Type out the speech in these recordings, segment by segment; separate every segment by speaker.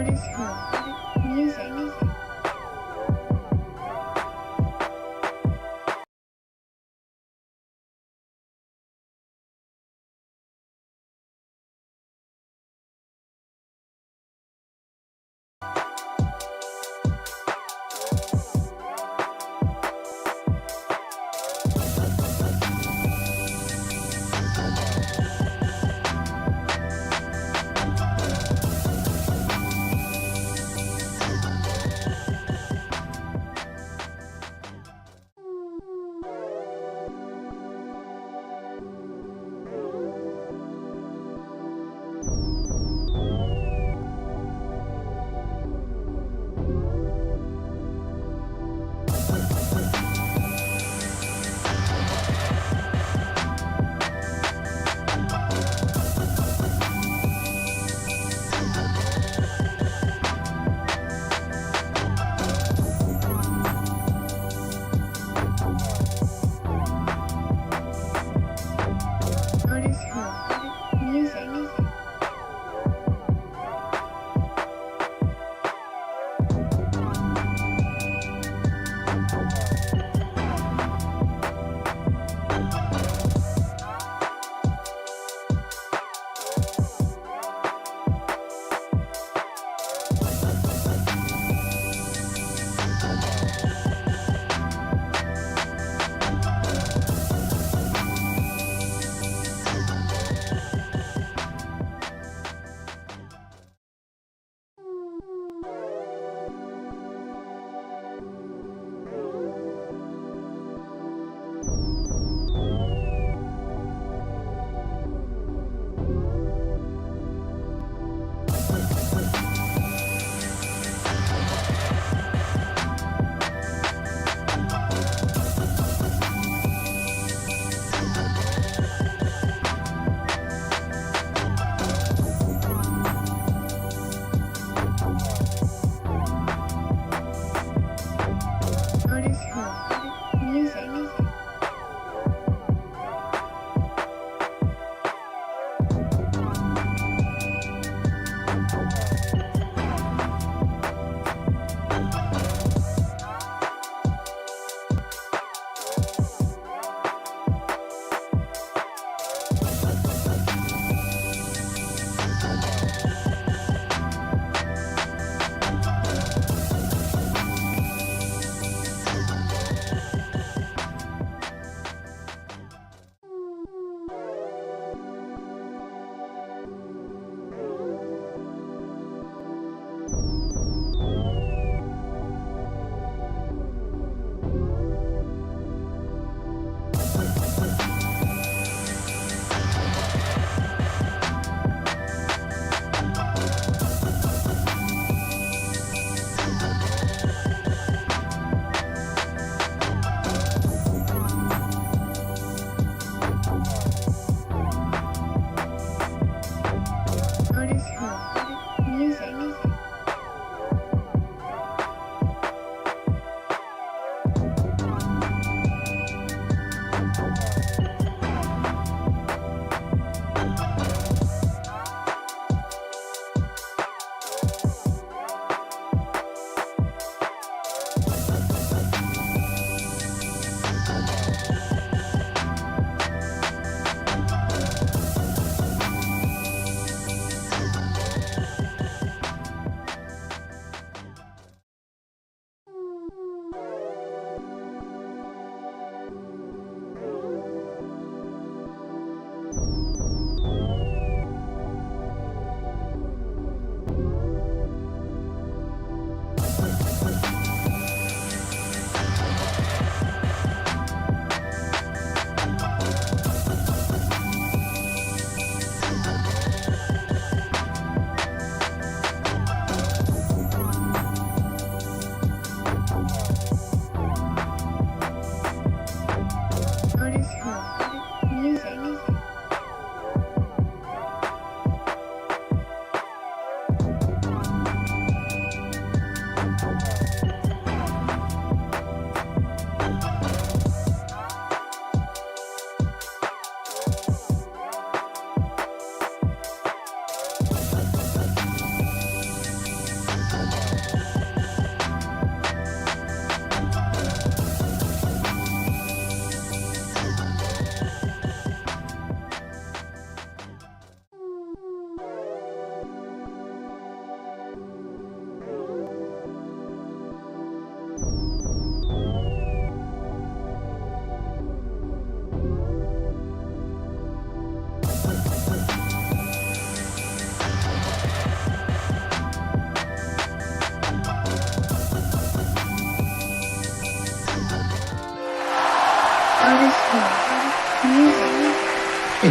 Speaker 1: OtisWho. Music.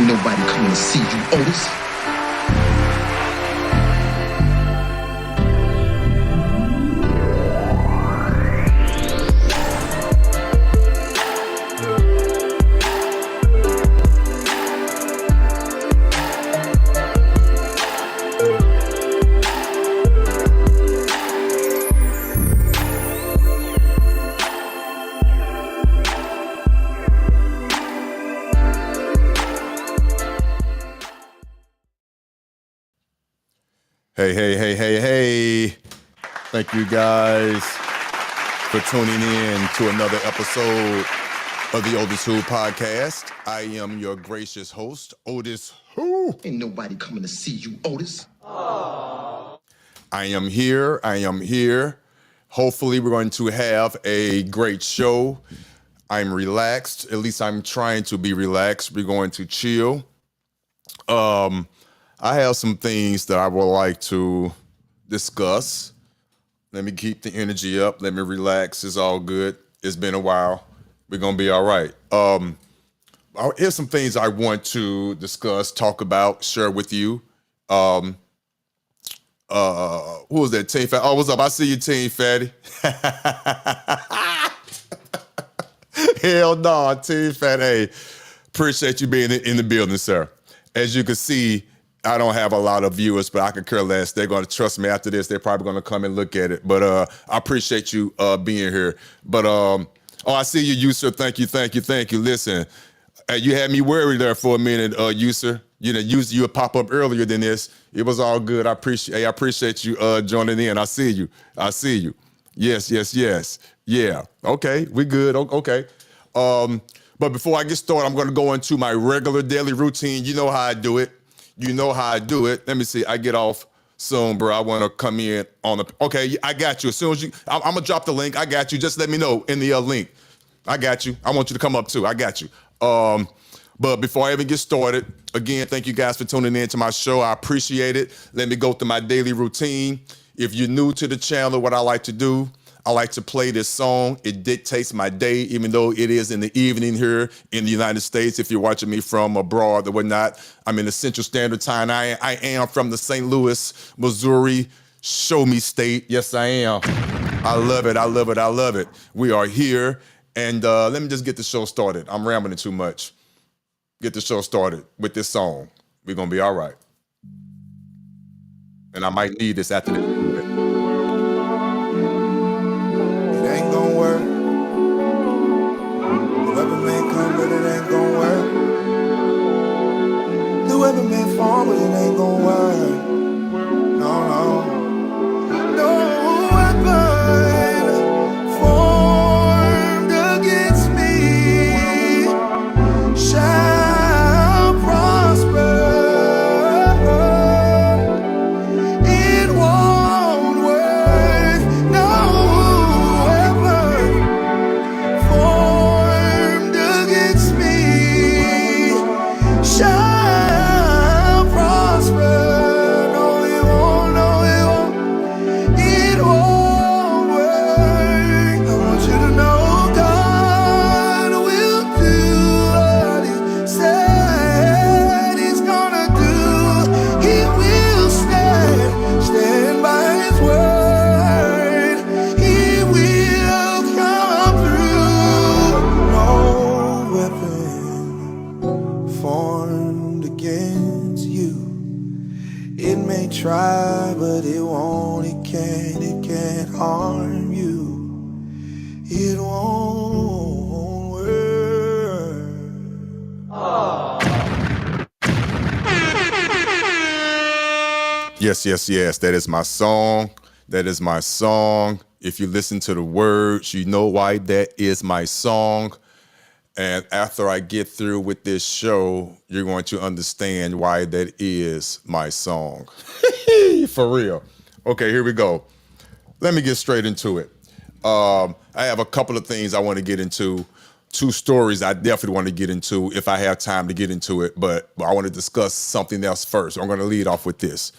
Speaker 1: Ain't nobody coming to see you, Otis.
Speaker 2: Hey. Thank you guys for tuning in to another episode of the OtisWho podcast. I am your gracious host, OtisWho.
Speaker 1: Ain't nobody coming to see you, Otis.
Speaker 2: I am here. Hopefully we're going to have a great show. I'm relaxed. At least I'm trying to be relaxed. We're going to chill. I have some things that I would like to discuss. Let me keep the energy up. Let me relax. It's all good. It's been a while. We're going to be all right. Here's some things I want to discuss, talk about, share with you. Who was that? Team Fatty? Oh, what's up? I see you, Team Fatty. Hell no, Team Fatty. Hey, appreciate you being in the building, sir. As you can see, I don't have a lot of viewers, but I could care less. They're going to trust me after this. They're probably going to come and look at it. But I appreciate you being here. But, I see you, User. Thank you. Listen, you had me worried there for a minute, User. You know, you would pop up earlier than this. It was all good. I appreciate you joining in. I see you. Yes. Yeah. Okay, we good. Okay. But before I get started, I'm going to go into my regular daily routine. You know how I do it. Let me see. I get off soon, bro. I want to come in on the. Okay, I got you. As soon as I'm gonna drop the link. I got you. Just let me know in the link. I got you. I want you to come up too. I got you. But before I even get started, again, thank you guys for tuning in to my show. I appreciate it. Let me go through my daily routine. If you're new to the channel, what I like to do, I like to play this song. It dictates my day, even though it is in the evening here in the United States. If you're watching me from abroad or whatnot, I'm in the Central Standard Time. I am from the St. Louis, Missouri, show me state. Yes, I am. I love it. We are here. And let me just get the show started. I'm rambling too much. Get the show started with this song. We're going to be all right. And I might need this after this.
Speaker 3: But it ain't gon' work. The weapon may fall, but it ain't gon' work. No weapon formed against me shall prosper. It won't work. No weapon formed against me shall prosper. No, it won't. It won't work. I want you to know God will do what He said He's gonna do. He will stand by His word. He will come through. No weapon formed against you. It may try, but it won't. It can't harm you. It won't work.
Speaker 2: Yes. That is my song. If you listen to the words, you know why that is my song. And after I get through with this show, you're going to understand why that is my song. For real. Okay, here we go. Let me get straight into it. I have a couple of things I want to get into. 2 stories I definitely want to get into if I have time to get into it, but I want to discuss something else first. I'm going to lead off with this.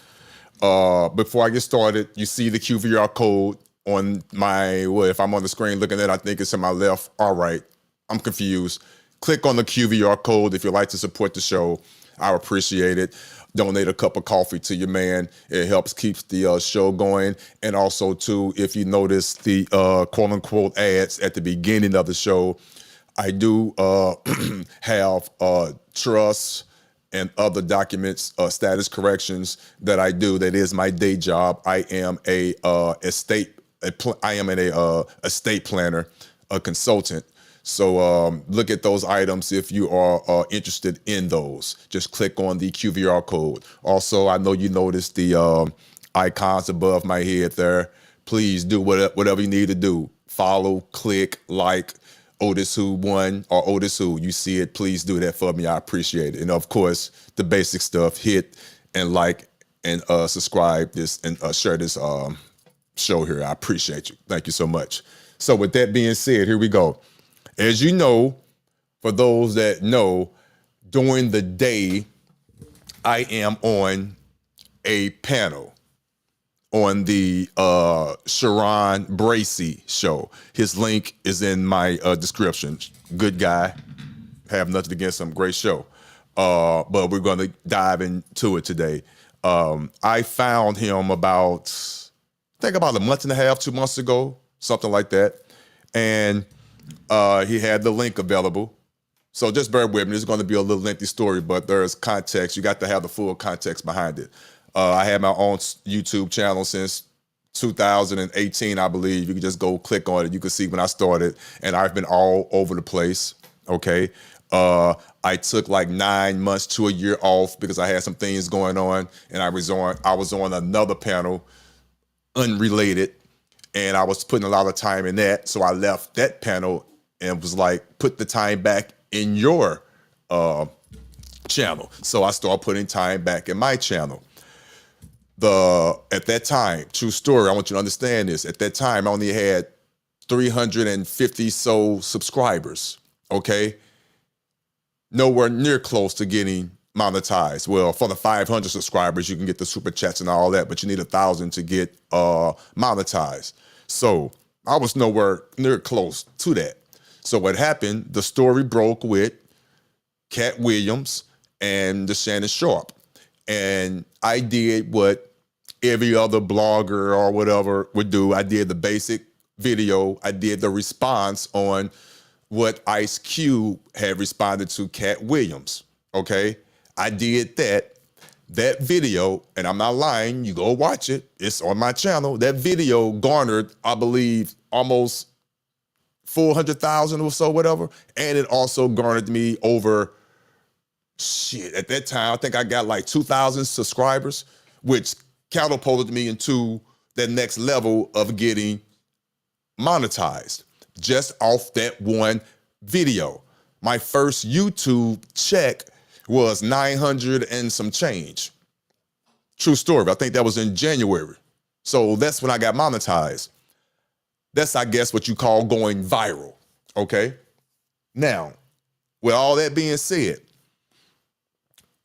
Speaker 2: Before I get started, you see the QVR code on if I'm on the screen looking at it, I think it's to my left. All right, I'm confused. Click on the QVR code if you'd like to support the show. I appreciate it. Donate a cup of coffee to your man. It helps keeps the show going. And also, too, if you notice the quote unquote ads at the beginning of the show, I do have trusts and other documents, status corrections that I do. That is my day job. I am estate planner, a consultant. So look at those items if you are interested in those. Just click on the QVR code. Also, I know you noticed the icons above my head there. Please do whatever you need to do. Follow, click, like OtisWho1 or OtisWho. You see it, please do that for me. I appreciate it. And of course, the basic stuff, hit and like and subscribe this and share this show here. I appreciate you. Thank you so much. So with that being said, here we go. As you know, for those that know, during the day, I am on a panel on the Sharon Bracey show. His link is in my description. Good guy. Have nothing against him. Great show. But we're going to dive into it today. I found him about a month and a half, 2 months ago, something like that. And he had the link available. So just bear with me. It's going to be a little lengthy story, but there's context. You got to have the full context behind it. I had my own YouTube channel since 2018, I believe. You can just go click on it. You can see when I started, and I've been all over the place, okay? I took like 9 months to a year off because I had some things going on, and I was on another panel, unrelated, and I was putting a lot of time in that, so I left that panel and was like, put the time back in your channel. So I started putting time back in my channel. At that time, true story, I want you to understand this. At that time, I only had 350 so subscribers, okay? Nowhere near close to getting monetized. Well, for the 500 subscribers, you can get the super chats and all that, but you need 1,000 to get monetized. So I was nowhere near close to that. So what happened, the story broke with Cat Williams and the Shannon Sharp. And I did what every other blogger or whatever would do. I did the basic video. I did the response on what Ice Cube had responded to Cat Williams, okay? I did that. That video, and I'm not lying, you go watch it. It's on my channel. That video garnered, I believe, almost 400,000 or so, whatever. And it also garnered me over, at that time, I think I got like 2,000 subscribers, which catapulted me into that next level of getting monetized just off that one video. My first YouTube check was 900 and some change. True story. I think that was in January. So that's when I got monetized. That's, I guess, what you call going viral, okay? Now, with all that being said,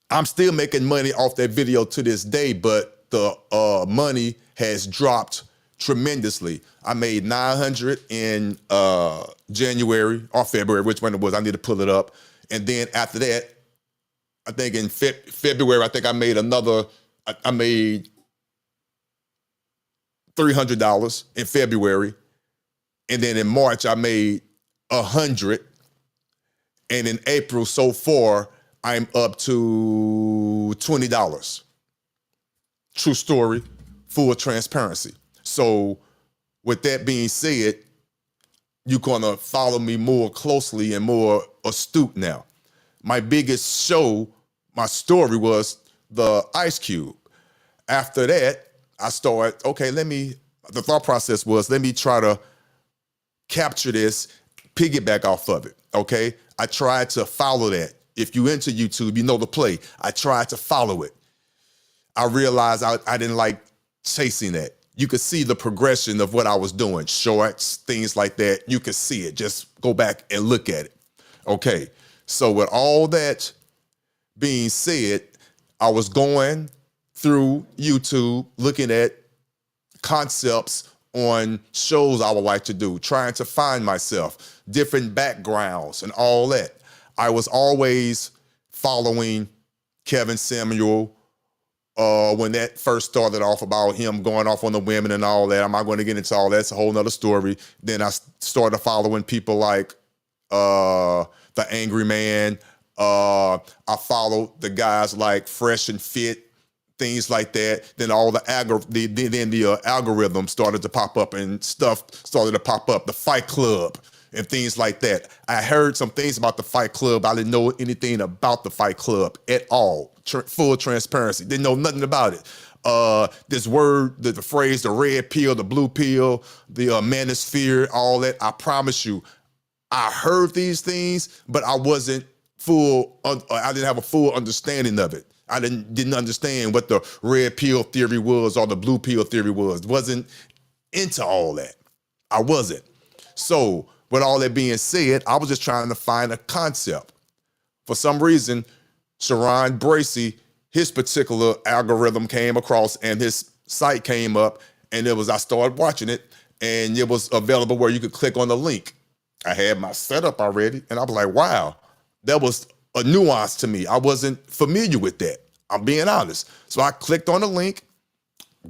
Speaker 2: I'm still making money off that video to this day, but the money has dropped tremendously. I made 900 in January or February, which one it was. I need to pull it up. And then after that, I think in February, I think I made I made $300 in February. And then in March, I made 100. And in April, so far, I'm up to $20. True story, full transparency. So with that being said, you're gonna follow me more closely and more astute now. My biggest show, my story was the Ice Cube. After that, I started, okay, the thought process was, let me try to capture this, piggyback off of it, okay? I tried to follow that. If you into YouTube, you know the play. I tried to follow it. I realized I didn't like chasing that. You could see the progression of what I was doing, shorts, things like that. You could see it. Just go back and look at it. Okay, so with all that being said, I was going through YouTube, looking at concepts on shows I would like to do, trying to find myself, different backgrounds and all that. I was always following Kevin Samuel, when that first started off about him going off on the women and all that. I'm not going to get into all that. It's a whole nother story. Then I started following people like The Angry Man. I followed the guys like Fresh and Fit, things like that. Then all the algorithm started to pop up and stuff started to pop up. The Fight Club and things like that. I heard some things about the Fight Club. I didn't know anything about the Fight Club at all. Full transparency. Didn't know nothing about it. This word, the phrase, the red pill, the blue pill, the manosphere, all that. I promise you, I heard these things, but I wasn't full. I didn't have a full understanding of it. I didn't understand what the red pill theory was or the blue pill theory was. Wasn't into all that. I wasn't. So, with all that being said, I was just trying to find a concept. For some reason, Sharon Bracey, his particular algorithm came across and his site came up, and I started watching it, and it was available where you could click on the link. I had my setup already, and I was like, wow, that was a nuance to me. I wasn't familiar with that. I'm being honest. So I clicked on the link,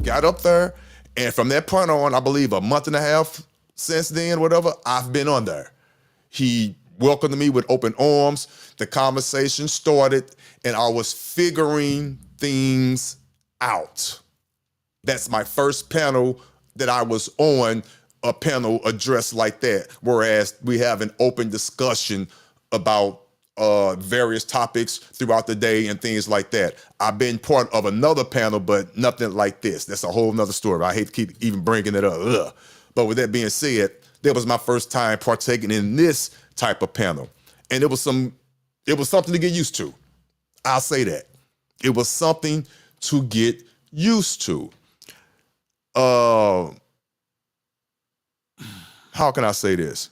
Speaker 2: got up there, and from that point on, I believe a month and a half since then, whatever, I've been on there. He welcomed me with open arms. The conversation started, and I was figuring things out. That's my first panel that I was on, a panel addressed like that, whereas we have an open discussion about various topics throughout the day and things like that. I've been part of another panel, but nothing like this. That's a whole nother story. I hate to keep even bringing it up. Ugh. But with that being said, that was my first time partaking in this type of panel. And it was something to get used to. I'll say that. It was something to get used to. How can I say this?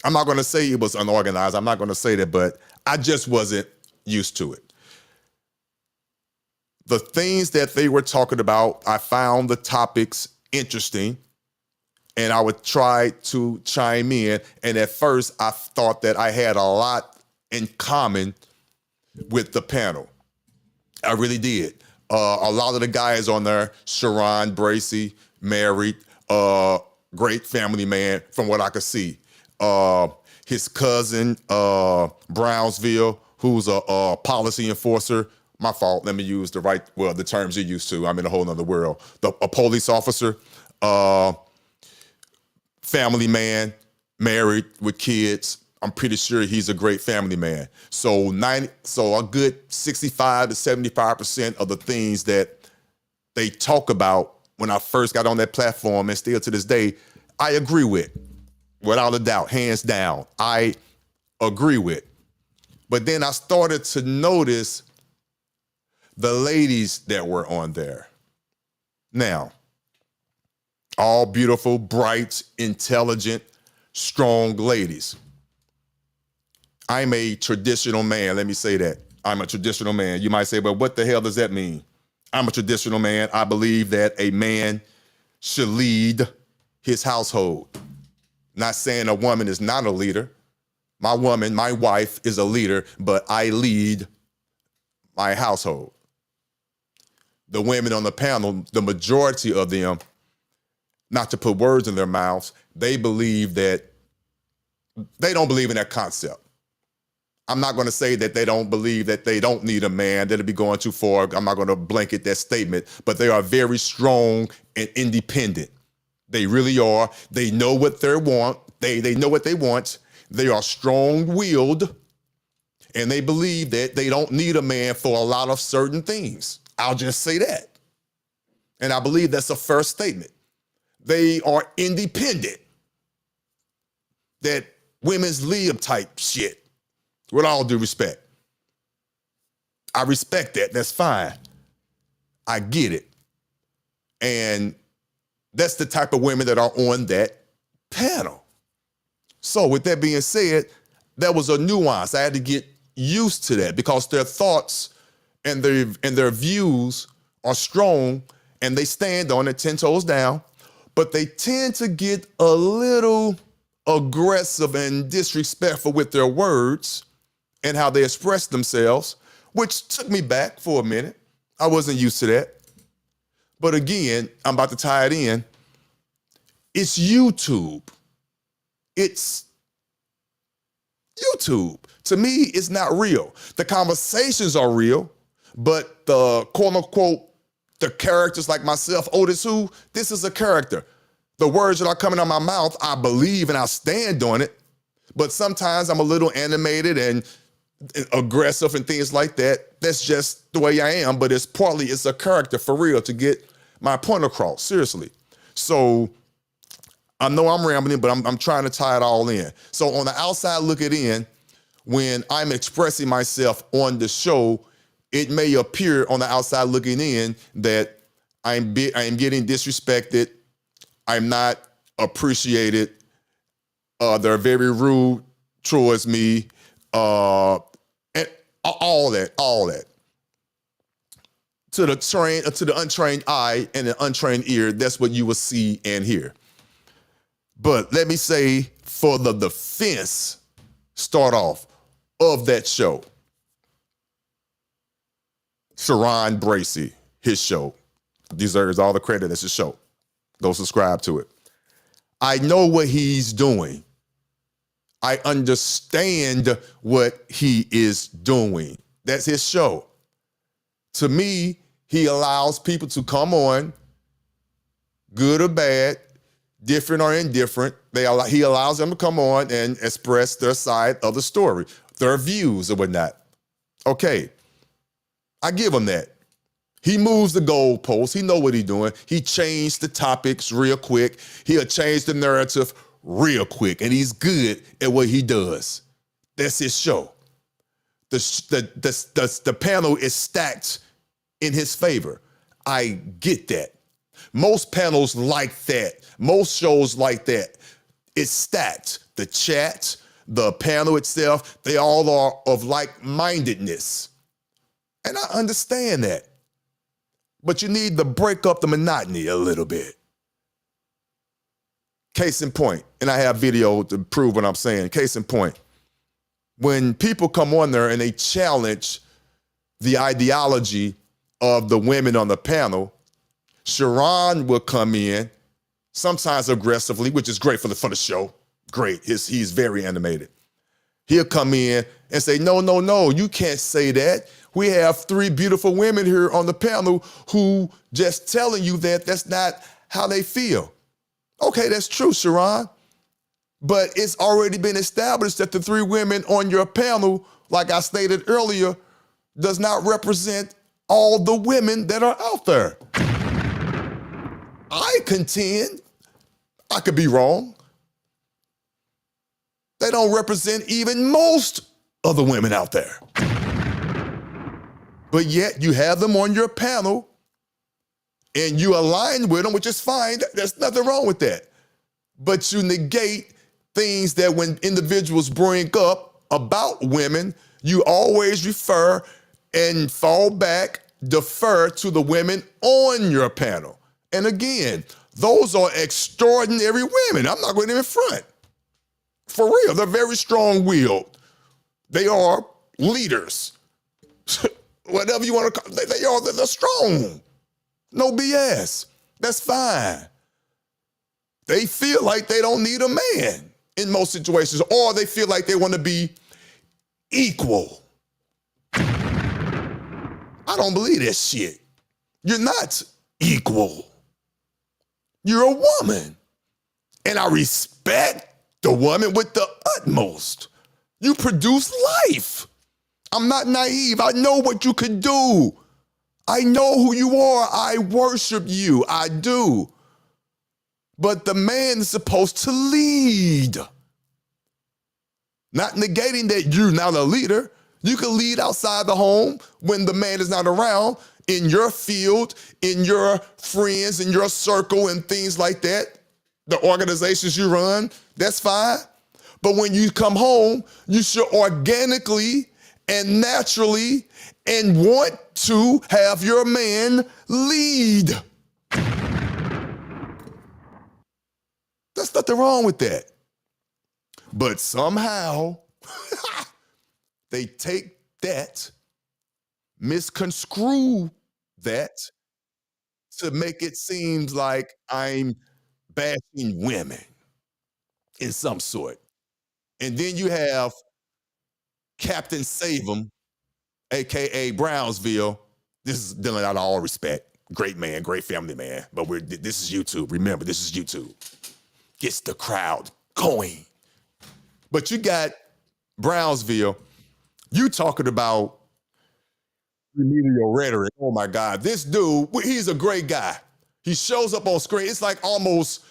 Speaker 2: I'm not going to say it was unorganized. I'm not going to say that, but I just wasn't used to it. The things that they were talking about, I found the topics interesting, and I would try to chime in. And at first, I thought that I had a lot in common with the panel. I really did. A lot of the guys on there, Sharon Bracey, married, great family man from what I could see. His cousin, Brownsville, who's a policy enforcer. My fault, let me use the terms you're used to. I'm in a whole nother world. A police officer, family man, married with kids. I'm pretty sure he's a great family man. So a good 65 to 75% of the things that they talk about when I first got on that platform and still to this day, I agree with. Without a doubt, hands down, I agree with. But then I started to notice the ladies that were on there. Now, all beautiful, bright, intelligent, strong ladies. I'm a traditional man, let me say that. I'm a traditional man. You might say, but what the hell does that mean? I'm a traditional man. I believe that a man should lead his household. Not saying a woman is not a leader. My woman, my wife is a leader, but I lead my household. The women on the panel, the majority of them, not to put words in their mouths, they don't believe in that concept. I'm not going to say that they don't believe that they don't need a man. That'll be going too far. I'm not going to blanket that statement, but they are very strong and independent. They really are. They know what they want. They know what they want. They are strong-willed, and they believe that they don't need a man for a lot of certain things. I'll just say that. And I believe that's a fair statement. They are independent. That women's lib type shit, with all due respect. I respect that. That's fine. I get it. And that's the type of women that are on that panel. So with that being said, that was a nuance. I had to get used to that because their thoughts and their views are strong and they stand on it 10 toes down, but they tend to get a little aggressive and disrespectful with their words and how they express themselves which took me back for a minute. I wasn't used to that. But again, I'm about to tie it in. It's YouTube. It's YouTube. To me, it's not real. The conversations are real, but the quote unquote, the characters like myself, OtisWho, this is a character. The words that are coming out of my mouth, I believe and I stand on it. But sometimes I'm a little animated and aggressive and things like that. That's just the way I am, but it's a character for real to get my point across, seriously. So I know I'm rambling, but I'm trying to tie it all in. So on the outside looking in, when I'm expressing myself on the show, it may appear on the outside looking in that I am getting disrespected. I'm not appreciated. They're very rude towards me, and all that. To the untrained eye and the untrained ear, that's what you will see and hear. But let me say, for the defense, start off of that show, Sharon Bracey, his show, deserves all the credit. That's his show. Go subscribe to it. I know what he's doing. I understand what he is doing. That's his show. To me, he allows people to come on, good or bad, different or indifferent. He allows them to come on and express their side of the story, their views or whatnot. Okay, I give him that. He moves the goalposts. He know what he's doing. He changed the topics real quick. He'll change the narrative real quick, and he's good at what he does. That's his show. The panel is stacked in his favor. I get that. Most panels like that. Most shows like that. It's stacked. The chat, the panel itself, they all are of like-mindedness. And I understand that. But you need to break up the monotony a little bit. Case in point, and I have video to prove what I'm saying. Case in point, when people come on there and they challenge the ideology of the women on the panel, Sharon will come in, sometimes aggressively, which is great for the show. Great, he's very animated. He'll come in and say, no, you can't say that. We have 3 beautiful women here on the panel who just telling you that that's not how they feel. Okay, that's true, Sharon. But it's already been established that the 3 women on your panel, like I stated earlier, does not represent all the women that are out there. I contend, I could be wrong, they don't represent even most of the women out there. But yet you have them on your panel and you align with them, which is fine. There's nothing wrong with that. But you negate things that when individuals bring up about women, you always refer and fall back, defer to the women on your panel. And again, those are extraordinary women. I'm not going to even front. For real, they're very strong-willed. They are leaders. Whatever you want to call them, they're strong. No BS. That's fine. They feel like they don't need a man in most situations, or they feel like they want to be equal. I don't believe that shit. You're not equal. You're a woman. And I respect the woman with the utmost. You produce life. I'm not naive. I know what you could do. I know who you are. I worship you. I do. But the man is supposed to lead. Not negating that you're not a leader. You can lead outside the home when the man is not around, in your field, in your friends, in your circle, and things like that. The organizations you run, that's fine. But when you come home, you should organically and naturally and want to have your man lead. There's nothing wrong with that. But somehow, they take that misconstrue that to make it seem like I'm bashing women in some sort. And then you have Captain Save'em, aka Brownsville. This is Dylan out of all respect. Great man, great family man. But this is YouTube. Remember, this is YouTube. Gets the crowd going. But you got Brownsville. You talking about remedial rhetoric. Oh my God. This dude, he's a great guy. He shows up on screen. It's like almost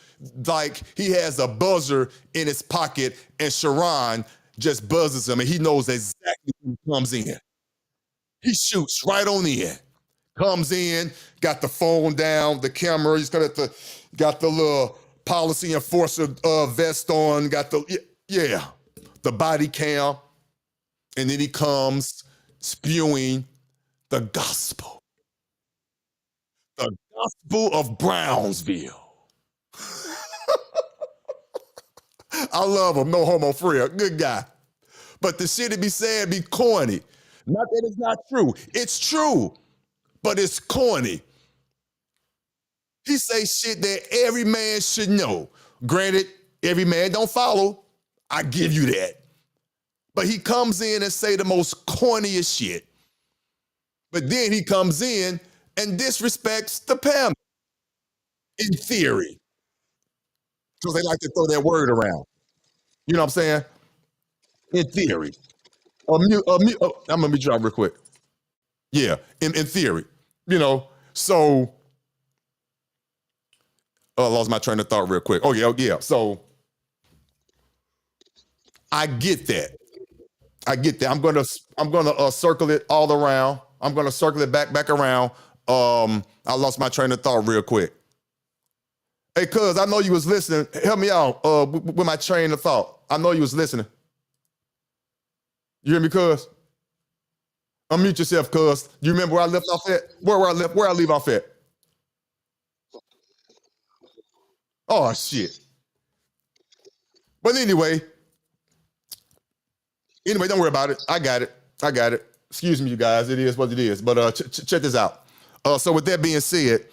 Speaker 2: like he has a buzzer in his pocket and Sharon just buzzes him and he knows exactly when he comes in. He shoots right on in. Comes in, got the phone down, the camera, he's got the little policy enforcer vest on, got the, the body cam. And then he comes spewing the gospel. The gospel of Brownsville. I love him, no homo free, good guy. But the shit he be saying be corny. Not that it's not true. It's true, but it's corny. He say shit that every man should know. Granted, every man don't follow. I give you that. But he comes in and say the most corniest shit. But then he comes in and disrespects the panel. In theory. Because they like to throw that word around. You know what I'm saying? In theory. I'm gonna be dropped real quick. Yeah, in theory. You know, so I lost my train of thought real quick. Oh yeah. So I get that. I'm gonna circle it all around. I'm gonna circle it back around. I lost my train of thought real quick. Hey, cuz, I know you was listening. Help me out with my train of thought. I know you was listening. You hear me, cuz? Unmute yourself, cuz. You remember where I left off at? Where I leave off at? Oh shit. But anyway, don't worry about it. I got it. Excuse me, you guys. It is what it is. But check this out. So with that being said,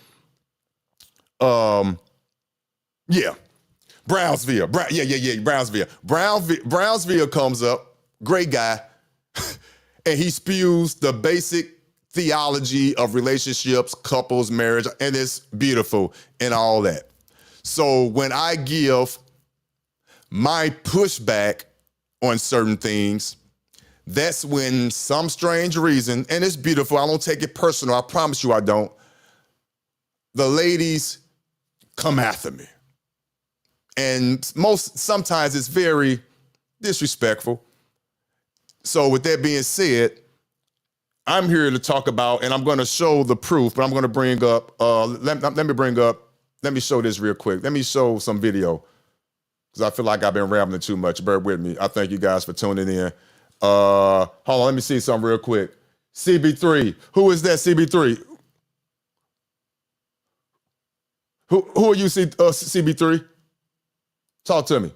Speaker 2: yeah, Brownsville. Brownsville. Brownsville comes up. Great guy. And he spews the basic theology of relationships, couples, marriage, and it's beautiful and all that. So when I give my pushback on certain things, that's when some strange reason, and it's beautiful, I don't take it personal, I promise you I don't, the ladies come after me. And sometimes it's very disrespectful. So with that being said, I'm here to talk about, and I'm going to show the proof, but I'm going to bring up, let me show this real quick. Let me show some video, because I feel like I've been rambling too much. Bear with me. I thank you guys for tuning in. Hold on, let me see something real quick. CB3, who is that CB3? Who are you, CB3? Talk to me.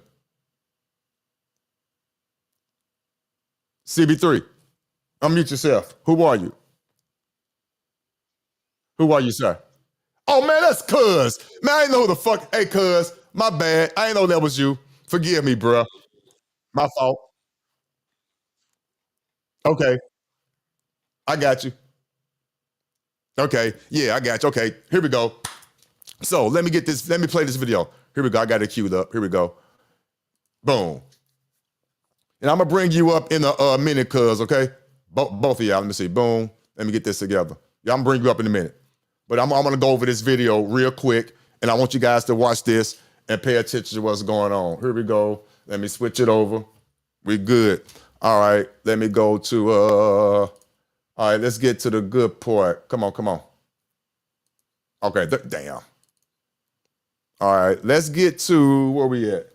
Speaker 2: CB3, unmute yourself. Who are you? Who are you, sir? Oh, man, that's cuz. Man, I didn't know who the fuck. Hey, cuz, my bad. I didn't know that was you. Forgive me, bruh. My fault. Okay, I got you. Okay, yeah, I got you. Okay, here we go. So let me play this video. Here we go. I got it queued up. Here we go. Boom. And I'm gonna bring you up in a minute, cuz, okay? Both of y'all, let me see. Boom. Let me get this together. Yeah, I'm gonna bring you up in a minute. But I'm gonna go over this video real quick, and I want you guys to watch this and pay attention to what's going on. Here we go. Let me switch it over. We good. All right, let me go to, all right, let's get to the good part. Come on. Okay, damn. All right, let's get to, where we at?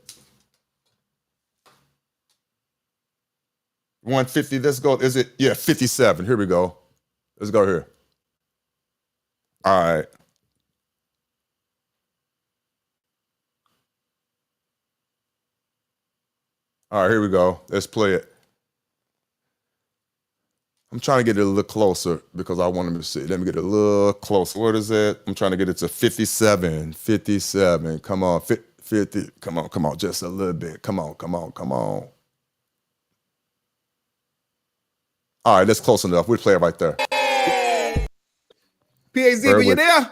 Speaker 2: 150, let's go. Is it? Yeah, 57. Here we go. Let's go here. All right. All right, here we go. Let's play it. I'm trying to get it a little closer because I want him to see. Let me get it a little closer. What is it? I'm trying to get it to 57. 57. Come on. 50. Come on. Just a little bit. Come on. All right, that's close enough. We'll play it right there. PhD, are you there?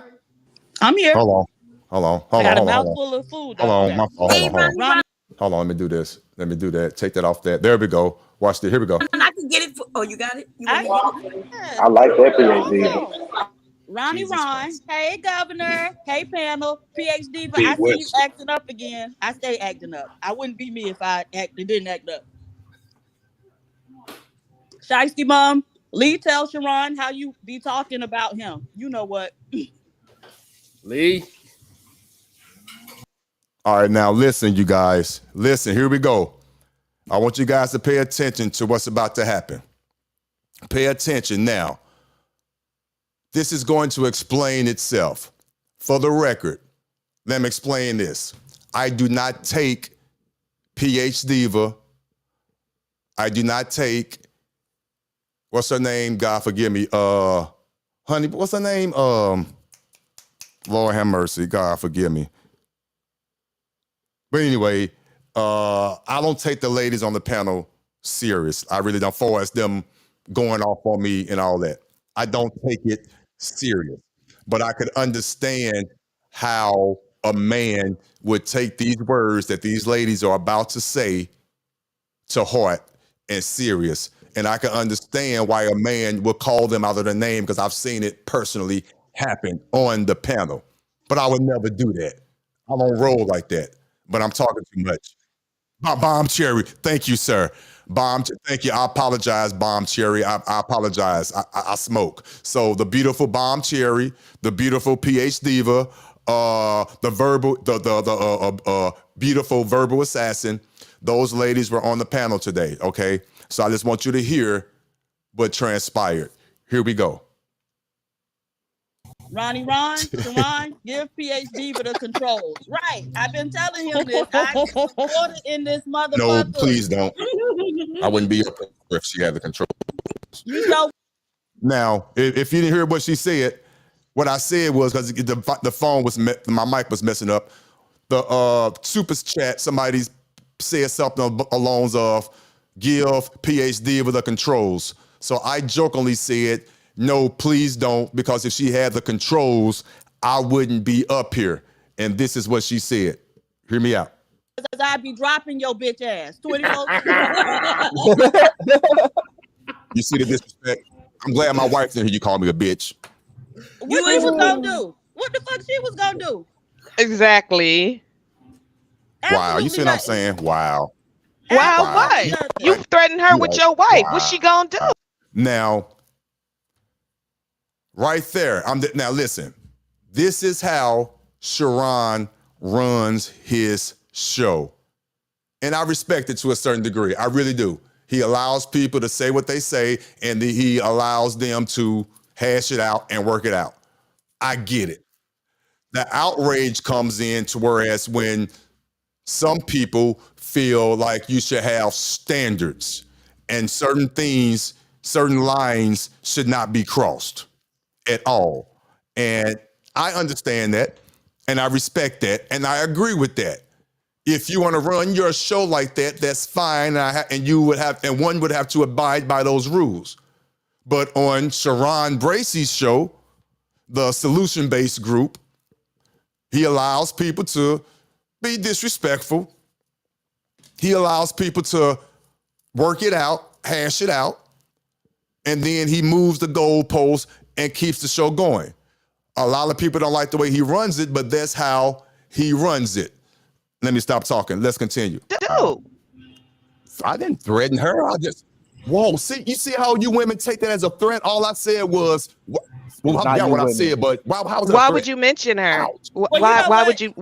Speaker 4: I'm here.
Speaker 2: Hold on.
Speaker 4: I got a mouthful of food.
Speaker 2: Hold on.
Speaker 4: Ronnie,
Speaker 2: Hold on, let me do this. Let me do that. Take that off that. There we go. Watch this. Here we go.
Speaker 5: I can get it. Oh, you got it?
Speaker 4: I
Speaker 6: like that PhD.
Speaker 4: Ronnie Ron. Hey, Governor. Hey, panel. PhD, but I see you acting up again. I stay acting up. I wouldn't be me if I didn't act up. Shiesty Mom, Lee, tell Sharon how you be talking about him. You know what?
Speaker 7: Lee.
Speaker 2: All right, now listen, you guys. Listen, here we go. I want you guys to pay attention to what's about to happen. Pay attention now. This is going to explain itself. For the record, let me explain this. I do not take PH Diva. I do not take, what's her name? God forgive me. Honey, what's her name? Lord have mercy. God forgive me. But anyway, I don't take the ladies on the panel serious. I really don't, for as them going off on me and all that. I don't take it serious. But I could understand how a man would take these words that these ladies are about to say to heart and serious. And I can understand why a man would call them out of their name because I've seen it personally happen on the panel. But I would never do that. I don't roll like that. But I'm talking too much. Bomb Cherry, thank you, sir. Thank you. I apologize, Bomb Cherry. I apologize. I smoke. So the beautiful Bomb Cherry, the beautiful PH Diva, the beautiful verbal assassin. Those ladies were on the panel today. Okay, so I just want you to hear what transpired. Here we go.
Speaker 4: Ronnie Ron, Sharon, give PhD for the controls. Right. I've been telling him this. I supported in this motherfucker.
Speaker 2: No, please don't. I wouldn't be up if she had the controls.
Speaker 4: You know.
Speaker 2: Now, if you didn't hear what she said, what I said was because the phone was, my mic was messing up. The super chat, somebody said something along of give PhD with the controls. So I jokingly said, no, please don't, because if she had the controls, I wouldn't be up here. And this is what she said. Hear me out.
Speaker 4: I'd be dropping your bitch ass. 24.
Speaker 2: You see the disrespect? I'm glad my wife's in here. You call me a bitch.
Speaker 4: What she was gonna do? What the fuck she was gonna do?
Speaker 8: Exactly.
Speaker 2: Wow, you see what I'm saying? Wow.
Speaker 8: Wow, what? You threatened her with your wife. What's she gonna do?
Speaker 2: Now, right there. Now listen, this is how Sharon runs his show. And I respect it to a certain degree. I really do. He allows people to say what they say, and he allows them to hash it out and work it out. I get it. The outrage comes in to whereas when some people feel like you should have standards and certain things, certain lines should not be crossed at all. And I understand that, and I respect that, and I agree with that. If you want to run your show like that, that's fine, and one would have to abide by those rules. But on Sharon Bracey's show, the solution-based group, he allows people to be disrespectful. He allows people to work it out, hash it out, and then he moves the goalposts and keeps the show going. A lot of people don't like the way he runs it, but that's how he runs it. Let me stop talking. Let's continue.
Speaker 8: Dude.
Speaker 2: I didn't threaten her. Whoa, see, you see how you women take that as a threat? All I said was, well, I forgot what I said, but how was it?
Speaker 8: Why would you mention her? Why would you,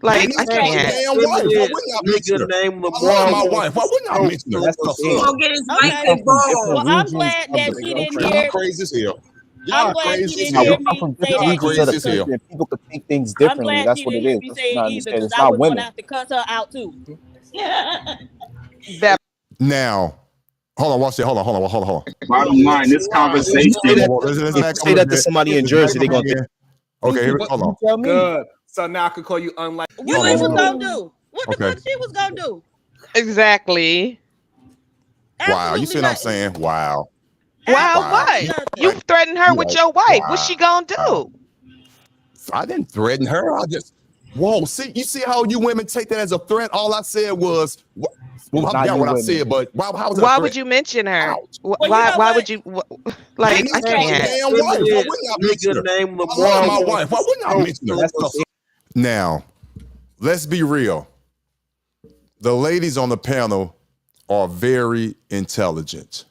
Speaker 8: like, I can't.
Speaker 2: I love my wife. Why wouldn't I mention her?
Speaker 4: Well, I'm glad that she didn't hear.
Speaker 2: Y'all crazy as hell.
Speaker 4: I'm glad she didn't hear me say that.
Speaker 2: Crazy as hell.
Speaker 6: People could think things differently. That's what it is.
Speaker 4: Because I was going to have to cuss her out too.
Speaker 8: That
Speaker 2: Now, Hold on, watch it. Hold on.
Speaker 9: Bottom line, this conversation.
Speaker 6: If you say that to somebody in Jersey, they're gonna think.
Speaker 2: Okay, here, hold on.
Speaker 6: Tell me.
Speaker 7: Good. So now I can call you unlike.
Speaker 4: What she was gonna do? What the fuck she was gonna do?
Speaker 8: Exactly.
Speaker 2: Wow, you see what I'm saying? Wow.
Speaker 8: Wow, what? You threatened her with your wife. What's she gonna do?
Speaker 2: I didn't threaten her. I just, whoa, see, you see how you women take that as a threat? All I said was, well, I forgot what I said, but
Speaker 8: why would you mention her? Why would you, like, I can't.
Speaker 2: Why wouldn't I mention her? I love my wife. Why wouldn't I mention her? Now, let's be real. The ladies on the panel are very intelligent.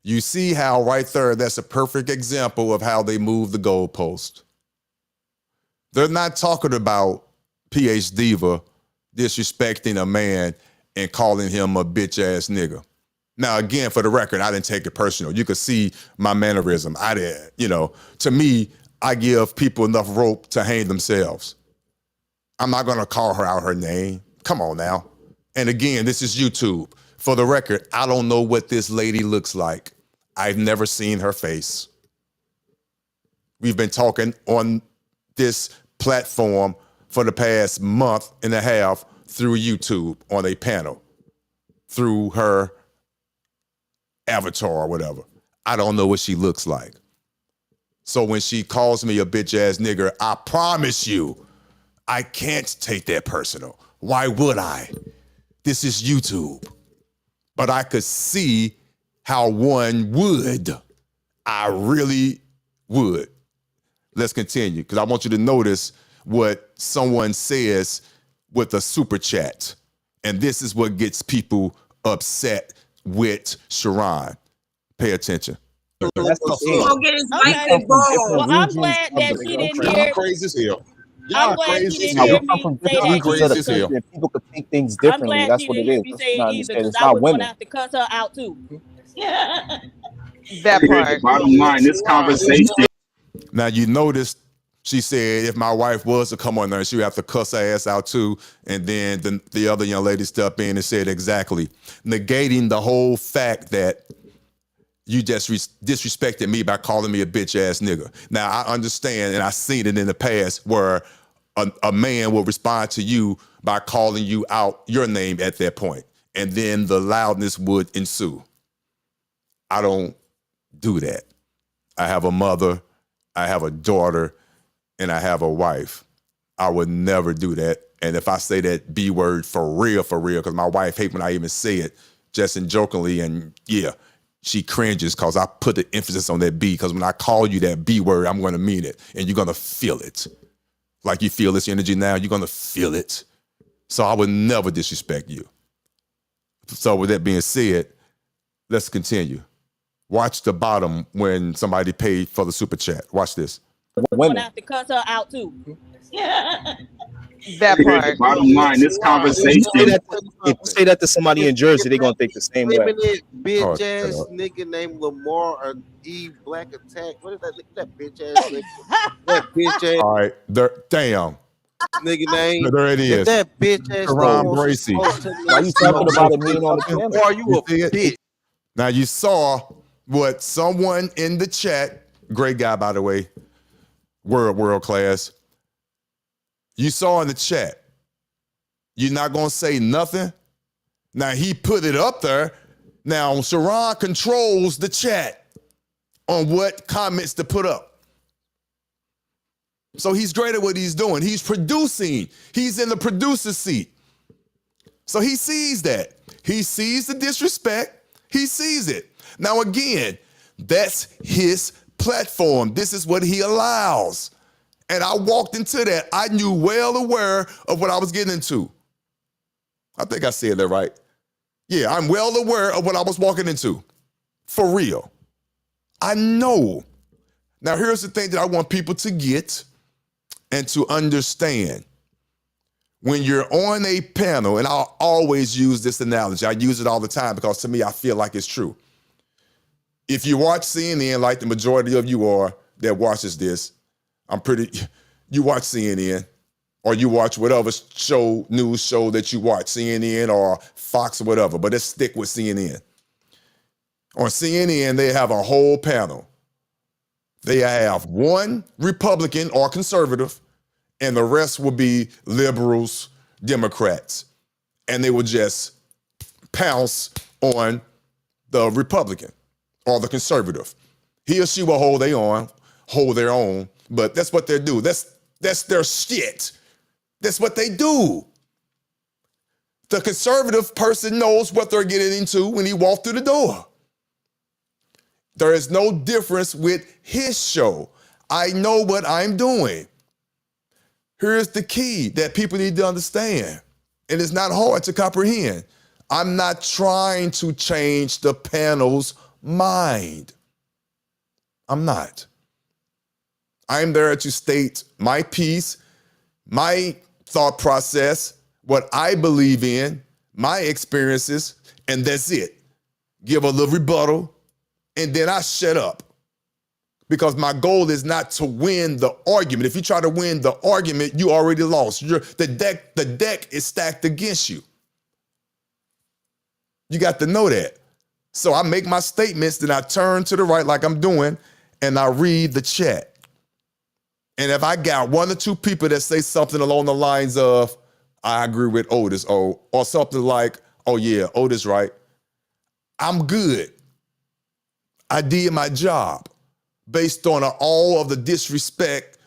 Speaker 2: You see how right there, that's a perfect example of how they move the goalpost. They're not talking about PH Diva disrespecting a man and calling him a bitch ass nigga. Now, again, for the record, I didn't take it personal. You could see my mannerism. I did, to me, I give people enough rope to hang themselves. I'm not gonna call her out her name. Come on now. And again, this is YouTube. For the record, I don't know what this lady looks like. I've never seen her face. We've been talking on this platform for the past month and a half through YouTube on a panel, through her avatar or whatever. I don't know what she looks like. So when she calls me a bitch ass nigger, I promise you, I can't take that personal. Why would I? This is YouTube. But I could see how one would. I really would. Let's continue, because I want you to notice what someone says with a super chat. And this is what gets people upset with Sharon. Pay attention.
Speaker 5: He's gonna get his wife involved.
Speaker 4: Well, I'm glad that she didn't hear.
Speaker 2: Crazy as hell.
Speaker 4: I'm glad she didn't hear me say that.
Speaker 2: Crazy as hell.
Speaker 6: People could think things differently. That's what it is. It's not women.
Speaker 4: I have to cuss her out too.
Speaker 8: That part.
Speaker 9: Bottom line, this conversation.
Speaker 2: Now, you noticed she said if my wife was to come on there, she would have to cuss her ass out too. And then the other young lady stepped in and said exactly, negating the whole fact that you just disrespected me by calling me a bitch ass nigga. Now, I understand, and I've seen it in the past where a man will respond to you by calling you out your name at that point, and then the loudness would ensue. I don't do that. I have a mother, I have a daughter, and I have a wife. I would never do that. And if I say that B word for real, because my wife hates when I even say it, just in jokingly, and yeah, she cringes because I put the emphasis on that B, because when I call you that B word, I'm going to mean it, and you're going to feel it. Like you feel this energy now, you're going to feel it. So I would never disrespect you. So with that being said, let's continue. Watch the bottom when somebody paid for the super chat. Watch this.
Speaker 4: Women have to cuss her out too.
Speaker 8: That part.
Speaker 9: Bottom line, this conversation.
Speaker 6: If you say that to somebody in Jersey, they're gonna think the same way.
Speaker 10: Bitch ass nigga named Lamar or Eve Black Attack. What is that? That bitch ass nigga. That bitch ass.
Speaker 2: All right, damn.
Speaker 10: Nigga name.
Speaker 2: There it is.
Speaker 10: That bitch ass.
Speaker 2: Ron Bracy.
Speaker 6: Why you talking about it being on the camera?
Speaker 10: Or you a bitch?
Speaker 2: Now you saw what someone in the chat, great guy by the way, world class. You saw in the chat, you're not gonna say nothing. Now he put it up there. Now Sharon controls the chat on what comments to put up. So he's great at what he's doing. He's producing. He's in the producer seat. So he sees that. He sees the disrespect. He sees it. Now again, that's his platform. This is what he allows. And I walked into that. I knew well aware of what I was getting into. I think I said that right. Yeah, I'm well aware of what I was walking into. For real. I know. Now here's the thing that I want people to get and to understand. When you're on a panel, and I'll always use this analogy. I use it all the time because to me, I feel like it's true. If you watch CNN, like the majority of you are that watches this, you watch CNN or you watch whatever news show that you watch, CNN or Fox or whatever, but let's stick with CNN. On CNN, they have a whole panel. They have one Republican or conservative, and the rest will be liberals, Democrats. And they will just pounce on the Republican or the conservative. He or she will hold their own, but that's what they do. That's their shit. That's what they do. The conservative person knows what they're getting into when he walks through the door. There is no difference with his show. I know what I'm doing. Here's the key that people need to understand, and it's not hard to comprehend. I'm not trying to change the panel's mind. I'm not. I'm there to state my piece, my thought process, what I believe in, my experiences, and that's it. Give a little rebuttal, and then I shut up. Because my goal is not to win the argument. If you try to win the argument, you already lost. The deck is stacked against you. You got to know that. So I make my statements, then I turn to the right like I'm doing, and I read the chat. And if I got one or two people that say something along the lines of, I agree with Otis, or something like, oh yeah, Otis right, I'm good. I did my job based on all of the disrespect,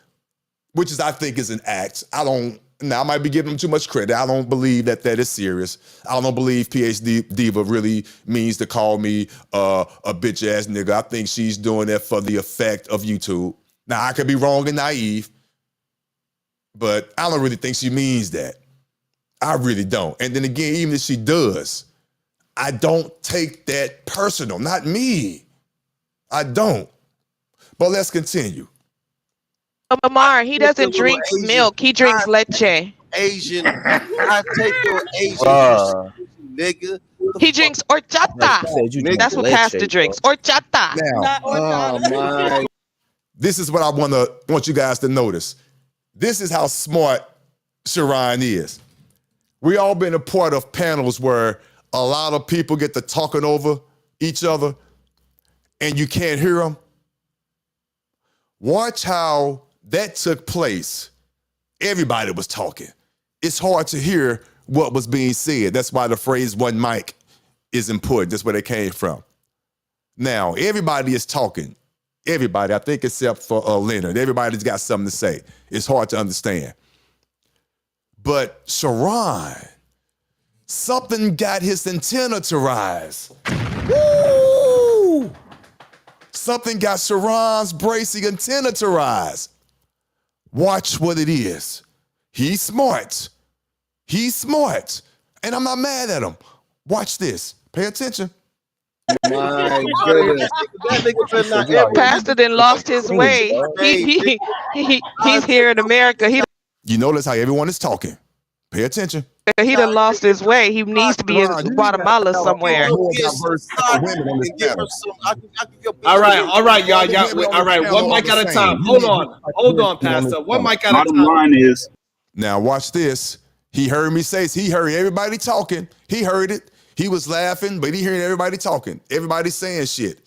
Speaker 2: which I think is an act. Now I might be giving them too much credit. I don't believe that is serious. I don't believe PhD Diva really means to call me a bitch ass nigga. I think she's doing that for the effect of YouTube. Now I could be wrong and naive, but I don't really think she means that. I really don't. And then again, even if she does, I don't take that personal, not me. I don't. But let's continue.
Speaker 8: Amar, he doesn't drink milk. He drinks leche.
Speaker 10: Asian. I take your Asian nigga.
Speaker 8: He drinks horchata. That's what Pastor drinks. Horchata.
Speaker 2: Now,
Speaker 10: Oh my.
Speaker 2: This is what I want you guys to notice. This is how smart Sharon is. We all been a part of panels where a lot of people get to talking over each other and you can't hear them. Watch how that took place. Everybody was talking. It's hard to hear what was being said. That's why the phrase one mic is important. That's where they came from. Now, everybody is talking. Everybody, I think except for Leonard. Everybody's got something to say. It's hard to understand. But Sharon, something got his antenna to rise. Woo! Something got Sharon's bracing antenna to rise. Watch what it is. He's smart. He's smart. And I'm not mad at him. Watch this. Pay attention.
Speaker 10: My goodness.
Speaker 8: Pastor then lost his way. He's here in America.
Speaker 2: You notice how everyone is talking. Pay attention.
Speaker 8: He done lost his way. He needs to be in Guatemala somewhere.
Speaker 7: All right, y'all. All right, one mic at a time. Hold on, Pastor. One mic at a time.
Speaker 9: Bottom line is,
Speaker 2: now watch this. He heard me say, he heard everybody talking. He heard it. He was laughing, but he heard everybody talking. Everybody saying shit.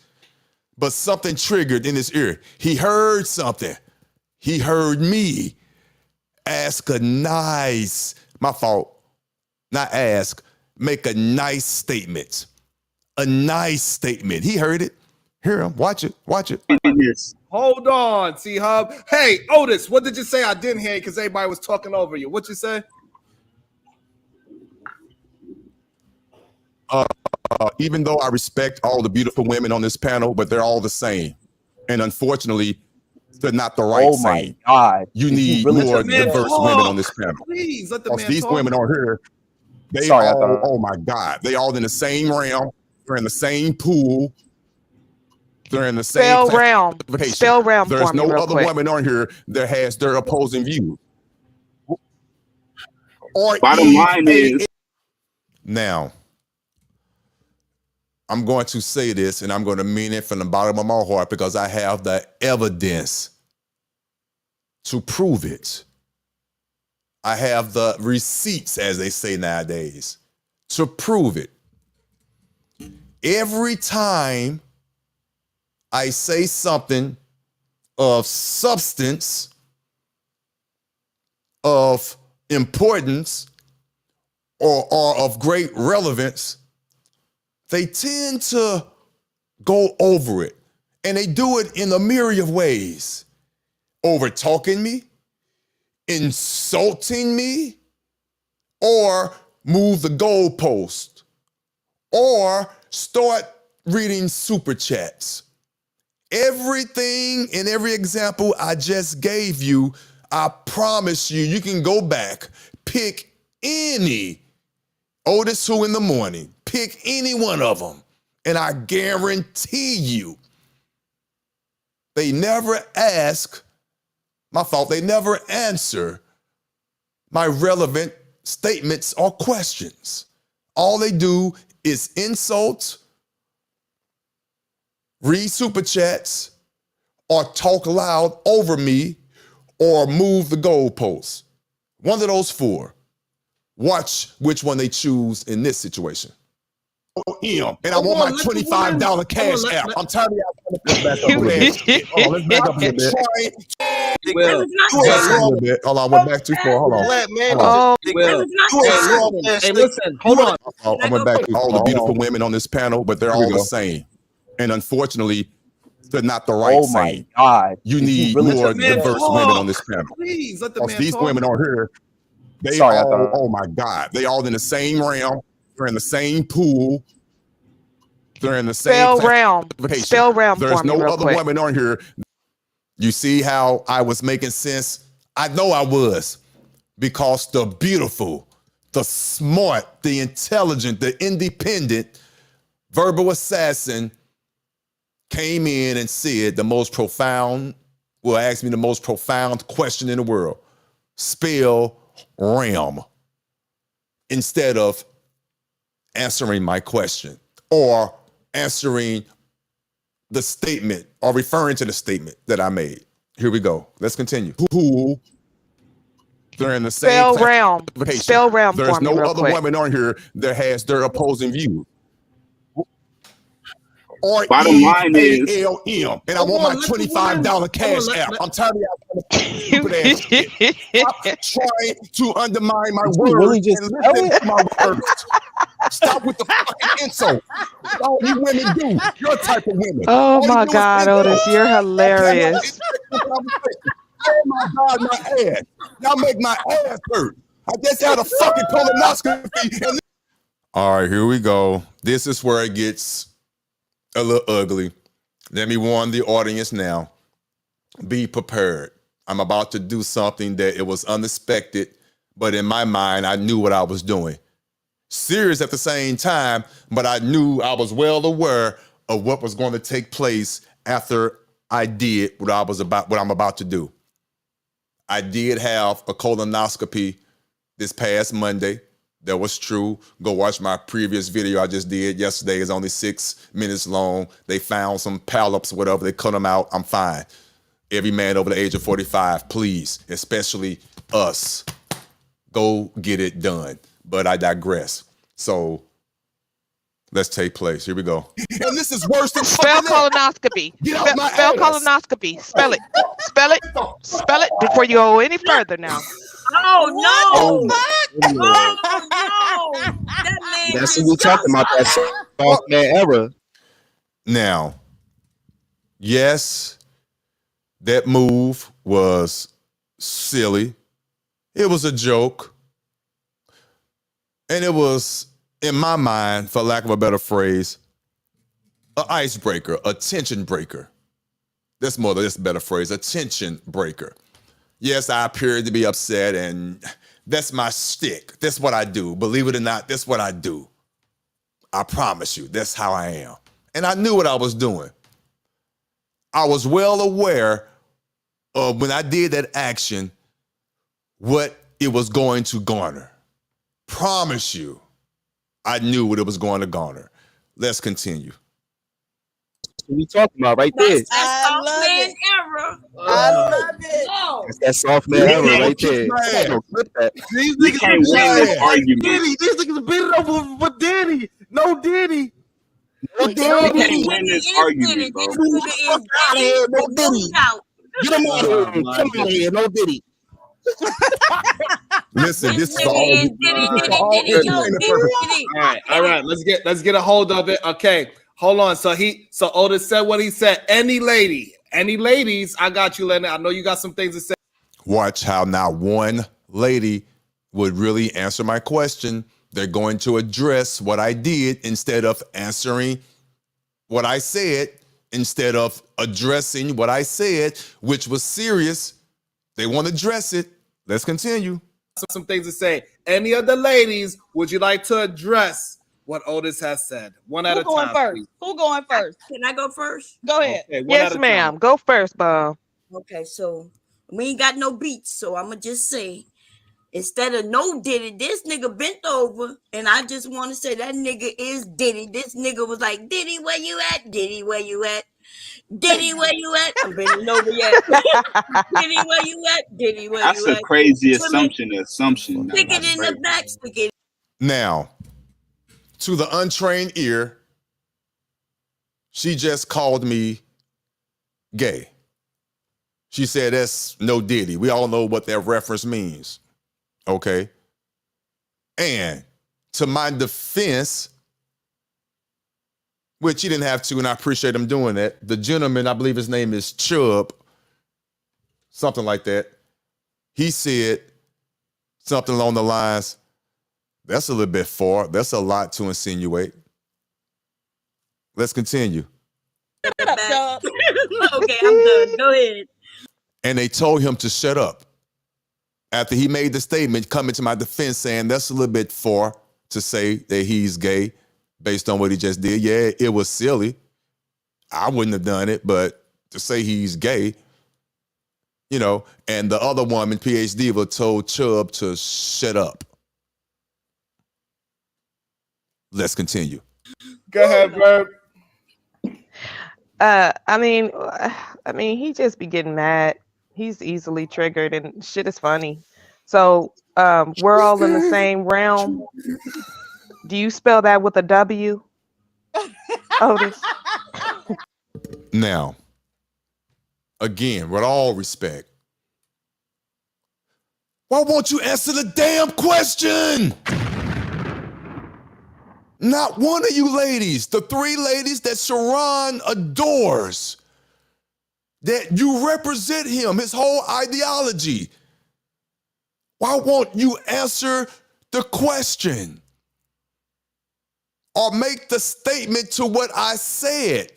Speaker 2: But something triggered in his ear. He heard something. He heard me ask a nice, my fault, not ask, make a nice statement. A nice statement. He heard it. Hear him. Watch it. Watch it.
Speaker 7: Hold on, T-Hub. Hey, Otis, what did you say? I didn't hear you because everybody was talking over you. What you say?
Speaker 2: Even though I respect all the beautiful women on this panel, but they're all the same. And unfortunately, they're not the right same.
Speaker 6: Oh my God.
Speaker 2: You need more diverse women on this panel.
Speaker 7: Please, let the man
Speaker 2: these
Speaker 7: talk.
Speaker 2: women are here. They
Speaker 6: Sorry,
Speaker 2: all, oh my God. They all in the same realm. They're in the same pool. They're in the same
Speaker 8: Spell realm. Spell realm.
Speaker 2: There's no other woman on here that has their opposing view.
Speaker 9: bottom line is,
Speaker 2: now, I'm going to say this and I'm going to mean it from the bottom of my heart because I have the evidence to prove it. I have the receipts, as they say nowadays, to prove it. every time I say something of substance, of importance, or of great relevance, they tend to go over it. And they do it in a myriad of ways. Over talking me, insulting me, or move the goalpost, or start reading super chats. Everything in every example I just gave you, I promise you, you can go back, pick any OtisWho in the morning, pick any one of them, and I guarantee you, they never ask, my fault, they never answer my relevant statements or questions. All they do is insult, read super chats, or talk loud over me, or move the goalposts. One of those four. Watch which one they choose in this situation. And I want my $25 cash app. I'm tired of y'all. Let's back up a little bit. Hold on, I went back too far. Hold on.
Speaker 7: Hey, listen, hold on.
Speaker 2: I went back to all the beautiful women on this panel, but they're all the same. And unfortunately, they're not the right same.
Speaker 6: God.
Speaker 2: You need more diverse women on this panel.
Speaker 7: Please let the man
Speaker 2: These
Speaker 7: talk.
Speaker 2: women on here, they all, oh my God, they all in the same realm. They're in the same pool. They're in the same
Speaker 8: realm. Spell realm.
Speaker 2: There's no other women on here. You see how I was making sense? I know I was, because the beautiful, the smart, the intelligent, the independent verbal assassin came in and said the most profound, asked me the most profound question in the world. Spell realm. Instead of answering my question or answering the statement or referring to the statement that I made. Here we go. Let's continue. Who? They're in the same
Speaker 8: spell realm. Spell realm.
Speaker 2: There's no other woman on here that has their opposing view. Or
Speaker 9: bottom line is,
Speaker 2: EALM, and I want my $25 cash app. I'm tired of y'all stupid ass shit. Stop trying to undermine my words
Speaker 6: really just
Speaker 2: and listen to my words. Stop with the fucking insult. That's all you women do. Your type of women.
Speaker 8: Oh my God, Otis, you're hilarious.
Speaker 2: Oh my God, my ass. Y'all make my ass hurt. I just had a fucking colonoscopy. All right, here we go. This is where it gets a little ugly. Let me warn the audience now. Be prepared. I'm about to do something that it was unexpected, but in my mind, I knew what I was doing. Serious at the same time, but I knew I was well aware of what was going to take place after I did what I'm about to do. I did have a colonoscopy this past Monday. That was true. Go watch my previous video I just did yesterday. It's only 6 minutes long. They found some polyps, whatever. They cut them out. I'm fine. Every man over the age of 45, please, especially us, go get it done. But I digress. So let's take place. Here we go. And this is worse than
Speaker 8: spell colonoscopy. Spell colonoscopy. Spell it. Spell it. Spell it before you go any further now.
Speaker 5: Oh no! Oh no! That man.
Speaker 6: That's what we're talking about. That soft man era.
Speaker 2: Now, yes, that move was silly. It was a joke. And it was, in my mind, for lack of a better phrase, an icebreaker, a tension breaker. That's a better phrase, a tension breaker. Yes, I appeared to be upset, and that's my shtick. That's what I do. Believe it or not, that's what I do. I promise you, that's how I am. And I knew what I was doing. I was well aware of, when I did that action, what it was going to garner. Promise you, I knew what it was going to garner. Let's continue.
Speaker 6: What we talking about right there?
Speaker 5: That's soft man era.
Speaker 4: I love it.
Speaker 6: That's that soft man era right there.
Speaker 10: These
Speaker 9: you can't win this argument.
Speaker 10: These niggas beat it up with Danny. No Danny.
Speaker 9: You can't win this argument, bro.
Speaker 5: Fuck out of here, no Diddy.
Speaker 10: Get him out of here. Come out of here, no Diddy.
Speaker 2: Listen, this is for all
Speaker 7: All right. Let's get a hold of it. Okay, hold on. So Otis said what he said. Any ladies, I got you, Lennon. I know you got some things to say.
Speaker 2: Watch how not one lady would really answer my question. They're going to address what I did instead of answering what I said, instead of addressing what I said, which was serious. They want to address it. Let's continue.
Speaker 7: Some things to say. Any of the ladies, would you like to address what Otis has said? One at a time.
Speaker 4: Who going first?
Speaker 5: Can I go first?
Speaker 4: Go ahead.
Speaker 7: Okay,
Speaker 8: Yes, ma'am. Go first, Bob.
Speaker 5: Okay, so we ain't got no beats, so I'm gonna just say, instead of no Diddy, this nigga bent over, and I just want to say that nigga is Diddy. This nigga was like, Diddy, where you at? Diddy, where you at? Diddy, where you at? I'm bending over yet. Diddy, where you at? Diddy, where
Speaker 9: That's
Speaker 5: you at?
Speaker 9: a crazy assumption.
Speaker 5: Stick it in the back, stick it.
Speaker 2: Now, to the untrained ear, she just called me gay. She said that's no Diddy. We all know what that reference means. Okay. And to my defense, which he didn't have to, and I appreciate him doing that, the gentleman, I believe his name is Chubb, something like that, he said something along the lines, that's a little bit far. That's a lot to insinuate. Let's continue.
Speaker 5: Okay, I'm done. Go ahead.
Speaker 2: And they told him to shut up. After he made the statement, coming to my defense, saying that's a little bit far to say that he's gay based on what he just did. Yeah, it was silly. I wouldn't have done it, but to say he's gay, you know, and the other woman, PhD, told Chubb to shut up. Let's continue.
Speaker 7: Go ahead, bro.
Speaker 8: I mean, he just be getting mad. He's easily triggered, and shit is funny. So, we're all in the same realm. Do you spell that with a W, Otis?
Speaker 2: Now, again, with all respect, why won't you answer the damn question? Not one of you ladies, the three ladies that Sharon adores, that you represent him, his whole ideology. Why won't you answer the question or make the statement to what I said?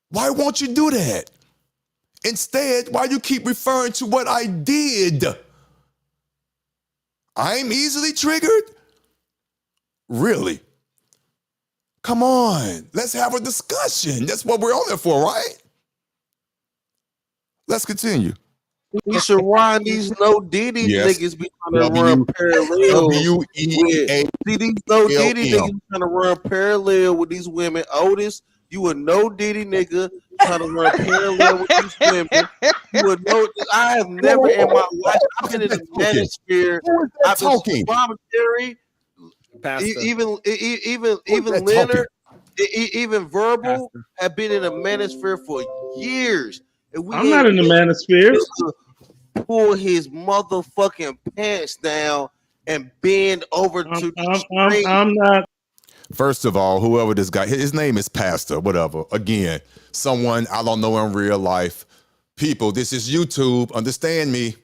Speaker 2: Why won't you do that? Instead, why you keep referring to what I did? I'm easily triggered? Really? Come on, let's have a discussion. That's what we're on there for, right? Let's continue.
Speaker 10: Sharon, these no Diddy niggas be trying to run parallel. See, these no Diddy niggas trying to run parallel with these women. Otis, you a no Diddy nigga trying to run parallel with these women. You a no. I have never in my life. I've been in the manosphere. I've been voluntary. Even Leonard, even Verbal have been in the manosphere for years.
Speaker 11: I'm not in the manosphere.
Speaker 10: Pull his motherfucking pants down and bend over to the
Speaker 11: I'm not.
Speaker 2: First of all, whoever this guy, his name is Pastor, whatever. Again, someone I don't know in real life. People, this is YouTube. Understand me.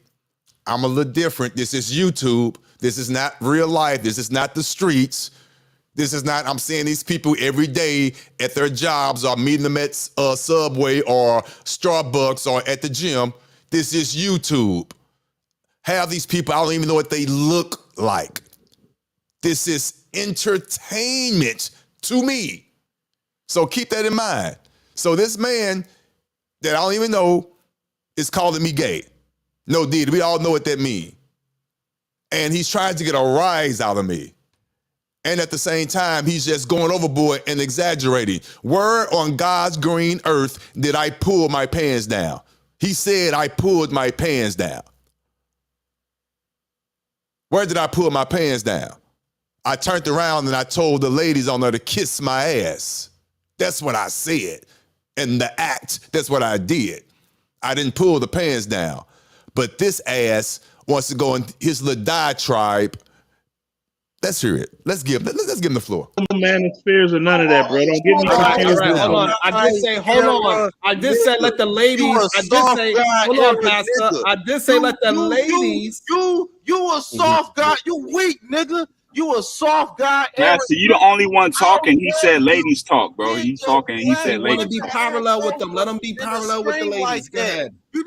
Speaker 2: I'm a little different. This is YouTube. This is not real life. This is not the streets. This is not, I'm seeing these people every day at their jobs or meeting them at Subway or Starbucks or at the gym. This is YouTube. Half these people, I don't even know what they look like. This is entertainment to me. So keep that in mind. So this man that I don't even know is calling me gay. No, Diddy, we all know what that means. And he's trying to get a rise out of me. And at the same time, he's just going overboard and exaggerating. Where on God's green earth did I pull my pants down? He said I pulled my pants down. Where did I pull my pants down? I turned around and I told the ladies on there to kiss my ass. That's what I said. And the act, that's what I did. I didn't pull the pants down. But this ass wants to go in his little diatribe. Let's hear it. Let's give him the floor.
Speaker 11: No manospheres or none of that, bro. Don't get me confused.
Speaker 7: All right, hold on. I did say, hold on. I did say let the ladies. I did say, hold on, Pastor. I did say let the ladies.
Speaker 10: You a soft guy. You weak, nigga. You a soft guy.
Speaker 9: Pastor, you the only one talking. He said ladies talk, bro. He's talking. He said ladies.
Speaker 7: Want to be parallel with them. Let them be parallel with the ladies.
Speaker 10: Like
Speaker 7: Go ahead.
Speaker 10: You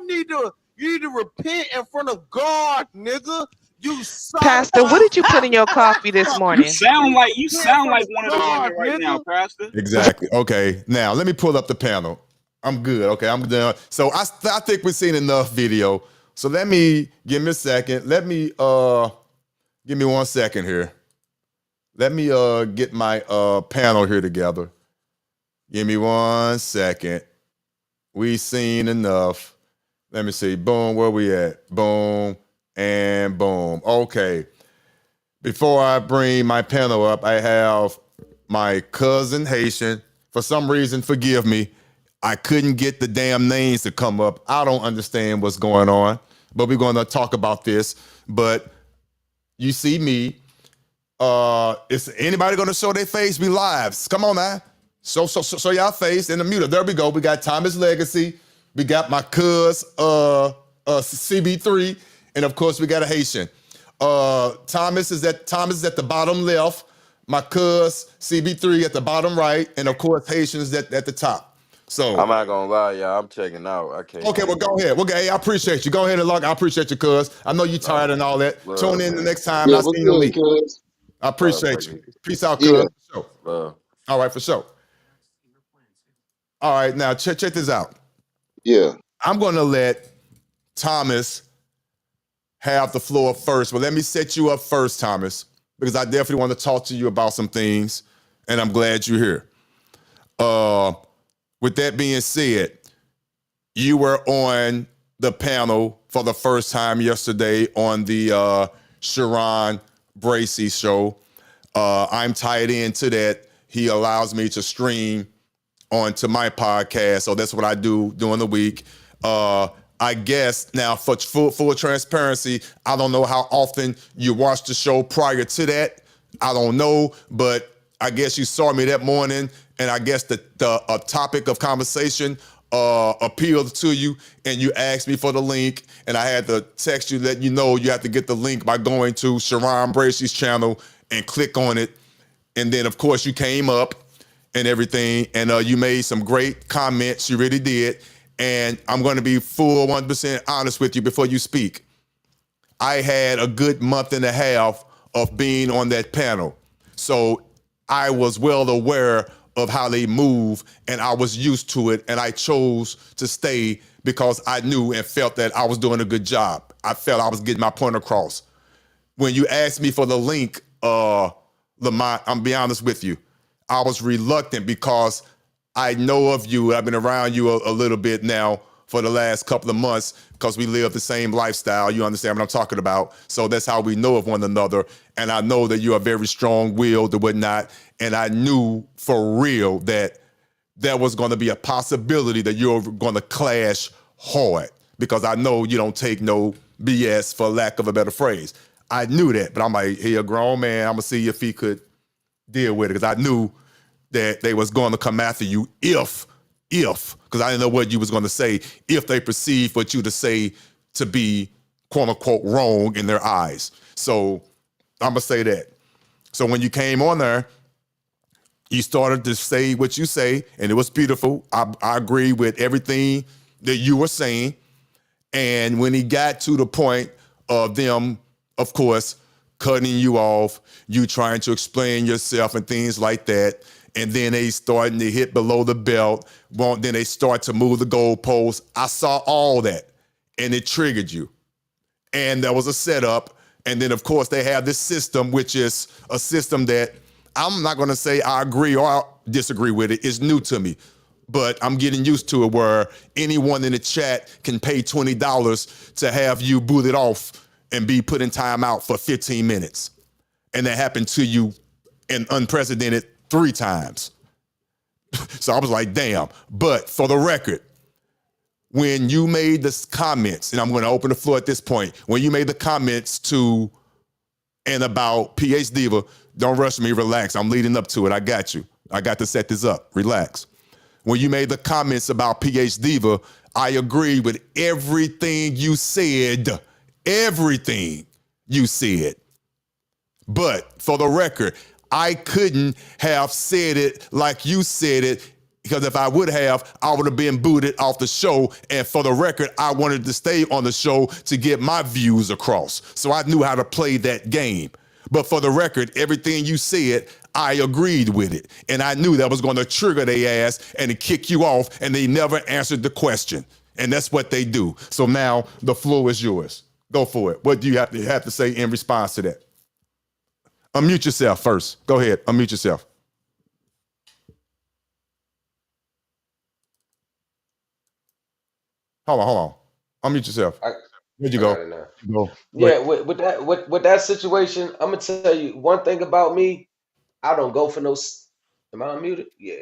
Speaker 10: need to repent in front of God, nigga. You
Speaker 8: Pastor, what did you put in your coffee this morning?
Speaker 9: You sound like one of the women right now, Pastor.
Speaker 2: Exactly. Okay. Now let me pull up the panel. I'm good. Okay, I'm done. So I think we've seen enough video. So give me a second. Give me 1 second here. Let me get my panel here together. Give me 1 second. We seen enough. Let me see. Boom, where we at? Boom and boom. Okay. Before I bring my panel up, I have my cousin Haitian. For some reason, forgive me, I couldn't get the damn names to come up. I don't understand what's going on, but we're going to talk about this. But you see me. Is anybody going to show their face? We lives. Come on now. Show y'all face in the mute. There we go. We got Thomas Legacy. We got my cuz CB3. And of course, we got a Haitian. Thomas is at the bottom left. My cuz CB3 at the bottom right. And of course, Haitians at the top. So
Speaker 12: I'm not gonna lie, y'all. I'm checking out. I can't.
Speaker 2: Okay, well, go ahead. Hey, I appreciate you. Go ahead and log. I appreciate you, cuz. I know you're tired and all that. Tune in the next time.
Speaker 13: Yeah,
Speaker 2: I see you leak. I appreciate you. Peace out, cuz.
Speaker 12: Yeah.
Speaker 2: For sure. All right, for sure. All right, now check this out.
Speaker 13: Yeah.
Speaker 2: I'm gonna let Thomas have the floor first, but let me set you up first, Thomas, because I definitely want to talk to you about some things, and I'm glad you're here. With that being said, you were on the panel for the first time yesterday on the Sharon Bracey show. I'm tied into that. He allows me to stream onto my podcast, so that's what I do during the week. I guess now for full transparency, I don't know how often you watched the show prior to that. I don't know, but I guess you saw me that morning, and I guess the topic of conversation appealed to you, and you asked me for the link, and I had to text you, let you know you have to get the link by going to Sharon Bracey's channel and click on it. And then, of course, you came up and everything, and you made some great comments. You really did. And I'm going to be full 100% honest with you before you speak. I had a good month and a half of being on that panel. So I was well aware of how they move, and I was used to it, and I chose to stay because I knew and felt that I was doing a good job. I felt I was getting my point across. When you asked me for the link, Lamont, I'm be honest with you, I was reluctant because I know of you. I've been around you a little bit now for the last couple of months because we live the same lifestyle. You understand what I'm talking about? So that's how we know of one another. And I know that you are very strong-willed and whatnot. And I knew for real that there was going to be a possibility that you're going to clash hard because I know you don't take no BS, for lack of a better phrase. I knew that, but I'm like, hey, a grown man, I'm going to see if he could deal with it because I knew that they was going to come after you if, because I didn't know what you was going to say, if they perceived what you to say to be, quote unquote, wrong in their eyes. So I'm going to say that. So when you came on there, you started to say what you say, and it was beautiful. I agree with everything that you were saying. And when he got to the point of them, of course, cutting you off, you trying to explain yourself and things like that, and then they starting to hit below the belt. Well, then they start to move the goalposts. I saw all that, and it triggered you. And there was a setup. And then, of course, they have this system, which is a system that I'm not going to say I agree or I disagree with it. It's new to me. But I'm getting used to it where anyone in the chat can pay $20 to have you booted off and be put in timeout for 15 minutes. and that happened to you in unprecedented 3 times. So I was like, damn. But for the record, when you made the comments, and I'm going to open the floor at this point, when you made the comments to and about PH Diva, don't rush me, relax. I'm leading up to it. I got you. I got to set this up. Relax. When you made the comments about PH Diva, I agree with everything you said. Everything you said. But for the record, I couldn't have said it like you said it, because if I would have, I would have been booted off the show. And for the record, I wanted to stay on the show to get my views across. So I knew how to play that game. But for the record, everything you said, I agreed with it. And I knew that was going to trigger their ass and to kick you off, and they never answered the question. And that's what they do. So now the floor is yours. Go for it. What do you have to say in response to that? Unmute yourself first. Go ahead. Unmute yourself. Hold on. Unmute yourself. Where'd you go?
Speaker 13: Yeah, with that situation, I'm gonna tell you one thing about me. I don't go for no. Am I unmuted? Yeah.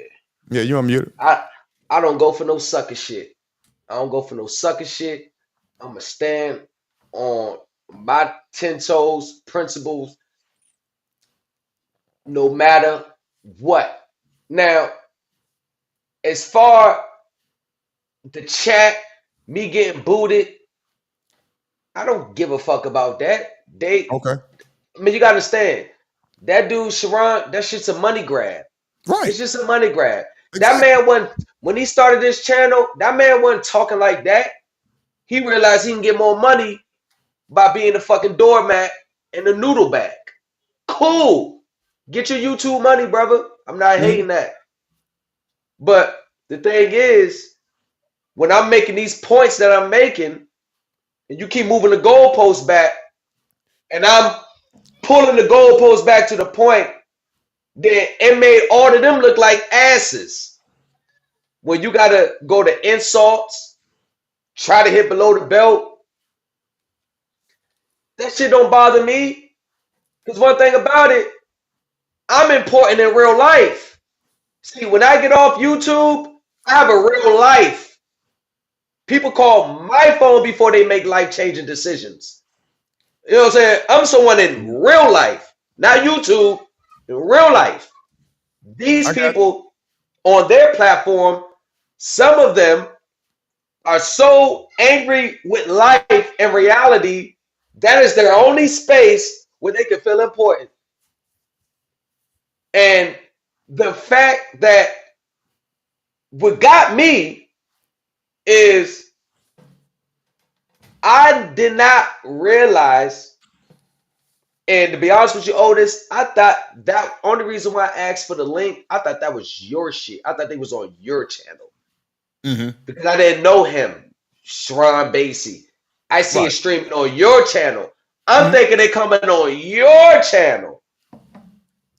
Speaker 2: Yeah, you unmuted.
Speaker 13: I don't go for no sucker shit. I don't go for no sucker shit. I'm gonna stand on my 10 toes principles, no matter what. Now, as far the chat, me getting booted, I don't give a fuck about that.
Speaker 2: Okay.
Speaker 13: I mean, you gotta understand, that dude Sharon, that shit's a money grab.
Speaker 2: Right.
Speaker 13: It's just a money grab.
Speaker 2: Exactly.
Speaker 13: That man wasn't, when he started this channel, that man wasn't talking like that. He realized he can get more money by being a fucking doormat and a noodle bag. Cool. Get your YouTube money, brother. I'm not hating that. But the thing is, when I'm making these points that I'm making, and you keep moving the goalposts back, and I'm pulling the goalposts back to the point, then it made all of them look like asses. When you gotta go to insults, try to hit below the belt, that shit don't bother me. Because one thing about it, I'm important in real life. See, when I get off YouTube, I have a real life. People call my phone before they make life-changing decisions. You know what I'm saying? I'm someone in real life, not YouTube, in real life. These people on their platform, some of them are so angry with life and reality, that is their only space where they can feel important. And the fact that what got me is I did not realize, and to be honest with you, Otis, I thought that only reason why I asked for the link, I thought that was your shit. I thought they was on your channel. Because I didn't know him, Sharon Basie. I see it streaming on your channel. I'm thinking they coming on your channel.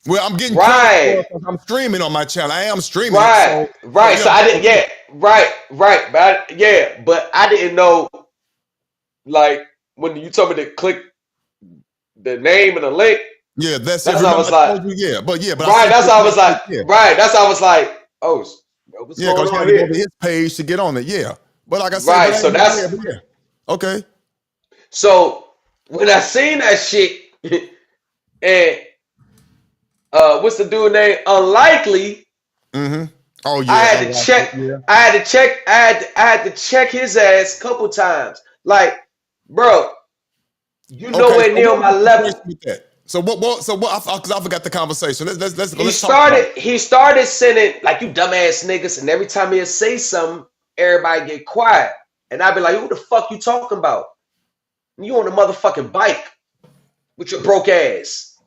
Speaker 2: Well, I'm getting credit because I'm streaming on my channel. I am streaming.
Speaker 13: Right. So I didn't. But I didn't know. Like when you told me to click the name and the link.
Speaker 2: Yeah, that's
Speaker 13: how I was like. That's how I was like. Right. That's how I was like. Oh, what's going
Speaker 2: because you
Speaker 13: on
Speaker 2: had to
Speaker 13: here?
Speaker 2: go to his page to get on it. Yeah, but like I said,
Speaker 13: so that's
Speaker 2: okay.
Speaker 13: So when I seen that shit, and what's the dude name? Unlikely.
Speaker 2: Oh yeah.
Speaker 13: I had to check. I had to check his ass a couple times. Like, bro, you nowhere near my level.
Speaker 2: So what? Because I forgot the conversation. Let's
Speaker 13: He started sending like, you dumbass niggas, and every time he'll say something, everybody get quiet, and I'd be like, who the fuck you talking about? You on a motherfucking bike with your broke ass.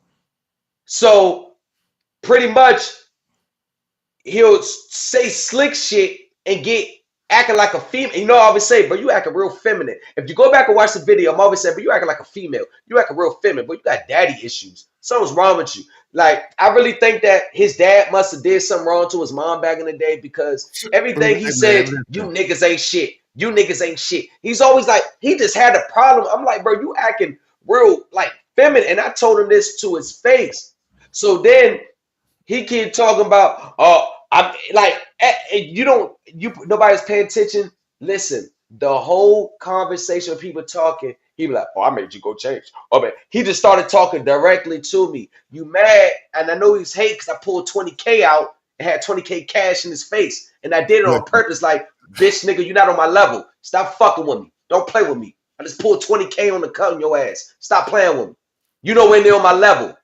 Speaker 13: So pretty much he'll say slick shit and get acting like a female. You know, I always say, bro, you acting real feminine. If you go back and watch the video, I'm always saying, but you acting like a female. You acting real feminine, but you got daddy issues. Something's wrong with you. Like, I really think that his dad must have did something wrong to his mom back in the day, because everything he said, you niggas ain't shit. You niggas ain't shit. He's always like, he just had a problem. I'm like, bro, you acting real, like, feminine. And I told him this to his face. So then he keep talking about, I'm like, nobody's paying attention. Listen, the whole conversation of people talking, he be like, oh, I made you go change. Oh man, he just started talking directly to me. You mad? And I know he's hate because I pulled 20K out and had 20K cash in his face. And I did it on purpose, like, bitch nigga, you're not on my level. Stop fucking with me. Don't play with me. I just pulled 20K on the cut on your ass. Stop playing with me. You know when they're on my level.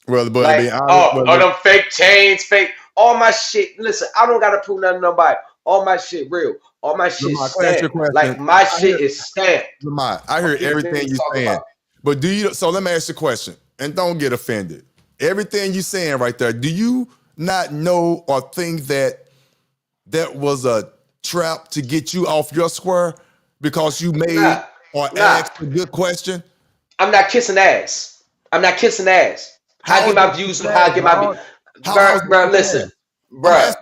Speaker 2: Well, but
Speaker 13: Like,
Speaker 2: be honest,
Speaker 13: them fake chains, fake, all my shit. Listen, I don't gotta prove nothing to nobody. All my shit real. All my shit stamped. Like my shit is stamped.
Speaker 2: Lamont, I hear everything you're saying. But do you? So let me ask you a question, and don't get offended. Everything you're saying right there, do you not know or think that that was a trap to get you off your square because you made or asked a good question?
Speaker 13: I'm not kissing ass. I'm not kissing ass. How I get my views from how I get my views. Bro, listen. Bro,
Speaker 2: how's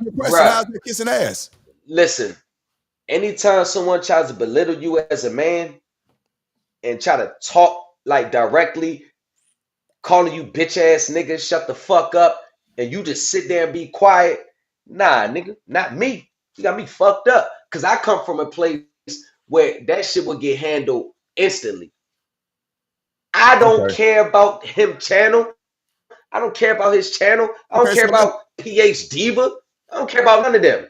Speaker 2: that kissing ass?
Speaker 13: Listen, anytime someone tries to belittle you as a man and try to talk like directly, calling you bitch ass nigga, shut the fuck up, and you just sit there and be quiet, nah, nigga, not me. You got me fucked up. Cause I come from a place where that shit will get handled instantly. I don't care about him channel. I don't care about his channel. I don't care about PH Diva. I don't care about none of them.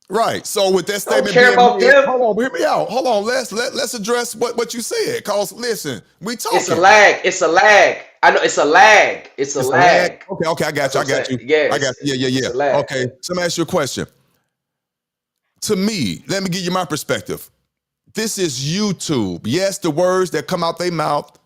Speaker 2: Right. So with that statement,
Speaker 13: don't care about them.
Speaker 2: Hold on, hear me out. Hold on. Let's address what you said. Cause listen, we talking.
Speaker 13: It's a lag. It's a lag. I know it's a lag. It's a lag.
Speaker 2: Okay. I got you.
Speaker 13: Yeah.
Speaker 2: I got you. Yeah. Okay. So let me ask you a question. To me, let me give you my perspective. This is YouTube. Yes, the words that come out their mouth,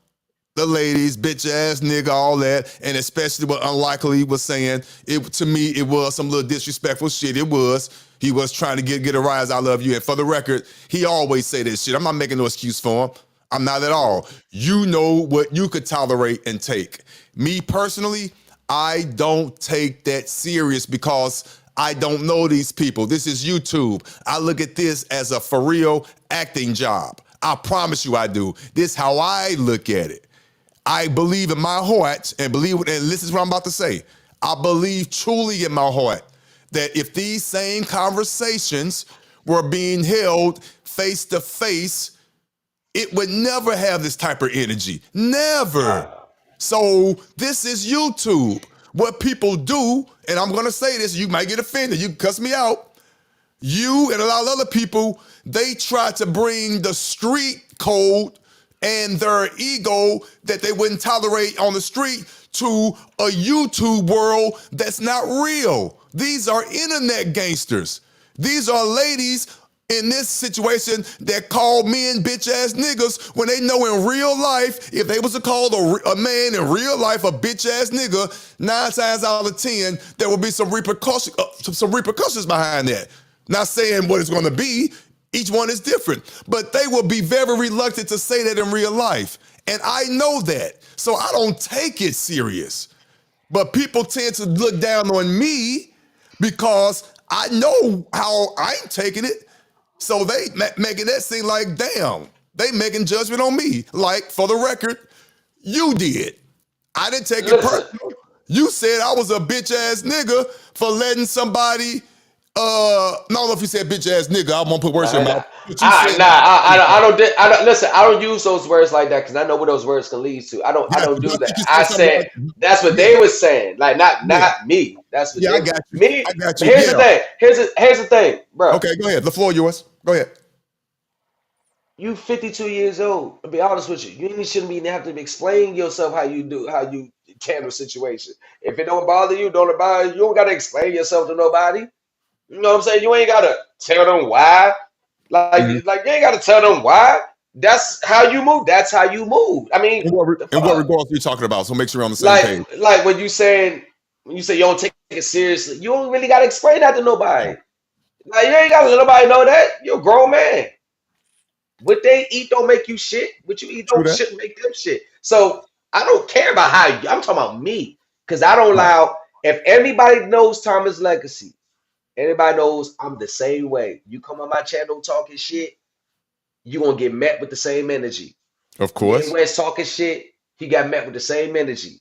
Speaker 2: the ladies, bitch ass nigga, all that, and especially what Unlikely was saying, it to me, it was some little disrespectful shit. It was. He was trying to get a rise, I love you. And for the record, he always say this shit. I'm not making no excuse for him. I'm not at all. You know what you could tolerate and take. Me personally, I don't take that serious because I don't know these people. This is YouTube. I look at this as a for real acting job. I promise you I do. This is how I look at it. I believe in my heart and this is what I'm about to say. I believe truly in my heart that if these same conversations were being held face to face, it would never have this type of energy. Never. So this is YouTube. What people do, and I'm gonna say this, you might get offended, you can cuss me out. You and a lot of other people, they try to bring the street code and their ego that they wouldn't tolerate on the street to a YouTube world that's not real. These are internet gangsters. These are ladies in this situation that call men bitch ass niggas when they know in real life, if they was to call a man in real life a bitch ass nigga, 9 times out of 10, there will be some repercussions behind that. Not saying what it's gonna be, each one is different, but they will be very reluctant to say that in real life. And I know that, so I don't take it serious. But people tend to look down on me because I know how I'm taking it. So they making that seem like, damn, they making judgment on me. Like, for the record, you did. I didn't take it personal. You said I was a bitch ass nigga for letting somebody, I don't know if you said bitch ass nigga, I won't put words in your mouth.
Speaker 13: I don't listen, I don't use those words like that because I know what those words can lead to. I don't do that. I said that's what they were saying. Like not me. That's what
Speaker 2: I got you.
Speaker 13: Me.
Speaker 2: I got you.
Speaker 13: Here's the thing. Here's the thing, bro.
Speaker 2: Okay, go ahead. The floor yours. Go ahead.
Speaker 13: You 52 years old. To be honest with you, you shouldn't be have to explain yourself how you handle situation. If it don't bother you, don't bother you. You don't gotta explain yourself to nobody. You know what I'm saying? You ain't gotta tell them why. Like you ain't gotta tell them why. That's how you move. That's how you move. I mean,
Speaker 2: in what regards are you talking about? So make sure we're on the same page.
Speaker 13: Like when you say you don't take it seriously, you don't really gotta explain that to nobody. Like you ain't gotta let nobody know that. You're a grown man. What they eat don't make you shit. What you eat shouldn't make them shit. So I don't care about how you. I'm talking about me because I don't allow. If anybody knows Thomas Legacy, anybody knows I'm the same way. You come on my channel talking shit, you gonna get met with the same energy.
Speaker 2: Of course.
Speaker 13: Me and West talking shit, he got met with the same energy.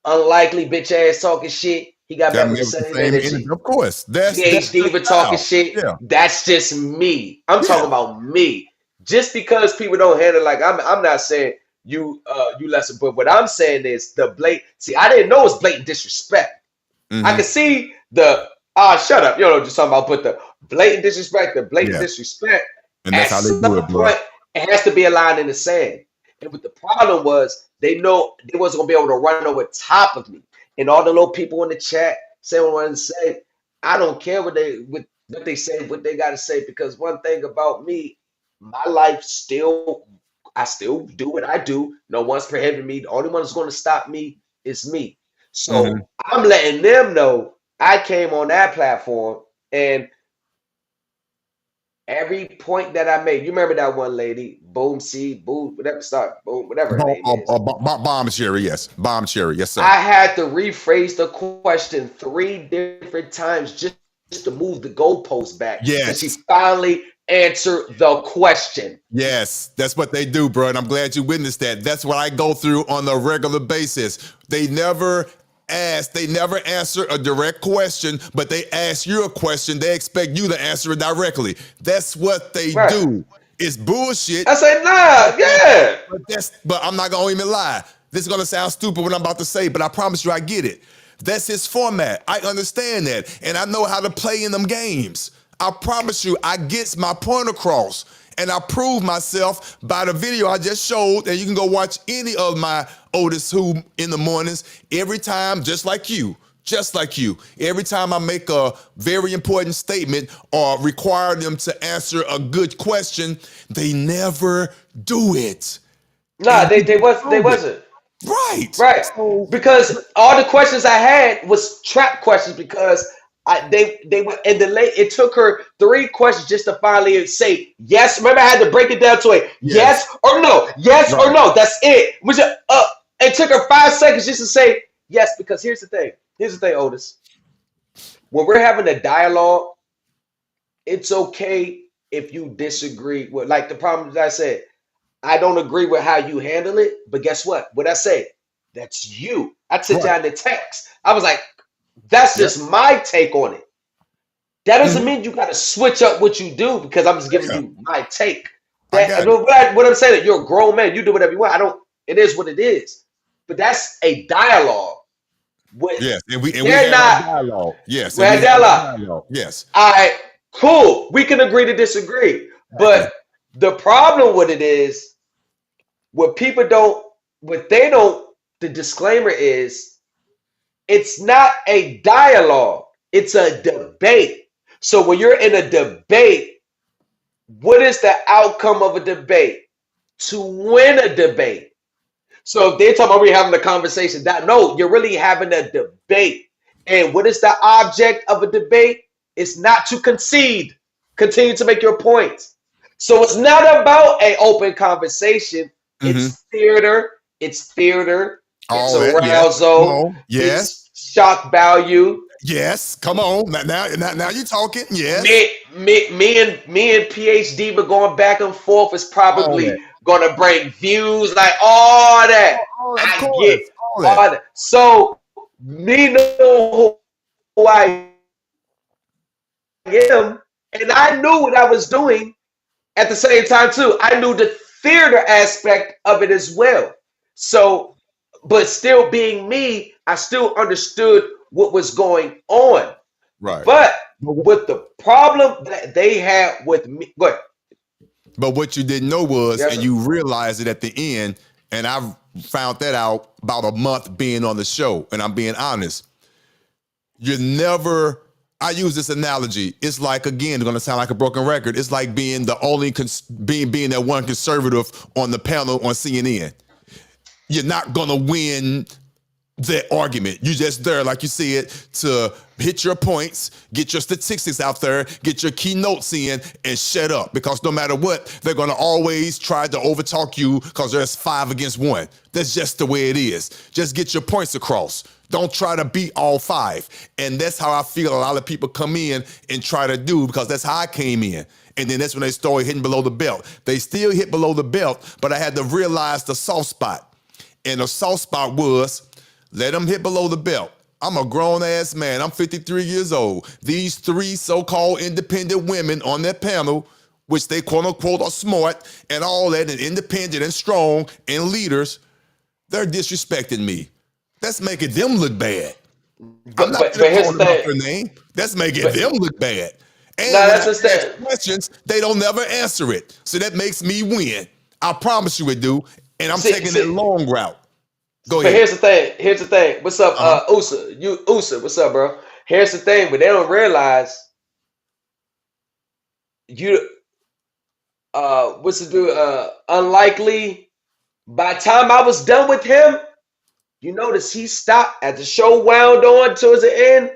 Speaker 13: Unlikely bitch ass talking shit, he got met with the same energy.
Speaker 2: Of course. That's
Speaker 13: PhD talking shit.
Speaker 2: Yeah.
Speaker 13: That's just me. I'm talking about me. Just because people don't handle like I'm not saying you lesson, but what I'm saying is the blatant. See, I didn't know it was blatant disrespect. I could see the shut up. You know, just talking about, but the blatant disrespect, disrespect.
Speaker 2: And that's how they do it, bro.
Speaker 13: Point, it has to be a line in the sand. And what the problem was, they know they wasn't gonna be able to run over top of me. And all the little people in the chat say what they want to say. I don't care what they say, what they gotta say, because one thing about me, my life I still do what I do. No one's prohibiting me. The only one that's gonna stop me is me. So I'm letting them know I came on that platform, and every point that I made, you remember that one lady, Boom Seed, Boom, whatever, whatever her name is.
Speaker 2: Bomb Cherry, yes. Bomb Cherry, yes, sir.
Speaker 13: I had to rephrase the question 3 different times just to move the goalpost back.
Speaker 2: Yes.
Speaker 13: And she finally answered the question.
Speaker 2: Yes, that's what they do, bro. And I'm glad you witnessed that. That's what I go through on a regular basis. They never answer a direct question, but they ask you a question. They expect you to answer it directly. That's what they do. It's bullshit.
Speaker 13: I say, nah, yeah.
Speaker 2: But I'm not gonna even lie. This is gonna sound stupid what I'm about to say, but I promise you I get it. That's his format. I understand that. And I know how to play in them games. I promise you I gets my point across. And I prove myself by the video I just showed, and you can go watch any of my OtisWho in the mornings every time, just like you. Every time I make a very important statement or require them to answer a good question, they never do it.
Speaker 13: Nah, they wasn't.
Speaker 2: Right.
Speaker 13: So, because all the questions I had was trap questions, because they were in the late. It took her 3 questions just to finally say yes. Remember, I had to break it down to a yes or no, yes or no. That's it. Which it took her 5 seconds just to say yes. Because here's the thing, Otis. When we're having a dialogue, it's okay if you disagree with, like the problem that I said. I don't agree with how you handle it, but guess what? What I say, that's you. I took down the text. I was like, that's just my take on it. That doesn't mean you got to switch up what you do, because I'm just giving you my take. What I'm saying, that you're a grown man. You do whatever you want. It is what it is. But that's a dialogue.
Speaker 2: And we had a dialogue. Yes.
Speaker 13: We had dialogue.
Speaker 2: Yes.
Speaker 13: All right, cool. We can agree to disagree. But the problem with it is, the disclaimer is, it's not a dialogue, it's a debate. So when you're in a debate, what is the outcome of a debate? To win a debate. So if they're talking about we having a conversation, no, you're really having a debate. And what is the object of a debate? It's not to concede. Continue to make your points. So it's not about an open conversation. It's theater. It's arousal.
Speaker 2: Yes.
Speaker 13: It's shock value.
Speaker 2: Yes. Come on. Now you're talking. Yes.
Speaker 13: Me and PhD were going back and forth. Is probably going to bring views, like all that. I get all that. So me know who I am, and I knew what I was doing. At the same time, too, I knew the theater aspect of it as well. So, but still being me, I still understood what was going on.
Speaker 2: Right.
Speaker 13: But with the problem that they had with me, but
Speaker 2: what you didn't know was, and you realized it at the end, and I found that out about a month being on the show, and I'm being honest. I use this analogy. It's like, again, it's going to sound like a broken record. It's like being the only being that one conservative on the panel on CNN. You're not going to win that argument. You're just there, like you said, to hit your points, get your statistics out there, get your keynotes in, and shut up. Because no matter what, they're going to always try to overtalk you, because there's 5 against 1. That's just the way it is. Just get your points across. Don't try to beat all 5. And that's how I feel a lot of people come in and try to do, because that's how I came in. And then that's when they started hitting below the belt. They still hit below the belt, but I had to realize the soft spot. And the soft spot was, let them hit below the belt. I'm a grown-ass man. I'm 53 years old. These 3 so-called independent women on that panel, which they quote-unquote are smart and all that and independent and strong and leaders, they're disrespecting me. That's making them look bad. I'm not going to call them out their name. That's making them look bad. And when I ask questions, they don't never answer it. So that makes me win. I promise you it do. And I'm taking the long route. Go ahead.
Speaker 13: But here's the thing. What's up, Usa? Usa, what's up, bro? Here's the thing, but they don't realize what's the dude? Unlikely. By the time I was done with him, you notice he stopped as the show wound on towards the end.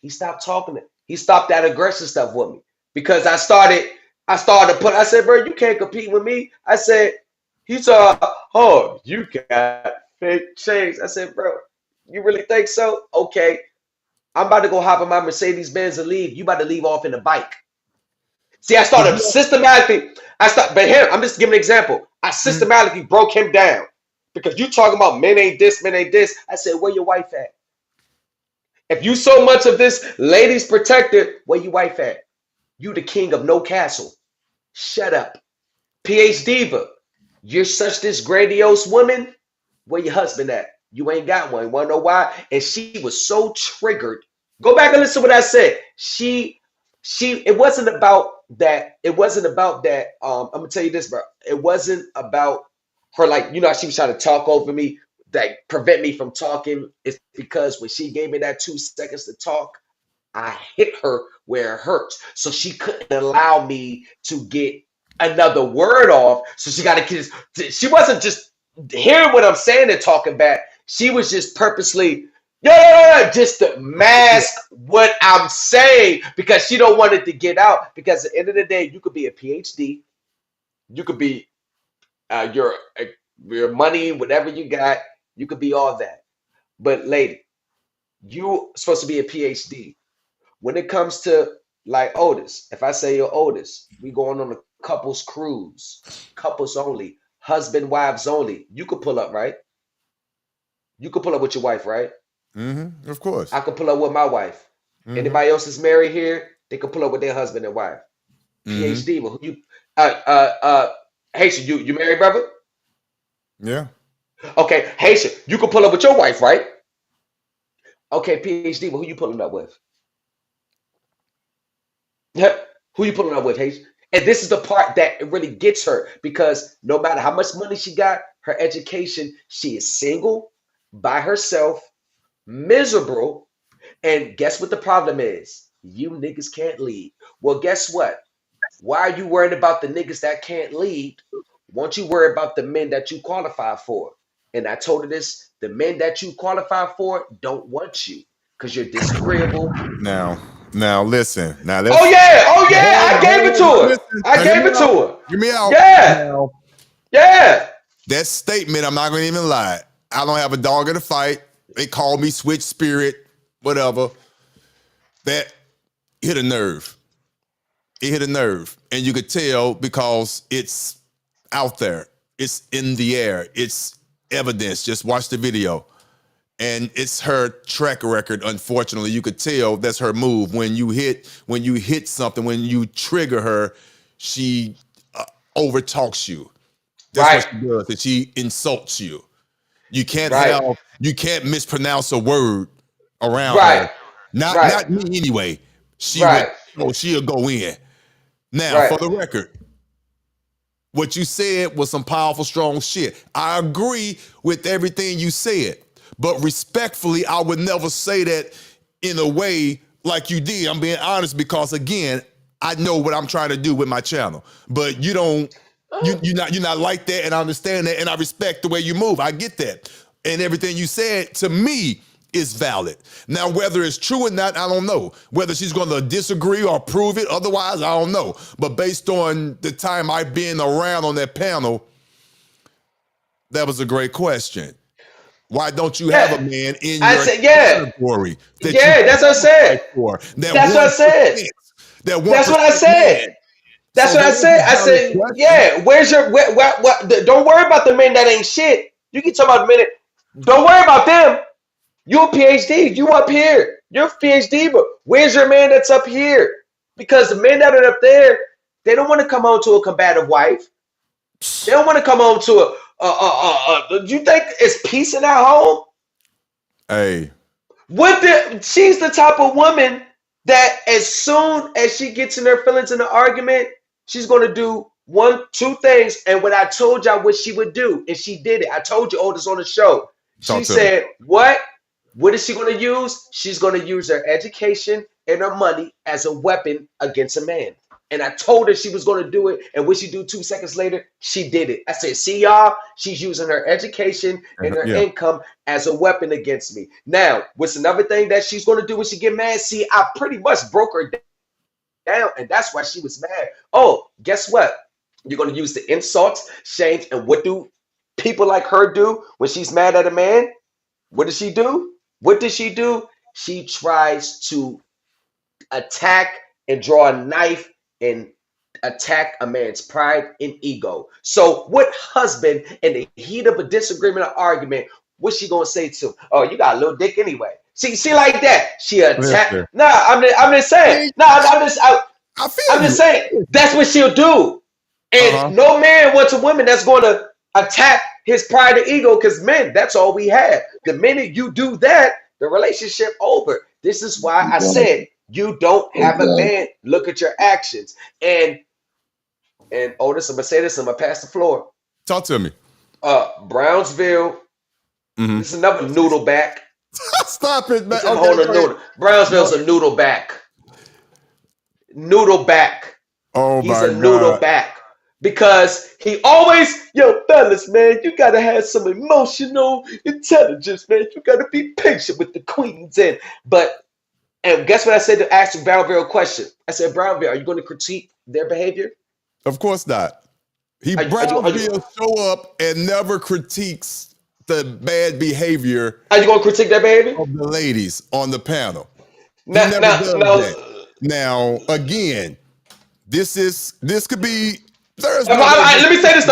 Speaker 13: He stopped talking. He stopped that aggressive stuff with me because I started to put. I said, bro, you can't compete with me. I said, he said, oh, you got fake chains. I said, bro, you really think so? Okay, I'm about to go hop in my Mercedes Benz and leave. You about to leave off in the bike. See, I started systematically. But here, I'm just giving an example. I systematically broke him down because you talking about men ain't this, men ain't this. I said, where your wife at? If you so much of this ladies protector, where your wife at? You the king of no castle. Shut up. PH Diva, you're such this grandiose woman. Where your husband at? You ain't got one. You wanna know why? And she was so triggered. Go back and listen to what I said. It wasn't about that. It wasn't about that. I'm gonna tell you this, bro. It wasn't about her, like, you know, she was trying to talk over me, that prevent me from talking. It's because when she gave me that 2 seconds to talk, I hit her where it hurts. So she couldn't allow me to get another word off. So she got to kiss. She wasn't just hearing what I'm saying and talking back. She was just purposely, just to mask what I'm saying because she don't want it to get out. Because at the end of the day, you could be a PhD. You could be your money, whatever you got. You could be all that. But lady, you supposed to be a PhD. When it comes to like Otis, if I say you're Otis, we going on a couples cruise, couples only, husband, wives only. You could pull up, right? You could pull up with your wife, right?
Speaker 2: Mm-hmm. Of course.
Speaker 13: I could pull up with my wife. Mm-hmm. Anybody else is married here, they could pull up with their husband and wife. Mm-hmm. PhD, well, who you Haitian, you married, brother?
Speaker 2: Yeah.
Speaker 13: Okay, Haitian, you could pull up with your wife, right? Okay, PhD, well, who you pulling up with? Who you pulling up with, Haitian? And this is the part that it really gets her because no matter how much money she got, her education, she is single, by herself, miserable. And guess what the problem is? You niggas can't lead. Well, guess what? Why are you worried about the niggas that can't lead? Won't you worry about the men that you qualify for? And I told her this, the men that you qualify for don't want you because you're disagreeable.
Speaker 2: Now listen.
Speaker 13: Oh yeah, I gave it to her. I gave it to her.
Speaker 2: Hear me out.
Speaker 13: Yeah. Yeah.
Speaker 2: That statement, I'm not gonna even lie. I don't have a dog in the fight. They call me switch spirit, whatever. That hit a nerve. It hit a nerve. And you could tell because it's out there. It's in the air. It's evidence. Just watch the video. And it's her track record, unfortunately. You could tell that's her move. When you hit something, when you trigger her, she overtalks you. That's what she does. That she insults you. You can't mispronounce a word around her. Not me anyway. She'll go in. Now, for the record, what you said was some powerful, strong shit. I agree with everything you said. But respectfully, I would never say that in a way like you did. I'm being honest because, again, I know what I'm trying to do with my channel. But you don't, you're not like that, and I understand that, and I respect the way you move. I get that. And everything you said, to me, is valid. Now, whether it's true or not, I don't know. Whether she's going to disagree or prove it, otherwise, I don't know. But based on the time I've been around on that panel, that was a great question. Why don't you have a man in your category?
Speaker 13: That's what I said. That's what I said. That's what I said. That's what I said. I said, yeah, where's your, what, don't worry about the men that ain't shit. You can talk about a minute. Don't worry about them. You're a PhD. You up here. You're a PhD, but where's your man that's up here? Because the men that are up there, they don't want to come home to a combative wife. They don't want to come home to do you think it's peace in that home?
Speaker 2: Hey.
Speaker 13: She's the type of woman that as soon as she gets in her feelings in the argument, she's going to do two things. And what I told y'all what she would do, and she did it. I told you, Otis, on the show. She said, what? What is she going to use? She's going to use her education and her money as a weapon against a man. And I told her she was going to do it. And what she do 2 seconds later, she did it. I said, see, y'all, she's using her education and her income as a weapon against me. Now, what's another thing that she's going to do when she get mad? See, I pretty much broke her down. And that's why she was mad. Oh, guess what? You're going to use the insults, shames, and what do people like her do when she's mad at a man? What does she do? What does she do? She tries to attack and draw a knife and attack a man's pride and ego. So what husband in the heat of a disagreement or argument, what's she gonna say to? Oh, you got a little dick anyway. See like that. She attack. Nah, I'm just saying. Nah, I'm just saying. That's what she'll do. And no man wants a woman that's going to attack his pride and ego, because men, that's all we have. The minute you do that, the relationship over. This is why I said you don't have a man look at your actions. And Otis, I'm gonna say this, I'm gonna pass the floor.
Speaker 2: Talk to me.
Speaker 13: Brownsville. This is another noodle back.
Speaker 2: Stop it, man.
Speaker 13: Noodle. Brownsville's a noodle back. Noodle back.
Speaker 2: Oh,
Speaker 13: he's a noodle back. Because he always, fellas, man, you gotta have some emotional intelligence, man. You gotta be patient with the queens. And guess what I said to ask Brownville a question? I said, Brownville, are you going to critique their behavior?
Speaker 2: Of course not. Brownville show up and never critiques the bad behavior.
Speaker 13: Are you going to critique their behavior?
Speaker 2: Of the ladies on the panel. Now, again, this could be.
Speaker 13: Let me say this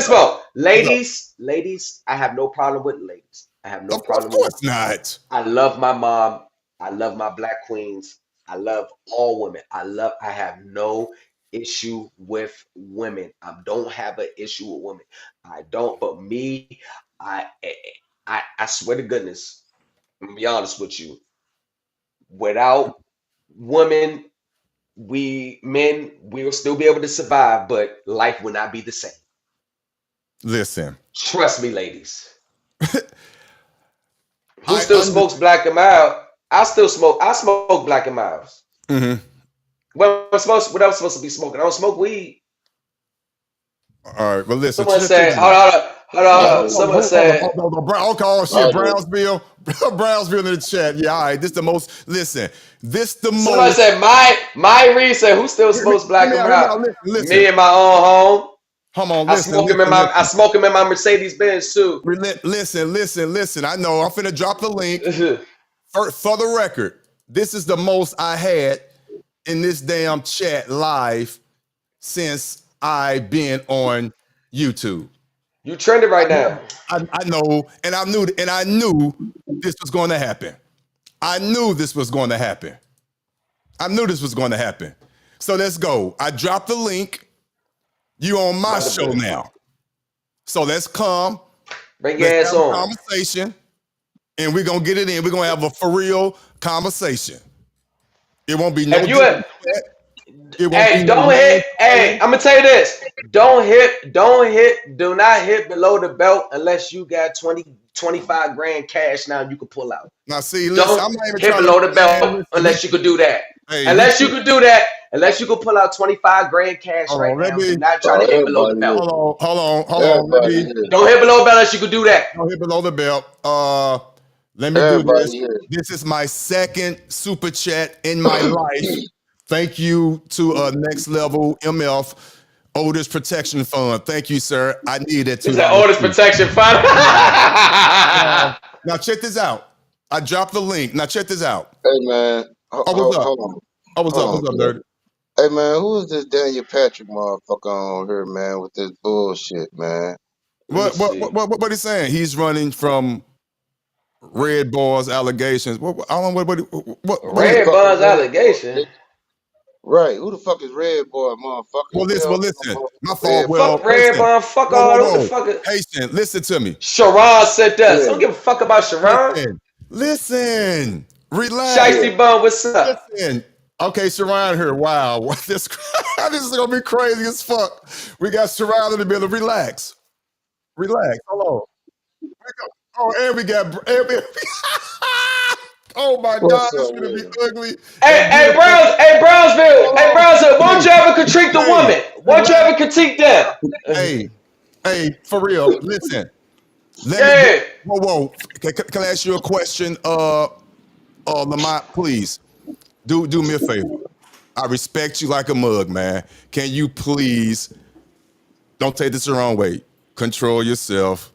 Speaker 13: though. Ladies, I have no problem with ladies. I have no problem with.
Speaker 2: Of course not.
Speaker 13: I love my mom. I love my black queens. I love all women. I have no issue with women. I don't have an issue with women. I don't. But me, I swear to goodness, I'm gonna be honest with you. Without women, we will still be able to survive, but life will not be the same.
Speaker 2: Listen.
Speaker 13: Trust me, ladies. Who still smokes Black and Mild? I smoke Black and Milds. What else supposed to be smoking? I don't smoke weed.
Speaker 2: All right, well, listen.
Speaker 13: Someone said, hold on. Someone said,
Speaker 2: Brownsville in the chat. Yeah, all right. This the most. Listen,
Speaker 13: Someone said, my Reed said, who still smokes Black and Mild? Me in my own home.
Speaker 2: Come on,
Speaker 13: listen. I smoke him in my Mercedes Benz too.
Speaker 2: Listen. I know. I'm finna drop the link. For the record, this is the most I had in this damn chat live since I've been on YouTube.
Speaker 13: You trending right now.
Speaker 2: I know, and I knew this was going to happen. I knew this was going to happen. So let's go. I dropped the link. You on my show now. So let's come.
Speaker 13: Bring your ass on.
Speaker 2: Conversation. And we're going to get it in. We're going to have a for real conversation. It won't be no.
Speaker 13: Hey, I'm gonna tell you this. Do not hit below the belt unless you got 25 grand cash now you can pull out.
Speaker 2: Now see, listen, I'm not even
Speaker 13: hit below the belt unless you could do that. Unless you could pull out 25 grand cash right now. Do not try to hit below the belt.
Speaker 2: Hold on.
Speaker 13: Don't hit below the belt unless you could do that.
Speaker 2: Don't hit below the belt. Let me do this. This is my second super chat in my life. Thank you to Next Level MF Otis Protection Fund. Thank you, sir. I need it.
Speaker 13: It's the Otis Protection Fund.
Speaker 2: Now check this out. I dropped the link. Now check this out.
Speaker 14: Hey man.
Speaker 2: What's up? What's up, Dirty?
Speaker 14: Hey man, who is this Daniel Patrick motherfucker on here, man, with this bullshit, man?
Speaker 2: What he's saying? He's running from Red Ball's allegations. I don't know what
Speaker 13: Red Ball's allegation.
Speaker 10: Right. Who the fuck is Red Boy, motherfucker?
Speaker 2: Well, listen. My fault.
Speaker 13: Fuck Red Ball. Fuck all. What the fuck?
Speaker 2: Patient. Listen to me.
Speaker 13: Sharon said that. I don't give a fuck about Sharon.
Speaker 2: Listen. Relax.
Speaker 13: Shiesty Bun, what's up?
Speaker 2: Listen. Okay, Sharon here. Wow. This is gonna be crazy as fuck. We got Sharon in the middle. Relax. Hold on. Oh, and we got. Oh my God, it's gonna be ugly.
Speaker 13: Hey, Brownsville. Won't you ever critique the woman? Won't you ever critique them?
Speaker 2: Hey, for real. Listen. Whoa. Can I ask you a question? Lamont, please. Do me a favor. I respect you like a mug, man. Can you please don't take this the wrong way? Control yourself.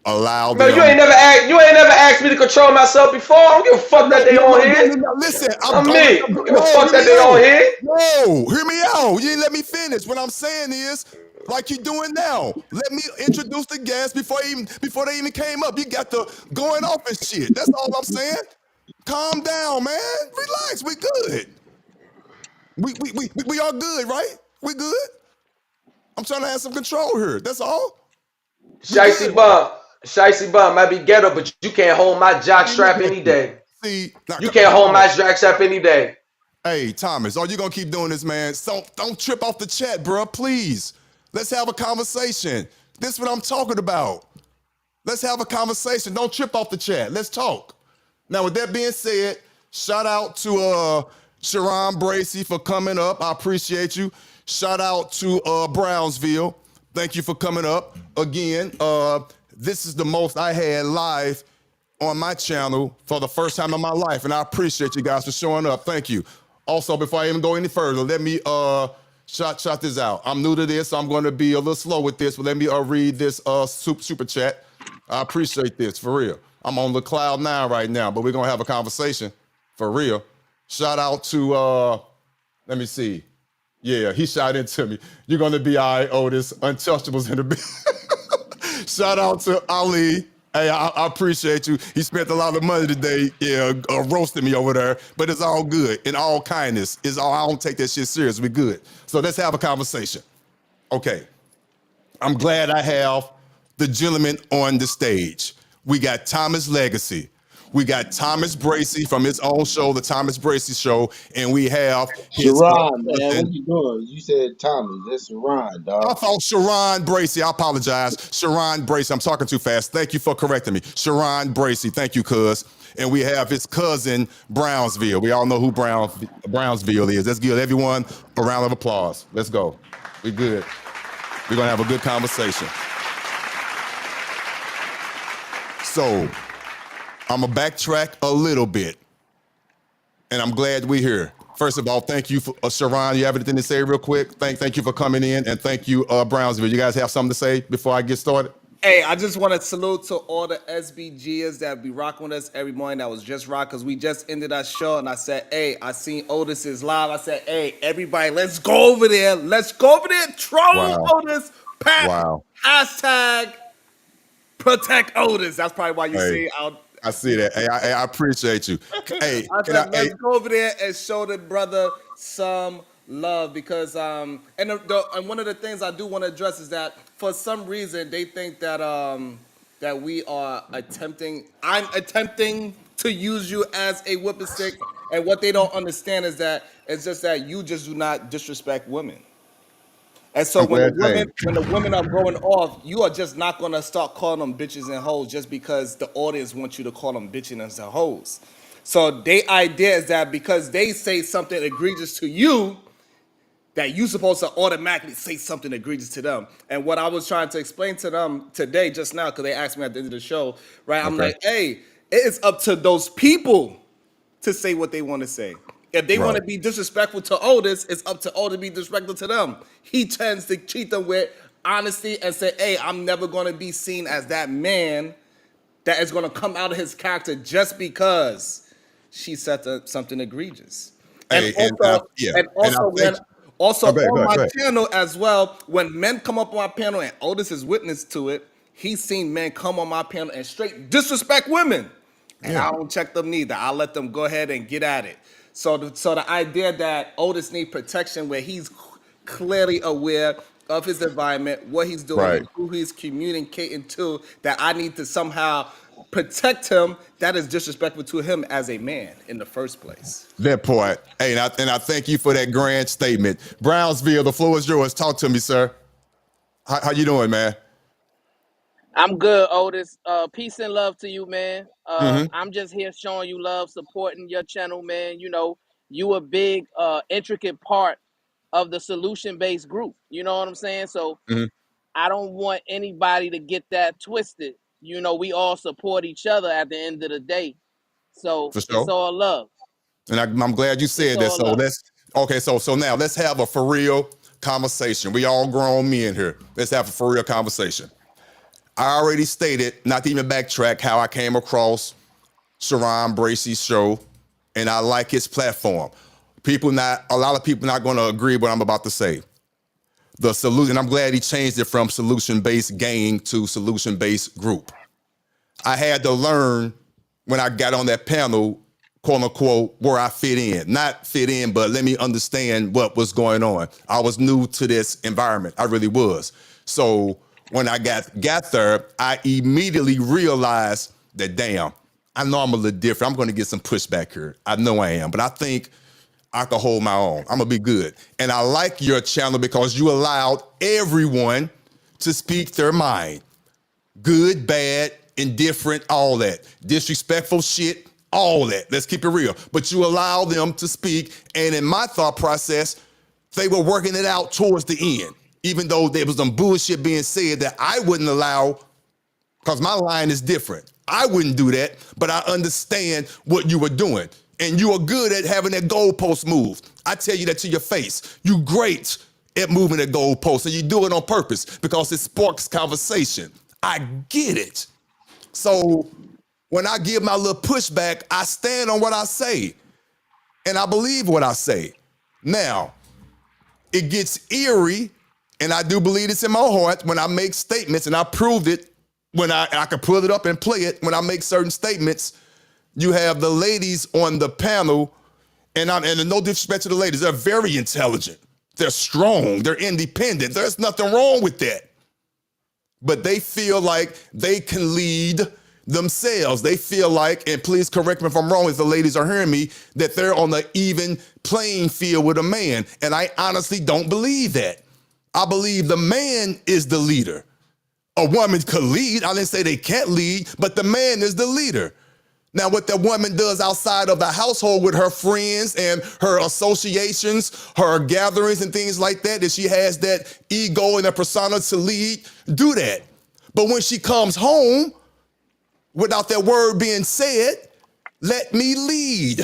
Speaker 2: Allow them.
Speaker 13: You ain't never asked me to control myself before. I don't give a fuck that they on here.
Speaker 2: Listen,
Speaker 13: I'm me. I don't give a fuck that they on here.
Speaker 2: No, hear me out. You didn't let me finish. What I'm saying is, like you're doing now, let me introduce the guests before they even came up. You got the going off and shit. That's all I'm saying. Calm down, man. Relax. We good. We all good, right? We good. I'm trying to have some control here. That's all.
Speaker 13: Shicey Bum might be ghetto, but you can't hold my jock strap any day. You can't hold my jock strap any day.
Speaker 2: Hey, Thomas, are you gonna keep doing this, man? So don't trip off the chat, bro. Please. Let's have a conversation. This is what I'm talking about. Let's have a conversation. Don't trip off the chat. Let's talk. Now, with that being said, shout out to Sharon Bracey for coming up. I appreciate you. Shout out to Brownsville. Thank you for coming up. Again, this is the most I had live on my channel for the first time in my life, and I appreciate you guys for showing up. Thank you. Also, before I even go any further, let me shout this out. I'm new to this, so I'm going to be a little slow with this, but let me read this super chat. I appreciate this, for real. I'm on the cloud nine right now, but we're going to have a conversation, for real. Shout out to, let me see. Yeah, he shot into me. You're going to be all right, Otis. Untouchables in the bit. Shout out to Ali. Hey, I appreciate you. He spent a lot of money today, roasting me over there, but it's all good. In all kindness. I don't take that shit serious. We good. So let's have a conversation. Okay. I'm glad I have the gentleman on the stage. We got Thomas Legacy. We got Thomas Bracey from his own show, The Thomas Bracey Show, and we have his
Speaker 14: Sharon, man. What you doing? You said Thomas. That's Sharon, dog.
Speaker 2: I thought Sharon Bracey. I apologize. Sharon Bracey. I'm talking too fast. Thank you for correcting me. Sharon Bracey. Thank you, cuz. And we have his cousin, Brownsville. We all know who Brownsville is. Let's give everyone a round of applause. Let's go. We good. We're going to have a good conversation. So, I'm going to backtrack a little bit, and I'm glad we're here. First of all, thank you, for, Sharon. You have anything to say real quick? Thank you for coming in, and thank you, Brownsville. You guys have something to say before I get started?
Speaker 7: Hey, I just want to salute to all the SBGers that be rocking with us every morning. That was just rock, because we just ended our show, and I said, hey, I seen Otis is live. I said, hey, everybody, let's go over there. Let's go over there, troll Otis, hashtag protect Otis. That's probably why you see out.
Speaker 2: I see that. Hey, I appreciate you. Hey,
Speaker 7: I said, let's go over there and show the brother some love, because and one of the things I do want to address is that for some reason they think that that we are I'm attempting to use you as a whipping stick, and what they don't understand is that it's just that you just do not disrespect women. And so when the women are going off, you are just not going to start calling them bitches and hoes just because the audience wants you to call them bitches and hoes. So their idea is that because they say something egregious to you, that you're supposed to automatically say something egregious to them. And what I was trying to explain to them today, just now, because they asked me at the end of the show, right? I'm like, hey, it is up to those people to say what they want to say. If they want to be disrespectful to Otis, it's up to Otis to be disrespectful to them. He tends to treat them with honesty and say, hey, I'm never going to be seen as that man that is going to come out of his character just because she said something egregious. Also on my channel as well, when men come up on my panel, and Otis is witness to it, he's seen men come on my panel and straight disrespect women. And I don't check them neither. I let them go ahead and get at it. So the idea that Otis need protection where he's clearly aware of his environment, what he's doing,
Speaker 2: Right.
Speaker 7: and who he's communicating to, that I need to somehow protect him, that is disrespectful to him as a man in the first place.
Speaker 2: That part. Hey, and I thank you for that grand statement. Brownsville, the floor is yours. Talk to me, sir. How you doing, man?
Speaker 15: I'm good, Otis. Peace and love to you, man.
Speaker 2: Mm-hmm.
Speaker 15: I'm just here showing you love, supporting your channel, man. You know, you a big, intricate part of the solution-based group. You know what I'm saying? So
Speaker 2: Mm-hmm.
Speaker 15: I don't want anybody to get that twisted. You know, we all support each other at the end of the day. So
Speaker 2: For
Speaker 15: it's
Speaker 2: sure.
Speaker 15: all love.
Speaker 2: And I'm glad you said that.
Speaker 15: all
Speaker 2: So
Speaker 15: love.
Speaker 2: so now let's have a for real conversation. We all grown men here. Let's have a for real conversation. I already stated, not to even backtrack, how I came across Sharon Bracey's show, and I like his platform. A lot of people not going to agree with what I'm about to say. The solution, I'm glad he changed it from solution-based gang to solution-based group. I had to learn when I got on that panel, quote unquote, where I fit in. Not fit in, but let me understand what was going on. I was new to this environment. I really was. So when I got there, I immediately realized that, damn, I know I'm a little different. I'm going to get some pushback here. I know I am, but I think I can hold my own. I'm going to be good. And I like your channel because you allowed everyone to speak their mind. Good, bad, indifferent, all that. Disrespectful shit, all that. Let's keep it real. But you allow them to speak. And in my thought process, they were working it out towards the end. Even though there was some bullshit being said that I wouldn't allow, because my line is different. I wouldn't do that, but I understand what you were doing. And you are good at having that goalpost move. I tell you that to your face. You great at moving that goalpost, and you do it on purpose because it sparks conversation. I get it. So when I give my little pushback, I stand on what I say, and I believe what I say. Now, it gets eerie, and I do believe it's in my heart when I make statements, and I proved it when I can pull it up and play it. When I make certain statements, you have the ladies on the panel, and no disrespect to the ladies, they're very intelligent. They're strong. They're independent. There's nothing wrong with that. But they feel like they can lead themselves. They feel like, and please correct me if I'm wrong, if the ladies are hearing me, that they're on the even playing field with a man. And I honestly don't believe that. I believe the man is the leader. A woman could lead. I didn't say they can't lead, but the man is the leader. Now, what the woman does outside of the household with her friends and her associations, her gatherings and things like that, if she has that ego and a persona to lead, do that. But when she comes home, without that word being said, let me lead.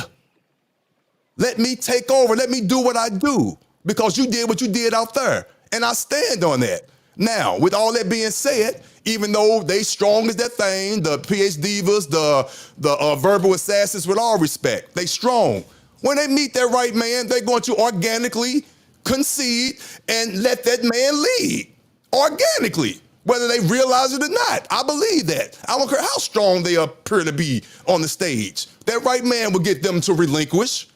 Speaker 2: Let me take over. Let me do what I do because you did what you did out there. And I stand on that. Now, with all that being said, even though they strong as that thing, the PH divas, the verbal assassins, with all respect, they strong. When they meet their right man, they're going to organically concede and let that man lead. Organically, whether they realize it or not. I believe that. I don't care how strong they appear to be on the stage. That right man will get them to relinquish,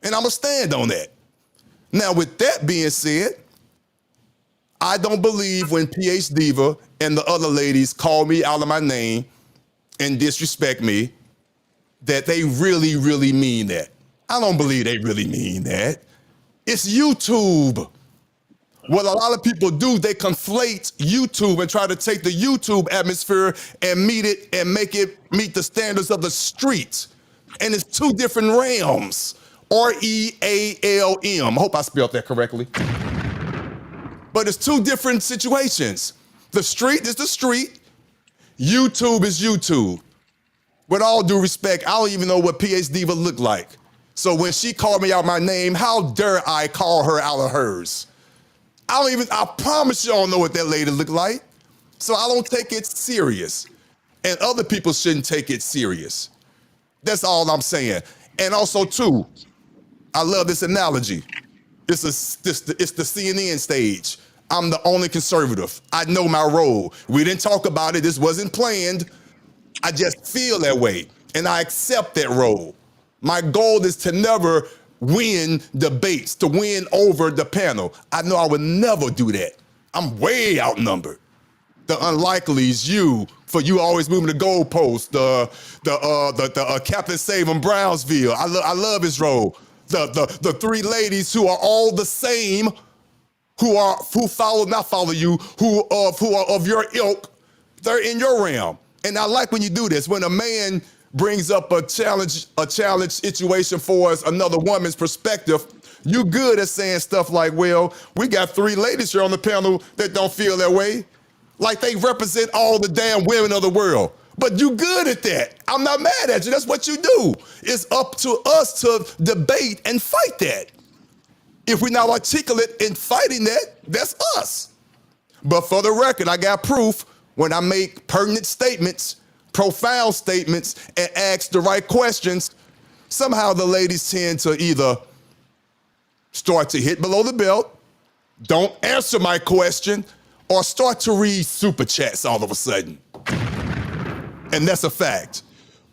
Speaker 2: and I'm going to stand on that. Now, with that being said, I don't believe when PH Diva and the other ladies call me out of my name and disrespect me, that they really, really mean that. I don't believe they really mean that. It's YouTube. What a lot of people do, they conflate YouTube and try to take the YouTube atmosphere and meet it and make it meet the standards of the streets. And it's two different realms. R-E-A-L-M. I hope I spelled that correctly. But it's two different situations. The street is the street. YouTube is YouTube. With all due respect, I don't even know what PH Diva looked like. So when she called me out my name, how dare I call her out of hers? I promise you I don't know what that lady looked like. So I don't take it serious. And other people shouldn't take it serious. That's all I'm saying. And also too, I love this analogy. It's the CNN stage. I'm the only conservative. I know my role. We didn't talk about it. This wasn't planned. I just feel that way, and I accept that role. My goal is to never win debates, to win over the panel. I know I would never do that. I'm way outnumbered. The unlikelies, for you always moving the goalpost, the Captain Saving Brownsville. I love his role. The three ladies who are all the same, who not follow you, who are of your ilk, they're in your realm. And I like when you do this. When a man brings up a challenge situation for us, another woman's perspective, you good at saying stuff like, well, we got three ladies here on the panel that don't feel that way. Like they represent all the damn women of the world. But you good at that. I'm not mad at you. That's what you do. It's up to us to debate and fight that. If we're not articulate in fighting that, that's us. But for the record, I got proof when I make pertinent statements, profound statements, and ask the right questions. Somehow the ladies tend to either start to hit below the belt, don't answer my question, or start to read super chats all of a sudden. And that's a fact.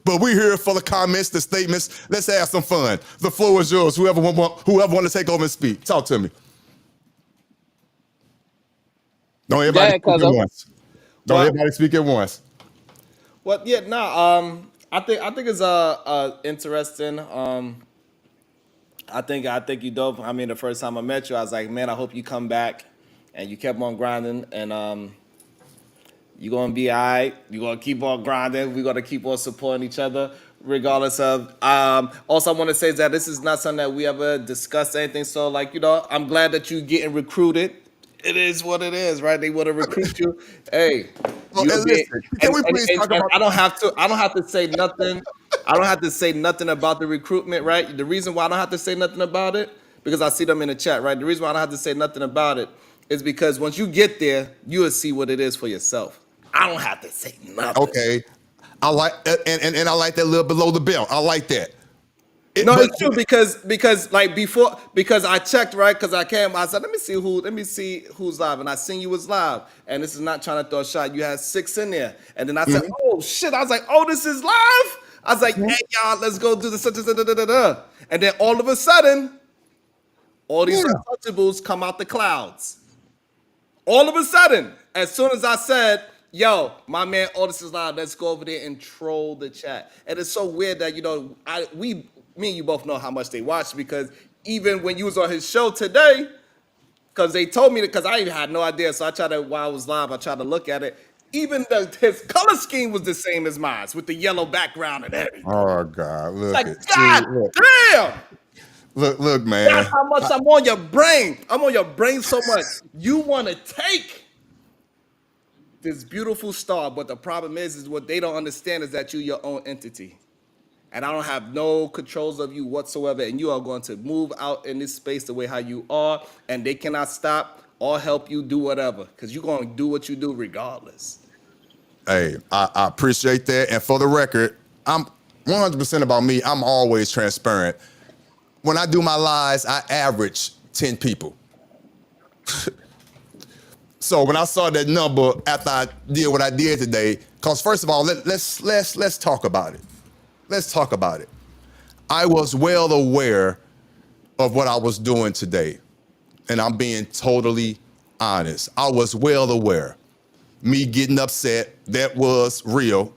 Speaker 2: But we're here for the comments, the statements. Let's have some fun. The floor is yours. Whoever want to take over and speak, talk to me. Don't everybody speak at once. Don't everybody speak at once.
Speaker 7: Well, yeah, I think it's interesting. I think you dope. I mean, the first time I met you, I was like, man, I hope you come back, and you kept on grinding, and you're gonna be all right. You're gonna keep on grinding. We're gonna keep on supporting each other, regardless of. Also, I want to say that this is not something that we ever discussed anything. So, like, I'm glad that you're getting recruited. It is what it is, right? They want to recruit you. Hey, I don't have to say nothing. I don't have to say nothing about the recruitment, right? The reason why I don't have to say nothing about it, because I see them in the chat, right? The reason why I don't have to say nothing about it is because once you get there, you will see what it is for yourself. I don't have to say nothing.
Speaker 2: Okay, I like and I like that little below the belt. I like that.
Speaker 7: It's true because I checked, right, because I said let me see who's live, and I seen you was live, and this is not trying to throw a shot. You had 6 in there, and then I said, oh shit, I was like, oh, this is live. I was like, hey y'all, let's go do this, and then all of a sudden, all these untouchables come out the clouds. All of a sudden, as soon as I said, yo, my man Otis is live, let's go over there and troll the chat. And it's so weird that, me and you both know how much they watch, because even when you was on his show today, because they told me because I had no idea, so while I was live, I tried to look at it. Even his color scheme was the same as mine, with the yellow background and everything.
Speaker 2: Oh God, look!
Speaker 7: Like, God damn!
Speaker 2: Look, man.
Speaker 7: That's how much I'm on your brain. I'm on your brain so much. You want to take this beautiful star, but the problem is what they don't understand is that you're your own entity. And I don't have no controls of you whatsoever, and you are going to move out in this space the way how you are, and they cannot stop or help you do whatever, because you're going to do what you do regardless.
Speaker 2: Hey, I appreciate that. And for the record, I'm 100% about me. I'm always transparent. When I do my lives, I average 10 people. So when I saw that number after I did what I did today, because first of all, let's talk about it. Let's talk about it. I was well aware of what I was doing today, and I'm being totally honest. I was well aware. Me getting upset, that was real,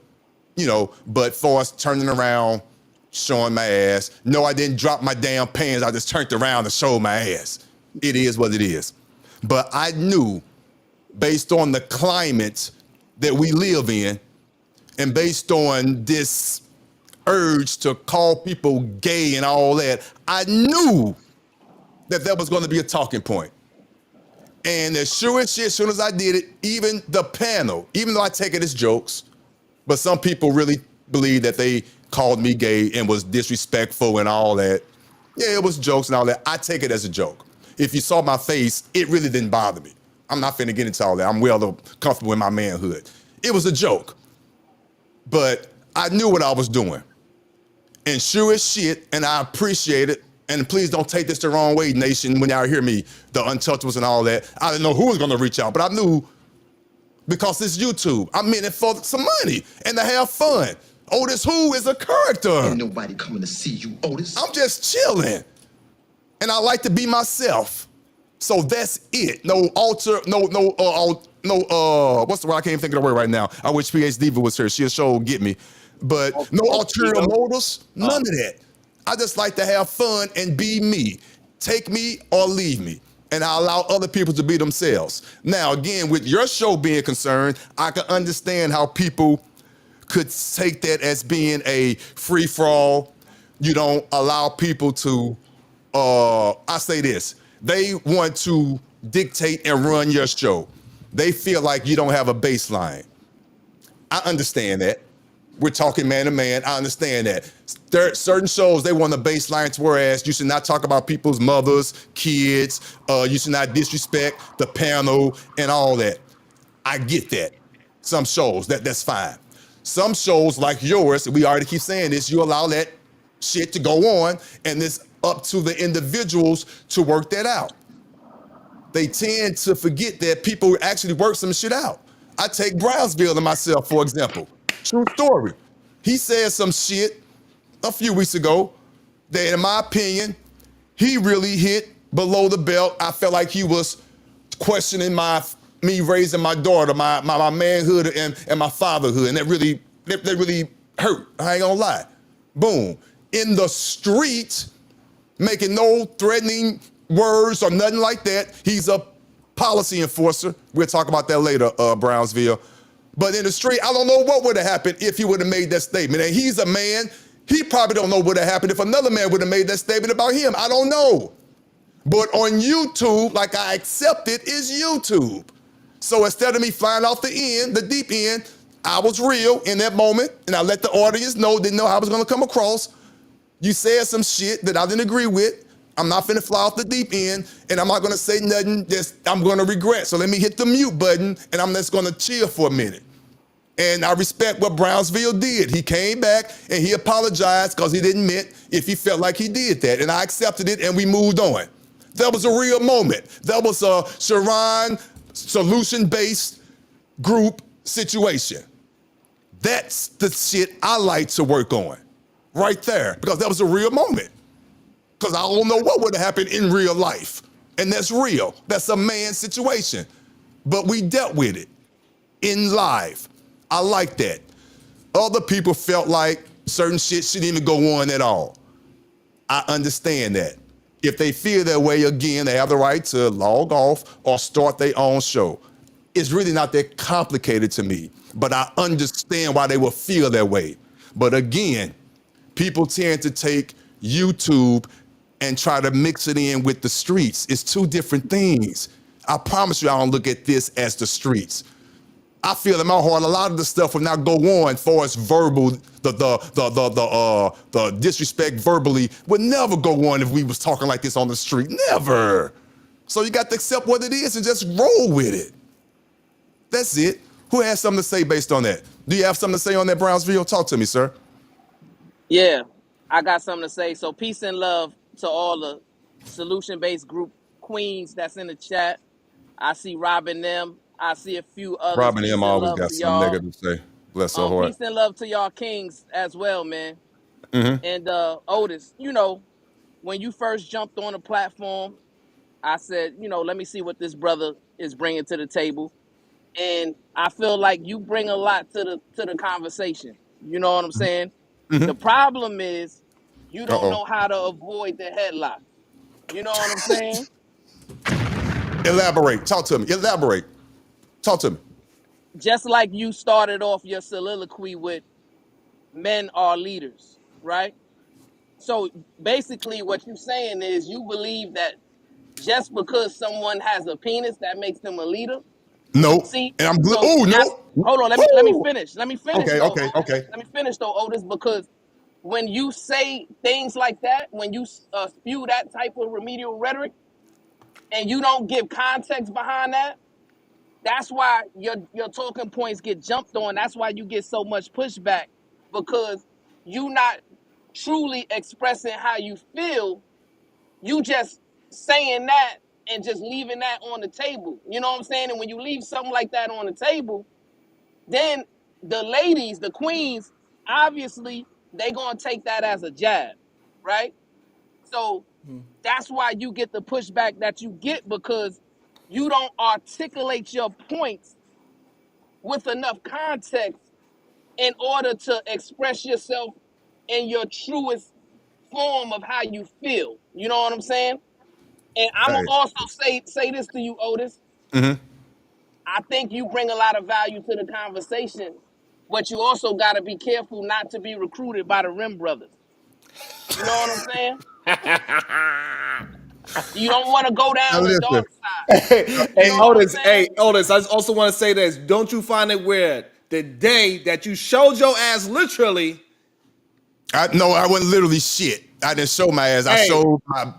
Speaker 2: but for us turning around, showing my ass. No, I didn't drop my damn pants. I just turned around and showed my ass. It is what it is. But I knew, based on the climate that we live in, and based on this urge to call people gay and all that, I knew that was going to be a talking point. And as sure as shit, as soon as I did it, even the panel, even though I take it as jokes, but some people really believe that they called me gay and was disrespectful and all that. Yeah, it was jokes and all that. I take it as a joke. If you saw my face, it really didn't bother me. I'm not finna get into all that. I'm well comfortable in my manhood. It was a joke. But I knew what I was doing. And sure as shit, and I appreciate it, and please don't take this the wrong way, nation, when y'all hear me, the untouchables and all that. I didn't know who was gonna reach out, but I knew because it's YouTube. I'm in it for some money and to have fun. OtisWho is a character.
Speaker 1: Ain't nobody coming to see you, Otis.
Speaker 2: I'm just chilling. And I like to be myself. So that's it. No alter, what's the word? I can't even think of the word right now. I wish PhD Diva was here. She'll sure get me. But no ulterior motives, none of that. I just like to have fun and be me. Take me or leave me. And I allow other people to be themselves. Now, again, with your show being concerned, I can understand how people could take that as being a free-for-all. You don't allow people to, I say this, they want to dictate and run your show. They feel like you don't have a baseline. I understand that. We're talking man to man. I understand that. There are certain shows, they want a baseline to whereas you should not talk about people's mothers, kids, you should not disrespect the panel and all that. I get that. Some shows, that's fine. Some shows like yours, we already keep saying this, you allow that shit to go on, and it's up to the individuals to work that out. They tend to forget that people actually work some shit out. I take Brownsville and myself, for example. True story. He said some shit a few weeks ago that, in my opinion, he really hit below the belt. I felt like he was questioning me raising my daughter, my manhood and my fatherhood, and that really hurt. I ain't gonna lie. Boom. In the street, making no threatening words or nothing like that. He's a policy enforcer. We'll talk about that later, Brownsville. But in the street, I don't know what would have happened if he would have made that statement. And he's a man. He probably don't know what would have happened if another man would have made that statement about him. I don't know. But on YouTube, like I accept it, is YouTube. So instead of me flying off the end, the deep end, I was real in that moment, and I let the audience know, didn't know how I was gonna come across. You said some shit that I didn't agree with. I'm not finna fly off the deep end, and I'm not gonna say nothing that I'm gonna regret. So let me hit the mute button, and I'm just gonna chill for a minute. And I respect what Brownsville did. He came back and he apologized because he didn't admit if he felt like he did that. And I accepted it and we moved on. That was a real moment. That was a Sharon solution-based group situation. That's the shit I like to work on right there because that was a real moment. Because I don't know what would have happened in real life. And that's real. That's a man's situation. But we dealt with it in live. I like that. Other people felt like certain shit shouldn't even go on at all. I understand that. If they feel that way, again, they have the right to log off or start their own show. It's really not that complicated to me, but I understand why they will feel that way. But again, people tend to take YouTube and try to mix it in with the streets. It's two different things. I promise you I don't look at this as the streets. I feel in my heart a lot of the stuff will not go on for as verbal, the disrespect verbally would never go on if we was talking like this on the street. Never. So you got to accept what it is and just roll with it. That's it. Who has something to say based on that? Do you have something to say on that, Brownsville? Talk to me, sir.
Speaker 15: Yeah, I got something to say. So peace and love to all the solution-based group queens that's in the chat. I see Robin them. I see a few others.
Speaker 2: Robin
Speaker 15: Peace
Speaker 2: M
Speaker 15: and
Speaker 2: always
Speaker 15: love
Speaker 2: got
Speaker 15: to
Speaker 2: something
Speaker 15: y'all.
Speaker 2: negative to say. Bless her heart.
Speaker 15: Peace and love to y'all kings as well, man.
Speaker 2: Mm-hmm.
Speaker 15: And Otis, when you first jumped on the platform, I said, let me see what this brother is bringing to the table. And I feel like you bring a lot to the conversation. You know what I'm saying?
Speaker 2: Mm-hmm.
Speaker 15: The problem is you don't
Speaker 2: Uh-oh.
Speaker 15: know how to avoid the headlock. You know what I'm saying?
Speaker 2: Elaborate. Talk to me. Elaborate. Talk to me.
Speaker 15: Just like you started off your soliloquy with men are leaders, right? So basically what you're saying is you believe that just because someone has a penis, that makes them a leader.
Speaker 2: No.
Speaker 15: See,
Speaker 2: And I'm good.
Speaker 15: so
Speaker 2: Oh,
Speaker 15: that's
Speaker 2: no.
Speaker 15: hold on. Let me
Speaker 2: Woo.
Speaker 15: finish. Let me finish
Speaker 2: Okay,
Speaker 15: though,
Speaker 2: okay,
Speaker 15: Otis.
Speaker 2: okay.
Speaker 15: Let me finish though, Otis, because when you say things like that, when you spew that type of remedial rhetoric, and you don't give context behind that, that's why your talking points get jumped on. That's why you get so much pushback because you not truly expressing how you feel You just saying that and just leaving that on the table. You know what I'm saying? And when you leave something like that on the table, then the ladies, the queens, obviously they gonna take that as a jab, right? So that's why you get the pushback that you get, because you don't articulate your points with enough context in order to express yourself in your truest form of how you feel. You know what I'm saying? And I'm gonna
Speaker 2: Hey.
Speaker 15: also say this to you, Otis.
Speaker 2: Mm-hmm.
Speaker 15: I think you bring a lot of value to the conversation, but you also got to be careful not to be recruited by the Rim brothers. You know what I'm saying? You don't want to go
Speaker 2: Now
Speaker 15: down the dark
Speaker 2: listen.
Speaker 15: side. You know what I'm saying?
Speaker 7: Hey, Otis, I also want to say this. Don't you find it weird the day that you showed your ass literally?
Speaker 2: No, I wasn't literally shit. I didn't show my ass. I
Speaker 7: Hey,
Speaker 2: showed my.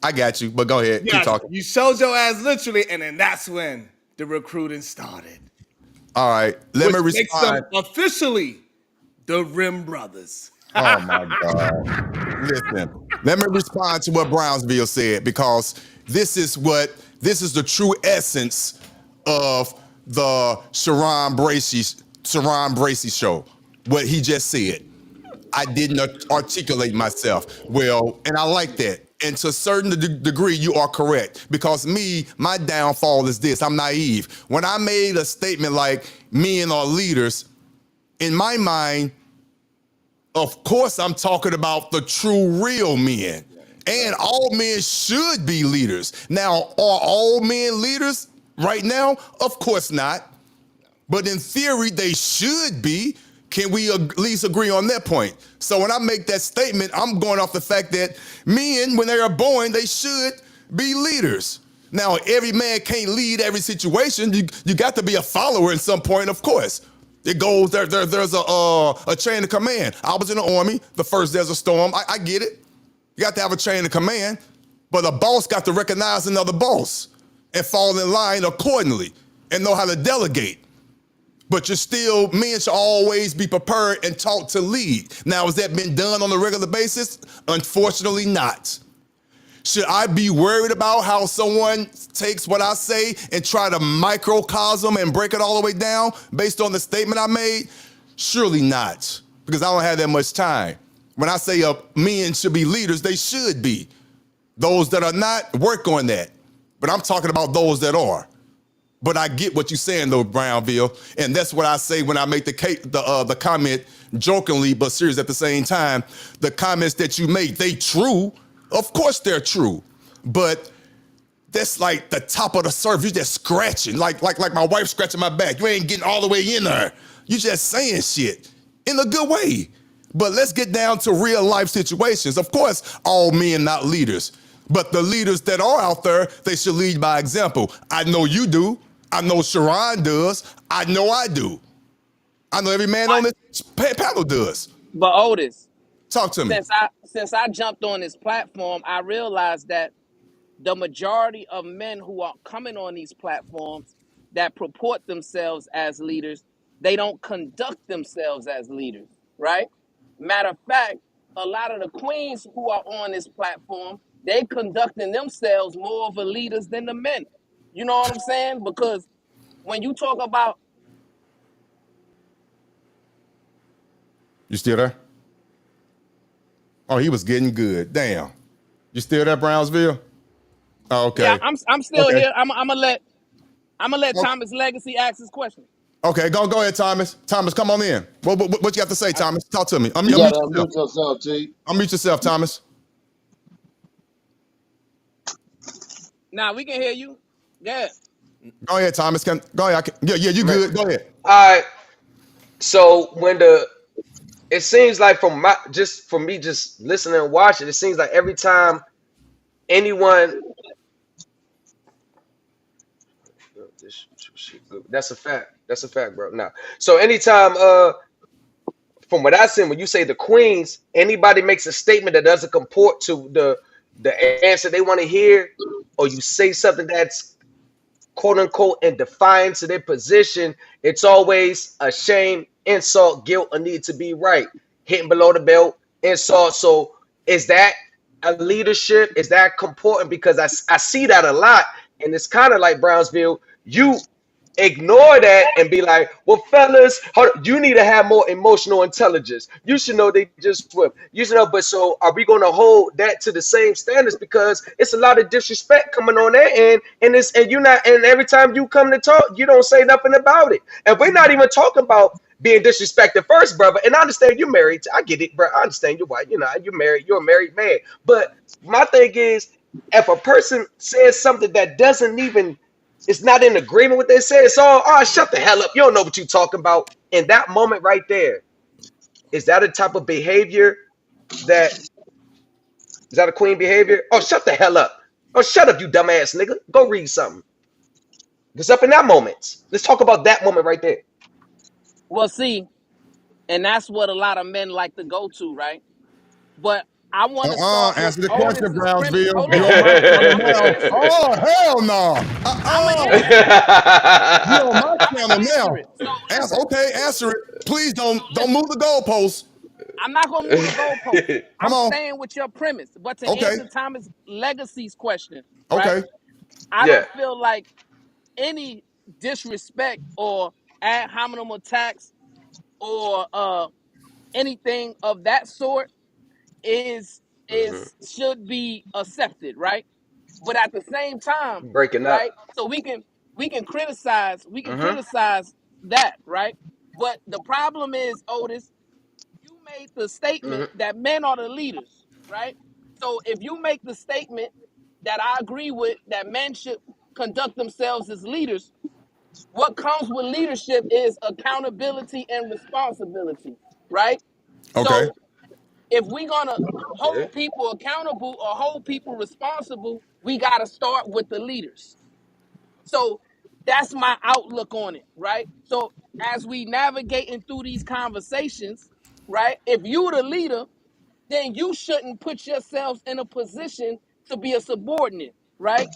Speaker 2: I got you, but go ahead. Keep
Speaker 7: yes,
Speaker 2: talking.
Speaker 7: you showed your ass literally, and then that's when the recruiting started,
Speaker 2: All right. Let
Speaker 7: which
Speaker 2: me
Speaker 7: makes them
Speaker 2: respond.
Speaker 7: officially the Rim brothers.
Speaker 2: Oh my God. Listen. Let me respond to what Brownsville said, because this is the true essence of the Sharon Bracey show. What he just said. I didn't articulate myself well, and I like that. And to a certain degree, you are correct. Because my downfall is this: I'm naive. When I made a statement like "men are leaders," in my mind, of course, I'm talking about the true, real men. And all men should be leaders. Now, are all men leaders right now? Of course not. But in theory, they should be. Can we at least agree on that point? So when I make that statement, I'm going off the fact that men, when they are born, they should be leaders. Now, every man can't lead every situation. You got to be a follower at some point, of course. It goes there's a chain of command. I was in the army. The first there's a storm. I get it. You got to have a chain of command, but a boss got to recognize another boss and fall in line accordingly and know how to delegate. But men should always be prepared and taught to lead. Now, has that been done on a regular basis? Unfortunately not. Should I be worried about how someone takes what I say and try to microcosm and break it all the way down based on the statement I made? Surely not, because I don't have that much time. When I say men should be leaders, they should be. Those that are not, work on that. But I'm talking about those that are. But I get what you're saying, though, Brownville, and that's what I say when I make the comment jokingly but serious at the same time. The comments that you make, they true. Of course they're true, but that's like the top of the surface. You're just scratching, like my wife scratching my back. You ain't getting all the way in there. You just saying shit in a good way. But let's get down to real life situations. Of course, all men not leaders, but the leaders that are out there, they should lead by example. I know you do. I know Sharon does. I know I do. I know every man on this panel does.
Speaker 15: But Otis,
Speaker 2: Talk to me.
Speaker 15: since I jumped on this platform, I realized that the majority of men who are coming on these platforms that purport themselves as leaders, they don't conduct themselves as leaders, right? Matter of fact, a lot of the queens who are on this platform, they conducting themselves more of a leaders than the men. You know what I'm saying? Because when you talk about
Speaker 2: You still there? Oh, he was getting good. Damn. You still there, Brownsville? Oh, okay.
Speaker 15: yeah, I'm still
Speaker 2: Okay.
Speaker 15: here. I'm gonna let Thomas Legacy ask his question.
Speaker 2: Okay, go ahead, Thomas. Thomas, come on in. What you have to say, Thomas? Talk to me.
Speaker 14: You
Speaker 2: Unmute
Speaker 14: gotta
Speaker 2: yourself.
Speaker 14: unmute yourself, G.
Speaker 2: Unmute yourself, Thomas.
Speaker 15: Now we can hear you. Yeah.
Speaker 2: Go ahead, Thomas. Go ahead. Yeah, you good. Go ahead.
Speaker 13: All right. So it seems like from me just listening and watching, it seems like every time anyone, that's a fact. That's a fact, bro. Now, so anytime, from what I see, when you say the queens, anybody makes a statement that doesn't comport to the answer they want to hear, or you say something that's quote unquote in defiance of their position, it's always a shame, insult, guilt, or need to be right. Hitting below the belt, insult. So is that a leadership is that important because I see that a lot, and it's kind of like Brownsville. You ignore that and be like, well, fellas, you need to have more emotional intelligence. You should know they just swim. You should know, but so are we going to hold that to the same standards? Because it's a lot of disrespect coming on that end, and you're not, and every time you come to talk, you don't say nothing about it. And we're not even talking about being disrespected first, brother. And I understand you're married. I get it, bro. I understand your wife. You know, you're married. You're a married man. But my thing is, if a person says something that doesn't even, it's not in agreement with what they say, it's all, oh, shut the hell up. You don't know what you're talking about. In that moment right there, is that a type of behavior that, is that a queen behavior? Oh, shut the hell up. Oh, shut up, you dumbass nigga. Go read something. It's up in that moment. Let's talk about that moment right there.
Speaker 15: Well, see, and that's what a lot of men like to go to, right? But I want to start with
Speaker 2: Answer the question,
Speaker 15: Otis's premise.
Speaker 2: Brownsville.
Speaker 15: Hold
Speaker 2: You
Speaker 15: on.
Speaker 2: on my channel
Speaker 15: I'm going to
Speaker 2: now.
Speaker 15: answer it.
Speaker 2: Oh, hell no.
Speaker 15: I'm going to answer it.
Speaker 2: You on my
Speaker 15: I'm
Speaker 2: channel
Speaker 15: going to answer
Speaker 2: now.
Speaker 15: it. So listen.
Speaker 2: Okay, answer it. Please don't
Speaker 15: Listen.
Speaker 2: move the goalposts.
Speaker 15: I'm not going to move the goalpost.
Speaker 2: Come
Speaker 15: I'm
Speaker 2: on.
Speaker 15: staying with your premise. But to
Speaker 2: Okay.
Speaker 15: answer Thomas Legacy's question, right?
Speaker 2: Okay.
Speaker 15: I
Speaker 13: Yeah.
Speaker 15: don't feel like any disrespect or ad hominem attacks or anything of that sort is
Speaker 13: Mhm.
Speaker 15: should be accepted, right? But at the same time,
Speaker 13: Breaking up.
Speaker 15: right? So we can
Speaker 13: Mhm.
Speaker 15: criticize that, right? But the problem is, Otis, you made the statement
Speaker 13: Mhm.
Speaker 15: that men are the leaders, right? So if you make the statement that I agree with, that men should conduct themselves as leaders, what comes with leadership is accountability and responsibility, right?
Speaker 2: Okay.
Speaker 15: So if we're gonna
Speaker 13: Okay.
Speaker 15: hold people accountable or hold people responsible, we gotta start with the leaders. So that's my outlook on it, right? So as we navigating through these conversations, right? If you're the leader, then you shouldn't put yourselves in a position to be a subordinate, right?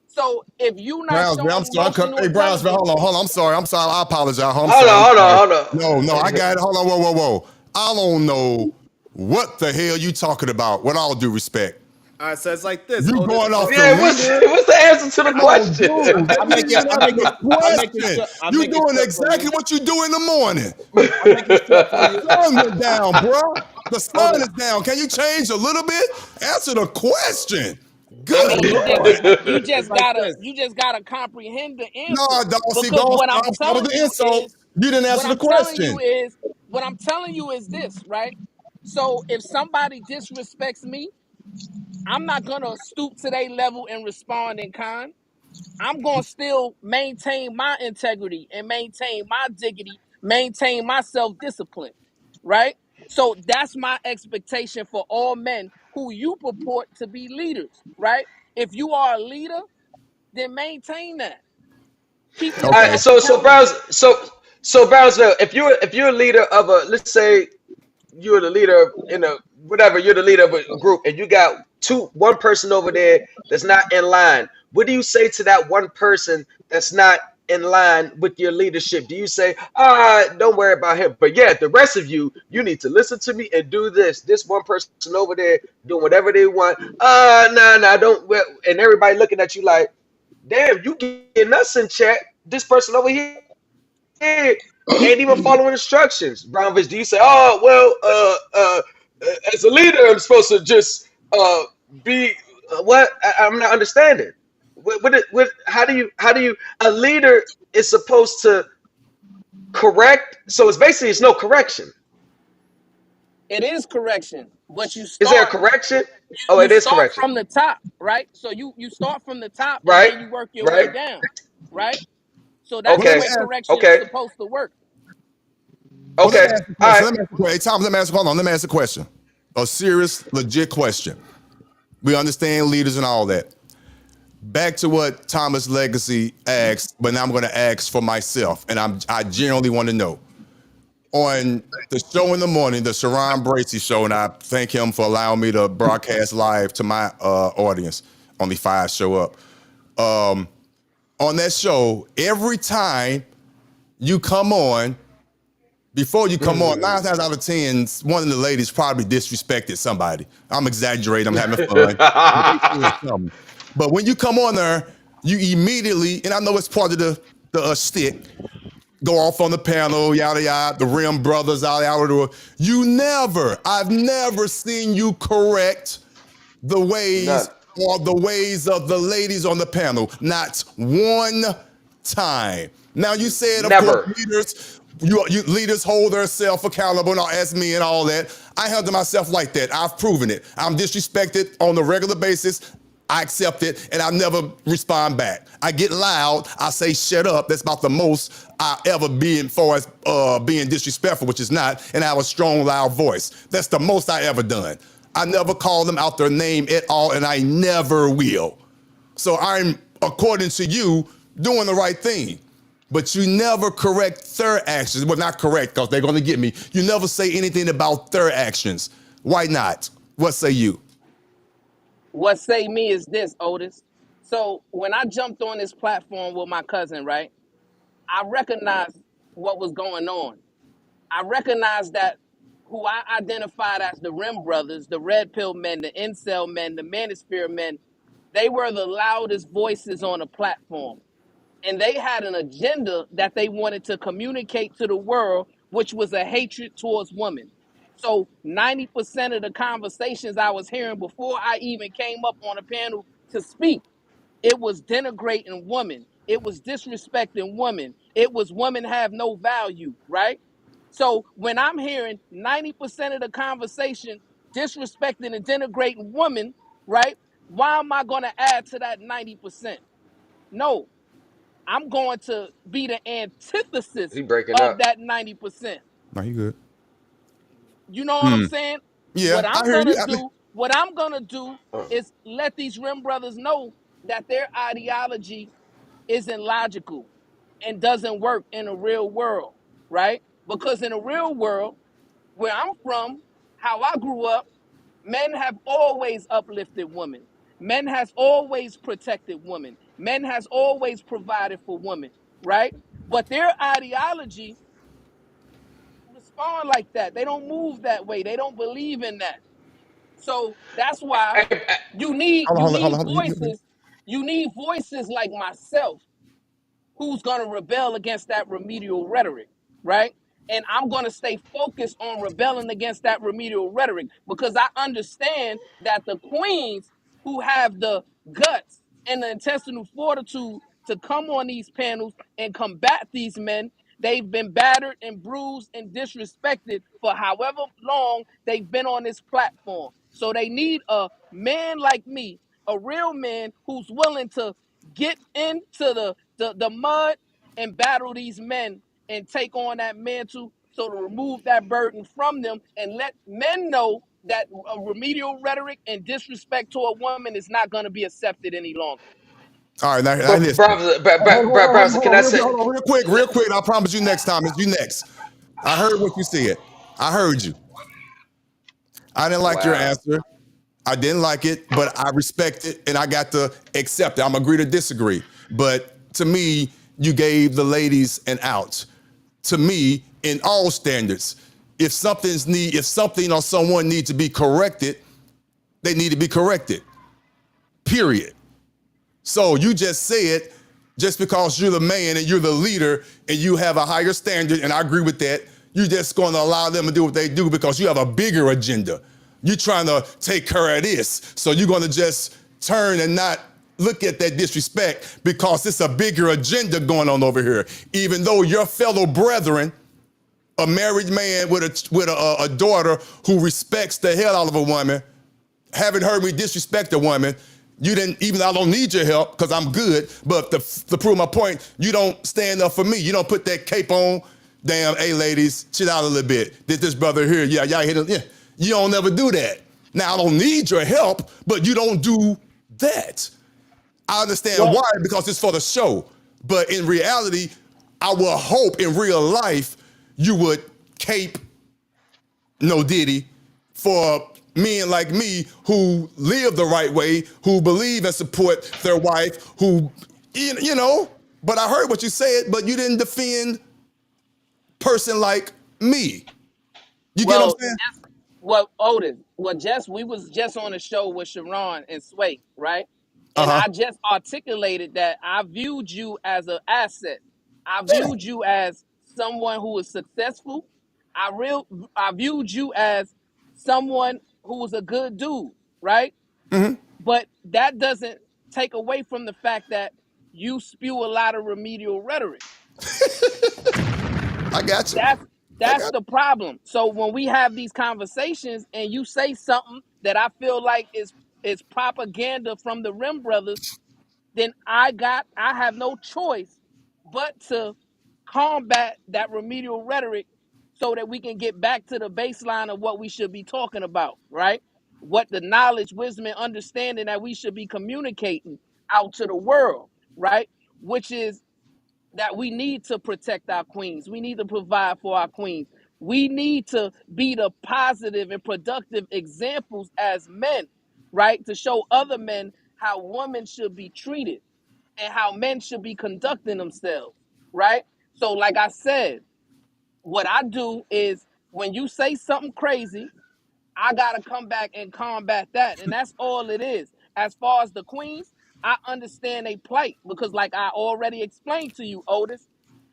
Speaker 15: So if you're not
Speaker 2: Brownsville, I'm
Speaker 15: showing
Speaker 2: sorry.
Speaker 15: emotional
Speaker 2: Hey, Brownsville,
Speaker 15: intelligence,
Speaker 2: hold on. I'm sorry. I apologize. I'm
Speaker 13: Hold
Speaker 2: sorry.
Speaker 13: on,
Speaker 2: I'm
Speaker 13: hold
Speaker 2: sorry.
Speaker 13: on, hold
Speaker 2: No, I
Speaker 13: on.
Speaker 2: got it. Hold on. Whoa. I don't know what the hell you talking about, with all due respect.
Speaker 7: All right, so it's like this,
Speaker 2: You
Speaker 7: Otis.
Speaker 2: going off the
Speaker 13: Yeah, what's
Speaker 2: leader?
Speaker 13: what's the answer to the
Speaker 2: Oh,
Speaker 13: question?
Speaker 2: dude, that
Speaker 10: I
Speaker 2: you
Speaker 10: make
Speaker 2: didn't
Speaker 10: it.
Speaker 2: even
Speaker 10: I
Speaker 2: answer
Speaker 10: make
Speaker 2: the
Speaker 10: it. I make it
Speaker 2: question.
Speaker 10: short. I
Speaker 2: You
Speaker 10: make it
Speaker 2: doing
Speaker 10: short for
Speaker 2: exactly
Speaker 10: you.
Speaker 2: what you do in the morning.
Speaker 10: I make it short for
Speaker 2: The
Speaker 10: you.
Speaker 2: sun went down, bro. The sun
Speaker 10: Otis,
Speaker 2: is down. Can you change a little bit? Answer the question.
Speaker 15: I
Speaker 2: Good
Speaker 15: mean,
Speaker 2: Lord.
Speaker 10: it's like this.
Speaker 15: you just gotta comprehend the
Speaker 2: No,
Speaker 15: answer,
Speaker 2: dog. See,
Speaker 15: because
Speaker 2: don't stop. That was the insult. You didn't answer the question.
Speaker 15: what I'm telling you is this, right? So if somebody disrespects me, I'm not gonna stoop to their level and respond in kind. I'm gonna still maintain my integrity and maintain my dignity, maintain my self-discipline, right? So that's my expectation for all men who you purport to be leaders, right? If you are a leader, then maintain that. Keep
Speaker 13: All right,
Speaker 2: Okay.
Speaker 15: yourself accountable.
Speaker 13: So Brownsville, if you're a leader of a, let's say you're the leader in a whatever, you're the leader of a group, and you got one person over there that's not in line. What do you say to that one person that's not in line with your leadership? Do you say, don't worry about him, but yeah, the rest of you, you need to listen to me and do this. This one person over there doing whatever they want. Nah, don't. And everybody looking at you like, damn, you getting us in check. This person over here ain't even following instructions. Brownfish, do you say, oh well, as a leader, I'm supposed to just be what? I'm not understanding. How do you? A leader is supposed to correct. So it's no correction.
Speaker 15: It is correction, but you
Speaker 13: Is there a
Speaker 15: start
Speaker 13: correction? Oh,
Speaker 15: you
Speaker 13: it is
Speaker 15: start
Speaker 13: correction.
Speaker 15: from the top, right? So you start from the top and
Speaker 13: Right,
Speaker 15: then you work your way
Speaker 13: right.
Speaker 15: down, right? So that's
Speaker 2: Well,
Speaker 15: the
Speaker 2: let me
Speaker 13: Okay,
Speaker 15: way
Speaker 2: ask.
Speaker 15: correction is
Speaker 13: okay,
Speaker 15: supposed to work.
Speaker 2: Well, let
Speaker 13: okay.
Speaker 2: me ask a
Speaker 13: All
Speaker 2: question.
Speaker 13: right.
Speaker 2: Let me ask a question. Hey, Tom, let me ask. Hold on. Let me ask a question. A serious, legit question. We understand leaders and all that. Back to what Thomas Legacy asked, but now I'm going to ask for myself, and I genuinely want to know. On the show in the morning, the Sharon Bracey show, and I thank him for allowing me to broadcast live to my audience. Only 5 show up. On that show, every time you come on, Before you come on, 9 times out of 10, one of the ladies probably disrespected somebody. I'm exaggerating, I'm having fun. But they said something. But when you come on there, you immediately, and I know it's part of the stick, go off on the panel, yada yada, the Rim brothers, yada yada. I've never seen you correct the ways
Speaker 13: None.
Speaker 2: or the ways of the ladies on the panel. Not one time. Now you said, of course,
Speaker 13: Never.
Speaker 2: leaders hold themselves accountable, not as me and all that. I handle myself like that. I've proven it. I'm disrespected on a regular basis. I accept it, and I never respond back. I get loud. I say, shut up. That's about the most I ever be as far as being disrespectful, which is not, and I have a strong, loud voice. That's the most I ever done. I never call them out their name at all, and I never will. So I'm, according to you, doing the right thing. But you never correct their actions. Well, not correct, because they're going to get me. You never say anything about their actions. Why not? What say you?
Speaker 15: What say me is this, Otis. So when I jumped on this platform with my cousin, right, I recognized what was going on. I recognized that who I identified as the Rim Brothers, the Red Pill men, the Incel men, the Manosphere men, they were the loudest voices on the platform. And they had an agenda that they wanted to communicate to the world, which was a hatred towards women. So 90% of the conversations I was hearing before I even came up on a panel to speak, it was denigrating women. It was disrespecting women. It was women have no value, right? So when I'm hearing 90% of the conversation disrespecting and denigrating women, right? Why am I going to add to that 90%? No, I'm going to be the antithesis
Speaker 13: He breaking
Speaker 15: of
Speaker 13: up.
Speaker 15: that 90%.
Speaker 2: No, you good.
Speaker 15: You know what I'm saying?
Speaker 2: Yeah, I hear you. I mean,
Speaker 15: What I'm gonna do
Speaker 13: Uh,
Speaker 15: is let these Rim brothers know that their ideology isn't logical and doesn't work in the real world, right? Because in the real world, where I'm from, how I grew up, men have always uplifted women. Men has always protected women. Men has always provided for women, right? But their ideology respond like that. They don't move that way. They don't believe in that. So that's why you need
Speaker 2: hold on,
Speaker 15: you
Speaker 2: hold on, hold
Speaker 15: need
Speaker 2: on.
Speaker 15: voices. You need voices like myself who's going to rebel against that remedial rhetoric, right? And I'm going to stay focused on rebelling against that remedial rhetoric because I understand that the queens who have the guts and the intestinal fortitude to come on these panels and combat these men, they've been battered and bruised and disrespected for however long they've been on this platform. So they need a man like me, a real man who's willing to get into the mud and battle these men and take on that mantle so to remove that burden from them and let men know that remedial rhetoric and disrespect to a woman is not going to be accepted any longer.
Speaker 2: All right, now
Speaker 13: But
Speaker 2: listen.
Speaker 13: brother, brother,
Speaker 2: Hold
Speaker 13: can
Speaker 2: on,
Speaker 13: I say?
Speaker 2: real quick. I promise you next time. It's you next. I heard what you said. I heard you. I didn't like your
Speaker 13: Wow.
Speaker 2: answer. I didn't like it, but I respect it and I got to accept it. I'm agree to disagree. But to me, you gave the ladies an out. To me, in all standards, if something or someone needs to be corrected, they need to be corrected. Period. So you just said, just because you're the man and you're the leader and you have a higher standard, and I agree with that, you're just going to allow them to do what they do because you have a bigger agenda. You're trying to take care of this. So you're going to just turn and not look at that disrespect because it's a bigger agenda going on over here. Even though your fellow brethren, a married man with a daughter who respects the hell out of a woman, haven't heard me disrespect a woman. You didn't, even though I don't need your help because I'm good, but to prove my point, you don't stand up for me. You don't put that cape on. Damn, hey ladies, chill out a little bit. Did this brother here? Yeah, y'all hit him. Yeah. You don't never do that. Now I don't need your help, but you don't do that. I understand why, because it's for the show. But in reality, I will hope in real life you would cape No Diddy for men like me who live the right way, who believe and support their wife, who, but I heard what you said, but you didn't defend person like me. You get what
Speaker 15: Well,
Speaker 2: I'm saying?
Speaker 15: well, Otis, we was just on a show with Sharon and Sway, right?
Speaker 2: Uh
Speaker 15: And
Speaker 2: huh.
Speaker 15: I just articulated that I viewed you as an asset. I viewed you as someone who was successful. I viewed you as someone who was a good dude, right?
Speaker 2: Mm-hmm.
Speaker 15: But that doesn't take away from the fact that you spew a lot of remedial rhetoric.
Speaker 2: I got you.
Speaker 15: That's
Speaker 2: I
Speaker 15: that's
Speaker 2: got
Speaker 15: the problem. So when we have these conversations and you say something that I feel like is propaganda from the Rim brothers, then I have no choice but to combat that remedial rhetoric so that we can get back to the baseline of what we should be talking about, right? What the knowledge, wisdom, and understanding that we should be communicating out to the world, right? Which is that we need to protect our queens. We need to provide for our queens. We need to be the positive and productive examples as men, right? To show other men how women should be treated and how men should be conducting themselves, right? So, like I said, what I do is when you say something crazy, I got to come back and combat that. And that's all it is. As far as the queens, I understand they plight because, like I already explained to you, Otis,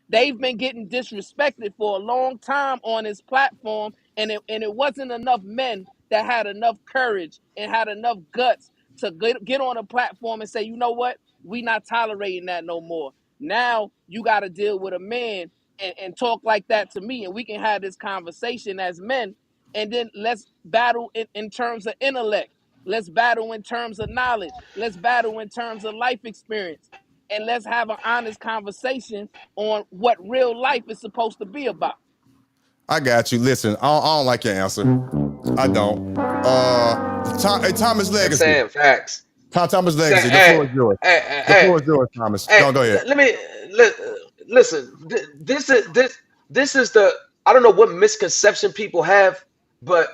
Speaker 15: they've been getting disrespected for a long time on this platform, and it wasn't enough men that had enough courage and had enough guts to get on a platform and say, you know what, we not tolerating that no more. Now you got to deal with a man and talk like that to me, and we can have this conversation as men, and then let's battle in terms of intellect. Let's battle in terms of knowledge. Let's battle in terms of life experience. And let's have an honest conversation on what real life is supposed to be about.
Speaker 2: I got you. Listen, I don't like your answer. I don't. Hey, Thomas
Speaker 13: I'm
Speaker 2: Legacy.
Speaker 13: saying facts.
Speaker 2: Thomas
Speaker 13: Say,
Speaker 2: Legacy. The
Speaker 13: hey,
Speaker 2: floor is yours.
Speaker 13: hey,
Speaker 2: The
Speaker 13: hey,
Speaker 2: floor is yours, Thomas.
Speaker 13: hey,
Speaker 2: Go ahead.
Speaker 13: let me listen. This is the I don't know what misconception people have, but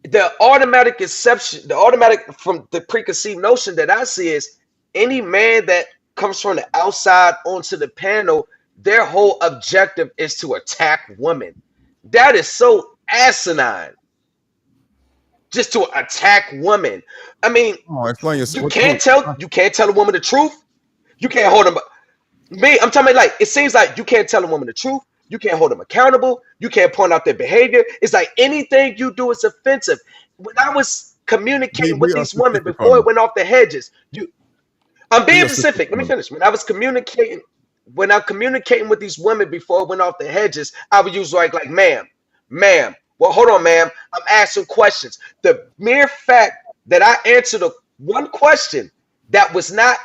Speaker 13: the automatic exception, the automatic from the preconceived notion that I see is any man that comes from the outside onto the panel, their whole objective is to attack women. That is so asinine. Just to attack women. I mean,
Speaker 2: Oh, explain
Speaker 13: you
Speaker 2: yourself.
Speaker 13: can't tell a woman the truth. You can't hold them. Me, I'm talking like it seems like you can't tell a woman the truth. You can't hold them accountable. You can't point out their behavior. It's like anything you do is offensive. When I was
Speaker 2: Be,
Speaker 13: communicating with
Speaker 2: be
Speaker 13: these women
Speaker 2: specific for
Speaker 13: before
Speaker 2: me.
Speaker 13: it went off the hedges, I'm
Speaker 2: Be
Speaker 13: being
Speaker 2: specific
Speaker 13: specific. Let
Speaker 2: for
Speaker 13: me
Speaker 2: me.
Speaker 13: finish. When I'm communicating with these women before it went off the hedges, I would use like, ma'am. Well, hold on, ma'am. I'm asking questions. The mere fact that I answered one question that was not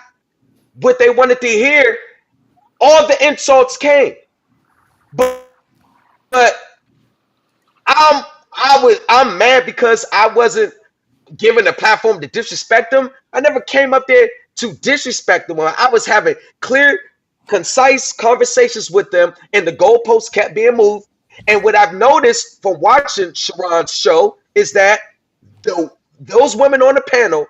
Speaker 13: what they wanted to hear, all the insults came. But I'm mad because I wasn't given a platform to disrespect them. I never came up there to disrespect them. I was having clear, concise conversations with them, and the goalposts kept being moved. And what I've noticed from watching Sharon's show is that those women on the panel,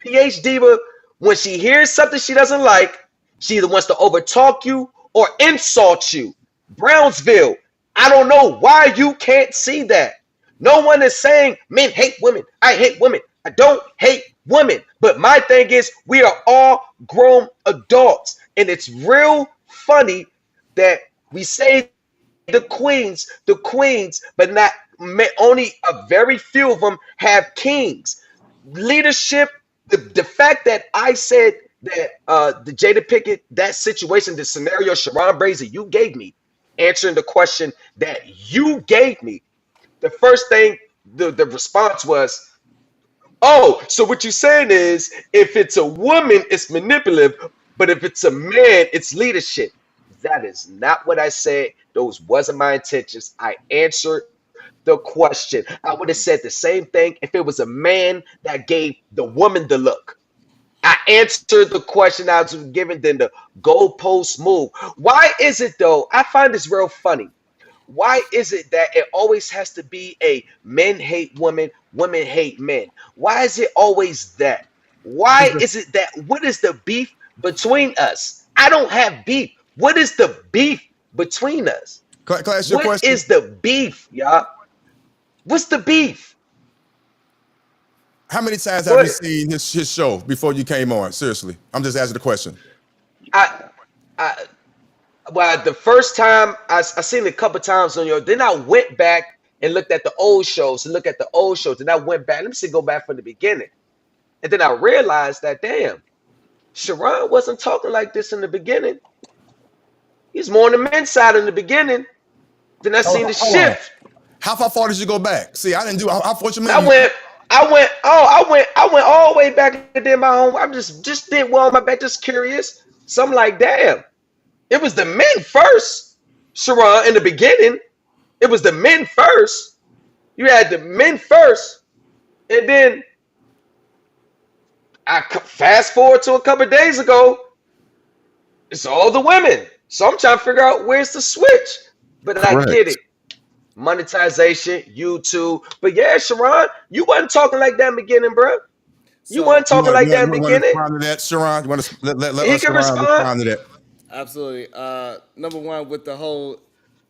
Speaker 13: PH Diva, when she hears something she doesn't like, she either wants to overtalk you or insult you. Brownsville, I don't know why you can't see that. No one is saying men hate women. I hate women. I don't hate women. But my thing is, we are all grown adults. And it's real funny that we say the queens, but not only a very few of them have kings. Leadership, the fact that I said that the Jada Pickett, that situation, the scenario Sharon Brazy you gave me, answering the question that you gave me, the first thing the response was, oh, so what you're saying is if it's a woman, it's manipulative, but if it's a man, it's leadership. That is not what I said. Those wasn't my intentions. I answered the question. I would have said the same thing if it was a man that gave the woman the look. I answered the question I was given, then the goalpost move. Why is it though? I find this real funny. Why is it that it always has to be a men hate women, women hate men? Why is it always that? Why is it that? What is the beef between us? I don't have beef. What is the beef between us?
Speaker 2: Class, your
Speaker 13: What
Speaker 2: question?
Speaker 13: is the beef, y'all? What's the beef?
Speaker 2: How many times have you
Speaker 13: What
Speaker 2: seen his show before you came on? Seriously, I'm just asking the question.
Speaker 13: I I well, the first time I seen it a couple times on your. Then I went back and looked at the old shows and look at the old shows. Then I went back. Let me see, go back from the beginning. And then I realized that damn, Sharon wasn't talking like this in the beginning. He's more on the men's side in the beginning. Then I seen the
Speaker 2: Hold on.
Speaker 13: shift.
Speaker 2: How far did you go back? See, I didn't do. How far you mean?
Speaker 13: I went all the way back and did my own. I just did one on my back, just curious. So I'm like, damn, it was the men first, Sharon, in the beginning. It was the men first. You had the men first, and then I fast forward to a couple of days ago. It's all the women. So I'm trying to figure out where's the switch. But I get
Speaker 2: Correct.
Speaker 13: it. Monetization, YouTube. But yeah, Sharon, you wasn't talking like that in the beginning, bro. You
Speaker 7: So
Speaker 13: wasn't talking like that in the
Speaker 2: You want to
Speaker 13: beginning.
Speaker 2: respond to that, Sharon? You want to let
Speaker 13: He
Speaker 2: us
Speaker 13: can
Speaker 2: Sharon
Speaker 13: respond.
Speaker 2: respond to that?
Speaker 7: absolutely. Number one with the whole,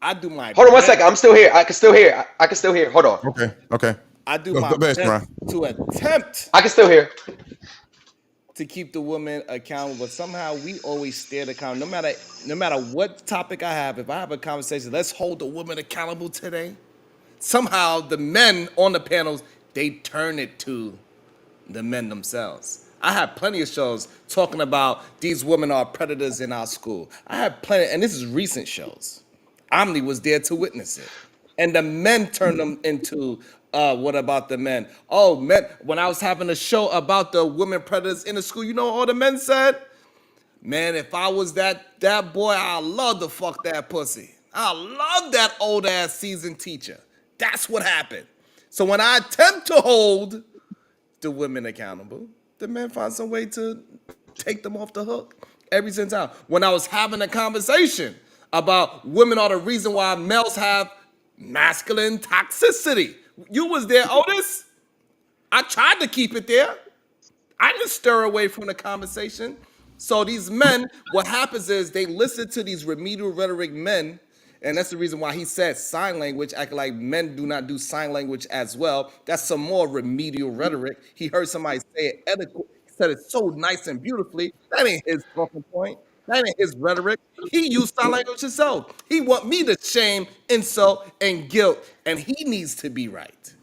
Speaker 7: I do my
Speaker 13: Hold on one
Speaker 7: best.
Speaker 13: second. I'm still here. I can still hear. I can still hear. Hold on.
Speaker 2: Okay.
Speaker 7: I do
Speaker 2: Go
Speaker 7: my
Speaker 2: ahead,
Speaker 7: best
Speaker 2: Sharon.
Speaker 7: to attempt
Speaker 13: I can still hear.
Speaker 7: to keep the woman accountable, but somehow we always stare the account. No matter what topic I have, if I have a conversation, let's hold the woman accountable today. Somehow the men on the panels, they turn it to the men themselves. I have plenty of shows talking about these women are predators in our school. I have plenty, and this is recent shows. Omni was there to witness it. And the men turned them into what about the men? Oh, men, when I was having a show about the women predators in the school, you know all the men said? Man, if I was that boy, I'd love to fuck that pussy. I love that old ass seasoned teacher. That's what happened. So when I attempt to hold the women accountable, the men find some way to take them off the hook every single time. When I was having a conversation about women are the reason why males have masculine toxicity, you was there, Otis. I tried to keep it there. I didn't stir away from the conversation. So these men, what happens is they listen to these remedial rhetoric men, and that's the reason why he said sign language, acting like men do not do sign language as well. That's some more remedial rhetoric. He heard somebody say it eloquent, said it so nice and beautifully. That ain't his talking point. That ain't his rhetoric. He used sign language himself. He want me to shame, insult, and guilt, and he needs to be right.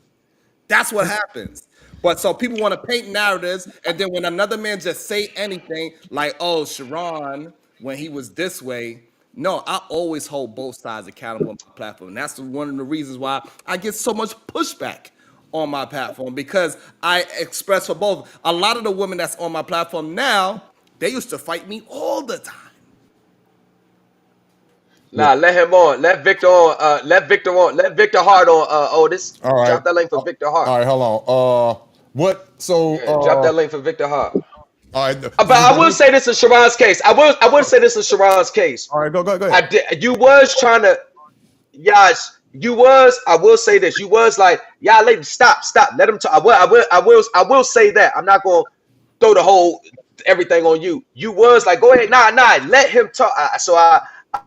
Speaker 7: That's what happens. But so people want to paint narratives, and then when another man just say anything like, "Oh, Sharon, when he was this way," no, I always hold both sides accountable on my platform. And that's one of the reasons why I get so much pushback on my platform because I express for both. A lot of the women that's on my platform now, they used to fight me all the time.
Speaker 13: Nah, let him on. Let Victor on. Let Victor on. Let Victor Hart on. Otis,
Speaker 2: All right.
Speaker 13: drop that link for Victor Hart.
Speaker 2: All right, hold on. What? So,
Speaker 13: Yeah, drop that link for Victor Hart.
Speaker 2: all right.
Speaker 13: But I will say this in Sharon's case. I will say this in Sharon's case.
Speaker 2: All right, go ahead.
Speaker 13: You was trying to, yes, you was. I will say this. You was like, yeah, lady, stop. Let him talk. I will say that. I'm not gonna throw the whole everything on you. You was like, go ahead, nah, let him talk.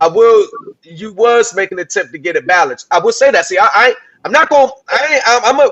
Speaker 13: I will. You was making an attempt to get it balanced. I will say that. See, I'm not gonna. I'm gonna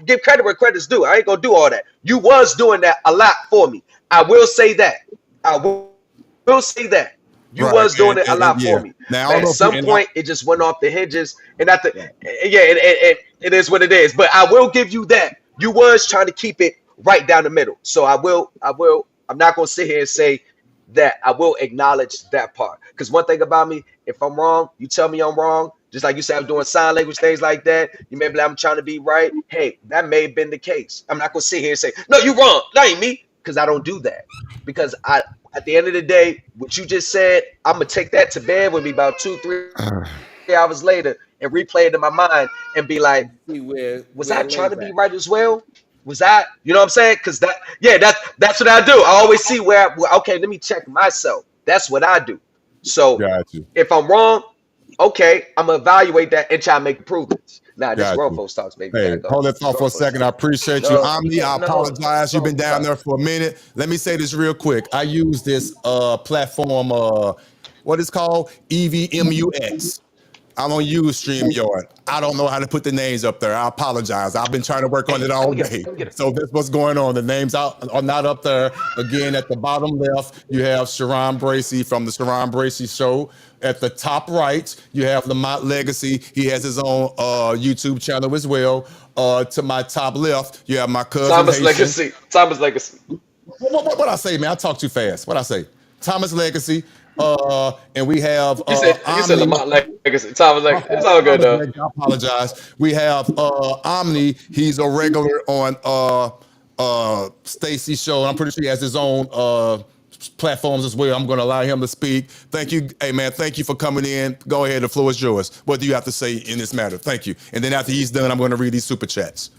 Speaker 13: give credit where credit's due. I ain't gonna do all that. You was doing that a lot for me. I will say that. I will say that. You
Speaker 2: Right,
Speaker 13: was doing it a lot
Speaker 2: yeah.
Speaker 13: for me.
Speaker 2: Now,
Speaker 13: But at some point, it just went off the hinges, and it is what it is. But I will give you that. You was trying to keep it right down the middle. So I will. I'm not gonna sit here and say that. I will acknowledge that part. Because one thing about me, if I'm wrong, you tell me I'm wrong. Just like you said, I'm doing sign language, things like that. You may be like, I'm trying to be right. Hey, that may have been the case. I'm not gonna sit here and say, no, you're wrong. That ain't me. Because I don't do that. Because at the end of the day, what you just said, I'm gonna take that to bed with me about 2-3 hours later and replay it in my mind and be like, was I trying to be right as well? Was I, you know what I'm saying? Because that's what I do. I always see okay, let me check myself. That's what I do. So if I'm wrong, okay, I'm gonna evaluate that and try to make improvements. Nah, this grown folks talks, baby.
Speaker 2: Hey, hold that thought for a second. I appreciate you. Omni, I apologize. You've been down there for a minute. Let me say this real quick. I use this platform, what is called EVMUX. I don't use StreamYard. I don't know how to put the names up there. I apologize. I've been trying to work on
Speaker 13: Hey,
Speaker 2: it
Speaker 13: I'm
Speaker 2: all
Speaker 13: gonna get him.
Speaker 2: day.
Speaker 13: I'm gonna get him.
Speaker 2: So that's what's going on. The names are not up there. Again, at the bottom left, you have Sharon Bracey from the Sharon Bracey Show. At the top right, you have Lamont Legacy. He has his own YouTube channel as well. To my top left, you have my cousin
Speaker 13: Thomas
Speaker 2: Haitian.
Speaker 13: Legacy. Thomas Legacy.
Speaker 2: What I say, man? I talk too fast. What I say? Thomas Legacy. And we have
Speaker 13: You said
Speaker 2: Omni.
Speaker 13: Lamont Legacy. Thomas
Speaker 2: My
Speaker 13: Legacy. It's
Speaker 2: fault.
Speaker 13: all good
Speaker 2: Thomas
Speaker 13: though.
Speaker 2: Legacy. I apologize. We have Omni. He's a regular on Stacy's show. I'm pretty sure he has his own platforms as well. I'm going to allow him to speak. Thank you. Hey, man, thank you for coming in. Go ahead. The floor is yours. What do you have to say in this matter? Thank you. And then after he's done, I'm going to read these super chats.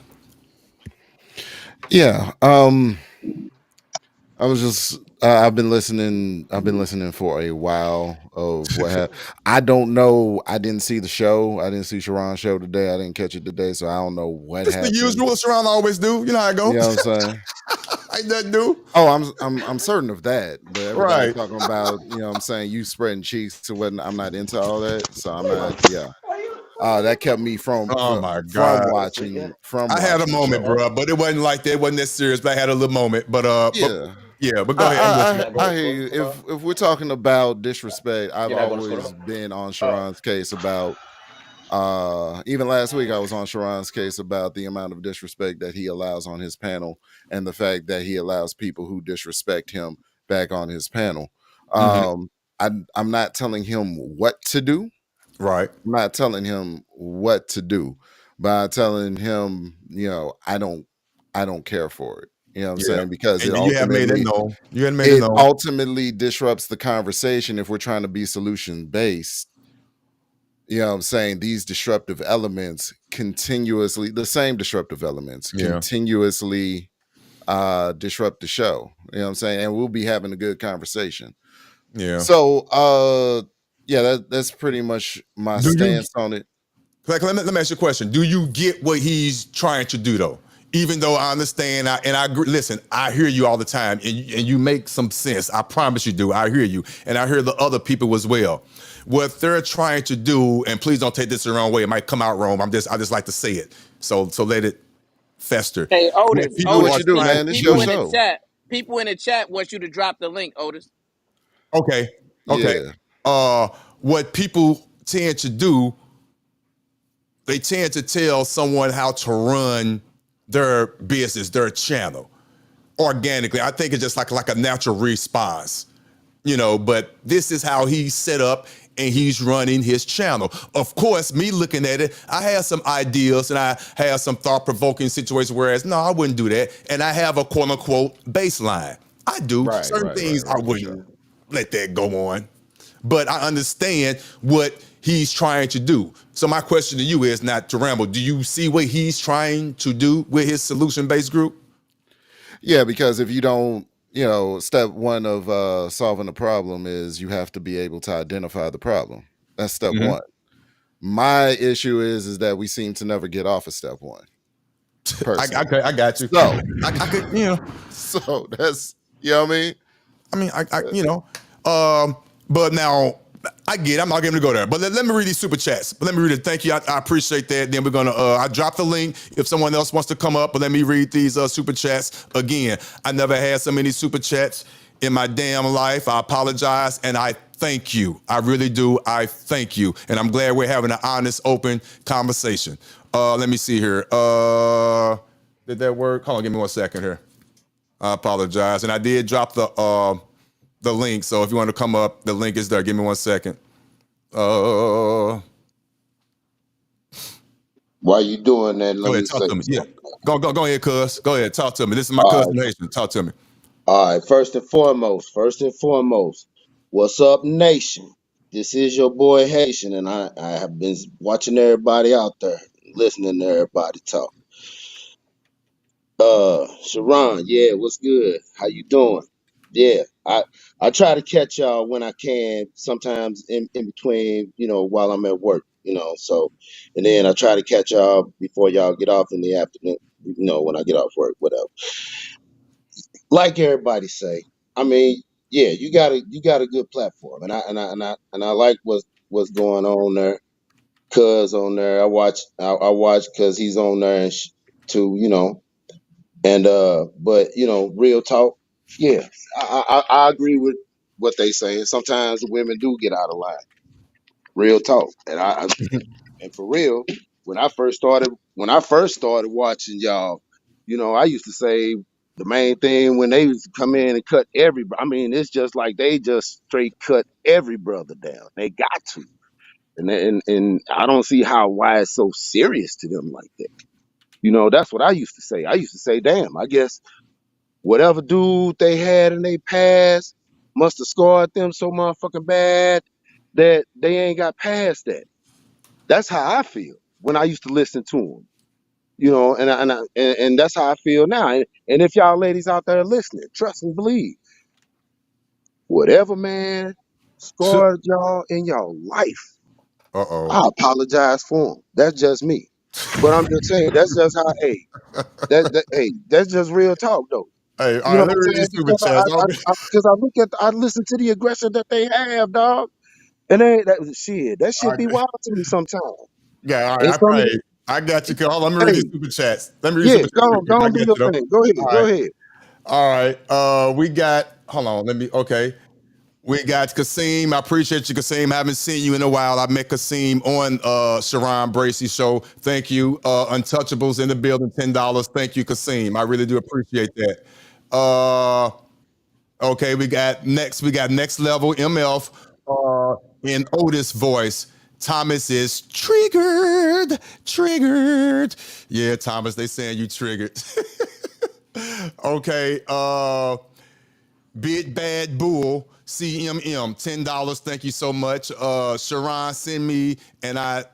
Speaker 16: Yeah. I was just I've been listening for a while of what happened. I don't know. I didn't see the show. I didn't see Sharon's show today. I didn't catch it today, so I don't know what
Speaker 2: It's the
Speaker 16: happened.
Speaker 2: usual Sharon always do. You know how I go.
Speaker 16: You know what I'm saying?
Speaker 2: Ain't nothing new.
Speaker 16: Oh, I'm certain of that. But everybody
Speaker 2: Right.
Speaker 16: talking about, you know what I'm saying, you spreading cheeks to when I'm not into all that. So I'm not, yeah. That kept me from
Speaker 2: Oh my God.
Speaker 16: watching
Speaker 2: I had a
Speaker 16: the
Speaker 2: moment,
Speaker 16: show.
Speaker 2: bro, but it wasn't like that. It wasn't that serious, but I had a little moment. But but go ahead. I'm listening.
Speaker 16: I hear you. If we're talking about disrespect, I've
Speaker 13: You're not gonna score
Speaker 16: always
Speaker 13: though?
Speaker 16: been on Sharon's case about even last week I was on Sharon's case about the amount of disrespect that he allows on his panel and the fact that he allows people who disrespect him back on his panel.
Speaker 2: Mhm.
Speaker 16: I'm not telling him what to do.
Speaker 2: Right.
Speaker 16: I'm not telling him what to do, but I'm telling him, you know, I don't care for it. You know what I'm
Speaker 2: Yeah.
Speaker 16: saying? Because
Speaker 2: And you have made it known. You have made it
Speaker 16: it
Speaker 2: known.
Speaker 16: ultimately disrupts the conversation if we're trying to be solution based. You know what I'm saying? These disruptive elements continuously, the same disruptive elements
Speaker 2: Yeah.
Speaker 16: continuously disrupt the show. You know what I'm saying? And we'll be having a good conversation.
Speaker 2: Yeah.
Speaker 16: So yeah, that's pretty much my
Speaker 2: Do you
Speaker 16: stance on it.
Speaker 2: like let me ask you a question. Do you get what he's trying to do though? Even though I understand, I agree. Listen, I hear you all the time, and you make some sense. I promise you do. I hear you, and I hear the other people as well. What they're trying to do, and please don't take this the wrong way. It might come out wrong. I just like to say it. So let it fester.
Speaker 15: Hey,
Speaker 2: What
Speaker 15: Otis,
Speaker 16: You do
Speaker 2: people
Speaker 16: what
Speaker 2: are
Speaker 16: you do,
Speaker 2: trying
Speaker 16: man.
Speaker 2: to
Speaker 16: It's your
Speaker 15: people in
Speaker 2: do.
Speaker 15: the
Speaker 16: show.
Speaker 15: chat, people in the chat want you to drop the link, Otis.
Speaker 2: Okay. Okay.
Speaker 16: Yeah.
Speaker 2: What people tend to do, they tend to tell someone how to run their business, their channel organically. I think it's just like a natural response, but this is how he's set up and he's running his channel. Of course, me looking at it, I have some ideas and I have some thought-provoking situations, whereas, no, I wouldn't do that. And I have a quote-unquote baseline. I do. Certain things I
Speaker 16: For sure.
Speaker 2: wouldn't let that go on. But I understand what he's trying to do. So my question to you is not to ramble. Do you see what he's trying to do with his solution-based group?
Speaker 16: Yeah, because if you don't, you know, step one of solving a problem is you have to be able to identify the problem. That's step
Speaker 2: Mhm.
Speaker 16: one. My issue is that we seem to never get off of step one. Personally.
Speaker 2: I got you.
Speaker 16: So
Speaker 2: I could,
Speaker 16: so that's, you know what I mean?
Speaker 2: I mean, but now I get it. I'm not going to go there. But let me read these super chats. Let me read it. Thank you. I appreciate that. Then we're going to, I dropped the link if someone else wants to come up, but let me read these super chats again. I never had so many super chats in my damn life. I apologize and I thank you. I really do. I thank you. And I'm glad we're having an honest, open conversation. Let me see here. Did that work? Hold on, give me 1 second here. I apologize. And I did drop the link. So if you want to come up, the link is there. Give me 1 second.
Speaker 14: While you doing that, let
Speaker 2: Go ahead,
Speaker 14: me
Speaker 2: talk
Speaker 14: say
Speaker 2: to me. Yeah.
Speaker 14: something.
Speaker 2: Go ahead, cuz. Go ahead, talk to me. This is my
Speaker 14: All
Speaker 2: cousin
Speaker 14: right,
Speaker 2: Nation. Talk to me.
Speaker 14: all right. First and foremost, what's up, nation? This is your boy Haitian, and I have been watching everybody out there, listening to everybody talk. Sharon, yeah, what's good? How you doing? Yeah, I try to catch y'all when I can, sometimes in between, while I'm at work, so, and then I try to catch y'all before y'all get off in the afternoon, when I get off work, whatever. Like everybody say, I mean, yeah, you got a good platform, and I like what's going on there. Cuz on there. I watch cuz he's on there and to, and but real talk, yeah. I agree with what they saying. Sometimes the women do get out of line. Real talk. And for real, when I first started watching y'all, I used to say the main thing when they used to come in and cut I mean, it's just like they just straight cut every brother down. They got to. And I don't see why it's so serious to them like that. That's what I used to say. I used to say, damn, I guess whatever dude they had in their past must have scarred them so motherfucking bad that they ain't got past that. That's how I feel when I used to listen to them. And that's how I feel now. And if y'all ladies out there listening, trust and believe, whatever man scarred y'all in your life,
Speaker 2: Uh-oh.
Speaker 14: I apologize for him. That's just me. But I'm just saying, that's just how. Hey, that's just real talk though.
Speaker 2: Hey, all
Speaker 14: You
Speaker 2: right,
Speaker 14: know
Speaker 2: let
Speaker 14: what
Speaker 2: me
Speaker 14: I'm
Speaker 2: read
Speaker 14: saying?
Speaker 2: these super chats. Okay.
Speaker 14: Because I listen to the aggression that they have, dog. And that
Speaker 2: All
Speaker 14: shit be
Speaker 2: right.
Speaker 14: wild to me sometimes.
Speaker 2: Yeah, all right.
Speaker 14: And some of the,
Speaker 2: I got you. Hold on, let me read
Speaker 14: hey,
Speaker 2: these super chats. Let me read
Speaker 14: yeah,
Speaker 2: super chats real
Speaker 14: go
Speaker 2: quick. I
Speaker 14: on, do
Speaker 2: got
Speaker 14: your
Speaker 2: you though.
Speaker 14: thing. Go ahead,
Speaker 2: All
Speaker 14: go
Speaker 2: right.
Speaker 14: ahead.
Speaker 2: All right. We got, hold on, okay. We got Kasim. I appreciate you, Kasim. Haven't seen you in a while. I met Kasim on Sharon Bracey show. Thank you. Untouchables in the building, $10. Thank you, Kasim. I really do appreciate that. Okay, we got next level MF in Otis voice. Thomas is triggered. Triggered. Yeah, Thomas, they saying you triggered. Okay, Big Bad Bull, CMM, $10. Thank you so much. Sharon, send me, and I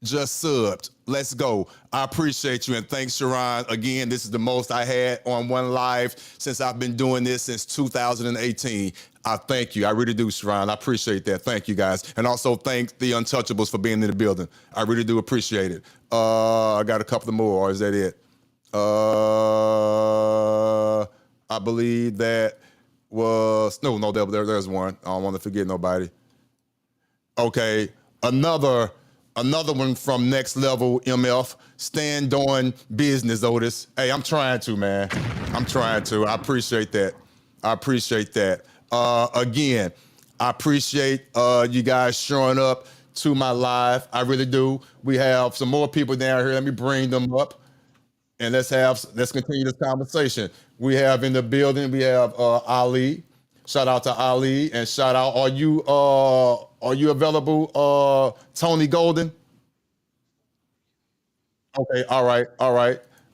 Speaker 2: just subbed. Let's go. I appreciate you, and thanks, Sharon. Again, this is the most I had on one live since I've been doing this since 2018. I thank you. I really do, Sharon. I appreciate that. Thank you, guys. And also thank the Untouchables for being in the building. I really do appreciate it. I got a couple more, or is that it? I believe that was no. There's one. I don't want to forget nobody. Okay, another one from Next Level MF. Stand on business, Otis. Hey, I'm trying to, man. I'm trying to. I appreciate that. I appreciate that. Again, I appreciate you guys showing up to my live. I really do. We have some more people down here. Let me bring them up and let's continue this conversation. We have in the building, we have Ali. Shout out to Ali and shout out. Are you available, Tony Golden? Okay, all right.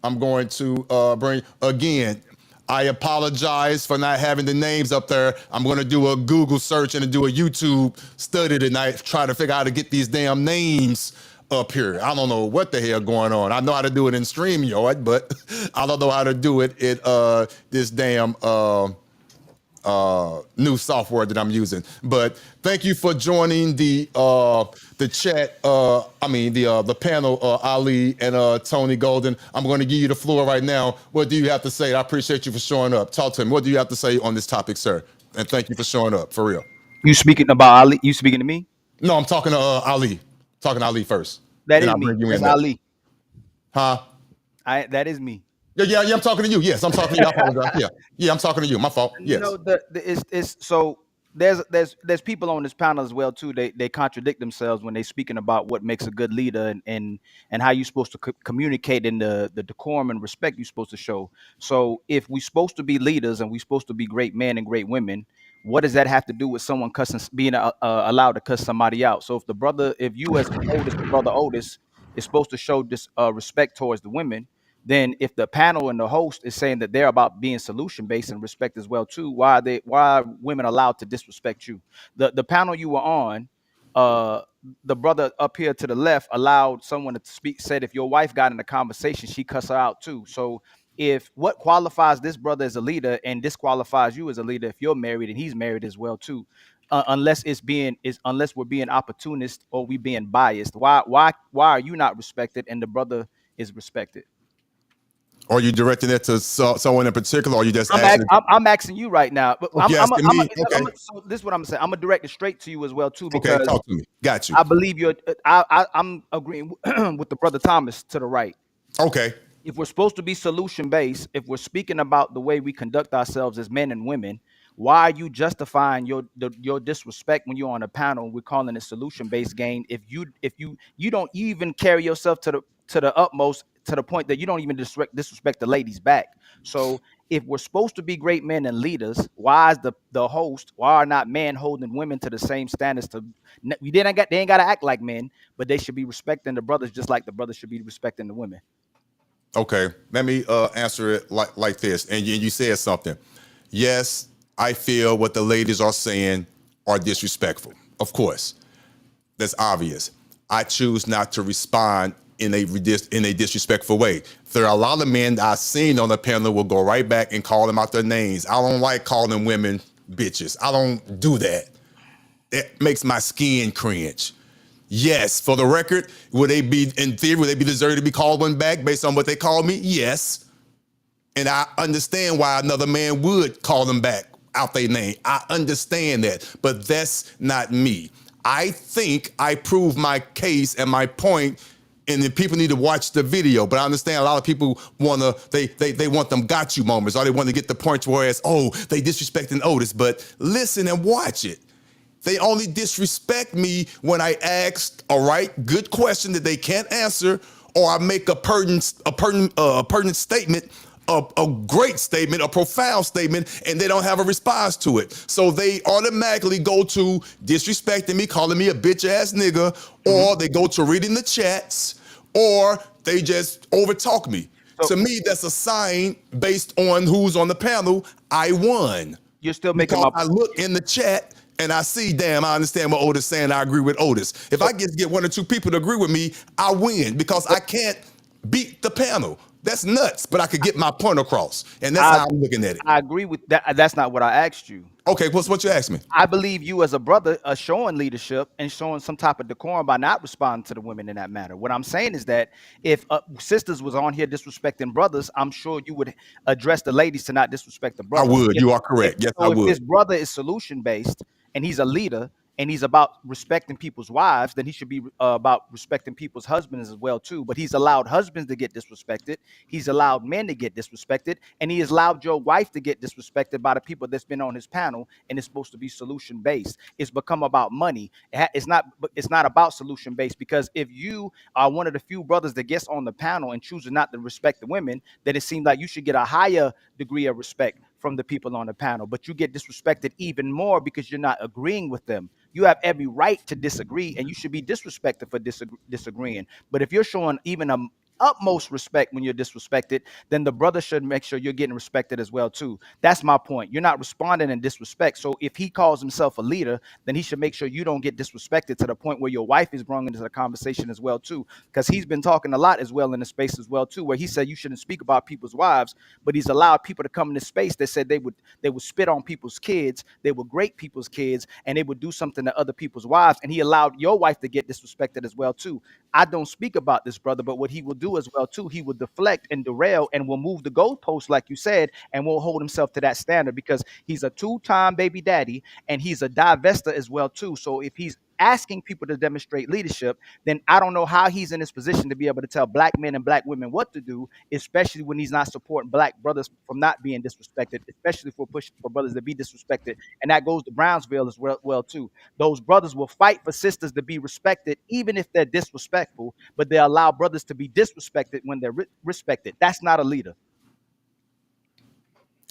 Speaker 2: I'm going to bring again. I apologize for not having the names up there. I'm going to do a Google search and do a YouTube study tonight, try to figure out how to get these damn names up here. I don't know what the hell going on. I know how to do it in StreamYard, but I don't know how to do it in this damn new software that I'm using. But thank you for joining the chat. The panel, Ali and Tony Golden. I'm going to give you the floor right now. What do you have to say? I appreciate you for showing up. Talk to me. What do you have to say on this topic, sir? And thank you for showing up, for real.
Speaker 17: You speaking about Ali? You speaking to me?
Speaker 2: No, I'm talking to Ali. Talking to Ali first.
Speaker 17: That
Speaker 2: Then
Speaker 17: is
Speaker 2: I'll
Speaker 17: me.
Speaker 2: bring you in
Speaker 17: That's
Speaker 2: next.
Speaker 17: Ali.
Speaker 2: Huh?
Speaker 17: That is me.
Speaker 2: Yeah, I'm talking to you. Yes, I'm talking to you. I apologize. Yeah, I'm talking to you. My fault. Yes.
Speaker 17: No, it's so there's people on this panel as well too. They contradict themselves when they speaking about what makes a good leader and how you're supposed to communicate in the decorum and respect you're supposed to show. So if we're supposed to be leaders and we're supposed to be great men and great women, what does that have to do with someone cussing, being allowed to cuss somebody out? So if you as Otis, the brother Otis, is supposed to show this respect towards the women, then if the panel and the host is saying that they're about being solution based and respect as well too, why are women allowed to disrespect you? The panel you were on, the brother up here to the left allowed someone to speak, said if your wife got in a conversation, she cuss her out too. So if what qualifies this brother as a leader and disqualifies you as a leader if you're married and he's married as well too, unless we're being opportunist or we being biased, why are you not respected and the brother is respected?
Speaker 2: Are you directing it to someone in particular, or are you just asking?
Speaker 17: I'm asking you right now. But
Speaker 2: Oh, you asking me? Okay.
Speaker 17: so this is what I'm saying. I'm gonna direct it straight to you as well too,
Speaker 2: Okay,
Speaker 17: because
Speaker 2: talk to me. Got you.
Speaker 17: I believe you're. I'm agreeing with the brother Thomas to the right.
Speaker 2: Okay.
Speaker 17: If we're supposed to be solution based, if we're speaking about the way we conduct ourselves as men and women, why are you justifying your disrespect when you're on a panel? We're calling it solution based game. If you don't even carry yourself to the utmost, to the point that you don't even disrespect the ladies back. So if we're supposed to be great men and leaders, why is the host? Why are not men holding women to the same standards? They ain't got to act like men, but they should be respecting the brothers just like the brothers should be respecting the women.
Speaker 2: Okay, let me answer it like this. And you said something. Yes, I feel what the ladies are saying are disrespectful. Of course, that's obvious. I choose not to respond in a disrespectful way. There are a lot of men that I've seen on the panel will go right back and call them out their names. I don't like calling women bitches. I don't do that. It makes my skin cringe. Yes, for the record, would they be, in theory, would they be deserved to be called one back based on what they called me? Yes. And I understand why another man would call them back out their name. I understand that, but that's not me. I think I proved my case and my point, and then people need to watch the video. But I understand a lot of people they want them got you moments, or they want to get the point where it's, oh, they disrespecting Otis. But listen and watch it. They only disrespect me when I ask a good question that they can't answer, or I make a pertinent statement, a great statement, a profound statement, and they don't have a response to it. So they automatically go to disrespecting me, calling me a bitch ass nigga, or they go to reading the chats, or they just overtalk me. So, to me, that's a sign based on who's on the panel. I won.
Speaker 17: You're still making my.
Speaker 2: I look in the chat and I see, damn, I understand what Otis is saying. I agree with Otis. If I get one or two people to agree with me, I win because I can't beat the panel. That's nuts, but I could get my point across. And that's how I'm looking at it.
Speaker 17: I agree with that. That's not what I asked you.
Speaker 2: Okay, what's what you asked me?
Speaker 17: I believe you as a brother are showing leadership and showing some type of decorum by not responding to the women in that matter. What I'm saying is that if sisters was on here disrespecting brothers, I'm sure you would address the ladies to not disrespect the brothers.
Speaker 2: I would. You are correct. Yes, I would.
Speaker 17: If this brother is solution based and he's a leader and he's about respecting people's wives, then he should be about respecting people's husbands as well too. But he's allowed husbands to get disrespected. He's allowed men to get disrespected, and he has allowed your wife to get disrespected by the people that's been on his panel. And it's supposed to be solution based. It's become about money. It's not about solution based, because if you are one of the few brothers that gets on the panel and chooses not to respect the women, then it seems like you should get a higher degree of respect from the people on the panel, but you get disrespected even more because you're not agreeing with them. You have every right to disagree, and you should be disrespected for disagreeing. But if you're showing even a utmost respect when you're disrespected, then the brother should make sure you're getting respected as well too. That's my point. You're not responding in disrespect. So if he calls himself a leader, then he should make sure you don't get disrespected to the point where your wife is brought into the conversation as well too, because he's been talking a lot as well in the space as well too, where he said you shouldn't speak about people's wives, but he's allowed people to come in this space that said they would spit on people's kids, they would grate people's kids, and they would do something to other people's wives, and he allowed your wife to get disrespected as well too. I don't speak about this brother, but what he will do as well too, he will deflect and derail and will move the goalposts, like you said, and won't hold himself to that standard, because he's a two-time baby daddy and he's a divester as well too. So if he's asking people to demonstrate leadership, then I don't know how he's in this position to be able to tell black men and black women what to do, especially when he's not supporting black brothers from not being disrespected, especially for pushing for brothers to be disrespected. And that goes to Brownsville as well too. Those brothers will fight for sisters to be respected, even if they're disrespectful, but they allow brothers to be disrespected when they're respected. That's not a leader.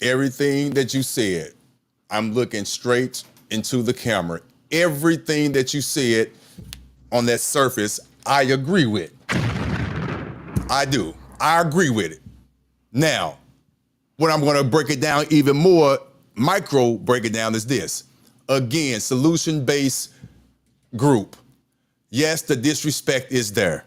Speaker 2: Everything that you said, I'm looking straight into the camera. Everything that you said on that surface, I agree with. I do. I agree with it. Now, what I'm going to break it down even more, micro break it down, is this. Again, solution-based group. Yes, the disrespect is there.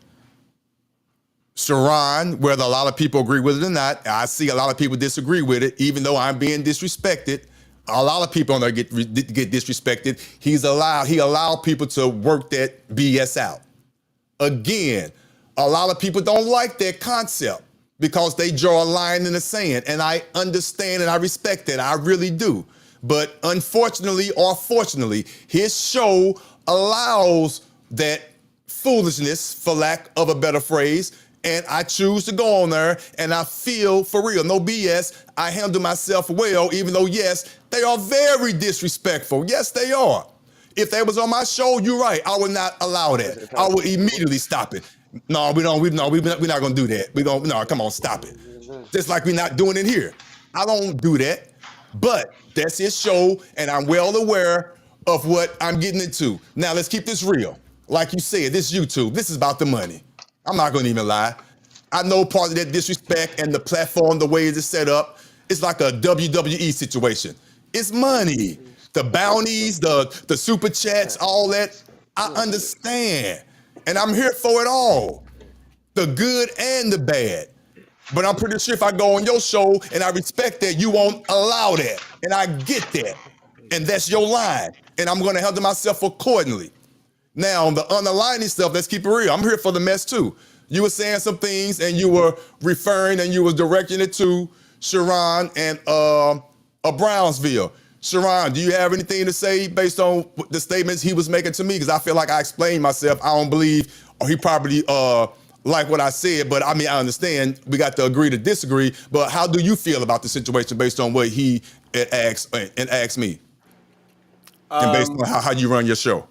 Speaker 2: Sharon, whether a lot of people agree with it or not, I see a lot of people disagree with it, even though I'm being disrespected. A lot of people on there get disrespected. He allowed people to work that BS out. Again, a lot of people don't like that concept. because they draw a line in the sand. And I understand and I respect that. I really do. But unfortunately or fortunately, his show allows that foolishness, for lack of a better phrase. And I choose to go on there and I feel, for real, no BS, I handle myself well, even though, yes, they are very disrespectful. Yes, they are. If they was on my show, you're right. I would not allow that. I would immediately stop it. No, we're not gonna do that. No, come on, stop it. Just like we're not doing it here. I don't do that. But that's his show, and I'm well aware of what I'm getting into. Now let's keep this real. Like you said, this YouTube, this is about the money. I'm not gonna even lie. I know part of that disrespect and the platform, the way it's set up, it's like a WWE situation. It's money. The bounties, the super chats, all that. I understand. And I'm here for it all. The good and the bad. But I'm pretty sure if I go on your show and I respect that, you won't allow that. And I get that. And that's your line. And I'm gonna handle myself accordingly. Now, on the underlining stuff, let's keep it real. I'm here for the mess too. You were saying some things and you were referring and you were directing it to Sharon and Brownsville. Sharon, do you have anything to say based on the statements he was making to me? Because I feel like I explained myself. I don't believe, or he probably like what I said, but I mean, I understand we got to agree to disagree. But how do you feel about the situation based on what he asked me? And based on how you run your show?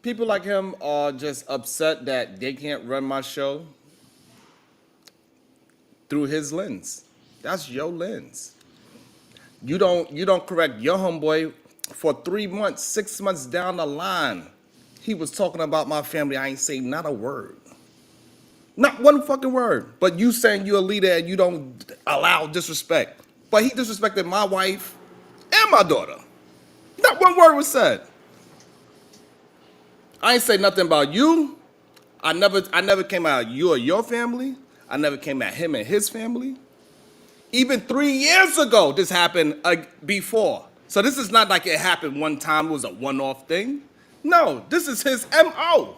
Speaker 7: People like him are just upset that they can't run my show through his lens. That's your lens. You don't correct your homeboy for 3 months, 6 months down the line. He was talking about my family. I ain't say not a word. Not one fucking word. But you saying you're a leader and you don't allow disrespect. But he disrespected my wife and my daughter. Not one word was said. I ain't say nothing about you. I never came at you or your family. I never came at him and his family. Even 3 years ago, this happened before. So this is not like it happened one time, it was a one-off thing. No, this is his MO.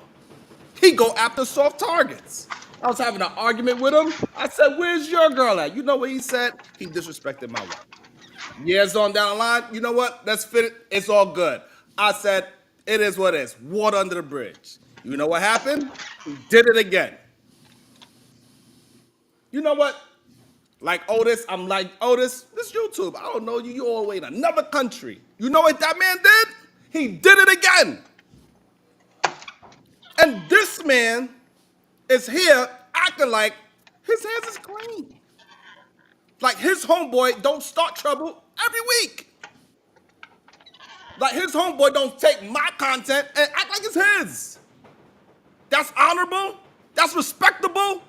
Speaker 7: He go after soft targets. I was having an argument with him. I said, where's your girl at? You know what he said? He disrespected my wife. Years on down the line, you know what? Let's fit it. It's all good. I said, it is what it is. Water under the bridge. You know what happened? He did it again. You know what? Like Otis, I'm like, Otis, this YouTube, I don't know you. You all the way in another country. You know what that man did? He did it again. And this man is here acting like his hands is clean. Like his homeboy don't start trouble every week. Like his homeboy don't take my content and act like it's his. That's honorable. That's respectable.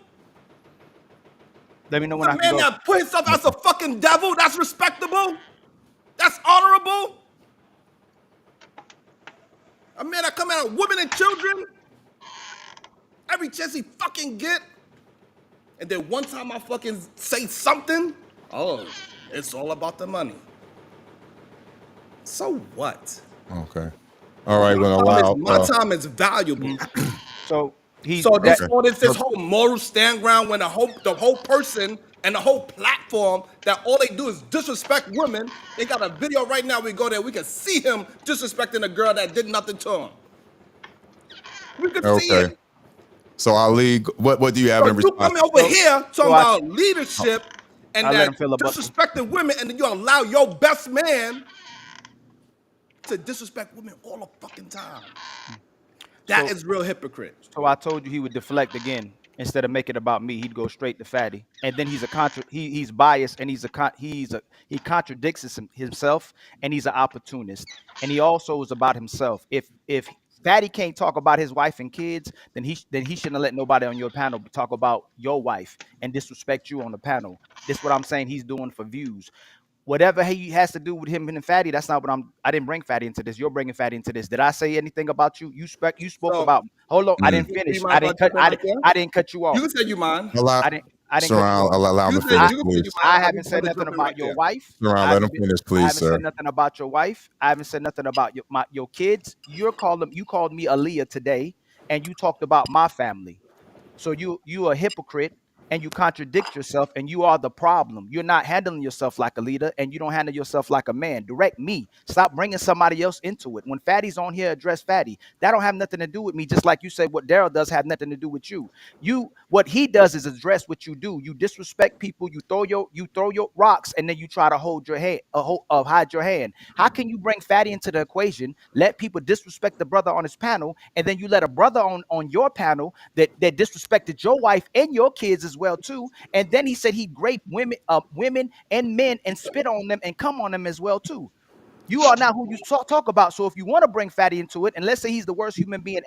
Speaker 17: Let me know when
Speaker 7: The
Speaker 17: I can
Speaker 7: man
Speaker 17: go.
Speaker 7: that put himself as a fucking devil, that's respectable. That's honorable. A man that come out of women and children every chance he fucking get. And then one time I fucking say something, oh, it's all about the money. So what?
Speaker 2: Okay. All right. Well,
Speaker 7: my time is valuable.
Speaker 17: So
Speaker 7: this whole moral stand ground when the whole person and the whole platform that all they do is disrespect women. They got a video right now. We go there, we can see him disrespecting a girl that did nothing to him. We could see it.
Speaker 2: So Ali, what do you have in response?
Speaker 7: You come over here talking about leadership and that disrespecting women, and then you allow your best man to disrespect women all the fucking time. That is real hypocrite.
Speaker 17: So I told you he would deflect again. Instead of making it about me, he'd go straight to Fatty. And then he's biased and he contradicts himself, and he's an opportunist. And he also is about himself. If Fatty can't talk about his wife and kids, then he shouldn't have let nobody on your panel talk about your wife and disrespect you on the panel. This is what I'm saying he's doing for views. Whatever he has to do with him and Fatty, that's not what I didn't bring Fatty into this. You're bringing Fatty into this. Did I say anything about you? You spoke about. Hold on, I didn't finish. I didn't cut you off.
Speaker 7: You can say you mind.
Speaker 17: I didn't cut you off.
Speaker 2: Allow him to finish, please.
Speaker 17: I haven't said nothing about your wife.
Speaker 2: Sharon, let him finish, please,
Speaker 17: I haven't
Speaker 2: sir.
Speaker 17: said nothing about your wife. I haven't said nothing about your kids. You called me Aaliyah today, and you talked about my family. So you a hypocrite and you contradict yourself and you are the problem. You're not handling yourself like a leader and you don't handle yourself like a man. Direct me. Stop bringing somebody else into it. When Fatty's on here, address Fatty. That don't have nothing to do with me. Just like you said, what Daryl does have nothing to do with you. What he does is address what you do. You disrespect people. You throw your rocks and then you try to hold your hand, hide your hand. How can you bring Fatty into the equation? Let people disrespect the brother on his panel, and then you let a brother on your panel that disrespected your wife and your kids as well too. And then he said he raped women and men and spit on them and come on them as well too. You are not who you talk about. So if you want to bring Fatty into it, and let's say he's the worst human being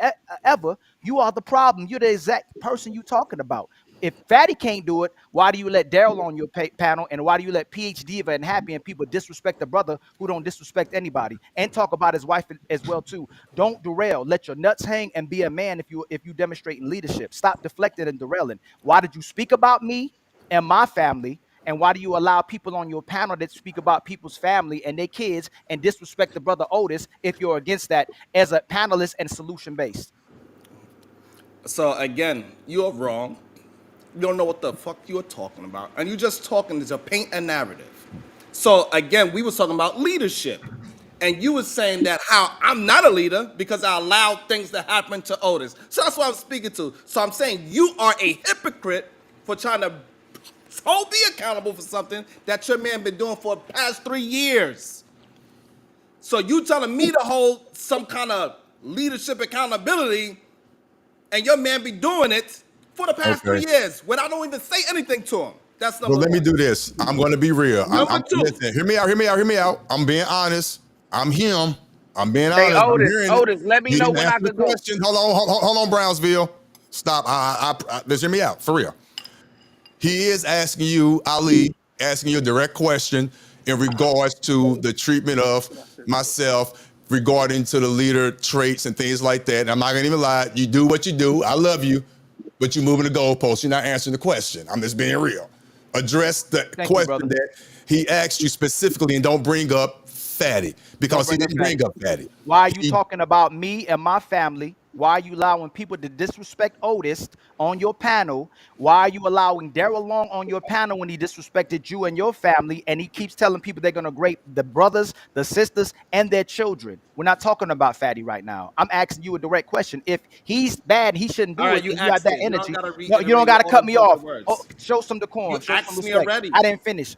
Speaker 17: ever, you are the problem. You're the exact person you talking about. If Fatty can't do it, why do you let Daryl on your panel, and why do you let PhD and Happy and people disrespect the brother who don't disrespect anybody and talk about his wife as well too? Don't derail. Let your nuts hang and be a man if you demonstrate in leadership. Stop deflecting and derailing. Why did you speak about me and my family? And why do you allow people on your panel that speak about people's family and their kids and disrespect the brother Otis if you're against that as a panelist and solution based?
Speaker 7: So again, you're wrong. You don't know what the fuck you're talking about. And you're just talking to paint a narrative. So again, we was talking about leadership. And you were saying that how I'm not a leader because I allowed things to happen to Otis. So that's what I'm speaking to. So I'm saying you are a hypocrite for trying to hold me accountable for something that your man been doing for the past 3 years. So you telling me to hold some kind of leadership accountability, and your man be doing it for the past 3 years when I don't even say anything to him. That's number
Speaker 2: Well, let
Speaker 7: one.
Speaker 2: me do this. I'm going to be real.
Speaker 7: Number two.
Speaker 2: Listen, hear me out. I'm being honest. I'm him. I'm being
Speaker 15: Hey,
Speaker 2: honest. I'm
Speaker 15: Otis,
Speaker 2: hearing
Speaker 15: Otis, let me
Speaker 2: you
Speaker 15: know
Speaker 2: didn't
Speaker 15: when
Speaker 2: answer
Speaker 15: I
Speaker 2: the
Speaker 15: could go.
Speaker 2: question. Hold on, Brownsville. Stop. Let's hear me out, for real. He is asking you, Ali, asking you a direct question in regards to the treatment of myself regarding to the leader traits and things like that. And I'm not gonna even lie. You do what you do. I love you, but you're moving the goalposts. You're not answering the question. I'm just being real. Address the question that he asked you specifically, and don't bring up Fatty because he didn't bring up Fatty.
Speaker 17: Why are you talking about me and my family? Why are you allowing people to disrespect Otis on your panel? Why are you allowing Daryl Long on your panel when he disrespected you and your family? And he keeps telling people they're going to rape the brothers, the sisters, and their children. We're not talking about Fatty right now. I'm asking you a direct question. If he's bad, he shouldn't do
Speaker 7: All right,
Speaker 17: it.
Speaker 7: you
Speaker 17: And you have
Speaker 7: asked
Speaker 17: that
Speaker 7: it. You don't
Speaker 17: energy.
Speaker 7: gotta
Speaker 17: No, you don't
Speaker 7: reiterate
Speaker 17: got to
Speaker 7: all
Speaker 17: cut
Speaker 7: those
Speaker 17: me
Speaker 7: fucking
Speaker 17: off.
Speaker 7: words.
Speaker 17: Show some decorum.
Speaker 7: You
Speaker 17: Show some
Speaker 7: asked me
Speaker 17: respect.
Speaker 7: already.
Speaker 17: I didn't finish.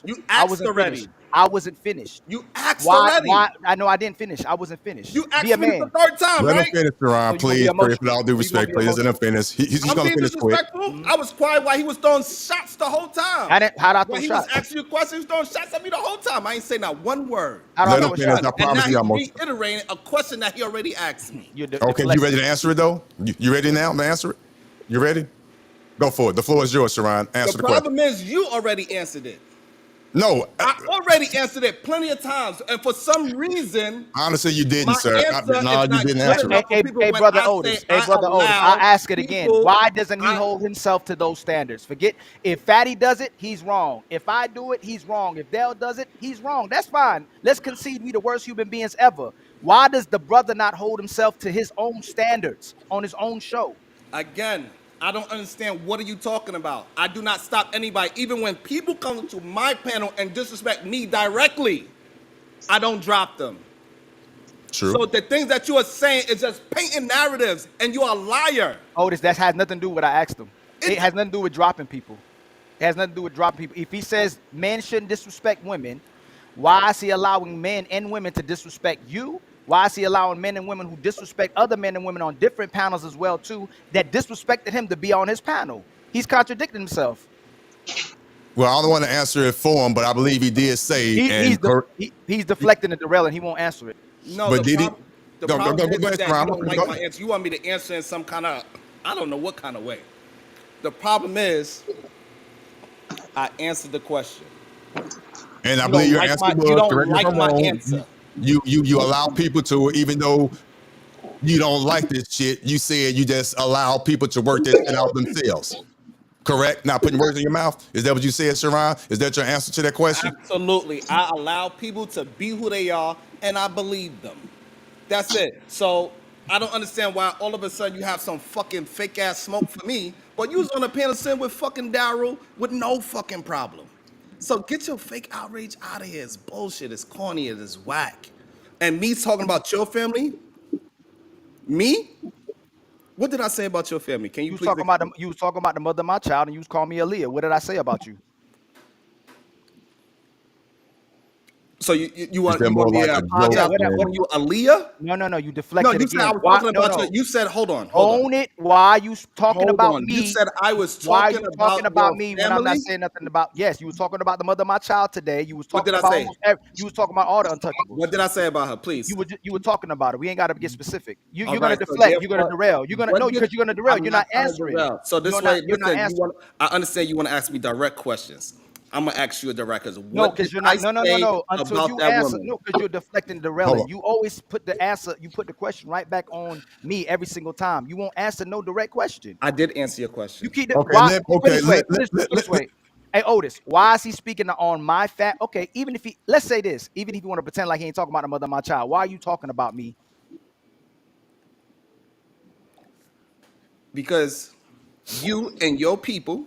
Speaker 7: You
Speaker 17: I
Speaker 7: asked
Speaker 17: wasn't
Speaker 7: already.
Speaker 17: finished. I wasn't finished.
Speaker 7: You asked
Speaker 17: Why?
Speaker 7: already.
Speaker 17: I know I didn't finish. I wasn't finished.
Speaker 7: You
Speaker 17: Be a
Speaker 7: asked me this the
Speaker 17: man.
Speaker 7: third time,
Speaker 2: Let him
Speaker 7: right?
Speaker 2: finish, Ron,
Speaker 17: So you gonna be
Speaker 2: please. With
Speaker 17: emotional?
Speaker 2: all due
Speaker 17: So you gonna
Speaker 2: respect,
Speaker 17: be
Speaker 2: please. Let him
Speaker 17: emotional?
Speaker 2: finish. He's
Speaker 7: I'm
Speaker 2: gonna
Speaker 7: being
Speaker 2: finish quick.
Speaker 7: disrespectful. I was quiet while he was throwing shots the whole time.
Speaker 17: How do I throw
Speaker 7: When he was
Speaker 17: shots?
Speaker 7: asking you questions, he was throwing shots at me the whole time. I ain't say not one word.
Speaker 17: How do I
Speaker 2: Let him
Speaker 17: throw
Speaker 2: finish.
Speaker 17: shots?
Speaker 2: I
Speaker 7: And now
Speaker 2: promise you,
Speaker 7: he's
Speaker 2: I'm gonna.
Speaker 7: reiterating a question that he already asked me.
Speaker 17: You're
Speaker 2: Okay, you ready
Speaker 17: deflecting.
Speaker 2: to answer it though? You ready now to answer it? You ready? Go for it. The floor is yours, Sharon.
Speaker 7: The
Speaker 2: Answer the question.
Speaker 7: problem is you already answered it.
Speaker 2: No,
Speaker 7: I already answered it plenty of times, and for some reason,
Speaker 2: honestly, you didn't,
Speaker 7: my
Speaker 2: sir.
Speaker 7: answer
Speaker 2: No,
Speaker 7: is
Speaker 2: you
Speaker 7: not
Speaker 2: didn't
Speaker 7: good
Speaker 2: answer it.
Speaker 7: enough for people when
Speaker 17: Brother
Speaker 7: I say
Speaker 17: Otis. Hey,
Speaker 7: I
Speaker 17: brother Otis. I'll
Speaker 7: allow
Speaker 17: ask it again.
Speaker 7: people.
Speaker 17: Why doesn't he hold himself to those standards? Forget if Fatty does it, he's wrong. If I do it, he's wrong. If Dale does it, he's wrong. That's fine. Let's concede we the worst human beings ever. Why does the brother not hold himself to his own standards on his own show?
Speaker 7: Again, I don't understand what are you talking about. I do not stop anybody. Even when people come to my panel and disrespect me directly, I don't drop them.
Speaker 2: True.
Speaker 7: So the things that you are saying is just painting narratives, and you're a liar.
Speaker 17: Otis, that has nothing to do with what I asked him. It has nothing to do with dropping people. It has nothing to do with dropping people. If he says men shouldn't disrespect women, why is he allowing men and women to disrespect you? Why is he allowing men and women who disrespect other men and women on different panels as well too, that disrespected him to be on his panel? He's contradicting himself.
Speaker 2: Well, I don't want to answer it for him, but I believe he did say.
Speaker 17: He's deflecting and derailing. He won't answer it.
Speaker 7: No,
Speaker 2: but
Speaker 7: the
Speaker 2: did
Speaker 7: problem
Speaker 2: go
Speaker 7: is
Speaker 2: ahead,
Speaker 7: that
Speaker 2: Ron.
Speaker 7: you don't like my answer. You want me to answer in some kind of, I don't know what kind of way. The problem is, I answered the question.
Speaker 2: And I believe your answer was,
Speaker 7: you don't
Speaker 2: correct me if
Speaker 7: like
Speaker 2: I'm
Speaker 7: my
Speaker 2: wrong,
Speaker 7: answer.
Speaker 2: you allow people to, even though you don't like this shit, you said you just allow people to work this shit out themselves. Correct? Not putting words in your mouth? Is that what you said, Sharon? Is that your answer to that question?
Speaker 7: Absolutely. I allow people to be who they are, and I believe them. That's it. So I don't understand why all of a sudden you have some fucking fake ass smoke for me, but you was on a panel sitting with fucking Daryl with no fucking problem. So get your fake outrage out of here. It's bullshit. It's corny. It is whack. And me talking about your family, me? What did I say about your family? Can you
Speaker 17: You was
Speaker 7: please
Speaker 17: talking about
Speaker 7: explain?
Speaker 17: you was talking about the mother of my child, and you was calling me Aaliyah. What did I say about you?
Speaker 7: So you
Speaker 2: Is
Speaker 7: want
Speaker 2: that more
Speaker 7: me
Speaker 2: like
Speaker 7: to
Speaker 2: a
Speaker 7: apologize
Speaker 2: joke?
Speaker 7: for calling you Aaliyah?
Speaker 17: No. You
Speaker 7: No,
Speaker 17: deflected
Speaker 7: you said I
Speaker 17: again.
Speaker 7: was
Speaker 17: Why?
Speaker 7: talking
Speaker 17: No,
Speaker 7: about
Speaker 17: no.
Speaker 7: you. You said, hold on.
Speaker 17: Own it. Why you talking
Speaker 7: Hold
Speaker 17: about
Speaker 7: on. You
Speaker 17: me?
Speaker 7: said I was
Speaker 17: Why
Speaker 7: talking
Speaker 17: you talking
Speaker 7: about
Speaker 17: about
Speaker 7: your
Speaker 17: me when I'm not
Speaker 7: family?
Speaker 17: saying nothing about? Yes, you was talking about the mother of my child today. You was
Speaker 7: What did
Speaker 17: talking
Speaker 7: I
Speaker 17: about
Speaker 7: say?
Speaker 17: almost every, you was talking about all the untouchables.
Speaker 7: What did I say about her? Please.
Speaker 17: You were talking about it. We ain't got to get specific.
Speaker 7: All
Speaker 17: You're gonna
Speaker 7: right. So
Speaker 17: deflect. You're gonna
Speaker 7: therefore,
Speaker 17: derail. You're gonna
Speaker 7: what
Speaker 17: no
Speaker 7: did
Speaker 17: because you're gonna derail.
Speaker 7: I'm
Speaker 17: You're
Speaker 7: not
Speaker 17: not
Speaker 7: trying to
Speaker 17: answering.
Speaker 7: derail. So this
Speaker 17: You're
Speaker 7: way,
Speaker 17: not. You're not
Speaker 7: listen. You
Speaker 17: answering.
Speaker 7: want? I understand you want to ask me direct questions. I'm gonna ask you a direct question.
Speaker 17: No,
Speaker 7: What did
Speaker 17: because you're
Speaker 7: I
Speaker 17: not. No.
Speaker 7: say
Speaker 17: Until
Speaker 7: about
Speaker 17: you
Speaker 7: that
Speaker 17: answer.
Speaker 7: woman?
Speaker 17: No, because you're deflecting,
Speaker 2: Hold
Speaker 17: derailing.
Speaker 2: on.
Speaker 17: You always put the answer. You put the question right back on me every single time. You won't answer no direct question.
Speaker 7: I did answer your
Speaker 17: You
Speaker 7: question.
Speaker 17: keep it.
Speaker 2: Okay,
Speaker 17: Why?
Speaker 2: let
Speaker 17: Put
Speaker 2: okay
Speaker 17: this way.
Speaker 2: let
Speaker 17: Put
Speaker 2: let,
Speaker 17: this.
Speaker 2: let,
Speaker 17: Put
Speaker 2: let,
Speaker 17: this
Speaker 2: let
Speaker 17: way. Hey Otis, why is he speaking on my fat? Okay, even if he, let's say this, even if you want to pretend like he ain't talking about the mother of my child, why are you talking about me?
Speaker 7: Because you and your people,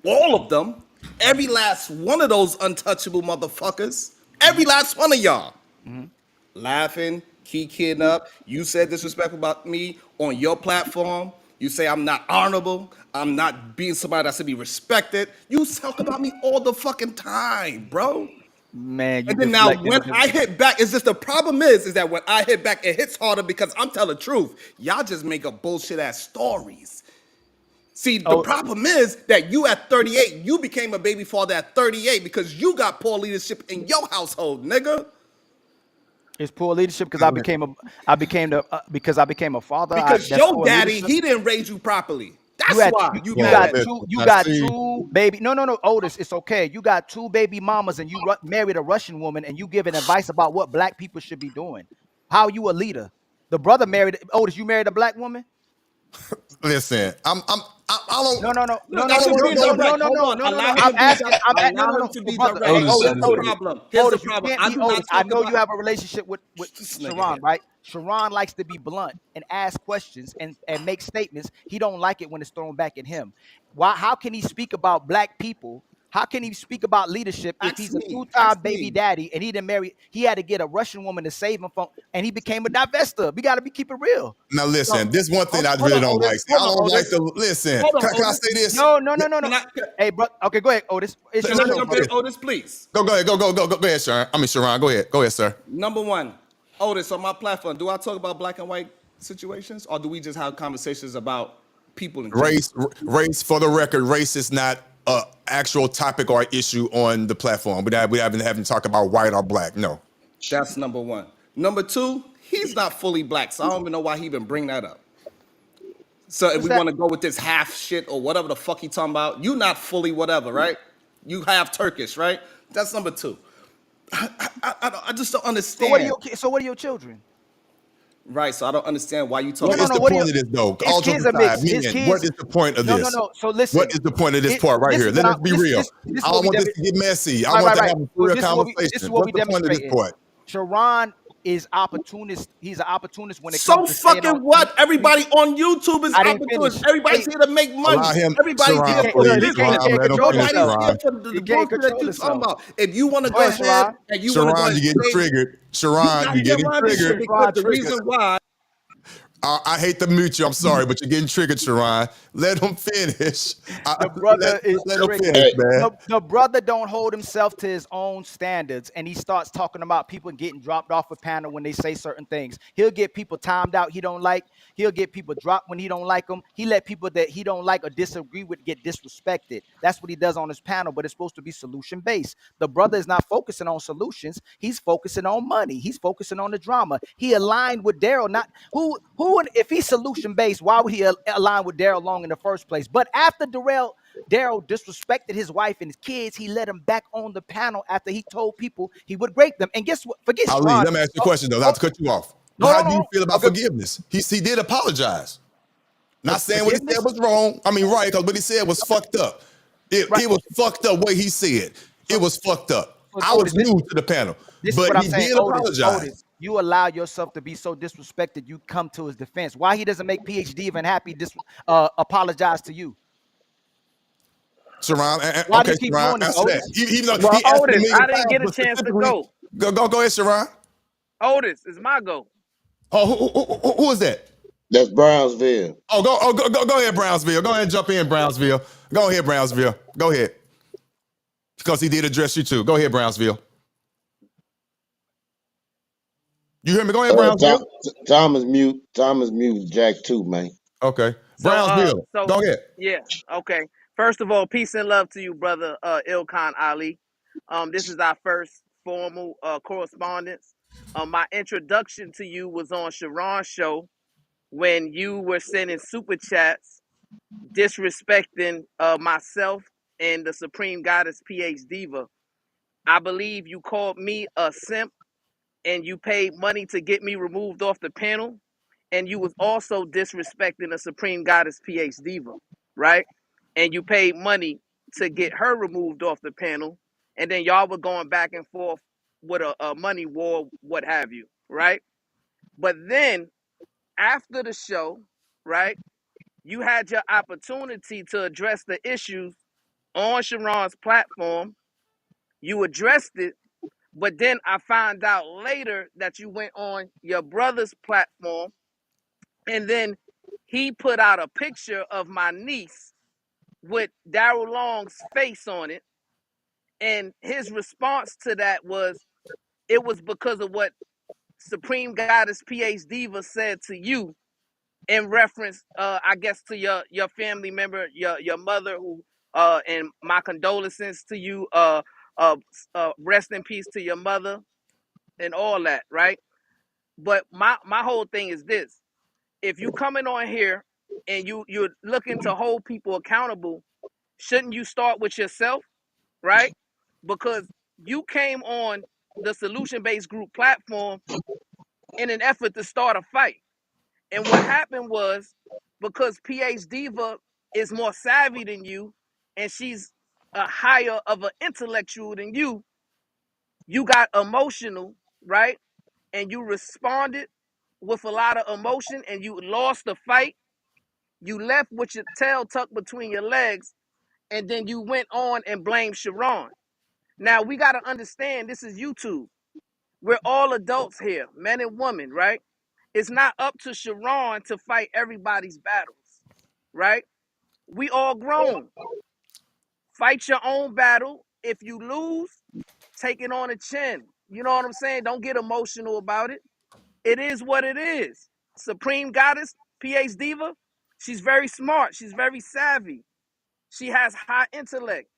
Speaker 7: all of them, every last one of those untouchable motherfuckers, every last one of y'all,
Speaker 17: Mm-hmm.
Speaker 7: laughing, kidding up. You said disrespectful about me on your platform. You say I'm not honorable. I'm not being somebody that should be respected. You talk about me all the fucking time, bro.
Speaker 17: Man, you
Speaker 7: And then now
Speaker 17: deflecting
Speaker 7: when
Speaker 17: it.
Speaker 7: I hit back, it's just the problem is that when I hit back, it hits harder because I'm telling the truth. Y'all just make up bullshit ass stories. See, the
Speaker 17: Oh,
Speaker 7: problem is that you at 38, you became a baby father at 38 because you got poor leadership in your household, nigga.
Speaker 17: it's poor leadership because I became a father.
Speaker 7: Because
Speaker 17: That's
Speaker 7: your
Speaker 17: poor
Speaker 7: daddy,
Speaker 17: leadership.
Speaker 7: he didn't raise you properly.
Speaker 17: You
Speaker 7: That's
Speaker 17: had
Speaker 7: why
Speaker 17: you,
Speaker 7: you
Speaker 17: you
Speaker 2: well,
Speaker 17: got
Speaker 7: mad.
Speaker 2: listen.
Speaker 17: two you
Speaker 2: Now
Speaker 17: got
Speaker 2: see,
Speaker 17: two baby no Otis, it's okay. You got two baby mamas and you married a Russian woman and you giving advice about what black people should be doing. How you a leader? The brother married Otis. You married a black woman?
Speaker 2: listen. I don't
Speaker 7: Look,
Speaker 2: I
Speaker 7: that's
Speaker 2: don't
Speaker 7: you
Speaker 2: want
Speaker 7: being
Speaker 2: to
Speaker 7: direct. Hold on. Allow him
Speaker 17: I'm
Speaker 7: to be
Speaker 17: asking.
Speaker 7: direct.
Speaker 17: No,
Speaker 7: Allow
Speaker 17: no,
Speaker 7: him
Speaker 17: no.
Speaker 7: to
Speaker 17: So,
Speaker 7: be
Speaker 17: brother,
Speaker 7: direct.
Speaker 17: hey,
Speaker 7: But
Speaker 17: Otis,
Speaker 7: here's the
Speaker 17: Otis,
Speaker 7: problem. Here's the
Speaker 17: Otis, you
Speaker 7: problem.
Speaker 17: can't
Speaker 7: I
Speaker 17: be
Speaker 7: do not
Speaker 17: Otis. I
Speaker 7: talk
Speaker 17: know
Speaker 7: about
Speaker 17: you have a relationship with
Speaker 7: this nigga
Speaker 17: Sharon,
Speaker 7: here.
Speaker 17: right? Sharon likes to be blunt and ask questions and make statements. He don't like it when it's thrown back at him. Why? How can he speak about black people? How can he speak about leadership if
Speaker 7: Ask
Speaker 17: he's a
Speaker 7: me.
Speaker 17: two-time
Speaker 7: Ask
Speaker 17: baby
Speaker 7: me.
Speaker 17: daddy and he didn't marry? He had to get a Russian woman to save him from, and he became a divester. We got to be keep it real.
Speaker 2: now
Speaker 7: So,
Speaker 2: listen. This one thing I
Speaker 7: hold
Speaker 2: really
Speaker 7: on,
Speaker 2: don't
Speaker 7: Otis.
Speaker 2: like. See,
Speaker 7: Hold
Speaker 2: I
Speaker 7: on,
Speaker 2: don't like
Speaker 7: Otis.
Speaker 2: the listen.
Speaker 7: Hold on,
Speaker 2: Can I
Speaker 7: Otis.
Speaker 2: say this?
Speaker 17: No.
Speaker 7: Can I,
Speaker 17: Hey, bro. Okay, go ahead, Otis. It's your
Speaker 7: can I
Speaker 2: Let me
Speaker 17: show,
Speaker 7: jump
Speaker 2: say
Speaker 7: in,
Speaker 17: brother.
Speaker 2: this.
Speaker 7: Otis, please?
Speaker 2: Go ahead. Go ahead, Sharon. I mean, Sharon. Go ahead, sir.
Speaker 7: Number one, Otis, on my platform, do I talk about black and white situations or do we just have conversations about people in general?
Speaker 2: Race. For the record, race is not a actual topic or issue on the platform. We haven't talked about white or black. No.
Speaker 7: That's number one. Number two, he's not fully black, so I don't even know why he even bring that up. So if
Speaker 17: What's
Speaker 7: we
Speaker 17: that?
Speaker 7: want to go with this half shit or whatever the fuck he talking about, you not fully whatever, right? You half Turkish, right? That's number two. I just don't understand.
Speaker 17: So what are your children?
Speaker 7: Right, so I don't understand why you
Speaker 17: No,
Speaker 7: talk
Speaker 2: What
Speaker 17: no,
Speaker 2: is
Speaker 7: about
Speaker 17: no.
Speaker 2: the
Speaker 17: What do you?
Speaker 2: point of this, though?
Speaker 17: His
Speaker 2: All jokes
Speaker 17: kids are
Speaker 2: aside,
Speaker 17: mixed. His
Speaker 2: men, what
Speaker 17: kids.
Speaker 2: is the point of
Speaker 17: No, no,
Speaker 2: this?
Speaker 17: no. So
Speaker 2: What
Speaker 17: listen.
Speaker 2: is the point of this part right
Speaker 17: This
Speaker 2: here?
Speaker 17: is what
Speaker 2: Let
Speaker 17: I.
Speaker 2: us be real.
Speaker 17: This is
Speaker 2: I
Speaker 17: what
Speaker 2: don't
Speaker 17: we
Speaker 2: want this to get messy. I want to
Speaker 17: right.
Speaker 2: have a
Speaker 17: So
Speaker 2: real
Speaker 17: this is
Speaker 2: conversation.
Speaker 17: what we
Speaker 2: What's the point of this
Speaker 17: demonstrating.
Speaker 2: part?
Speaker 17: Sharon is opportunist. He's an opportunist when it comes
Speaker 7: so
Speaker 17: to staying on.
Speaker 7: fucking what? Everybody on YouTube is
Speaker 17: I didn't
Speaker 7: opportunists.
Speaker 17: finish.
Speaker 7: Everybody's
Speaker 17: Hey,
Speaker 7: here to make
Speaker 2: Allow
Speaker 7: money.
Speaker 2: him,
Speaker 7: Everybody's
Speaker 17: he
Speaker 7: here
Speaker 2: Sharon,
Speaker 17: can't.
Speaker 7: for
Speaker 17: Look,
Speaker 2: please.
Speaker 7: business.
Speaker 2: Sharon,
Speaker 17: can't
Speaker 2: let him
Speaker 17: control
Speaker 2: finish,
Speaker 7: Nobody's
Speaker 17: himself.
Speaker 7: here
Speaker 2: Sharon.
Speaker 7: for the
Speaker 17: He can't
Speaker 7: bullshit that
Speaker 17: control
Speaker 7: you talking
Speaker 17: himself.
Speaker 7: about. If you want to
Speaker 17: Go
Speaker 7: go
Speaker 17: ahead,
Speaker 7: ahead
Speaker 17: Sharon.
Speaker 7: and you want to go
Speaker 2: Sharon,
Speaker 7: and
Speaker 2: you're getting
Speaker 7: say,
Speaker 2: triggered.
Speaker 7: you
Speaker 2: Sharon,
Speaker 7: gotta
Speaker 2: you're
Speaker 7: get
Speaker 2: getting
Speaker 7: my shit
Speaker 2: triggered.
Speaker 7: because
Speaker 17: Sharon
Speaker 7: the
Speaker 17: triggered.
Speaker 7: reason why
Speaker 2: I hate to mute you. I'm sorry, but you're getting triggered, Sharon. Let him finish.
Speaker 17: The
Speaker 2: Let,
Speaker 17: brother is
Speaker 2: let him
Speaker 17: triggered.
Speaker 2: finish,
Speaker 14: Hey,
Speaker 2: man.
Speaker 17: The brother don't hold himself to his own standards, and he starts talking about people getting dropped off a panel when they say certain things. He'll get people timed out he don't like. He'll get people dropped when he don't like them. He let people that he don't like or disagree with get disrespected. That's what he does on his panel, but it's supposed to be solution based. The brother is not focusing on solutions. He's focusing on money. He's focusing on the drama. He aligned with Daryl. Not who if he's solution based, why would he align with Daryl Long in the first place? But after Daryl disrespected his wife and his kids, he let him back on the panel after he told people he would break them. And guess what? Forget
Speaker 2: Ali,
Speaker 17: Sharon.
Speaker 2: let me ask you a question, though, not to cut you off.
Speaker 17: No,
Speaker 2: How
Speaker 17: no,
Speaker 2: do you
Speaker 17: no.
Speaker 2: feel about
Speaker 17: Okay,
Speaker 2: forgiveness? He did apologize. Not saying what he said
Speaker 17: forgiveness.
Speaker 2: was wrong. I mean, right, because what he said was fucked up.
Speaker 17: Right.
Speaker 2: It was fucked up what he said. It
Speaker 17: So,
Speaker 2: was fucked up.
Speaker 17: so
Speaker 2: I was
Speaker 17: Otis,
Speaker 2: new to the panel,
Speaker 17: this is
Speaker 2: but
Speaker 17: what I'm
Speaker 2: he
Speaker 17: saying.
Speaker 2: did apologize.
Speaker 17: You allow yourself to be so disrespected. You come to his defense. Why he doesn't make PhD even happy? Apologize to you.
Speaker 2: Sharon,
Speaker 17: Why do
Speaker 2: okay,
Speaker 17: you keep
Speaker 2: Sharon,
Speaker 17: doing this,
Speaker 2: answer that.
Speaker 17: Otis?
Speaker 2: Even though
Speaker 15: Well,
Speaker 2: he asked it a
Speaker 15: Otis,
Speaker 2: million
Speaker 15: I didn't
Speaker 2: times,
Speaker 15: get a
Speaker 2: but
Speaker 15: chance to
Speaker 2: specifically,
Speaker 15: go.
Speaker 2: go ahead, Sharon.
Speaker 15: Otis, it's my go.
Speaker 2: Oh, who is that?
Speaker 14: That's Brownsville.
Speaker 2: Go ahead, Brownsville. Go ahead and jump in, Brownsville. Go ahead, Brownsville. Go ahead. Because he did address you too. Go ahead, Brownsville. You hear me? Go ahead, Brownsville.
Speaker 14: Thomas mute. Thomas mute Jack too, man.
Speaker 2: Okay.
Speaker 15: So
Speaker 2: Brownsville. Go ahead.
Speaker 15: yeah, okay. First of all, peace and love to you, brother Ilkan Ali. This is our first formal correspondence. My introduction to you was on Sharon's show when you were sending super chats disrespecting myself and the Supreme Goddess PH Diva. I believe you called me a simp and you paid money to get me removed off the panel. And you was also disrespecting the Supreme Goddess PH Diva, right? And you paid money to get her removed off the panel. And then y'all were going back and forth with a money war, what have you, right? But then after the show, right, you had your opportunity to address the issues on Sharon's platform. You addressed it, but then I found out later that you went on your brother's platform and then he put out a picture of my niece with Daryl Long's face on it. And his response to that was, it was because of what Supreme Goddess PH Diva said to you in reference, I guess, to your family member, your mother, who and my condolences to you. Rest in peace to your mother and all that, right? But my whole thing is this: if you coming on here and you're looking to hold people accountable, shouldn't you start with yourself, right? Because you came on the solution based group platform in an effort to start a fight. And what happened was, because PH Diva is more savvy than you and she's a higher of an intellectual than you got emotional, right? And you responded with a lot of emotion and you lost the fight. You left with your tail tucked between your legs, and then you went on and blamed Sharon. Now we got to understand, this is YouTube. We're all adults here, men and women, right? It's not up to Sharon to fight everybody's battles, right? We all grown. Fight your own battle. If you lose, take it on the chin. You know what I'm saying? Don't get emotional about it. It is what it is. Supreme Goddess, PH Diva, she's very smart. She's very savvy. She has high intellect.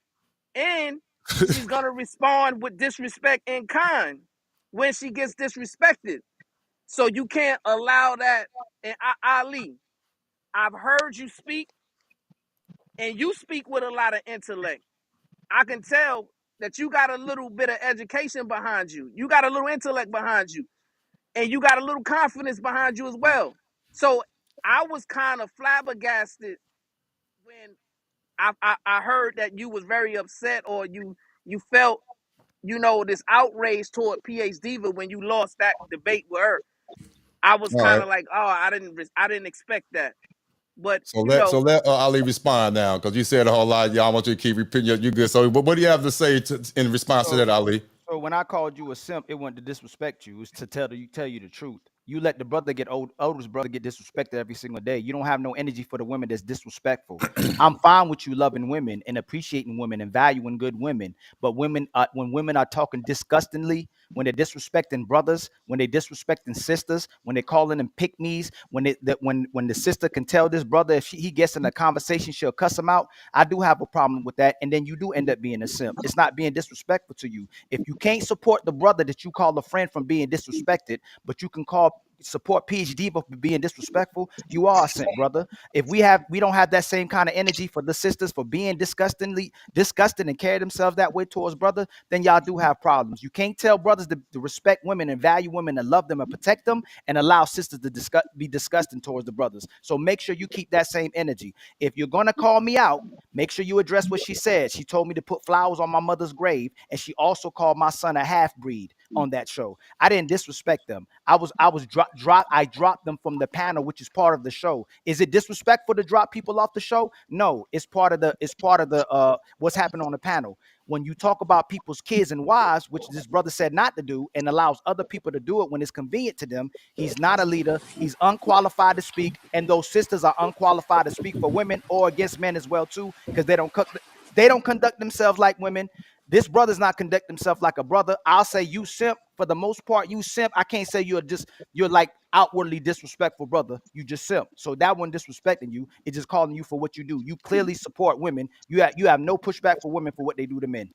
Speaker 15: And she's going to respond with disrespect in kind when she gets disrespected. So you can't allow that. And Ali, I've heard you speak, and you speak with a lot of intellect. I can tell that you got a little bit of education behind you. You got a little intellect behind you, and you got a little confidence behind you as well. So I was kind of flabbergasted when I heard that you was very upset, or you felt, this outrage toward PH Diva when you lost that debate with her. I was
Speaker 2: All
Speaker 15: kind
Speaker 2: right.
Speaker 15: of like, oh, I didn't expect that. But
Speaker 2: So let Ali respond now, because you said a whole lot. Y'all, I want you to keep repeating. You good? So, what do you have to say in response to that, Ali?
Speaker 17: So when I called you a simp, it wasn't to disrespect you. It was to tell you the truth. You let the brother get oldest brother get disrespected every single day. You don't have no energy for the women that's disrespectful. I'm fine with you loving women and appreciating women and valuing good women, but when women are talking disgustingly, when they're disrespecting brothers, when they're disrespecting sisters, when they're calling them pick me's, when the sister can tell this brother if he gets in a conversation, she'll cuss him out. I do have a problem with that, and then you do end up being a simp. It's not being disrespectful to you. If you can't support the brother that you call a friend from being disrespected, but you can call support PhD for being disrespectful, you are a simp, brother. If we don't have that same kind of energy for the sisters for being disgusting and carry themselves that way towards brother, then y'all do have problems. You can't tell brothers to respect women and value women and love them and protect them and allow sisters to be disgusting towards the brothers. So make sure you keep that same energy. If you're gonna call me out, make sure you address what she said. She told me to put flowers on my mother's grave, and she also called my son a half-breed on that show. I didn't disrespect them. I dropped them from the panel, which is part of the show. Is it disrespectful to drop people off the show? No, it's part of the what's happening on the panel. When you talk about people's kids and wives, which this brother said not to do, and allows other people to do it when it's convenient to them, he's not a leader. He's unqualified to speak, and those sisters are unqualified to speak for women or against men as well too, because they don't conduct themselves like women. This brother's not conduct himself like a brother. I'll say you simp for the most part. You simp. I can't say you're like outwardly disrespectful brother. You just simp. So that one disrespecting you is just calling you for what you do. You clearly support women. You have no pushback for women for what they do to men.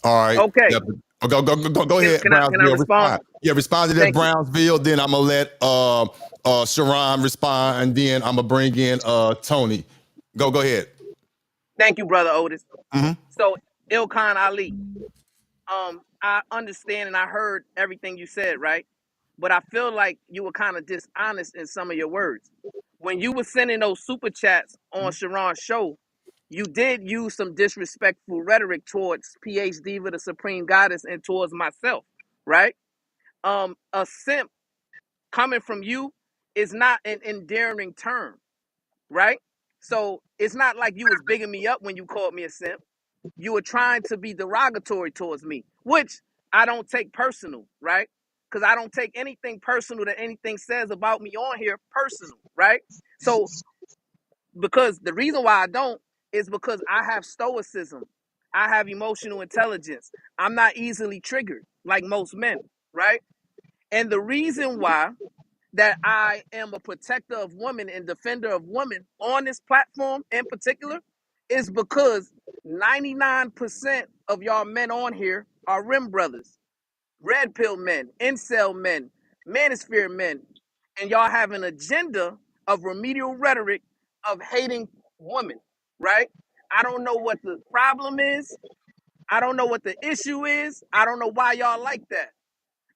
Speaker 2: All right.
Speaker 15: Okay.
Speaker 2: Yep. Go ahead,
Speaker 15: Can I
Speaker 2: Brownsville.
Speaker 15: respond?
Speaker 2: Yeah, respond to that, Brownsville. Then I'm gonna let Sharon respond, and then I'm gonna bring in Tony. Go ahead.
Speaker 15: Thank you, brother Otis.
Speaker 2: Mm-hmm.
Speaker 15: So Ilkhan Ali, I understand and I heard everything you said, right? But I feel like you were kind of dishonest in some of your words. When you were sending those super chats on Sharon's show, you did use some disrespectful rhetoric towards PH Diva, the Supreme Goddess, and towards myself, right? A simp coming from you is not an endearing term, right? So it's not like you was bigging me up when you called me a simp. You were trying to be derogatory towards me, which I don't take personal, right? Because I don't take anything personal that anything says about me on here personal, right? So because the reason why I don't is because I have stoicism. I have emotional intelligence. I'm not easily triggered like most men, right? And the reason why that I am a protector of women and defender of women on this platform in particular is because 99% of y'all men on here are rim brothers, red pill men, incel men, manosphere men, and y'all have an agenda of remedial rhetoric of hating women, right? I don't know what the problem is. I don't know what the issue is. I don't know why y'all like that.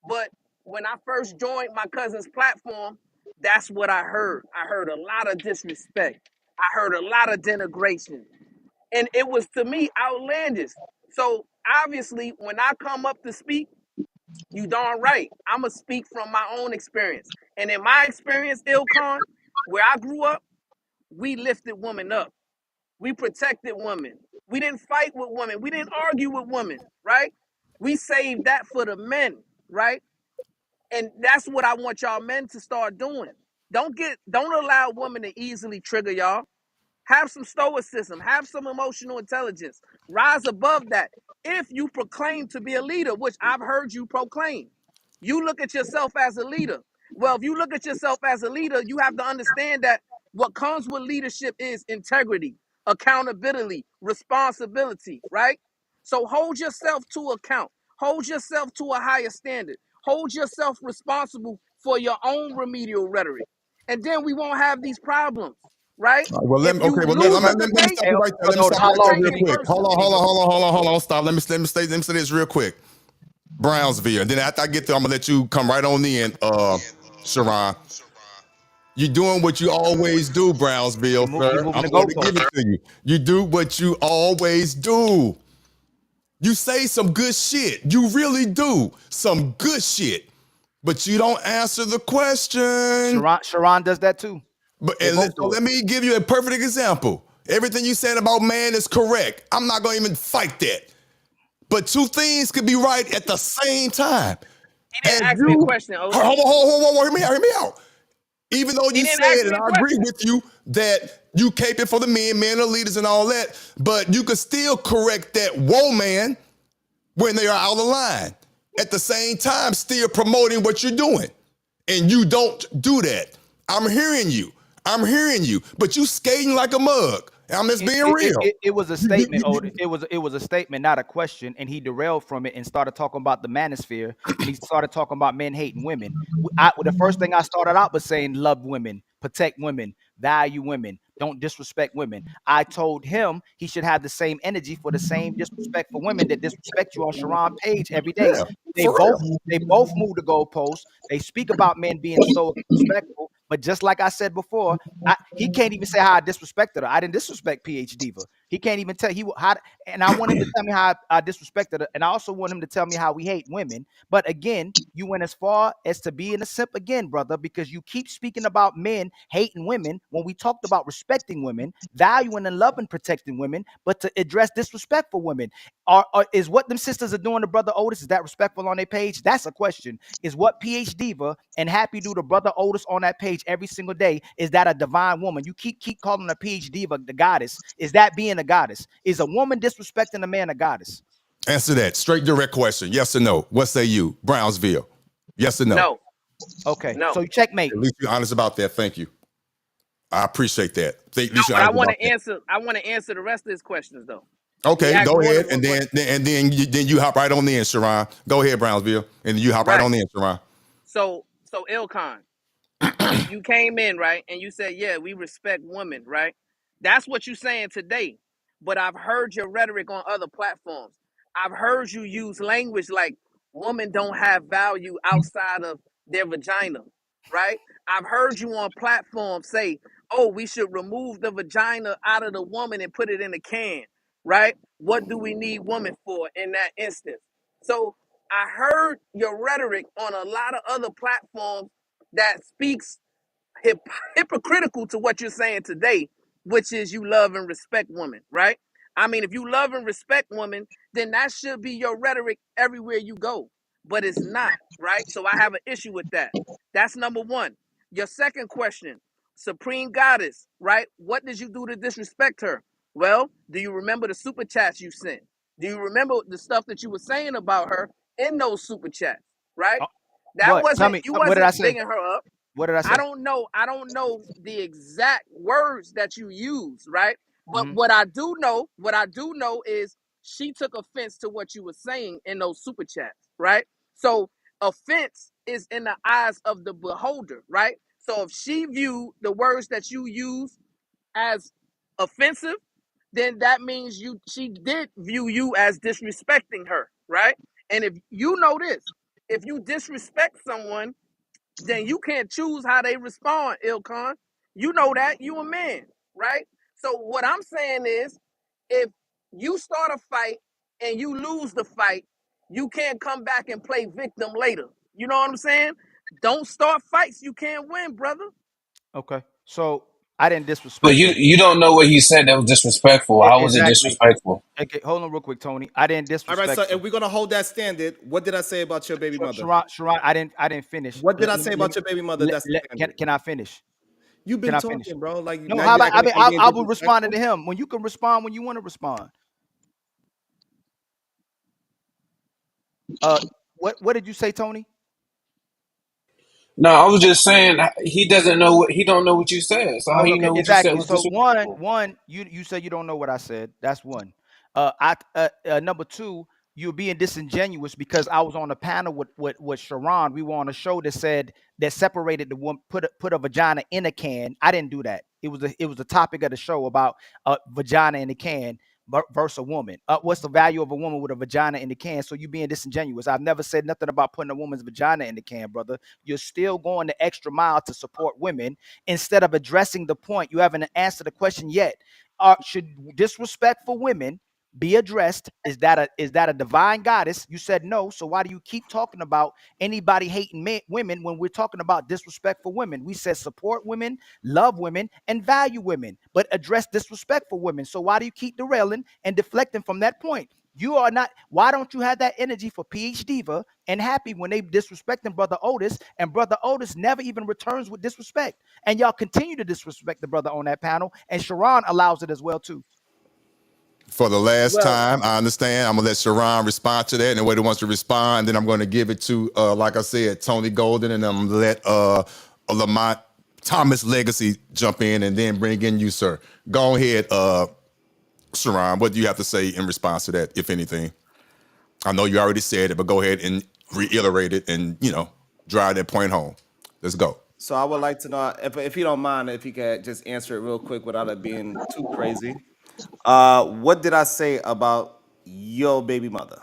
Speaker 15: But when I first joined my cousin's platform, that's what I heard. I heard a lot of disrespect. I heard a lot of denigration. And it was to me outlandish. So obviously, when I come up to speak, you darn right, I'm going to speak from my own experience. And in my experience, Ilkhan, where I grew up, we lifted women up. We protected women. We didn't fight with women. We didn't argue with women, right? We saved that for the men, right? And that's what I want y'all men to start doing. Don't allow women to easily trigger y'all. Have some stoicism, have some emotional intelligence. Rise above that. If you proclaim to be a leader, which I've heard you proclaim, you look at yourself as a leader. Well, if you look at yourself as a leader, you have to understand that what comes with leadership is integrity, accountability, responsibility, right? So hold yourself to account. Hold yourself to a higher standard. Hold yourself responsible for your own remedial rhetoric. And then we won't have these problems, right?
Speaker 2: Well, let me
Speaker 15: If you lose a
Speaker 2: let me
Speaker 15: debate,
Speaker 2: stop you right there. Let me stop you right there real quick. Hold on. Stop. Let me say this real quick. Brownsville. And then after I get there, I'm gonna let you come right on in, Sharon. You doing what you always do, Brownsville, sir. I'm going to give it to you. You do what you always do. You say some good shit. You really do some good shit, but you don't answer the question.
Speaker 17: Sharon does that too.
Speaker 2: But let me give you a perfect example. Everything you said about man is correct. I'm not going to even fight that. But two things could be right at the same time.
Speaker 15: He didn't ask me a question.
Speaker 2: Hold on. Hear me out. Even though you said, and I agree with you, that you caping for the men are leaders and all that, but you could still correct that whoa man when they are out of line. At the same time, still promoting what you're doing. And you don't do that. I'm hearing you, but you skating like a mug. I'm just being real.
Speaker 17: It was a statement, Otis. It was a statement, not a question. And he derailed from it and started talking about the manosphere, and he started talking about men hating women. The first thing I started out was saying love women, protect women, value women, don't disrespect women. I told him he should have the same energy for the same disrespect for women that disrespect you on Sharon page every day.
Speaker 2: Yeah,
Speaker 17: They
Speaker 2: for
Speaker 17: both
Speaker 2: real.
Speaker 17: they both move the goalposts. They speak about men being so disrespectful, but just like I said before, he can't even say how I disrespected her. I didn't disrespect PH Diva. He can't even tell how. And I want him to tell me how I disrespected her, and I also want him to tell me how we hate women. But again, you went as far as to being a simp again, brother, because you keep speaking about men hating women when we talked about respecting women, valuing and loving, protecting women, but to address disrespect for women. Is what them sisters are doing to Brother Otis, is that respectful on their page? That's a question. Is what PH Diva and Happy do to Brother Otis on that page every single day, is that a divine woman? You keep calling a PH Diva the goddess. Is that being a goddess? Is a woman disrespecting a man a goddess?
Speaker 2: Answer that. Straight direct question. Yes or no? What say you? Brownsville. Yes or no?
Speaker 15: No.
Speaker 17: Okay.
Speaker 15: No.
Speaker 17: So you checkmate.
Speaker 2: At least you're honest about that. Thank you. I appreciate that. At least you're
Speaker 15: But I
Speaker 2: honest
Speaker 15: want
Speaker 2: about
Speaker 15: to
Speaker 2: that.
Speaker 15: answer. I want to answer the rest of his questions though. He
Speaker 2: Okay,
Speaker 15: asked
Speaker 2: go
Speaker 15: more
Speaker 2: ahead,
Speaker 15: than one
Speaker 2: and
Speaker 15: question.
Speaker 2: then you hop right on in, Sharon. Go ahead, Brownsville, and you hop right
Speaker 15: Right.
Speaker 2: on in, Sharon.
Speaker 15: So Ilkon, you came in, right, and you said, yeah, we respect women, right? That's what you're saying today. But I've heard your rhetoric on other platforms. I've heard you use language like women don't have value outside of their vagina, right? I've heard you on platforms say, oh, we should remove the vagina out of the woman and put it in a can, right? What do we need women for in that instance? So I heard your rhetoric on a lot of other platforms that speaks hypocritical to what you're saying today, which is you love and respect women, right? I mean, if you love and respect women, then that should be your rhetoric everywhere you go. But it's not, right? So I have an issue with that. That's number one. Your second question, Supreme Goddess, right? What did you do to disrespect her? Well, do you remember the super chats you sent? Do you remember the stuff that you were saying about her in those super chats, right? That
Speaker 17: What? Tell
Speaker 15: wasn't,
Speaker 17: me.
Speaker 15: you
Speaker 17: What did
Speaker 15: wasn't
Speaker 17: I say?
Speaker 15: bigging her up.
Speaker 17: What did I say?
Speaker 15: I don't know the exact words that you use, right? But
Speaker 17: Mm-hmm.
Speaker 15: what I do know is she took offense to what you were saying in those super chats, right? So offense is in the eyes of the beholder, right? So if she viewed the words that you use as offensive, then that means she did view you as disrespecting her, right? And if you know this, if you disrespect someone, then you can't choose how they respond, Ilkon. You know that. You a man, right? So what I'm saying is, if you start a fight and you lose the fight, you can't come back and play victim later. You know what I'm saying? Don't start fights you can't win, brother.
Speaker 17: Okay. So I didn't
Speaker 18: But
Speaker 17: disrespect her.
Speaker 18: you don't know what he said that was disrespectful. How was it
Speaker 17: Exactly.
Speaker 18: disrespectful?
Speaker 17: Okay, hold on real quick, Tony. I didn't
Speaker 7: All right, so
Speaker 17: disrespect her.
Speaker 7: if we're gonna hold that standard, what did I say about your baby mother?
Speaker 17: Sharon, I didn't finish.
Speaker 7: What did I say about your baby mother? That's the standard.
Speaker 17: Can I finish?
Speaker 7: You've
Speaker 17: Can
Speaker 7: been
Speaker 17: I finish?
Speaker 7: talking, bro. Like
Speaker 17: No,
Speaker 7: now
Speaker 17: how
Speaker 7: you
Speaker 17: about
Speaker 7: acting like I'm being
Speaker 17: I was responding
Speaker 7: disrespectful.
Speaker 17: to him. When you can respond when you want to respond. What did you say, Tony?
Speaker 18: No, I was just saying he doesn't know what he don't know what you said. So how
Speaker 17: Oh,
Speaker 18: you
Speaker 17: okay,
Speaker 18: know what you said
Speaker 17: exactly.
Speaker 18: was
Speaker 17: So
Speaker 18: disrespectful?
Speaker 17: you said you don't know what I said. That's one. Number two, you're being disingenuous because I was on a panel with Sharon. We were on a show that said that separated the woman, put a vagina in a can. I didn't do that. It was a topic of the show about a vagina in a can versus a woman. What's the value of a woman with a vagina in the can? So you being disingenuous. I've never said nothing about putting a woman's vagina in the can, brother. You're still going the extra mile to support women instead of addressing the point. You haven't answered the question yet. Should disrespectful women be addressed? Is that a divine goddess? You said no. So why do you keep talking about anybody hating women when we're talking about disrespectful women? We said support women, love women, and value women, but address disrespectful women. So why do you keep derailing and deflecting from that point? You are not. Why don't you have that energy for PH Diva and Happy when they disrespecting Brother Otis, and Brother Otis never even returns with disrespect, and y'all continue to disrespect the brother on that panel, and Sharon allows it as well too.
Speaker 2: For the last
Speaker 15: Well,
Speaker 2: time, I understand. I'm gonna let Sharon respond to that, and the way he wants to respond, then I'm gonna give it to, like I said, Tony Golden, and I'm gonna let Lamont Thomas Legacy jump in and then bring in you, sir. Go ahead, Sharon. What do you have to say in response to that, if anything? I know you already said it, but go ahead and reiterate it and, drive that point home. Let's go.
Speaker 7: So I would like to know if you don't mind, if you could just answer it real quick without it being too crazy. What did I say about your baby mother?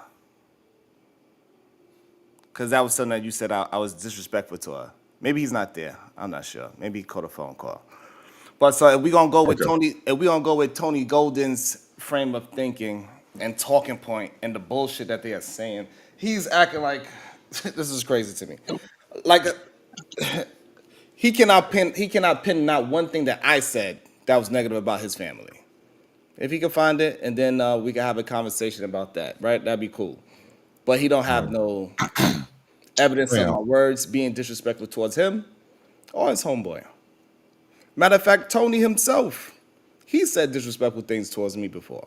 Speaker 7: Because that was something that you said I was disrespectful to her. Maybe he's not there. I'm not sure. Maybe he caught a phone call. But so if we gonna go with Tony Golden's frame of thinking and talking point and the bullshit that they are saying, he's acting like this is crazy to me. Like he cannot pin not one thing that I said that was negative about his family. If he can find it, and then we can have a conversation about that, right? That'd be cool. But he don't have no evidence of my words being disrespectful towards him or his homeboy. Matter of fact, Tony himself, he said disrespectful things towards me before.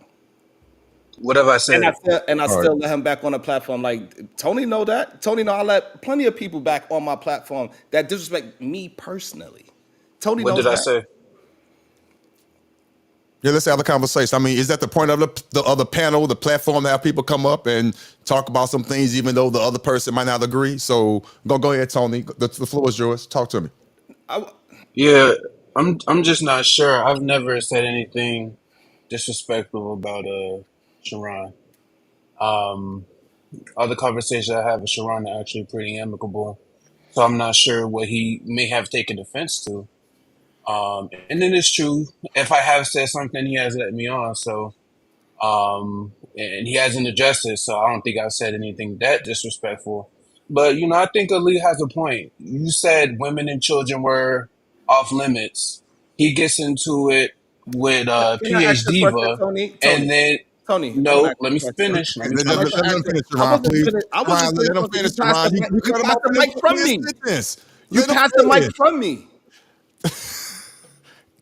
Speaker 18: What have I said?
Speaker 7: And I still let him back on the platform. Like, Tony know that. Tony know I let plenty of people back on my platform that disrespect me personally. Tony knows that.
Speaker 18: What did I say?
Speaker 2: Yeah, let's have a conversation. I mean, is that the point of the other panel, the platform, that people come up and talk about some things, even though the other person might not agree? So go ahead, Tony. The floor is yours. Talk to me.
Speaker 18: Yeah, I'm just not sure. I've never said anything disrespectful about Sharon. Other conversations I have with Sharon are actually pretty amicable. So I'm not sure what he may have taken offense to. And then it's true, if I have said something, he has let me on. So, and he hasn't addressed it. So I don't think I've said anything that disrespectful. But, I think Ali has a point. You said women and children were off limits. He gets into it with
Speaker 7: Can I ask
Speaker 18: PH
Speaker 7: you a question,
Speaker 18: Diva.
Speaker 7: Tony?
Speaker 18: And then,
Speaker 7: Tony,
Speaker 18: no, let me finish.
Speaker 2: Let him finish, Ron, please.
Speaker 7: I wasn't
Speaker 2: Let him finish, Ron.
Speaker 7: You passed the mic from me. You
Speaker 2: Let him
Speaker 7: passed the mic
Speaker 2: finish.
Speaker 7: from me.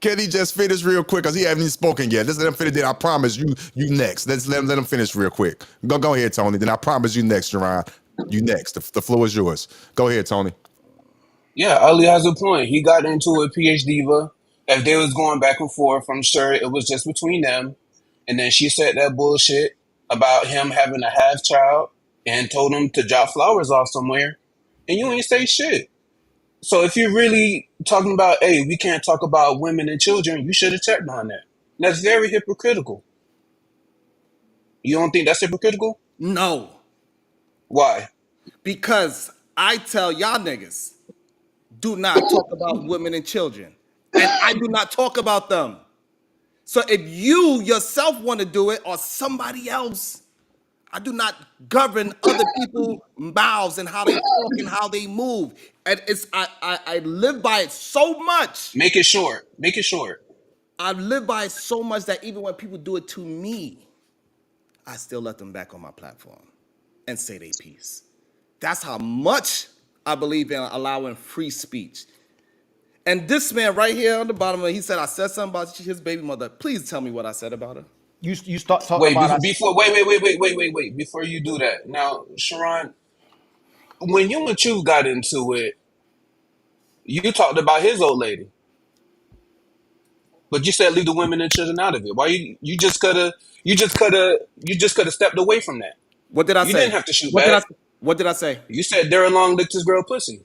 Speaker 2: Can he just finish real quick? Because he hasn't even spoken yet. Let's let him finish. Then I promise you next. Let's let him finish real quick. Go ahead, Tony. Then I promise you next, Sharon. You next. The floor is yours. Go ahead, Tony.
Speaker 18: Yeah, Ali has a point. He got into it, PH Diva. If they was going back and forth, I'm sure it was just between them. And then she said that bullshit about him having a half child and told him to drop flowers off somewhere. And you ain't say shit. So if you're really talking about, hey, we can't talk about women and children, you should have checked on that. And that's very hypocritical. You don't think that's hypocritical?
Speaker 7: No.
Speaker 18: Why?
Speaker 7: Because I tell y'all niggas, do not talk about women and children. And I do not talk about them. So if you yourself want to do it or somebody else, I do not govern other people's mouths and how they talk and how they move. And I live by it so much.
Speaker 18: Make it short. Make it short.
Speaker 7: I live by it so much that even when people do it to me, I still let them back on my platform and say they piece. That's how much I believe in allowing free speech. And this man right here on the bottom, he said I said something about his baby mother. Please tell me what I said about her.
Speaker 17: You start talking about
Speaker 18: wait. Before you do that, now, Sharon, when you and Truth got into it, you talked about his old lady, but you said leave the women and children out of it. Why you just could have stepped away from that.
Speaker 7: What did I say?
Speaker 18: You didn't have to shoot back.
Speaker 7: What did I say?
Speaker 18: You said Darren Long licked his girl pussy.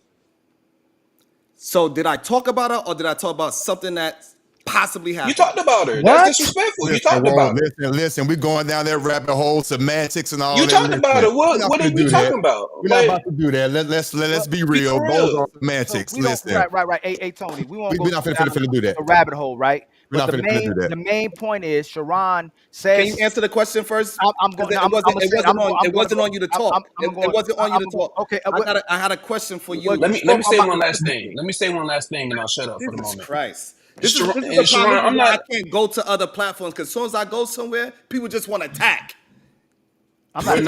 Speaker 7: So did I talk about her or did I talk about something that possibly happened?
Speaker 18: You talked about her. What? That's disrespectful. You talked about her.
Speaker 2: Listen, we're going down that rabbit hole, semantics and all that.
Speaker 18: You talked about her. What are we talking about?
Speaker 2: We're not about to do that. Let's be real. Both on semantics.
Speaker 17: So
Speaker 2: listen.
Speaker 17: Right. Hey, Tony, we're not
Speaker 2: finna do that.
Speaker 17: The rabbit hole, right?
Speaker 2: We're not finna do that.
Speaker 17: The main point is Sharon says.
Speaker 7: Can you answer the question first? It wasn't on you to talk. It wasn't on you to talk.
Speaker 17: Okay,
Speaker 7: I had a question for you.
Speaker 18: Let me say one last thing. And I'll shut up for the moment.
Speaker 7: Jesus Christ. This is the problem. I can't go to other platforms because as soon as I go somewhere, people just want to attack.
Speaker 18: We're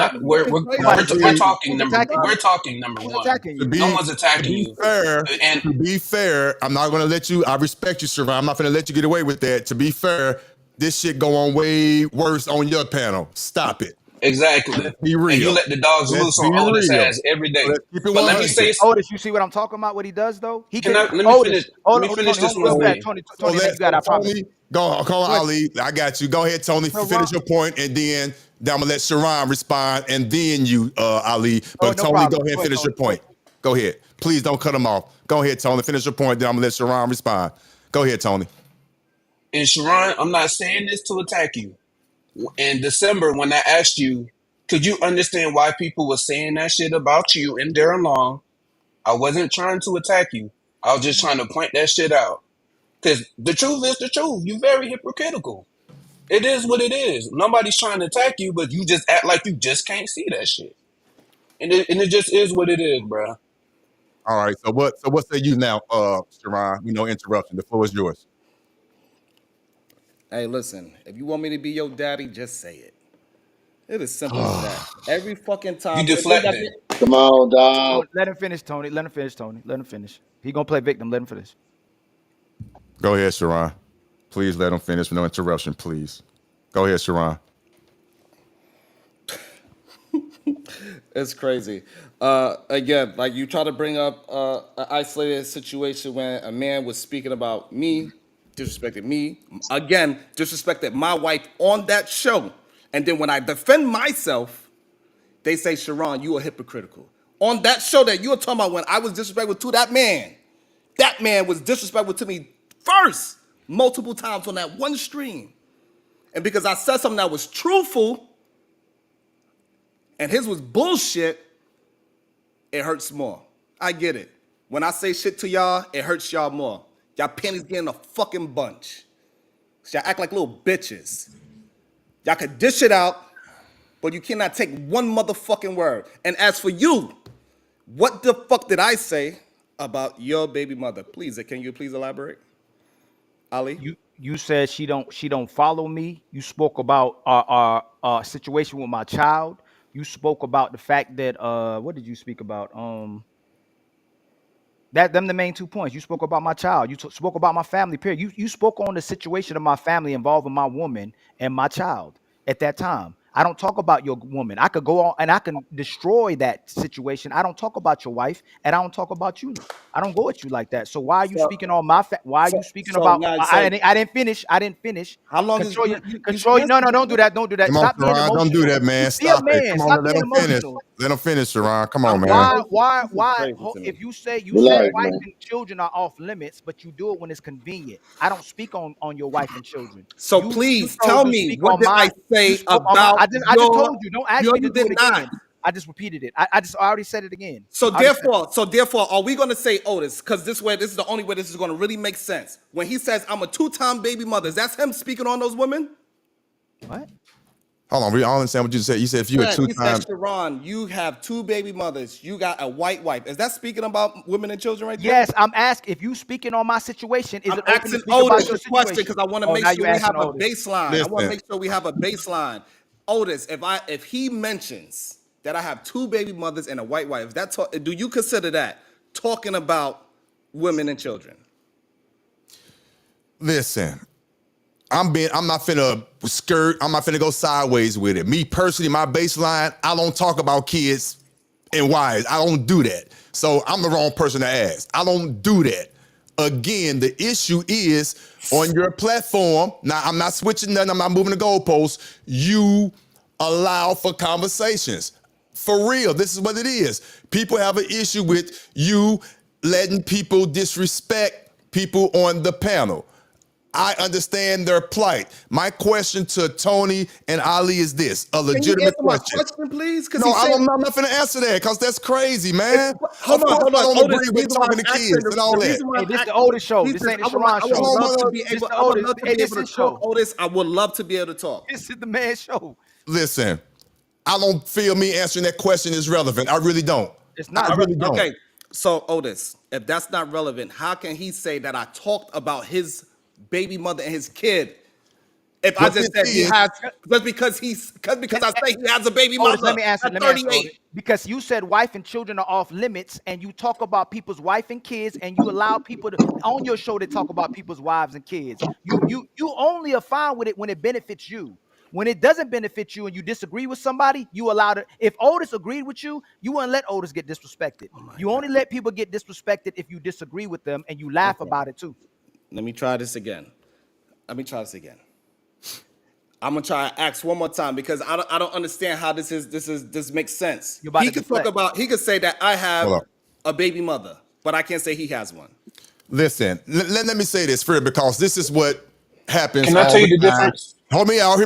Speaker 18: talking number one. No one's attacking you.
Speaker 2: To be fair, I'm not going to let you. I respect you, Sharon. I'm not going to let you get away with that. To be fair, this shit go on way worse on your panel. Stop it.
Speaker 18: Exactly.
Speaker 2: Let's be
Speaker 18: And you
Speaker 2: real.
Speaker 18: let the dogs
Speaker 2: Let's
Speaker 18: loose
Speaker 2: be
Speaker 18: on Otis
Speaker 2: real.
Speaker 18: ass every day.
Speaker 2: Let's keep it
Speaker 18: But let me
Speaker 2: 100.
Speaker 18: say,
Speaker 17: Otis, you see what I'm talking about? What he does though? He
Speaker 18: can
Speaker 17: could
Speaker 18: I, let me finish.
Speaker 17: Otis.
Speaker 18: Let
Speaker 17: Hold
Speaker 18: me
Speaker 17: on,
Speaker 18: finish
Speaker 17: Tony,
Speaker 18: this
Speaker 17: hold on
Speaker 18: one
Speaker 17: real fast.
Speaker 18: thing.
Speaker 17: Tony,
Speaker 2: So
Speaker 17: and then you got. I promise.
Speaker 2: Tony, come on,
Speaker 17: Go ahead.
Speaker 2: Ali. I got you. Go ahead, Tony. Finish your point, and then I'm gonna let Sharon respond, and then you, Ali.
Speaker 17: Oh,
Speaker 2: But
Speaker 17: no
Speaker 2: Tony, go
Speaker 17: problem.
Speaker 2: ahead and
Speaker 17: Go ahead,
Speaker 2: finish your
Speaker 17: Tony.
Speaker 2: point. Go ahead. Please don't cut him off. Go ahead, Tony. Finish your point. Then I'm gonna let Sharon respond. Go ahead, Tony.
Speaker 18: And Sharon, I'm not saying this to attack you. In December, when I asked you, could you understand why people were saying that shit about you and Darren Long? I wasn't trying to attack you. I was just trying to point that shit out. Because the truth is the truth. You're very hypocritical. It is what it is. Nobody's trying to attack you, but you just act like you just can't see that shit. And it just is what it is, bro.
Speaker 2: All right. So what say you now, Sharon? No interruption. The floor is yours.
Speaker 7: Hey, listen, if you want me to be your daddy, just say it. It is simple as that. Every fucking
Speaker 18: You
Speaker 7: time.
Speaker 18: deflecting.
Speaker 14: Come on, dog.
Speaker 17: Let him finish, Tony. Let him finish, Tony. Let him finish. He gonna play victim. Let him finish.
Speaker 2: Go ahead, Sharon. Please let him finish with no interruption, please. Go ahead, Sharon.
Speaker 7: It's crazy. Again, like you try to bring up an isolated situation when a man was speaking about me, disrespected me, again, disrespected my wife on that show. And then when I defend myself, they say, Sharon, you are hypocritical. On that show that you were talking about when I was disrespectful to that man was disrespectful to me first, multiple times on that one stream. And because I said something that was truthful and his was bullshit, it hurts more. I get it. When I say shit to y'all, it hurts y'all more. Y'all panties get in a fucking bunch. So y'all act like little bitches. Y'all could dish it out, but you cannot take one motherfucking word. And as for you, what the fuck did I say about your baby mother? Please, can you please elaborate? Ali?
Speaker 17: You said she don't follow me. You spoke about our situation with my child. You spoke about the fact that what did you speak about? That them the main 2 points. You spoke about my child. You spoke about my family. Period. You spoke on the situation of my family involving my woman and my child at that time. I don't talk about your woman. I could go on and I can destroy that situation. I don't talk about your wife, and I don't talk about you. I don't go at you like that. So why are you
Speaker 7: So,
Speaker 17: speaking on my why are
Speaker 7: so,
Speaker 17: you speaking
Speaker 7: so
Speaker 17: about
Speaker 7: now,
Speaker 17: I
Speaker 7: so
Speaker 17: didn't finish. I didn't finish.
Speaker 7: how long is
Speaker 17: Control your
Speaker 7: you
Speaker 17: no, don't do that. Don't do that.
Speaker 2: Come on,
Speaker 17: Stop being
Speaker 2: Sharon. Don't do
Speaker 17: emotional.
Speaker 2: that, man.
Speaker 17: Be a
Speaker 2: Stop it.
Speaker 17: man.
Speaker 2: Come on,
Speaker 17: Stop
Speaker 2: let
Speaker 17: being
Speaker 2: him finish.
Speaker 17: emotional.
Speaker 2: Let him finish, Sharon. Come on,
Speaker 7: I'm
Speaker 2: man.
Speaker 7: this is crazy to
Speaker 17: If
Speaker 7: me.
Speaker 17: you say you said
Speaker 14: Relax,
Speaker 17: wife
Speaker 14: man.
Speaker 17: and children are off limits, but you do it when it's convenient. I don't speak on your wife and children.
Speaker 7: So
Speaker 17: You
Speaker 7: please
Speaker 17: chose
Speaker 7: tell
Speaker 17: to
Speaker 7: me,
Speaker 17: speak
Speaker 7: what
Speaker 17: on
Speaker 7: did I
Speaker 17: my you
Speaker 7: say
Speaker 17: spoke on my
Speaker 7: about
Speaker 17: I just told you. Don't ask me to
Speaker 7: you
Speaker 17: do
Speaker 7: did
Speaker 17: it
Speaker 7: not.
Speaker 17: again. I just repeated it. I already said it again.
Speaker 7: So
Speaker 17: I already said
Speaker 7: therefore, are we gonna say Otis? Because this is the only way this is gonna really make sense. When he says I'm a two-time baby mother, that's him speaking on those women?
Speaker 17: what?
Speaker 2: Hold on. We all understand what you said. You said if you a
Speaker 7: He said,
Speaker 2: two-time.
Speaker 7: Sharon, you have two baby mothers. You got a white wife. Is that speaking about women and children right there?
Speaker 17: Yes, I'm asking if you speaking on my situation, is
Speaker 7: I'm
Speaker 17: it open to
Speaker 7: asking
Speaker 17: speak about
Speaker 7: Otis
Speaker 17: your
Speaker 7: the question
Speaker 17: situation?
Speaker 7: because I want to
Speaker 17: Oh,
Speaker 7: make
Speaker 17: now
Speaker 7: sure
Speaker 17: you
Speaker 7: we
Speaker 17: asking
Speaker 7: have a
Speaker 17: Otis.
Speaker 7: baseline. I want to
Speaker 2: Listen.
Speaker 7: make sure we have a baseline. Otis, if he mentions that I have two baby mothers and a white wife, do you consider that talking about women and children?
Speaker 2: Listen. I'm not finna skirt. I'm not finna go sideways with it. Me personally, my baseline, I don't talk about kids and wives. I don't do that. So I'm the wrong person to ask. I don't do that. Again, the issue is on your platform. Now, I'm not switching nothing. I'm not moving the goalposts. You allow for conversations. For real, this is what it is. People have an issue with you letting people disrespect people on the panel. I understand their plight. My question to Tony and Ali is this, a
Speaker 7: Can you
Speaker 2: legitimate
Speaker 7: answer my
Speaker 2: question.
Speaker 7: question, please? Because
Speaker 2: No,
Speaker 7: he's saying,
Speaker 2: I'm not going to answer that because that's crazy, man.
Speaker 7: hold
Speaker 2: Of
Speaker 7: on,
Speaker 2: course
Speaker 7: hold
Speaker 2: I
Speaker 7: on,
Speaker 2: don't
Speaker 7: Otis.
Speaker 2: agree
Speaker 7: The
Speaker 2: with
Speaker 7: reason why
Speaker 2: talking
Speaker 7: I'm
Speaker 2: to
Speaker 7: asking,
Speaker 2: kids and all
Speaker 7: the
Speaker 2: that.
Speaker 7: reason why
Speaker 17: Hey,
Speaker 7: I'm
Speaker 17: this the
Speaker 7: asking,
Speaker 17: Otis show.
Speaker 7: please,
Speaker 17: This ain't the
Speaker 7: I
Speaker 17: Sharon
Speaker 7: would
Speaker 17: show.
Speaker 7: love to be
Speaker 17: This
Speaker 7: able,
Speaker 17: the
Speaker 7: I would
Speaker 17: Otis.
Speaker 7: love to
Speaker 17: Hey,
Speaker 7: be
Speaker 17: this
Speaker 7: able to
Speaker 17: is
Speaker 7: talk,
Speaker 17: show.
Speaker 7: Otis. I would love to be able to talk.
Speaker 17: This is the man show.
Speaker 2: Listen, I don't feel me answering that question is relevant. I really don't.
Speaker 17: It's
Speaker 2: I
Speaker 17: not.
Speaker 2: really don't.
Speaker 7: Okay, so Otis, if that's not relevant, how can he say that I talked about his baby mother and his kid? If I
Speaker 2: What
Speaker 7: just
Speaker 2: this
Speaker 7: said he
Speaker 2: is,
Speaker 7: has, because I say he has a baby
Speaker 17: Otis,
Speaker 7: mother at
Speaker 17: let me answer,
Speaker 7: 38.
Speaker 17: Otis. Because you said wife and children are off limits, and you talk about people's wife and kids, and you allow people to on your show to talk about people's wives and kids. You only are fine with it when it benefits you. When it doesn't benefit you and you disagree with somebody, you allow it. If Otis agreed with you, you wouldn't let Otis get disrespected. You only let people get disrespected if you disagree with them and you laugh about it too.
Speaker 7: Let me try this again. I'm gonna try to ask one more time because I don't understand how this makes sense. He could talk about, he could say that I have a baby mother, but I can't say he has one.
Speaker 2: Listen, let me say this, Fred, because this is what happens.
Speaker 18: Can I tell you the difference?
Speaker 2: Hear me out.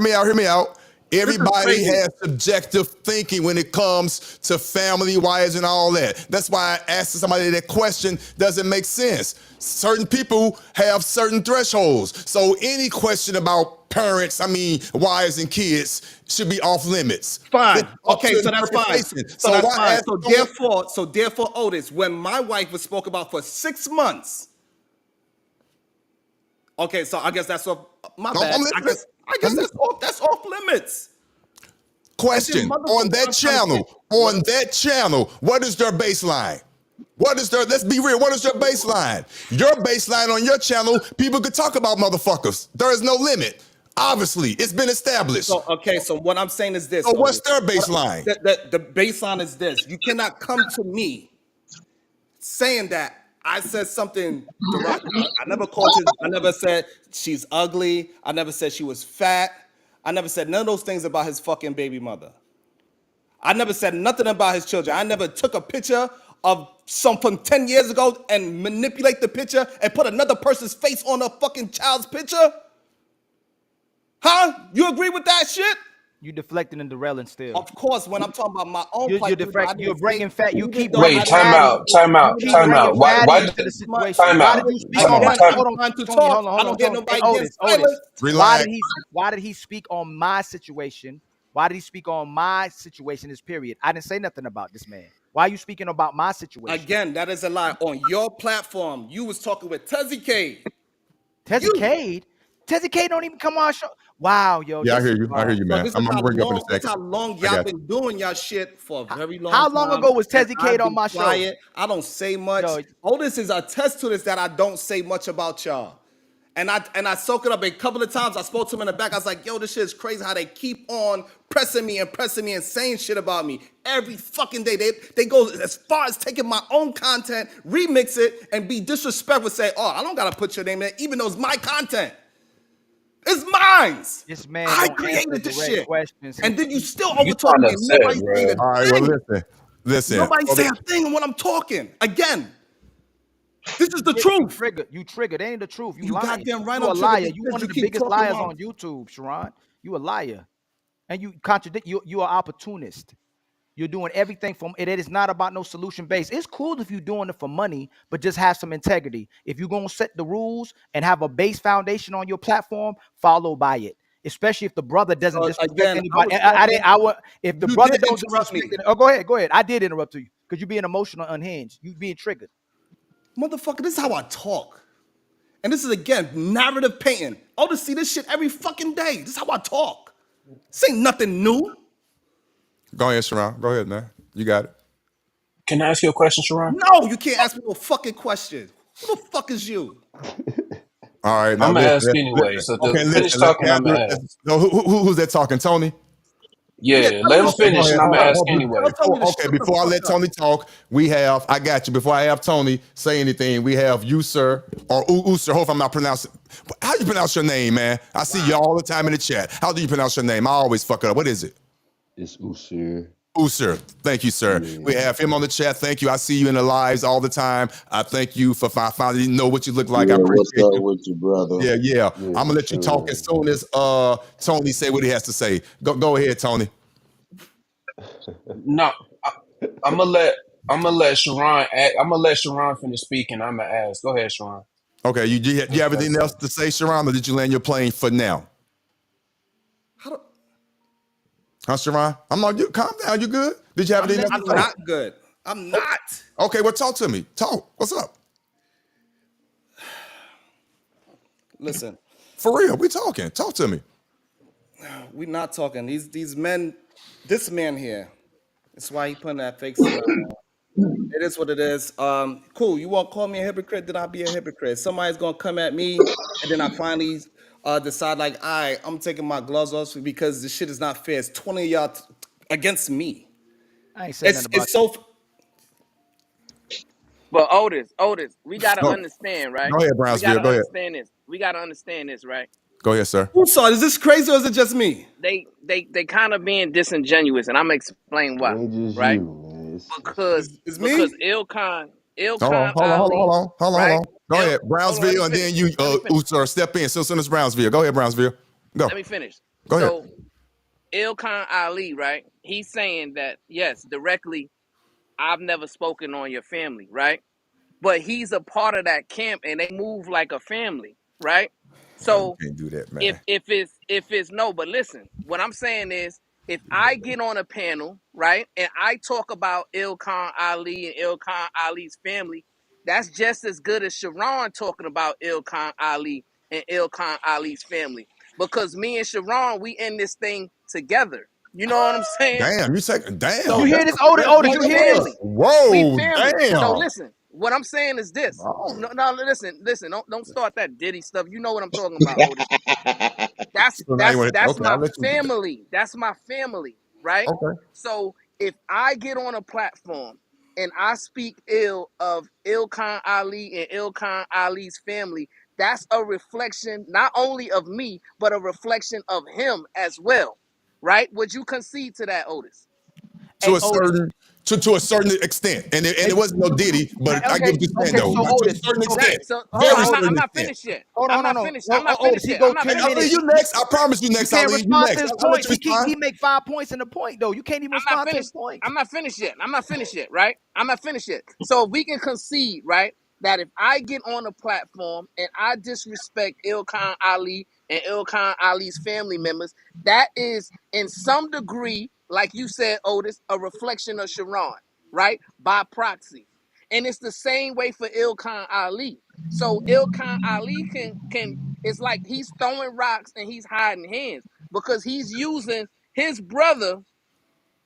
Speaker 2: Everybody has subjective thinking when it comes to family wise and all that. That's why I asked somebody that question doesn't make sense. Certain people have certain thresholds. So any question about parents, wives and kids should be off limits.
Speaker 7: Fine. Okay, so that's fine. So that's fine. So therefore, Otis, when my wife was spoke about for 6 months. Okay, so I guess that's off. My bad. I guess that's off limits.
Speaker 2: Question on that channel, what is their baseline? Let's be real, what is their baseline? Your baseline on your channel, people could talk about motherfuckers. There is no limit. Obviously, it's been established.
Speaker 7: So what I'm saying is this.
Speaker 2: So what's their baseline?
Speaker 7: The baseline is this. You cannot come to me saying that I said something derogatory. I never said she's ugly. I never said she was fat. I never said none of those things about his fucking baby mother. I never said nothing about his children. I never took a picture of some from 10 years ago and manipulate the picture and put another person's face on a fucking child's picture. Huh? You agree with that shit?
Speaker 17: You deflecting and derailing still.
Speaker 7: Of course, when I'm talking about my own,
Speaker 17: you're bringing fat. You keep
Speaker 18: wait. Time out. Why did you speak on
Speaker 17: I don't hear nobody getting silent. Why did he speak on my situation? Why did he speak on my situation? This period. I didn't say nothing about this man. Why are you speaking about my situation?
Speaker 7: Again, that is a lie. On your platform, you was talking with Tezzy Cade.
Speaker 17: Tezzy Cade? Tezzy Cade don't even come on our show. Wow, yo.
Speaker 2: Yeah, I hear you, man. I'm gonna bring up in a second.
Speaker 7: That's how long y'all been doing y'all shit for a very long time.
Speaker 17: How long ago was Tezzy Cade on my show?
Speaker 7: I don't say much. Otis is a test to this that I don't say much about y'all. And I soak it up a couple of times. I spoke to him in the back. I was like, yo, this shit is crazy how they keep on pressing me and saying shit about me. Every fucking day. They go as far as taking my own content, remix it, and be disrespectful, say, oh, I don't gotta put your name in, even though it's my content. It's mine.
Speaker 17: This man
Speaker 7: I created this shit.
Speaker 17: Questions.
Speaker 7: And then you still overtalk me. Nobody saying a thing.
Speaker 2: All right, well, listen.
Speaker 7: Nobody say a thing when I'm talking. Again. This is the truth.
Speaker 17: You triggered. It ain't the truth. You lying.
Speaker 7: Goddamn right.
Speaker 17: You a liar. You one of the biggest liars on YouTube, Sharon. You a liar. And you contradict. You are opportunist. You're doing everything from it. It is not about no solution based. It's cool if you're doing it for money, but just have some integrity. If you're gonna set the rules and have a base foundation on your platform, follow by it. Especially if the brother doesn't disrespect anybody. If the brother don't disrespect, go ahead. I did interrupt you because you're being emotional, unhinged. You being triggered.
Speaker 7: Motherfucker, this is how I talk. And this is, again, narrative painting. I'll just see this shit every fucking day. This is how I talk. This ain't nothing new.
Speaker 2: Go ahead, Sharon. Go ahead, man. You got it.
Speaker 18: Can I ask you a question, Sharon?
Speaker 7: No, you can't ask me no fucking question. Who the fuck is you?
Speaker 2: All right.
Speaker 18: I'm going to ask anyway. So finish talking, I'm going to ask.
Speaker 2: No, who's that talking? Tony?
Speaker 18: Yeah, let him finish and I'm going to ask anyway.
Speaker 2: Okay, before I let Tony talk, I got you. Before I have Tony say anything, we have you, sir, or sir. Hope I'm not pronouncing. How do you pronounce your name, man? I see you all the time in the chat. How do you pronounce your name? I always fuck it up. What is it?
Speaker 19: It's Usir.
Speaker 2: Usir. Thank you, sir. Yeah. We have him on the chat. Thank you. I see you in the lives all the time. I thank you for finally know what you look like.
Speaker 14: Yeah,
Speaker 2: I appreciate
Speaker 14: what's up with you, brother?
Speaker 2: Yeah. I'm gonna let you talk as soon as Tony say what he has to say. Go ahead, Tony.
Speaker 18: No, I'm gonna let Sharon. I'm gonna let Sharon finish speaking. I'm gonna ask. Go ahead, Sharon.
Speaker 2: Okay, you have anything else to say, Sharon, or did you land your plane for now? Huh, Sharon? I'm not. Calm down. You good? Did you have anything else?
Speaker 7: I'm not good. I'm not.
Speaker 2: Okay, well, talk to me. Talk. What's up?
Speaker 7: Listen.
Speaker 2: For real, we talking. Talk to me.
Speaker 7: We not talking. These men. This man here, that's why he putting that fake smile on. It is what it is. Cool. You want to call me a hypocrite? Then I'll be a hypocrite. Somebody's gonna come at me, and then I finally decide like, all right, I'm taking my gloves off because this shit is not fair. It's 20 of y'all against me.
Speaker 17: I ain't saying nothing about
Speaker 7: It's so.
Speaker 15: But Otis, we gotta
Speaker 2: Go,
Speaker 15: understand, right?
Speaker 2: go ahead,
Speaker 15: We
Speaker 2: Brownsville.
Speaker 15: gotta
Speaker 2: Go ahead.
Speaker 15: understand this. We gotta understand this, right?
Speaker 2: Go ahead, sir.
Speaker 7: I'm sorry. Is this crazy or is it just me?
Speaker 15: They kind of being disingenuous, and I'm gonna explain why,
Speaker 19: It ain't just
Speaker 15: right?
Speaker 19: you, man.
Speaker 15: Because
Speaker 7: It's
Speaker 15: because
Speaker 7: me.
Speaker 15: Ilkan Ali,
Speaker 2: Hold
Speaker 15: right?
Speaker 2: on. Go ahead,
Speaker 15: Hold on, let me
Speaker 2: Brownsville, and
Speaker 15: finish.
Speaker 2: then you,
Speaker 15: Let me finish.
Speaker 2: Sir, step in. Since Brownsville. Go ahead, Brownsville. Go.
Speaker 15: Let me finish.
Speaker 2: Go ahead.
Speaker 15: So Ilkan Ali, right? He's saying that yes, directly. I've never spoken on your family, right? But he's a part of that camp, and they move like a family, right?
Speaker 2: Oh, you
Speaker 15: So
Speaker 2: can't do that,
Speaker 15: if
Speaker 2: man.
Speaker 15: if it's no, but listen, what I'm saying is if I get on a panel, right, and I talk about Ilkan Ali and Ilkan Ali's family, that's just as good as Sharon talking about Ilkan Ali and Ilkan Ali's family. Because me and Sharon, we in this thing together. You know what I'm saying?
Speaker 2: Damn, you take
Speaker 17: you
Speaker 15: So
Speaker 2: damn.
Speaker 17: hear
Speaker 2: That's
Speaker 17: this,
Speaker 2: a
Speaker 17: Otis?
Speaker 2: stretch
Speaker 17: Otis,
Speaker 15: we
Speaker 2: right
Speaker 17: you hear this?
Speaker 15: family.
Speaker 2: there.
Speaker 15: We
Speaker 2: Whoa,
Speaker 15: family. So
Speaker 2: damn.
Speaker 15: listen, what I'm saying is this.
Speaker 2: Oh.
Speaker 15: No, no, listen. Don't start that Diddy stuff. You know what I'm talking about, Otis. That's
Speaker 2: So now you
Speaker 15: that's
Speaker 2: want to?
Speaker 15: that's
Speaker 2: Okay, I'll
Speaker 15: my
Speaker 2: let you.
Speaker 15: family. That's my family, right?
Speaker 2: Okay.
Speaker 15: So if I get on a platform and I speak ill of Ilkan Ali and Ilkan Ali's family, that's a reflection not only of me, but a reflection of him as well, right? Would you concede to that, Otis?
Speaker 2: To
Speaker 17: Hey,
Speaker 2: a
Speaker 17: Otis.
Speaker 2: certain to a certain extent, and
Speaker 17: Hey,
Speaker 2: it wasn't no Diddy, but I get
Speaker 17: okay,
Speaker 2: what you're saying
Speaker 17: okay.
Speaker 2: though.
Speaker 17: So
Speaker 2: To a
Speaker 17: Otis,
Speaker 2: certain
Speaker 17: so
Speaker 2: extent,
Speaker 15: Right. So
Speaker 17: hold
Speaker 15: so
Speaker 17: on,
Speaker 2: very
Speaker 17: hold
Speaker 15: I'm
Speaker 2: certain
Speaker 15: not
Speaker 2: extent.
Speaker 15: finished yet.
Speaker 17: hold
Speaker 15: I'm
Speaker 17: on, no,
Speaker 15: not
Speaker 17: no,
Speaker 15: finished.
Speaker 17: no.
Speaker 15: I'm not
Speaker 17: Otis,
Speaker 15: finished
Speaker 17: he
Speaker 15: yet.
Speaker 17: go
Speaker 15: I'm not
Speaker 17: 10
Speaker 15: finished
Speaker 2: Ali,
Speaker 15: yet.
Speaker 17: minutes.
Speaker 2: you next. I promise you
Speaker 17: You
Speaker 2: next,
Speaker 17: can't
Speaker 2: Ali. You
Speaker 17: respond to
Speaker 2: next.
Speaker 17: his
Speaker 2: I'll let
Speaker 17: points.
Speaker 2: you respond.
Speaker 17: He make 5 points in the point though. You can't even
Speaker 15: I'm not
Speaker 17: respond to his
Speaker 15: finished.
Speaker 17: points.
Speaker 15: I'm not finished yet. I'm not finished yet, right? I'm not finished yet. So if we can concede, right, that if I get on a platform and I disrespect Ilkan Ali and Ilkan Ali's family members, that is in some degree, like you said, Otis, a reflection of Sharon, right? By proxy. And it's the same way for Ilkan Ali. So Ilkan Ali can it's like he's throwing rocks and he's hiding hands because he's using his brother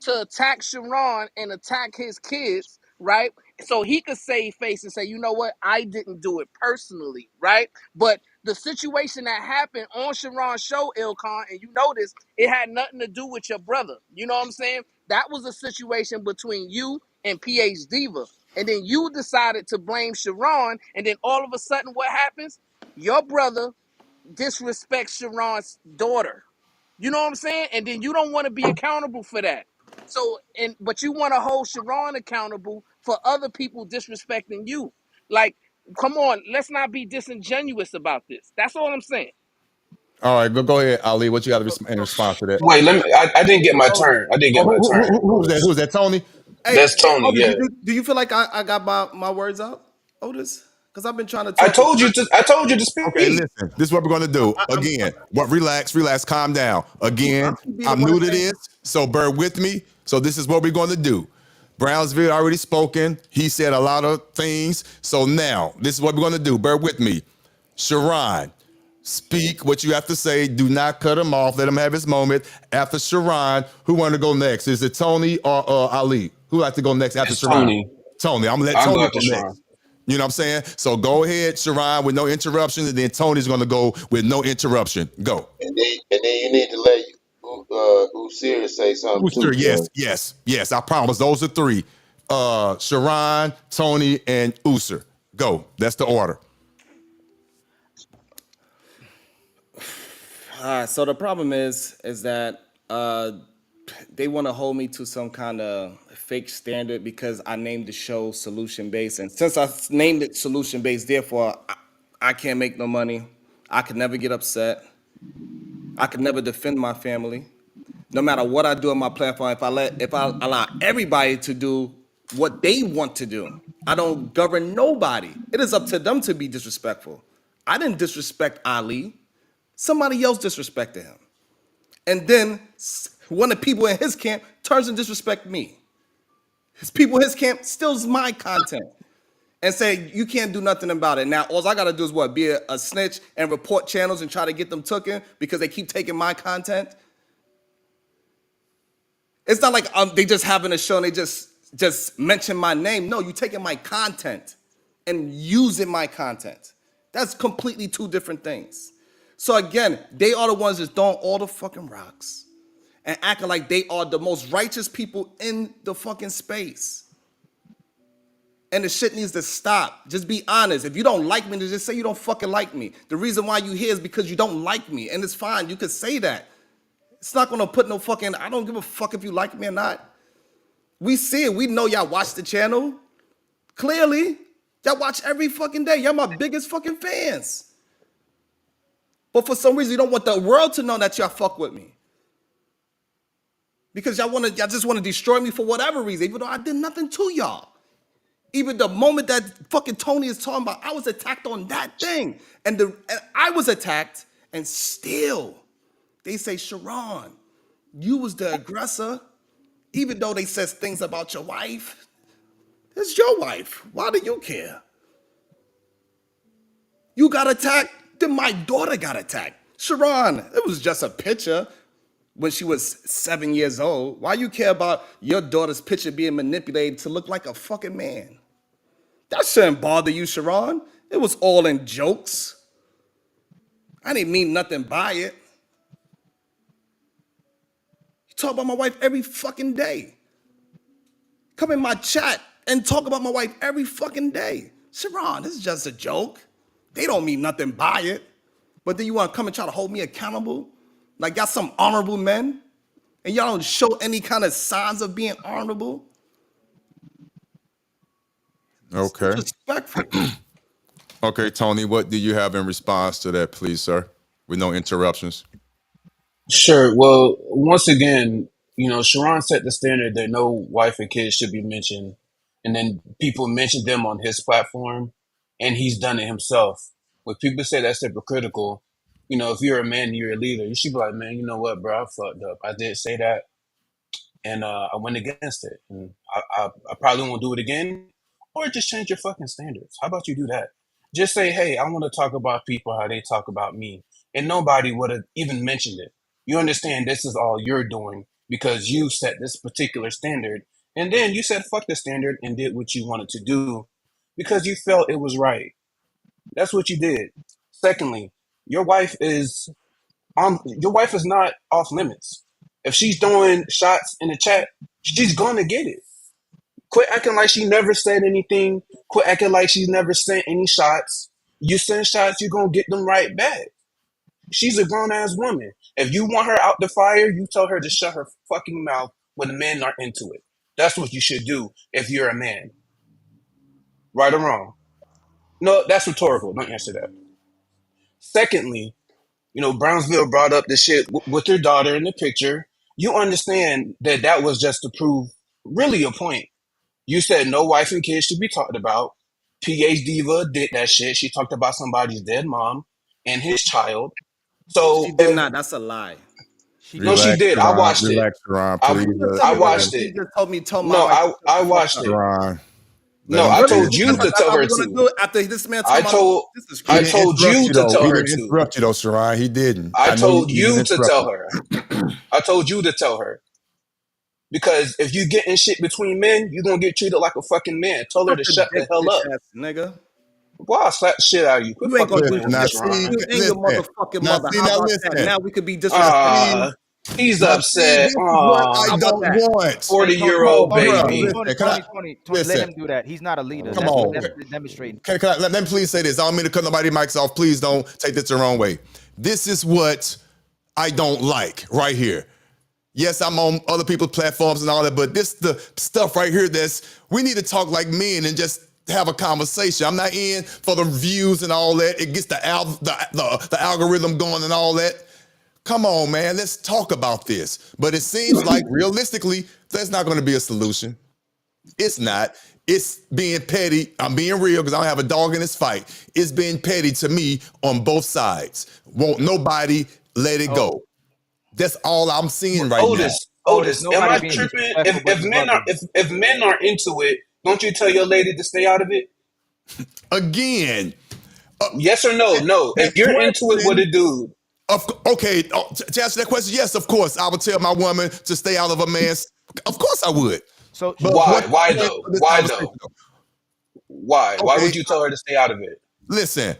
Speaker 15: to attack Sharon and attack his kids, right? So he could save face and say, you know what, I didn't do it personally, right? But the situation that happened on Sharon's show, Ilkan, and you notice it had nothing to do with your brother. You know what I'm saying? That was a situation between you and PH Diva. And then you decided to blame Sharon, and then all of a sudden, what happens? Your brother disrespects Sharon's daughter. You know what I'm saying? And then you don't want to be accountable for that. So, but you want to hold Sharon accountable for other people disrespecting you. Like, come on, let's not be disingenuous about this. That's all I'm saying.
Speaker 2: All right, go ahead, Ali. What you got to in
Speaker 17: So,
Speaker 2: response to that?
Speaker 17: Otis,
Speaker 18: Wait, let me. I didn't get my
Speaker 17: Otis,
Speaker 18: turn. I didn't
Speaker 2: Oh,
Speaker 18: get my turn,
Speaker 2: who's that?
Speaker 18: Otis.
Speaker 2: Who's that? Tony.
Speaker 7: Hey,
Speaker 18: That's Tony.
Speaker 7: Otis,
Speaker 18: Yeah,
Speaker 7: do you feel like I got my words out, Otis? Because I've been trying to
Speaker 18: I
Speaker 7: talk.
Speaker 18: told you to. I told you to
Speaker 2: Okay,
Speaker 18: speak.
Speaker 2: listen. This is what we're gonna do. Again, what? Relax, calm down.
Speaker 7: I
Speaker 2: Again,
Speaker 7: keep being the
Speaker 2: I'm
Speaker 7: one
Speaker 2: new
Speaker 7: to
Speaker 2: to
Speaker 7: say.
Speaker 2: this, so bear with me. So this is what we're gonna do. Brownsville already spoken. He said a lot of things. So now this is what we're gonna do. Bear with me. Sharon, speak what you have to say. Do not cut him off. Let him have his moment. After Sharon, who want to go next? Is it Tony or Ali? Who like to go next after
Speaker 18: It's
Speaker 2: Sharon?
Speaker 18: Tony.
Speaker 2: Tony. I'm gonna let
Speaker 18: I'll go
Speaker 2: Tony
Speaker 18: after
Speaker 2: go
Speaker 18: Sharon.
Speaker 2: next. You know what I'm saying? So go ahead, Sharon, with no interruptions, and then Tony's gonna go with no interruption. Go.
Speaker 14: And then you need to let who serious say something
Speaker 2: Who's sure?
Speaker 14: too,
Speaker 2: Yes,
Speaker 14: Joe.
Speaker 2: yes. I promise. Those are three. Sharon, Tony, and User. Go. That's the order.
Speaker 7: So the problem is that they want to hold me to some kind of fake standard because I named the show solution based, and since I named it solution based, therefore I can't make no money. I could never get upset. I could never defend my family. No matter what I do on my platform, if I allow everybody to do what they want to do, I don't govern nobody. It is up to them to be disrespectful. I didn't disrespect Ali. Somebody else disrespected him. And then one of the people in his camp turns and disrespect me. His people in his camp steals my content and say you can't do nothing about it. Now all I gotta do is what? Be a snitch and report channels and try to get them taken because they keep taking my content. It's not like they just having a show and they just mention my name. No, you taking my content and using my content. That's completely two different things. So again, they are the ones that's throwing all the fucking rocks and acting like they are the most righteous people in the fucking space. And the shit needs to stop. Just be honest. If you don't like me, then just say you don't fucking like me. The reason why you here is because you don't like me. And it's fine. You could say that. It's not gonna put no fucking, I don't give a fuck if you like me or not. We see it. We know y'all watch the channel. Clearly. Y'all watch every fucking day. Y'all my biggest fucking fans. But for some reason, you don't want the world to know that y'all fuck with me. Because y'all just want to destroy me for whatever reason, even though I did nothing to y'all. Even the moment that fucking Tony is talking about, I was attacked on that thing. And I was attacked, and still, they say, Sharon, you was the aggressor. Even though they says things about your wife. It's your wife. Why do you care? You got attacked, then my daughter got attacked. Sharon, it was just a picture when she was 7 years old. Why you care about your daughter's picture being manipulated to look like a fucking man? That shouldn't bother you, Sharon. It was all in jokes. I didn't mean nothing by it. You talk about my wife every fucking day. Come in my chat and talk about my wife every fucking day. Sharon, this is just a joke. They don't mean nothing by it. But then you want to come and try to hold me accountable? Like y'all some honorable men? And y'all don't show any kind of signs of being honorable?
Speaker 2: Okay.
Speaker 7: Disrespectful.
Speaker 2: Okay, Tony, what do you have in response to that, please, sir? With no interruptions.
Speaker 18: Sure. Well, once again, Sharon set the standard that no wife and kids should be mentioned. And then people mention them on his platform, and he's done it himself. When people say that's hypocritical, if you're a man and you're a leader, you should be like, man, you know what, bro, I fucked up. I did say that, and I went against it. And I probably won't do it again, or just change your fucking standards. How about you do that? Just say, hey, I want to talk about people how they talk about me. And nobody would have even mentioned it. You understand this is all you're doing because you set this particular standard. And then you said fuck the standard and did what you wanted to do because you felt it was right. That's what you did. Secondly, your wife is not off limits. If she's throwing shots in the chat, she's gonna get it. Quit acting like she never said anything. Quit acting like she's never sent any shots. You send shots, you're gonna get them right back. She's a grown ass woman. If you want her out the fire, you tell her to shut her fucking mouth when the men aren't into it. That's what you should do if you're a man. Right or wrong? No, that's rhetorical. Don't answer that. Secondly, Brownsville brought up the shit with her daughter in the picture. You understand that was just to prove really a point. You said no wife and kids should be talked about. PH Diva did that shit. She talked about somebody's dead mom and his child. So
Speaker 7: she did not. That's a lie.
Speaker 18: No, she did. I watched it.
Speaker 2: Relax, Ron, please.
Speaker 18: I watched it.
Speaker 7: She just told me,
Speaker 18: I watched it.
Speaker 2: Ron.
Speaker 18: No, I told you to tell her to.
Speaker 7: After this man
Speaker 18: I told you to tell her to.
Speaker 2: He didn't interrupt you though, Sharon. He didn't.
Speaker 18: I told you to tell her. I told you to tell her. Because if you get in shit between men, you're going to get treated like a fucking man. Tell her to shut the hell up.
Speaker 7: Nigga.
Speaker 18: Boy, I'll slap the shit out of you. Quit
Speaker 7: You ain't
Speaker 18: fucking
Speaker 7: gonna do
Speaker 18: playing
Speaker 7: shit.
Speaker 18: with
Speaker 7: You and your motherfucking mother. How about that? Now we could be disrespectful.
Speaker 18: He's upset.
Speaker 2: I don't want
Speaker 18: 40-year-old baby.
Speaker 17: Tony, let him do that. He's not a leader.
Speaker 2: Come on.
Speaker 17: That's demonstrating.
Speaker 2: Can I let me please say this? I don't mean to cut nobody's mics off. Please don't take this the wrong way. This is what I don't like right here. Yes, I'm on other people's platforms and all that, but this the stuff right here we need to talk like men and just have a conversation. I'm not in for the views and all that. It gets the algorithm going and all that. Come on, man, let's talk about this. But it seems like realistically, there's not going to be a solution. It's not. It's being petty. I'm being real because I don't have a dog in this fight. It's being petty to me on both sides. Won't nobody let it go. That's all I'm seeing right now.
Speaker 18: Otis, am I tripping? If men are into it, don't you tell your lady to stay out of it?
Speaker 2: Again.
Speaker 18: Yes or no? No. If you're into it with a dude.
Speaker 2: Okay, to answer that question, yes, of course. I would tell my woman to stay out of a man's. Of course I would.
Speaker 17: So
Speaker 18: why? Why though? Why though? Why? Okay. Why would you tell her to stay out of it?
Speaker 2: Listen,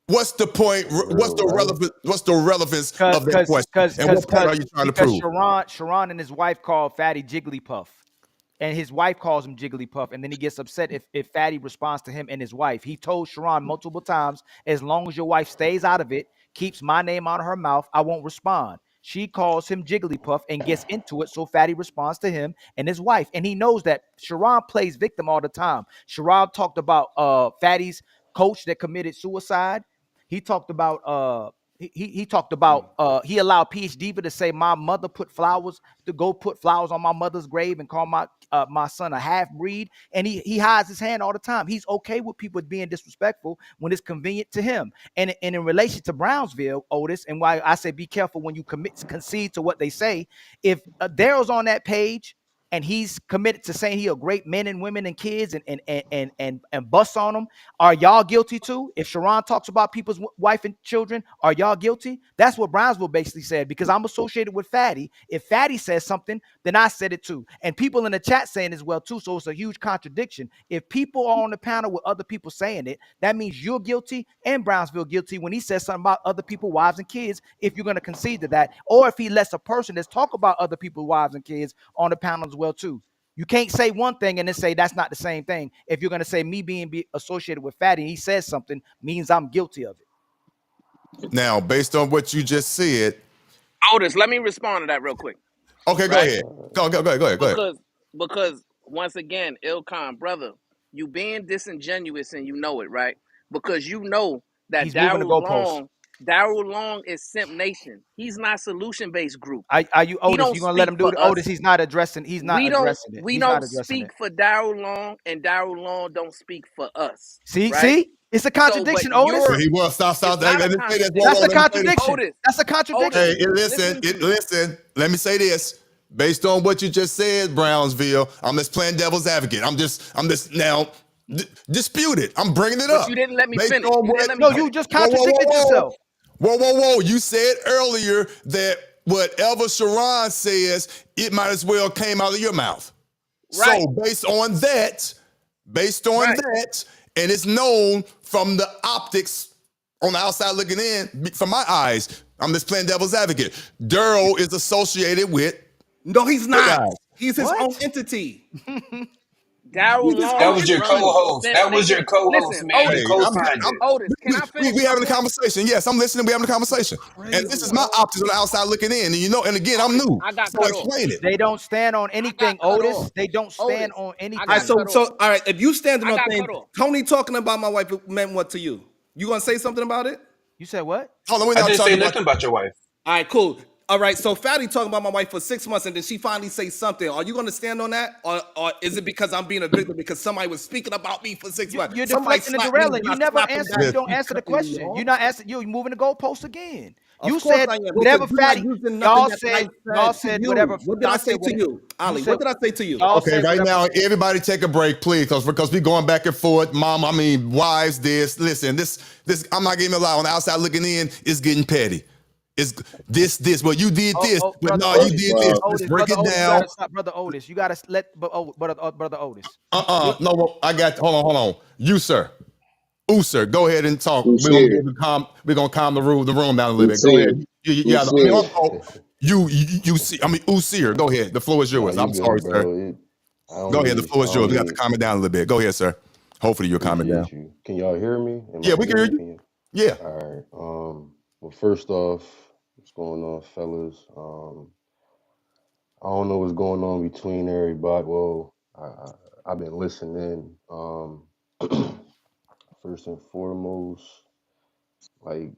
Speaker 2: What's the point? What's
Speaker 14: real
Speaker 2: the
Speaker 14: life.
Speaker 2: relevance? What's the relevance
Speaker 17: Cause,
Speaker 2: of that
Speaker 17: cause,
Speaker 2: question?
Speaker 17: cause,
Speaker 2: And
Speaker 17: cause,
Speaker 2: what point
Speaker 17: cause,
Speaker 2: are you trying to
Speaker 17: because
Speaker 2: prove?
Speaker 17: Sharon and his wife called Fatty Jigglypuff. And his wife calls him Jigglypuff, and then he gets upset if Fatty responds to him and his wife. He told Sharon multiple times, as long as your wife stays out of it, keeps my name out of her mouth, I won't respond. She calls him Jigglypuff and gets into it, so Fatty responds to him and his wife. And he knows that Sharon plays victim all the time. Sharon talked about Fatty's coach that committed suicide. He talked about he talked about he allowed PhD Diva to say my mother put flowers to go put flowers on my mother's grave and call my son a half breed, and he hides his hand all the time. He's okay with people being disrespectful when it's convenient to him. And in relation to Brownsville, Otis, and why I say be careful when you concede to what they say. If Daryl's on that page and he's committed to saying he'll great men and women and kids and bust on them, are y'all guilty too? If Sharon talks about people's wife and children, are y'all guilty? That's what Brownsville basically said, because I'm associated with Fatty. If Fatty says something, then I said it too. And people in the chat saying as well too, so it's a huge contradiction. If people are on the panel with other people saying it, that means you're guilty and Brownsville guilty when he says something about other people's wives and kids, if you're going to concede to that. Or if he lets a person that's talk about other people's wives and kids on the panel as well too. You can't say one thing and then say that's not the same thing. If you're going to say me being associated with Fatty and he says something means I'm guilty of it.
Speaker 2: Now, based on what you just said,
Speaker 15: Otis, let me respond to that real quick.
Speaker 2: okay, go
Speaker 15: Right?
Speaker 2: ahead. Go ahead.
Speaker 15: Because once again, Ilkon, brother, you being disingenuous and you know it, right? Because you know that
Speaker 17: He's moving the goalposts.
Speaker 15: Daryl Long is Simp Nation. He's not solution based group.
Speaker 17: Are you
Speaker 15: He
Speaker 17: Otis?
Speaker 15: don't
Speaker 17: You gonna let
Speaker 15: speak
Speaker 17: him do
Speaker 15: for
Speaker 17: it? Otis,
Speaker 15: us.
Speaker 17: he's not addressing. He's not addressing it.
Speaker 15: We
Speaker 17: He's not
Speaker 15: don't
Speaker 17: addressing
Speaker 15: speak
Speaker 17: it.
Speaker 15: for Daryl Long, and Daryl Long don't speak for us. Right?
Speaker 17: See, it's a
Speaker 15: So, but
Speaker 17: contradiction, Otis.
Speaker 2: He was stop.
Speaker 15: it's
Speaker 2: Let
Speaker 15: not a
Speaker 2: me say this.
Speaker 17: That's a
Speaker 15: contradiction.
Speaker 2: Let me say this.
Speaker 17: contradiction.
Speaker 15: Otis,
Speaker 17: That's a
Speaker 15: Otis,
Speaker 17: contradiction.
Speaker 2: Hey,
Speaker 15: listen to me.
Speaker 2: listen. Let me say this. Based on what you just said, Brownsville, I'm just playing devil's advocate. I'm just now disputed. I'm bringing it
Speaker 15: But
Speaker 2: up.
Speaker 15: you didn't let me
Speaker 2: Based
Speaker 15: finish.
Speaker 2: on
Speaker 15: You didn't
Speaker 2: what?
Speaker 15: let me
Speaker 17: No, you
Speaker 15: finish.
Speaker 17: just
Speaker 2: Whoa, whoa, whoa,
Speaker 17: contradicted
Speaker 2: whoa,
Speaker 17: yourself.
Speaker 2: whoa. You said earlier that whatever Sharon says, it might as well came out of your mouth.
Speaker 15: Right.
Speaker 2: So based on that,
Speaker 15: Right.
Speaker 2: and it's known from the optics on the outside looking in, from my eyes, I'm just playing devil's advocate. Daryl is associated with
Speaker 7: No, he's
Speaker 2: the
Speaker 7: not.
Speaker 2: guys.
Speaker 7: He's his own entity.
Speaker 15: Daryl
Speaker 18: That
Speaker 15: Long
Speaker 18: was
Speaker 15: is
Speaker 18: your
Speaker 15: running
Speaker 18: co-host.
Speaker 15: Simp
Speaker 18: That was your
Speaker 15: Nation.
Speaker 18: co-host,
Speaker 15: Listen,
Speaker 18: man. He
Speaker 15: Otis,
Speaker 2: Hey,
Speaker 18: co-signed it.
Speaker 15: Otis, can I finish
Speaker 2: we
Speaker 15: my
Speaker 2: having a
Speaker 15: point?
Speaker 2: conversation. Yes, I'm listening. We having a conversation. And this is my optics on the outside looking in. And again, I'm
Speaker 15: Otis,
Speaker 2: new.
Speaker 15: I got
Speaker 2: So
Speaker 15: cut off.
Speaker 2: explain it.
Speaker 17: They don't stand on
Speaker 15: I got
Speaker 17: anything,
Speaker 15: cut off.
Speaker 17: Otis. They don't stand
Speaker 15: Otis,
Speaker 17: on
Speaker 15: I
Speaker 7: All right,
Speaker 15: got
Speaker 17: anything.
Speaker 15: cut
Speaker 7: so
Speaker 15: off.
Speaker 7: all right, if you standing
Speaker 15: I
Speaker 7: on
Speaker 15: got
Speaker 7: things,
Speaker 15: cut off.
Speaker 7: Tony talking about my wife meant what to you? You gonna say something about it?
Speaker 17: You said what?
Speaker 2: Hold on, we're
Speaker 18: I
Speaker 2: not
Speaker 18: didn't say
Speaker 2: talking about
Speaker 18: nothing about your wife.
Speaker 7: All right, cool. All right, so Fatty talking about my wife for 6 months and then she finally say something. Are you gonna stand on that? Or is it because I'm being a victim because somebody was speaking about me for 6 months?
Speaker 17: You're
Speaker 7: Somebody
Speaker 17: deflecting and
Speaker 7: slapped me,
Speaker 17: derailing.
Speaker 7: then
Speaker 17: You
Speaker 7: I
Speaker 17: never
Speaker 7: slapped him
Speaker 17: answer.
Speaker 7: back.
Speaker 17: You
Speaker 2: this.
Speaker 17: don't
Speaker 7: You
Speaker 17: answer the
Speaker 7: cutting me
Speaker 17: question.
Speaker 7: off?
Speaker 17: You're not answering. You're moving the goalposts again.
Speaker 7: Of
Speaker 17: You
Speaker 7: course
Speaker 17: said
Speaker 7: I am, because
Speaker 17: whatever
Speaker 7: you're not
Speaker 17: Fatty.
Speaker 7: using nothing that I
Speaker 17: Y'all
Speaker 7: said to
Speaker 17: said
Speaker 7: you.
Speaker 17: whatever.
Speaker 7: What did I
Speaker 17: Y'all
Speaker 7: say
Speaker 17: said
Speaker 7: to
Speaker 17: whatever.
Speaker 7: you?
Speaker 17: You
Speaker 7: Ali,
Speaker 17: said
Speaker 7: what did I say to you?
Speaker 17: y'all
Speaker 2: Okay,
Speaker 17: said
Speaker 2: right
Speaker 17: whatever.
Speaker 2: now, everybody take a break, please, because we going back and forth. Wives, this. Listen, this, I'm not giving a lie. On the outside looking in, it's getting petty. It's this. Well, you did this, but
Speaker 17: Brother
Speaker 2: no, you
Speaker 17: Otis,
Speaker 2: did
Speaker 14: First of
Speaker 2: this.
Speaker 14: all,
Speaker 17: brother
Speaker 2: Let's
Speaker 17: Otis,
Speaker 2: break
Speaker 17: brother
Speaker 2: it
Speaker 17: Otis. You
Speaker 2: down.
Speaker 17: gotta stop, brother Otis. You gotta let, brother Otis.
Speaker 2: No, well, I got. Hold on. You, sir. Ooh, sir, go ahead and talk.
Speaker 14: who
Speaker 2: We're gonna
Speaker 14: said?
Speaker 2: give We're gonna calm the room down a little
Speaker 14: Who
Speaker 2: bit. Go
Speaker 14: said?
Speaker 2: ahead. You
Speaker 14: Who
Speaker 2: got. I mean,
Speaker 14: said?
Speaker 2: also, you see. I mean, Usier, go ahead. The floor is
Speaker 19: Nah,
Speaker 2: yours.
Speaker 19: you
Speaker 2: I'm sorry,
Speaker 19: good,
Speaker 2: sir.
Speaker 19: bro.
Speaker 2: Go ahead. The floor
Speaker 19: I
Speaker 2: is
Speaker 19: don't
Speaker 2: yours. We got to
Speaker 19: need.
Speaker 2: calm it down a little bit. Go ahead, sir. Hopefully, you'll calm it down.
Speaker 19: Appreciate you. Can y'all hear me? Am
Speaker 2: Yeah,
Speaker 19: I
Speaker 2: we can hear
Speaker 19: good?
Speaker 2: you.
Speaker 19: Can you?
Speaker 2: Yeah.
Speaker 19: All right. Well, first off, what's going on, fellas? I don't know what's going on between everybody. Well, I've been listening. First and foremost, like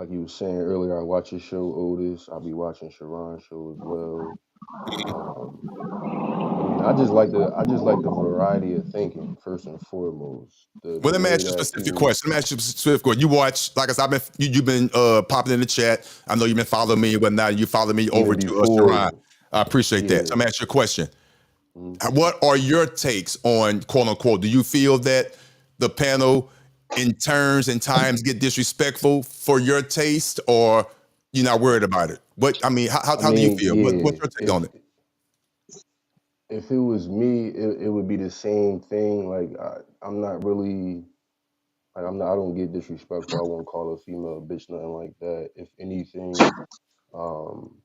Speaker 19: you were saying earlier, I watch your show, Otis. I'll be watching Sharon's show as well. Um, I mean, I just like the variety of thinking. First and foremost,
Speaker 2: Well,
Speaker 19: the
Speaker 2: let me
Speaker 19: way
Speaker 2: ask you a
Speaker 19: that
Speaker 2: specific
Speaker 19: people.
Speaker 2: question. Let me ask you a specific question. You watch, like I said, you've been popping in the chat. I know you've been following me and whatnot. You follow me over
Speaker 19: Even
Speaker 2: to
Speaker 19: before,
Speaker 2: Sharon. I appreciate that.
Speaker 19: yeah.
Speaker 2: So I'm gonna ask you a question.
Speaker 19: Mhm.
Speaker 2: What are your takes on quote unquote? Do you feel that the panel in turns and times get disrespectful for your taste, or you're not worried about it?
Speaker 19: I
Speaker 2: How do you
Speaker 19: mean,
Speaker 2: feel? What's
Speaker 19: yeah.
Speaker 2: your take on it?
Speaker 19: If it was me, it would be the same thing. Like I'm not really. Like I don't get disrespectful. I won't call a female a bitch, nothing like that. If anything, um,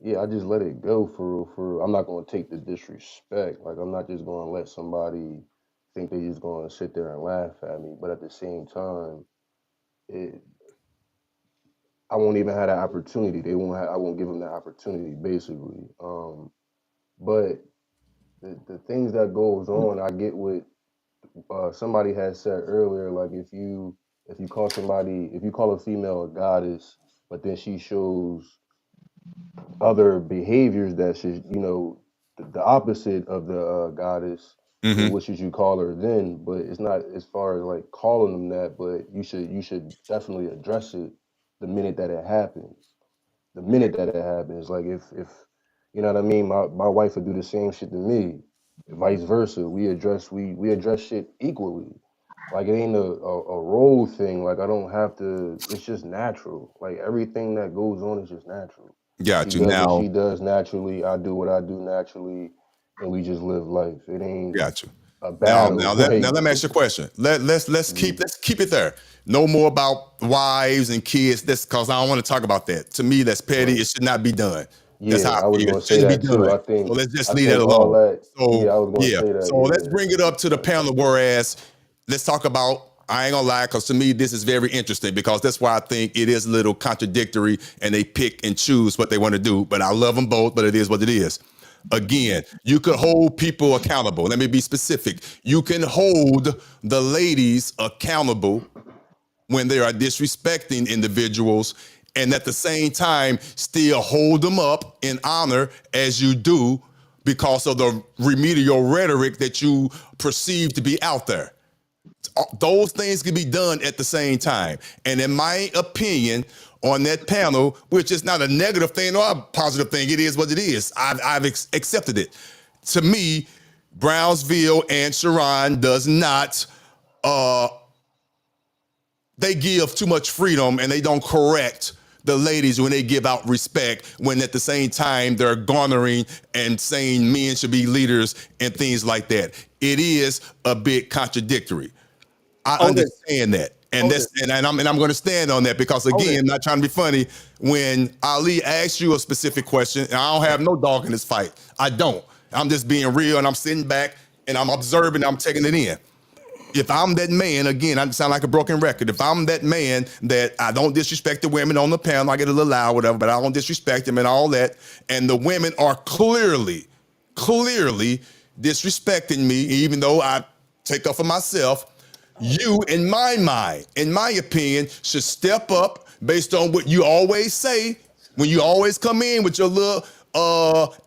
Speaker 19: yeah, I just let it go for real. For real. I'm not gonna take the disrespect. Like I'm not just gonna let somebody think they just gonna sit there and laugh at me. But at the same time, it, I won't even have that opportunity. They won't. I won't give them that opportunity, basically. But the things that goes on, I get what somebody had said earlier. Like if you call somebody, if you call a female a goddess, but then she shows other behaviors that should, the opposite of the goddess, then
Speaker 2: Mm-hmm.
Speaker 19: what should you call her then? But it's not as far as like calling them that, but you should definitely address it the minute that it happens. The minute that it happens, like if you know what I mean, my wife would do the same shit to me, vice versa. We address shit equally. Like it ain't a role thing. Like I don't have to. It's just natural. Like everything that goes on is just natural. She
Speaker 2: Got you.
Speaker 19: does what
Speaker 2: Now,
Speaker 19: she does naturally. I do what I do naturally, and we just live life. It ain't
Speaker 2: got you.
Speaker 19: a
Speaker 2: Now,
Speaker 19: battle.
Speaker 2: now let me ask you a question. Let's
Speaker 19: Mhm.
Speaker 2: keep it there. No more about wives and kids. This because I don't want to talk about that. To me, that's petty.
Speaker 19: Right.
Speaker 2: It should not be done. That's
Speaker 19: Yeah,
Speaker 2: how I
Speaker 19: I was
Speaker 2: feel. It
Speaker 19: gonna say
Speaker 2: shouldn't be
Speaker 19: that too.
Speaker 2: done.
Speaker 19: I
Speaker 2: So
Speaker 19: think
Speaker 2: let's just
Speaker 19: I
Speaker 2: leave that
Speaker 19: think all
Speaker 2: alone.
Speaker 19: that.
Speaker 2: So
Speaker 19: Yeah, I was gonna
Speaker 2: yeah.
Speaker 19: say that.
Speaker 2: So let's bring it up to the
Speaker 19: Yeah.
Speaker 2: panel. Whereas let's talk about. I ain't gonna lie, because to me this is very interesting because that's why I think it is a little contradictory and they pick and choose what they want to do. But I love them both. But it is what it is. Again, you could hold people accountable. Let me be specific. You can hold the ladies accountable when they are disrespecting individuals, and at the same time, still hold them up in honor as you do because of the remedial rhetoric that you perceive to be out there. Those things can be done at the same time. And in my opinion, on that panel, which is not a negative thing or a positive thing, it is what it is. I've accepted it. To me, Brownsville and Sharon does not they give too much freedom and they don't correct the ladies when they give out respect, when at the same time they're garnering and saying men should be leaders and things like that. It is a bit contradictory. I understand that. And I'm going to stand on that because again, not trying to be funny, when Ali asks you a specific question, and I don't have no dog in this fight. I don't. I'm just being real and I'm sitting back and I'm observing, I'm taking it in. If I'm that man, again, I sound like a broken record. If I'm that man that I don't disrespect the women on the panel, I get a little loud, whatever, but I don't disrespect them and all that, and the women are clearly disrespecting me, even though I take up for myself, you, in my mind, in my opinion, should step up based on what you always say when you always come in with your little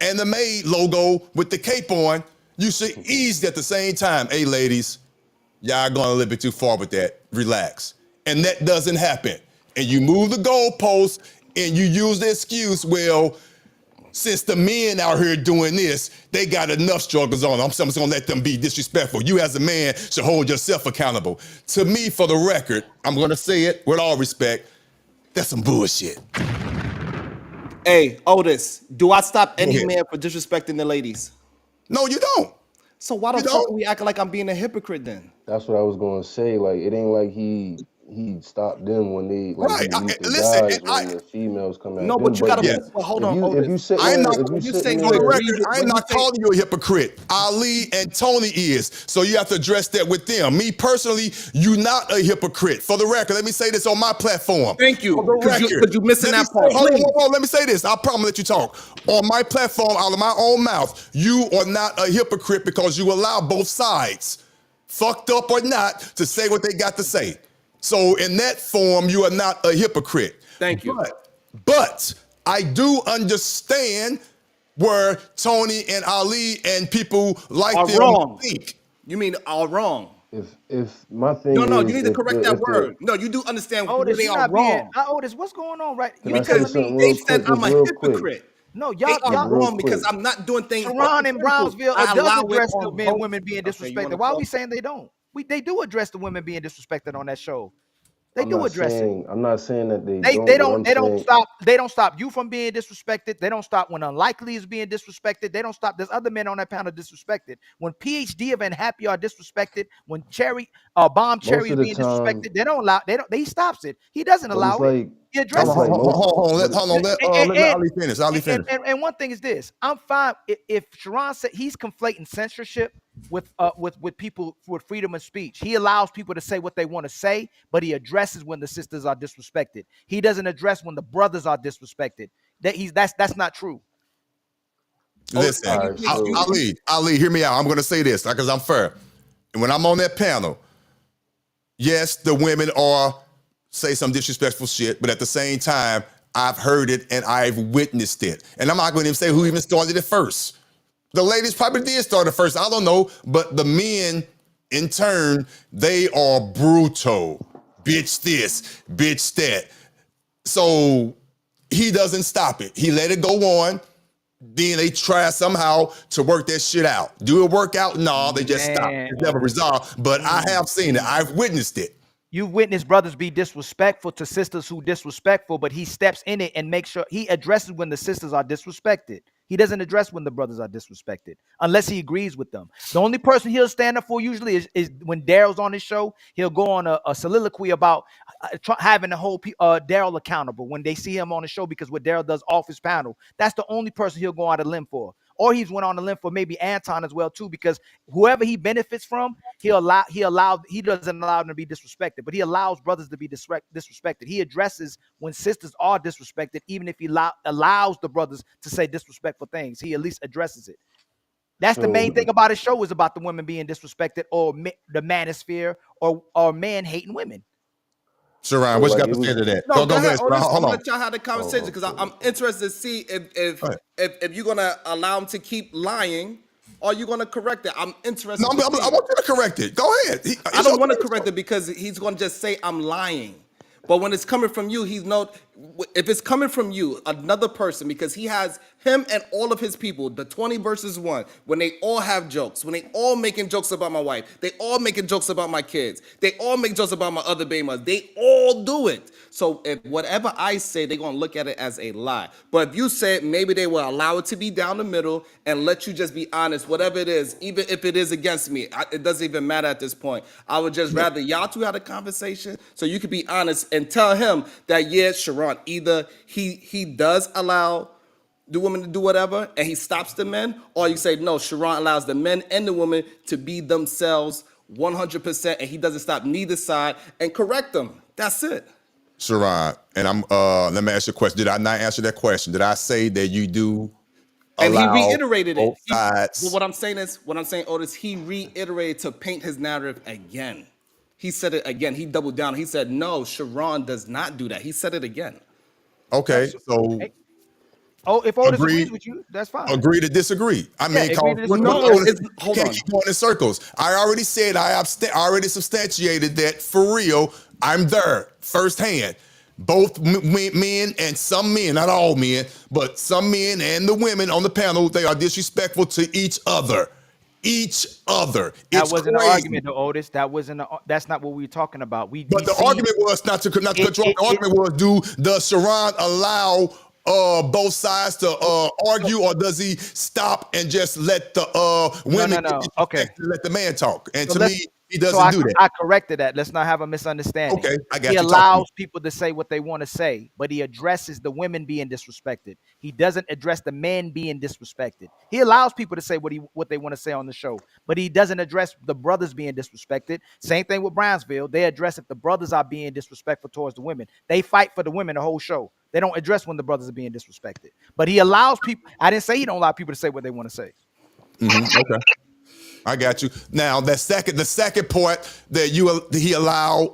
Speaker 2: anime logo with the cape on. You should ease at the same time. Hey, ladies, y'all going a little bit too far with that. Relax. And that doesn't happen. And you move the goalposts and you use the excuse, well, since the men out here doing this, they got enough struggles on them. I'm just gonna let them be disrespectful. You as a man should hold yourself accountable. To me, for the record, I'm gonna say it with all respect, that's some bullshit.
Speaker 7: Hey, Otis, do I stop
Speaker 2: Go
Speaker 7: any
Speaker 2: ahead.
Speaker 7: man for disrespecting the ladies?
Speaker 2: No, you don't.
Speaker 7: So why the
Speaker 2: You
Speaker 7: fuck
Speaker 2: don't.
Speaker 7: are we acting like I'm being a hypocrite then?
Speaker 19: That's what I was gonna say. Like it ain't like he stopped them when they like
Speaker 2: Right.
Speaker 19: he weak the
Speaker 2: Listen,
Speaker 19: guys when the females come at
Speaker 7: No,
Speaker 19: them.
Speaker 7: but you
Speaker 19: But
Speaker 7: gotta.
Speaker 2: yes.
Speaker 7: Well, hold
Speaker 19: if
Speaker 7: on,
Speaker 19: you
Speaker 7: Otis.
Speaker 19: sitting
Speaker 2: I'm
Speaker 19: there
Speaker 2: not,
Speaker 19: if you
Speaker 7: When you
Speaker 19: sitting
Speaker 7: say
Speaker 2: for
Speaker 7: you
Speaker 2: the
Speaker 19: there,
Speaker 7: agree
Speaker 2: record,
Speaker 7: with,
Speaker 2: I'm
Speaker 7: when you
Speaker 2: not
Speaker 7: say
Speaker 2: calling you a hypocrite. Ali and Tony is. So you have to address that with them. Me personally, you not a hypocrite. For the record, let me say this on my platform.
Speaker 7: thank
Speaker 2: For
Speaker 7: you,
Speaker 2: the
Speaker 7: because
Speaker 2: record,
Speaker 7: you missing
Speaker 2: let me
Speaker 7: that
Speaker 2: say,
Speaker 7: part.
Speaker 2: hold on,
Speaker 7: Please.
Speaker 2: hold on, let me say this. I promise let you talk. On my platform, out of my own mouth, you are not a hypocrite because you allow both sides, fucked up or not, to say what they got to say. So in that form, you are not a hypocrite.
Speaker 7: Thank you.
Speaker 2: But I do understand where Tony and Ali and people like
Speaker 7: Are
Speaker 2: them
Speaker 7: wrong.
Speaker 2: think.
Speaker 7: You mean are wrong?
Speaker 19: if my
Speaker 7: No,
Speaker 19: thing
Speaker 7: no, you
Speaker 19: is
Speaker 7: need to correct that
Speaker 19: if the
Speaker 7: word. No, you do understand where
Speaker 17: Otis,
Speaker 7: they
Speaker 17: you're
Speaker 7: are
Speaker 17: not being
Speaker 7: wrong
Speaker 17: Otis, what's going on, right?
Speaker 19: can
Speaker 17: You
Speaker 19: I say
Speaker 17: telling
Speaker 7: because
Speaker 17: me
Speaker 19: something
Speaker 7: they
Speaker 19: real
Speaker 7: said
Speaker 19: quick,
Speaker 7: I'm
Speaker 19: just
Speaker 7: a
Speaker 19: real quick,
Speaker 7: hypocrite.
Speaker 17: no,
Speaker 7: They
Speaker 17: y'all
Speaker 7: are
Speaker 19: just
Speaker 17: y'all
Speaker 19: real
Speaker 7: wrong because
Speaker 19: quick.
Speaker 7: I'm not doing things off the
Speaker 17: Sharon and
Speaker 7: principle.
Speaker 17: Brownsville
Speaker 7: I
Speaker 17: does
Speaker 7: allow it
Speaker 17: address the
Speaker 7: on
Speaker 17: men
Speaker 7: both.
Speaker 17: women being
Speaker 7: Okay, you want
Speaker 17: disrespected.
Speaker 7: to
Speaker 17: Why are we
Speaker 7: talk?
Speaker 17: saying they don't? They do address the women being disrespected on that show. They do address it.
Speaker 19: I'm not saying that they
Speaker 17: They
Speaker 19: don't. What
Speaker 17: don't
Speaker 19: I'm
Speaker 17: they don't
Speaker 19: saying,
Speaker 17: stop you from being disrespected. They don't stop when Unlikely is being disrespected. They don't stop. There's other men on that panel disrespected. When PhD of and Happy are disrespected, when Bomb
Speaker 19: most
Speaker 17: Cherry is
Speaker 19: of the
Speaker 17: being
Speaker 19: time,
Speaker 17: disrespected, he stops it. He doesn't
Speaker 19: but it's
Speaker 17: allow it.
Speaker 19: like
Speaker 17: He
Speaker 2: Hold
Speaker 17: addresses
Speaker 2: on,
Speaker 19: like
Speaker 17: it.
Speaker 19: most.
Speaker 2: hold
Speaker 19: But
Speaker 2: on. Let Ali finish. Ali finish.
Speaker 17: And one thing is this: I'm fine if Sharon said he's conflating censorship with people with freedom of speech. He allows people to say what they want to say, but he addresses when the sisters are disrespected. He doesn't address when the brothers are disrespected. That's not true.
Speaker 2: Listen,
Speaker 19: all right, so
Speaker 2: Ali, hear me out. I'm going to say this because I'm fair. And when I'm on that panel, yes, the women are say some disrespectful shit, but at the same time, I've heard it and I've witnessed it. And I'm not going to even say who even started it first. The ladies probably did start it first. I don't know. But the men, in turn, they are brutal. Bitch this, bitch that. So he doesn't stop it. He let it go on. Then they try somehow to work that shit out. Do it work out? No, they just stop.
Speaker 17: Man,
Speaker 2: It's never resolved. But I have seen it. I've witnessed it.
Speaker 17: You witness brothers be disrespectful to sisters who disrespectful, but he steps in it and makes sure he addresses when the sisters are disrespected. He doesn't address when the brothers are disrespected unless he agrees with them. The only person he'll stand up for usually is when Daryl's on his show. He'll go on a soliloquy about having the whole Daryl accountable when they see him on the show, because what Daryl does off his panel, that's the only person he'll go out a limb for. Or he's went on a limb for maybe Anton as well too, because whoever he benefits from, he doesn't allow them to be disrespected, but he allows brothers to be disrespected. He addresses when sisters are disrespected, even if he allows the brothers to say disrespectful things. He at least addresses it. That's the main thing about his show, is about the women being disrespected, or the manosphere, or men hating women.
Speaker 2: Sharon, what you got to say to that?
Speaker 7: No,
Speaker 2: Go ahead, Sharon.
Speaker 7: I'm
Speaker 2: Hold
Speaker 7: gonna
Speaker 2: on.
Speaker 7: let y'all have the conversation because I'm interested to see if you're gonna allow him to keep lying, or you're gonna correct it. I'm interested.
Speaker 2: No, I want you to correct it. Go ahead.
Speaker 7: I don't want to correct it because he's gonna just say I'm lying. But when it's coming from you, if it's coming from you, another person, because he has him and all of his people, the 20 versus 1, when they all have jokes, when they all making jokes about my wife, they all making jokes about my kids, they all make jokes about my other baby mothers, they all do it. So if whatever I say, they're gonna look at it as a lie. But if you say maybe they will allow it to be down the middle and let you just be honest, whatever it is, even if it is against me, it doesn't even matter at this point. I would just rather y'all two have a conversation so you could be honest and tell him that, yeah, Sharon, either he does allow the women to do whatever and he stops the men, or you say, no, Sharon allows the men and the women to be themselves 100% and he doesn't stop neither side, and correct them. That's it.
Speaker 2: Sharon, and I'm let me ask you a question. Did I not answer that question? Did I say that you do
Speaker 7: And he
Speaker 2: allow
Speaker 7: reiterated it.
Speaker 2: both sides?
Speaker 7: But what I'm saying, Otis, he reiterated to paint his narrative again. He said it again. He doubled down. He said, no, Sharon does not do that. He said it again.
Speaker 2: Okay, so
Speaker 17: if Otis agrees with you, that's fine.
Speaker 2: Agree to disagree. I mean,
Speaker 17: agree to disagree.
Speaker 7: Hold
Speaker 2: can't
Speaker 7: on.
Speaker 2: keep going in circles. I already said I already substantiated that for real. I'm there firsthand. Both men and some men, not all men, but some men and the women on the panel, they are disrespectful to each other. Each other.
Speaker 17: That wasn't an argument, though, Otis. That's not what we were talking about.
Speaker 2: But the argument was not to control. The argument was, does Sharon allow both sides to argue, or does he stop and just let the women let the man talk? And to me, he doesn't do that.
Speaker 17: I corrected that. Let's not have a misunderstanding.
Speaker 2: Okay, I got
Speaker 17: he
Speaker 2: you.
Speaker 17: He allows people to say what they want to say, but he addresses the women being disrespected. He doesn't address the men being disrespected. He allows people to say what they want to say on the show, but he doesn't address the brothers being disrespected. Same thing with Brownsville. They address if the brothers are being disrespectful towards the women. They fight for the women the whole show. They don't address when the brothers are being disrespected. But he allows people. I didn't say he don't allow people to say what they want to say.
Speaker 2: Okay. I got you. Now, the second part that he allow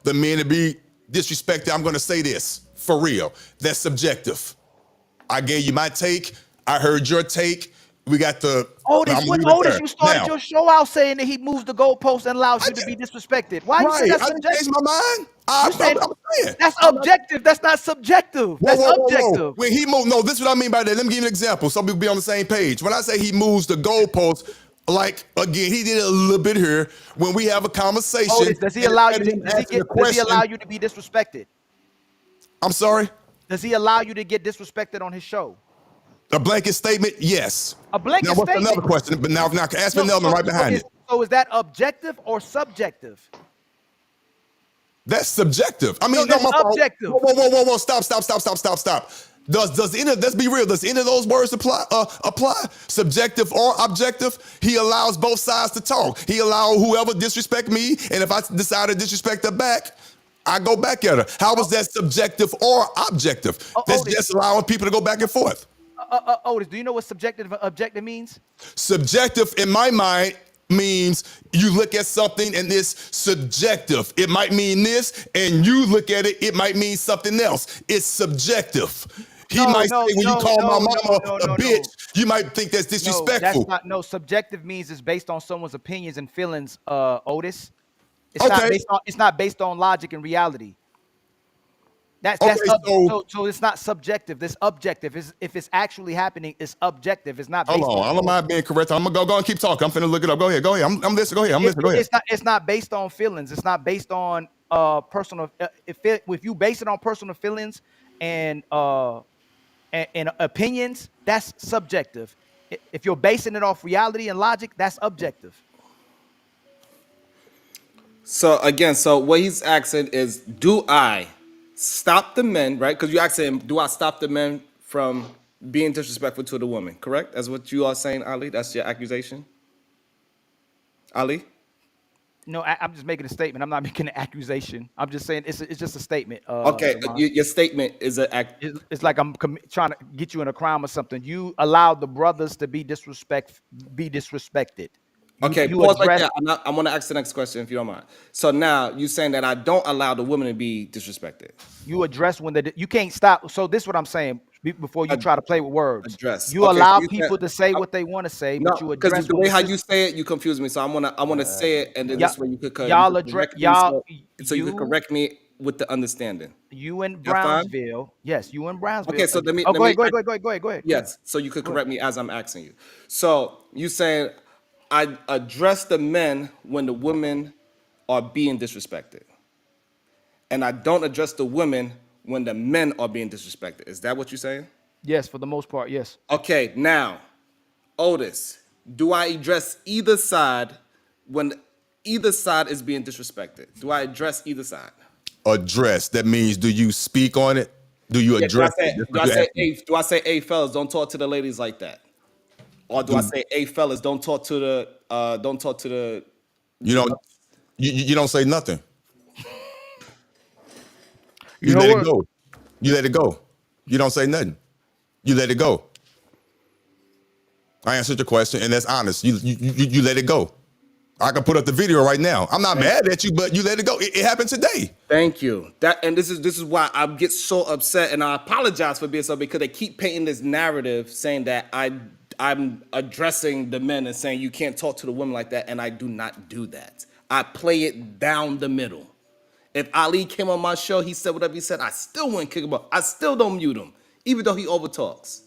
Speaker 2: the men to be disrespected, I'm going to say this for real. That's subjective. I gave you my take. I heard your take. We got the
Speaker 17: Otis, you started your show out saying that he moves the goalpost and allows you to be disrespected. Why you say that's subjective?
Speaker 2: I changed my mind. I'm saying
Speaker 17: that's objective. That's not subjective. That's objective.
Speaker 2: When he moves, no, this is what I mean by that. Let me give you an example so we can be on the same page. When I say he moves the goalpost, like again, he did it a little bit here when we have a conversation.
Speaker 17: Otis, does he allow you to
Speaker 2: Does
Speaker 17: he allow you to be disrespected?
Speaker 2: I'm sorry?
Speaker 17: Does he allow you to get disrespected on his show?
Speaker 2: A blanket statement, yes.
Speaker 17: A blanket
Speaker 2: now, what's
Speaker 17: statement.
Speaker 2: another question? But now ask me another one right behind it.
Speaker 17: So is that objective or subjective?
Speaker 2: That's subjective. I mean,
Speaker 17: no, that's objective.
Speaker 2: Whoa. Stop. Does any, let's be real, does any of those words apply? Subjective or objective? He allows both sides to talk. He allows whoever disrespect me, and if I decide to disrespect her back, I go back at her. How is that subjective or objective? That's just allowing people to go back and forth.
Speaker 17: Otis, do you know what subjective and objective means?
Speaker 2: Subjective, in my mind, means you look at something and it's subjective. It might mean this, and you look at it, it might mean something else. It's subjective. He might say when you call my mama a bitch, you might think that's disrespectful.
Speaker 17: Subjective means it's based on someone's opinions and feelings, Otis. It's not based on logic and reality. So it's not subjective. This objective is if it's actually happening, it's objective. It's not.
Speaker 2: Hold on, I don't mind being correct. I'm gonna go and keep talking. I'm finna look it up. Go ahead. I'm listening. Go ahead. I'm listening. Go ahead.
Speaker 17: It's not based on feelings. It's not based on personal. If you base it on personal feelings and opinions, that's subjective. If you're basing it off reality and logic, that's objective.
Speaker 7: So again, what he's asking is, do I stop the men, right? Because you asking him, do I stop the men from being disrespectful to the woman? Correct? That's what you are saying, Ali? That's your accusation? Ali?
Speaker 17: No, I'm just making a statement. I'm not making an accusation. I'm just saying it's just a statement.
Speaker 7: Okay, your statement is
Speaker 17: it's like I'm trying to get you in a crime or something. You allowed the brothers to be disrespected.
Speaker 7: Okay, pause right there. I want to ask the next question if you don't mind. So now you're saying that I don't allow the women to be disrespected.
Speaker 17: You address when you can't stop. So this is what I'm saying before you try to play with words.
Speaker 7: Address.
Speaker 17: You allow people to say what they want to say, but you address.
Speaker 7: Because the way how you say it, you confuse me. So I want to say it, and then this way you could correct me with the understanding.
Speaker 17: You in Brownsville, yes, you in Brownsville.
Speaker 7: Okay, so let me.
Speaker 17: Go ahead.
Speaker 7: Yes, so you could correct me as I'm asking you. So you saying I address the men when the women are being disrespected, and I don't address the women when the men are being disrespected. Is that what you're saying?
Speaker 17: Yes, for the most part, yes.
Speaker 7: Okay, now, Otis, do I address either side when either side is being disrespected? Do I address either side?
Speaker 2: Address, that means do you speak on it? Do you address it?
Speaker 7: Do I say, hey, fellas, don't talk to the ladies like that? Or do I say, hey, fellas, don't talk to the
Speaker 2: You don't say nothing.
Speaker 17: You
Speaker 2: let it go. You let it go. You don't say nothing. You let it go. I answered your question, and that's honest. You let it go. I can put up the video right now. I'm not mad at you, but you let it go. It happened today.
Speaker 7: Thank you. This is why I get so upset, and I apologize for being so, because they keep painting this narrative saying that I'm addressing the men and saying you can't talk to the women like that, and I do not do that. I play it down the middle. If Ali came on my show, he said whatever he said, I still wouldn't kick him out. I still don't mute him, even though he overtalks.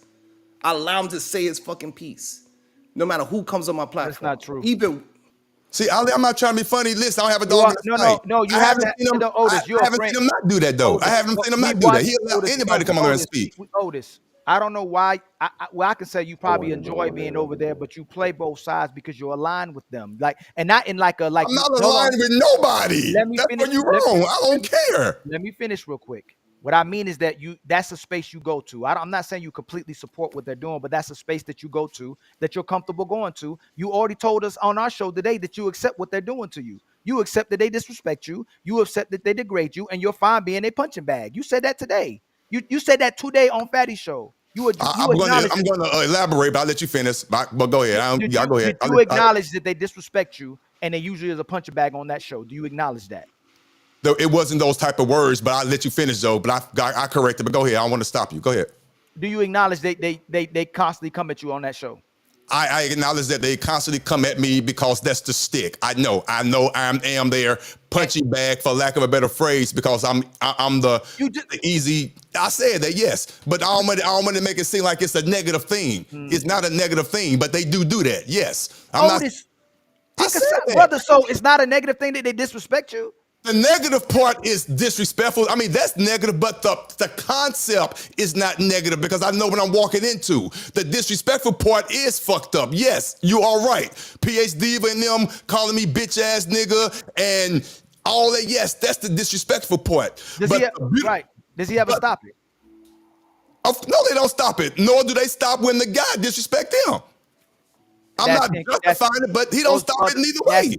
Speaker 7: I allow him to say his fucking piece, no matter who comes on my platform.
Speaker 17: That's not true.
Speaker 2: See, Ali, I'm not trying to be funny. Listen, I don't have a dog in the fight.
Speaker 17: No. You haven't seen him.
Speaker 2: I haven't seen him not do that, though. I haven't seen him not do that. He allow anybody to come on there and speak.
Speaker 17: Otis, I don't know why. I can say you probably enjoy being over there, but you play both sides because you're aligned with them. I'm not
Speaker 2: aligned with nobody. That's where you're wrong. I don't care.
Speaker 17: Let me finish real quick. What I mean is that that's a space you go to. I'm not saying you completely support what they're doing, but that's a space that you go to, that you're comfortable going to. You already told us on our show today that you accept what they're doing to you. You accept that they disrespect you. You accept that they degrade you, and you're fine being a punching bag. You said that today. You said that today on Fatty Show. I'm
Speaker 2: going to elaborate, but I'll let you finish. But go ahead. Go ahead.
Speaker 17: You acknowledge that they disrespect you, and they usually is a punching bag on that show. Do you acknowledge that?
Speaker 2: It wasn't those type of words, but I'll let you finish, though. But I corrected. But go ahead. I don't want to stop you. Go ahead.
Speaker 17: Do you acknowledge they constantly come at you on that show?
Speaker 2: I acknowledge that they constantly come at me because that's the stick. I know I am their punching bag, for lack of a better phrase, because I'm the easy. I said that, yes, but I don't want to make it seem like it's a negative thing. It's not a negative thing, but they do that. Yes, I'm not. I said that.
Speaker 17: Brother, so it's not a negative thing that they disrespect you?
Speaker 2: The negative part is disrespectful. I mean, that's negative, but the concept is not negative because I know what I'm walking into. The disrespectful part is fucked up. Yes, you are right. PH Diva and them calling me bitch ass nigga and all that. Yes, that's the disrespectful part.
Speaker 17: Does he ever stop it?
Speaker 2: No, they don't stop it. Nor do they stop when the guy disrespect them. I'm not justifying it, but he don't stop it neither way.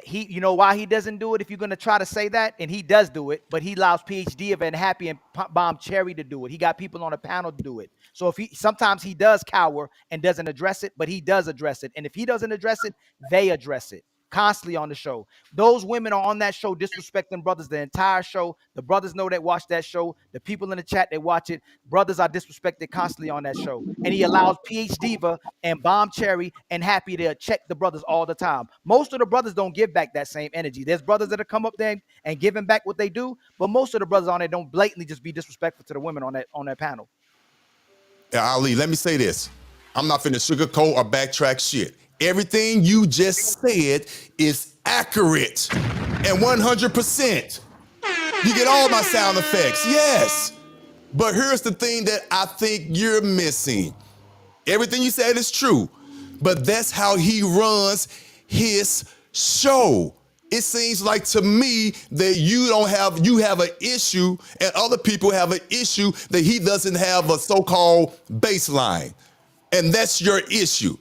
Speaker 17: You know why he doesn't do it? If you're gonna try to say that, and he does do it, but he allows PhD and Happy and Bomb Cherry to do it. He got people on the panel to do it. So sometimes he does cower and doesn't address it, but he does address it. And if he doesn't address it, they address it constantly on the show. Those women are on that show disrespecting brothers the entire show. The brothers know that watch that show. The people in the chat that watch it, brothers are disrespected constantly on that show. And he allows PH Diva and Bomb Cherry and Happy to check the brothers all the time. Most of the brothers don't give back that same energy. There's brothers that come up there and giving back what they do, but most of the brothers on there don't blatantly just be disrespectful to the women on that panel.
Speaker 2: Yeah, Ali, let me say this. I'm not finna sugarcoat or backtrack shit. Everything you just said is accurate and 100%. You get all my sound effects, yes. But here's the thing that I think you're missing. Everything you said is true, but that's how he runs his show. It seems like to me that you have an issue and other people have an issue that he doesn't have a so-called baseline. And that's your issue.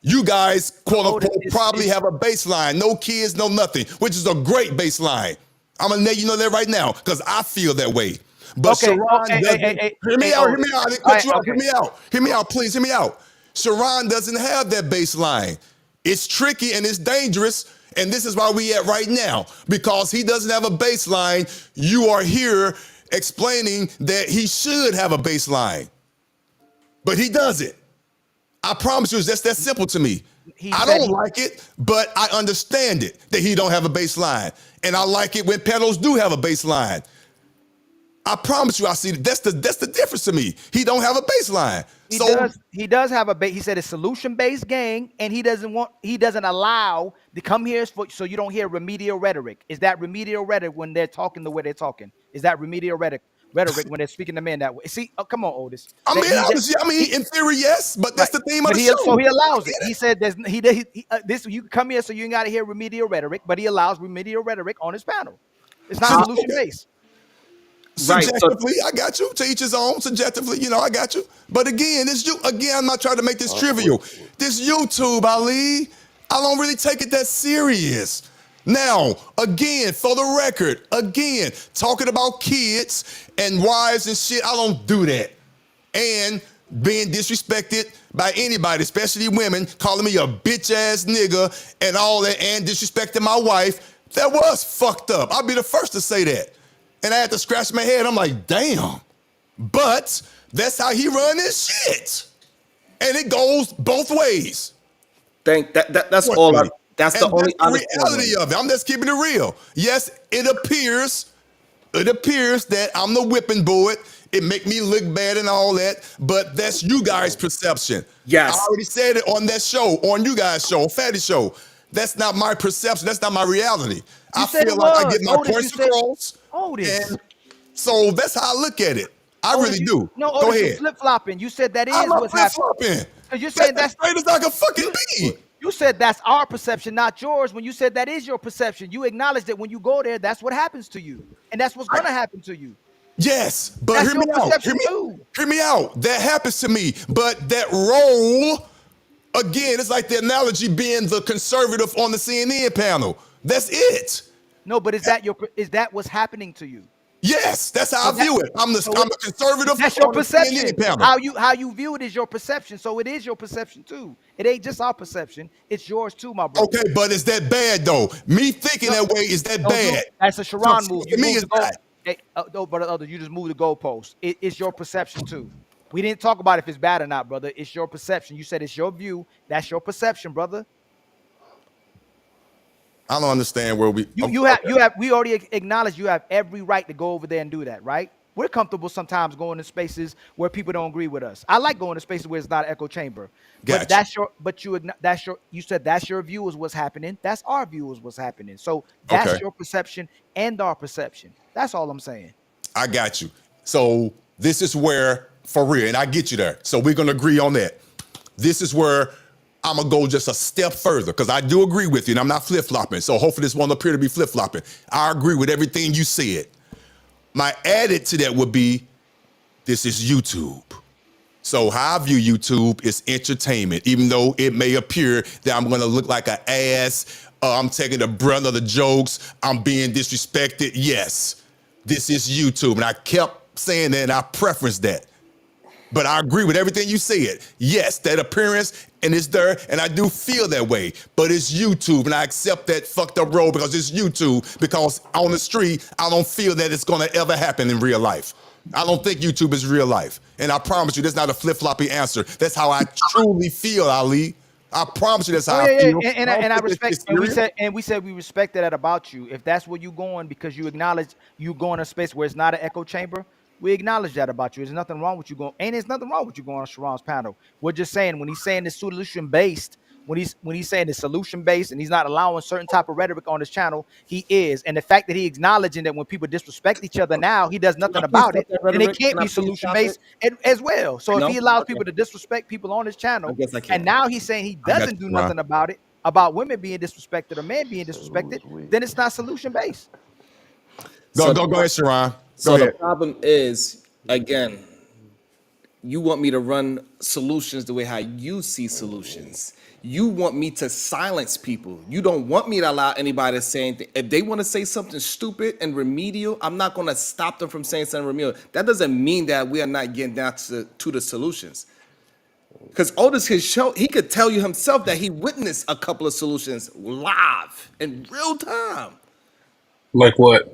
Speaker 2: You guys, quote unquote, probably have a baseline. No kids, no nothing, which is a great baseline. I'm gonna let you know that right now because I feel that way. But Sharon hear me out. I didn't cut you off. Hear me out, please. Hear me out. Sharon doesn't have that baseline. It's tricky and it's dangerous. And this is why we at right now. Because he doesn't have a baseline, you are here explaining that he should have a baseline. But he doesn't. I promise you, it's just that simple to me. I don't like it, but I understand it, that he don't have a baseline. And I like it when panels do have a baseline. I promise you, I see that's the difference to me. He don't have a baseline.
Speaker 17: He does have a he said it's solution-based gang, and he doesn't allow to come here so you don't hear remedial rhetoric. Is that remedial rhetoric when they're talking the way they're talking? Is that remedial rhetoric when they're speaking to men that way? See, come on, Otis.
Speaker 2: I mean, in theory, yes, but that's the theme of the show.
Speaker 17: So he allows it. He said this. You come here so you ain't got to hear remedial rhetoric, but he allows remedial rhetoric on his panel. It's not solution-based.
Speaker 2: Subjectively, I got you. To each his own. Subjectively, I got you. But again, I'm not trying to make this trivial. This YouTube, Ali, I don't really take it that serious. Now, again, for the record, talking about kids and wives and shit, I don't do that. And being disrespected by anybody, especially women, calling me a bitch ass nigga and all that, and disrespecting my wife, that was fucked up. I'll be the first to say that. And I had to scratch my head. I'm like, damn. But that's how he run his shit. And it goes both ways.
Speaker 7: That's all. That's the only
Speaker 2: reality of it. I'm just keeping it real. Yes, it appears that I'm the whipping boy. It make me look bad and all that, but that's you guys' perception.
Speaker 7: Yes.
Speaker 2: I already said it on that show, on you guys' show, Fatty Show. That's not my perception. That's not my reality. I feel like I get my points across. And so that's how I look at it. I really do.
Speaker 17: No,
Speaker 2: go ahead.
Speaker 17: You're flip-flopping. You said that is
Speaker 2: I'm
Speaker 17: what's happening.
Speaker 2: Flip-flopping. You said that's straight as I can fucking be.
Speaker 17: You said that's our perception, not yours. When you said that is your perception, you acknowledge that when you go there, that's what happens to you. And that's what's going to happen to you.
Speaker 2: Yes, but hear me out. Hear me out. That happens to me. But that role, again, it's like the analogy being the conservative on the CNN panel. That's it.
Speaker 17: No, but is that what's happening to you?
Speaker 2: Yes, that's how I view it. I'm a conservative.
Speaker 17: That's your perception. How you view it is your perception. So it is your perception too. It ain't just our perception. It's yours too, my brother.
Speaker 2: Okay, but is that bad though? Me thinking that way, is that bad?
Speaker 17: That's a Sharon move.
Speaker 2: To me, it's bad.
Speaker 17: But you just move the goalpost. It's your perception too. We didn't talk about if it's bad or not, brother. It's your perception. You said it's your view. That's your perception, brother.
Speaker 2: I don't understand where we.
Speaker 17: You have we already acknowledged you have every right to go over there and do that, right? We're comfortable sometimes going to spaces where people don't agree with us. I like going to spaces where it's not an echo chamber. But you said that's your view is what's happening. That's our view is what's happening. So that's your perception and our perception. That's all I'm saying.
Speaker 2: I got you. So this is where, for real, and I get you there. So we're gonna agree on that. This is where I'm gonna go just a step further because I do agree with you, and I'm not flip-flopping. So hopefully this won't appear to be flip-flopping. I agree with everything you said. My added to that would be, this is YouTube. So how I view YouTube is entertainment, even though it may appear that I'm gonna look like an ass, I'm taking the brunt of the jokes, I'm being disrespected. Yes, this is YouTube. And I kept saying that and I preference that. But I agree with everything you said. Yes, that appearance and it's there, and I do feel that way. But it's YouTube, and I accept that fucked up role because it's YouTube. Because on the street, I don't feel that it's gonna ever happen in real life. I don't think YouTube is real life. And I promise you, that's not a flip-floppy answer. That's how I truly feel, Ali. I promise you that's how I feel.
Speaker 17: And I respect, and we said we respected that about you. If that's where you going because you acknowledge you going to a space where it's not an echo chamber, we acknowledge that about you. There's nothing wrong with you going, and there's nothing wrong with you going on Sharon's panel. We're just saying when he's saying it's solution based, when he's saying it's solution based, and he's not allowing certain type of rhetoric on his channel, he is. And the fact that he acknowledging that when people disrespect each other now, he does nothing about it, then it can't be solution based as well. So if he allows people to disrespect people on his channel, and now he's saying he doesn't do nothing about it, about women being disrespected or men being disrespected, then it's not solution based.
Speaker 2: Go ahead, Sharon.
Speaker 7: So the problem is, again, you want me to run solutions the way how you see solutions. You want me to silence people. You don't want me to allow anybody to say anything. If they want to say something stupid and remedial, I'm not going to stop them from saying something remedial. That doesn't mean that we are not getting down to the solutions. Because Otis could show, he could tell you himself that he witnessed a couple of solutions live in real time.
Speaker 18: Like what?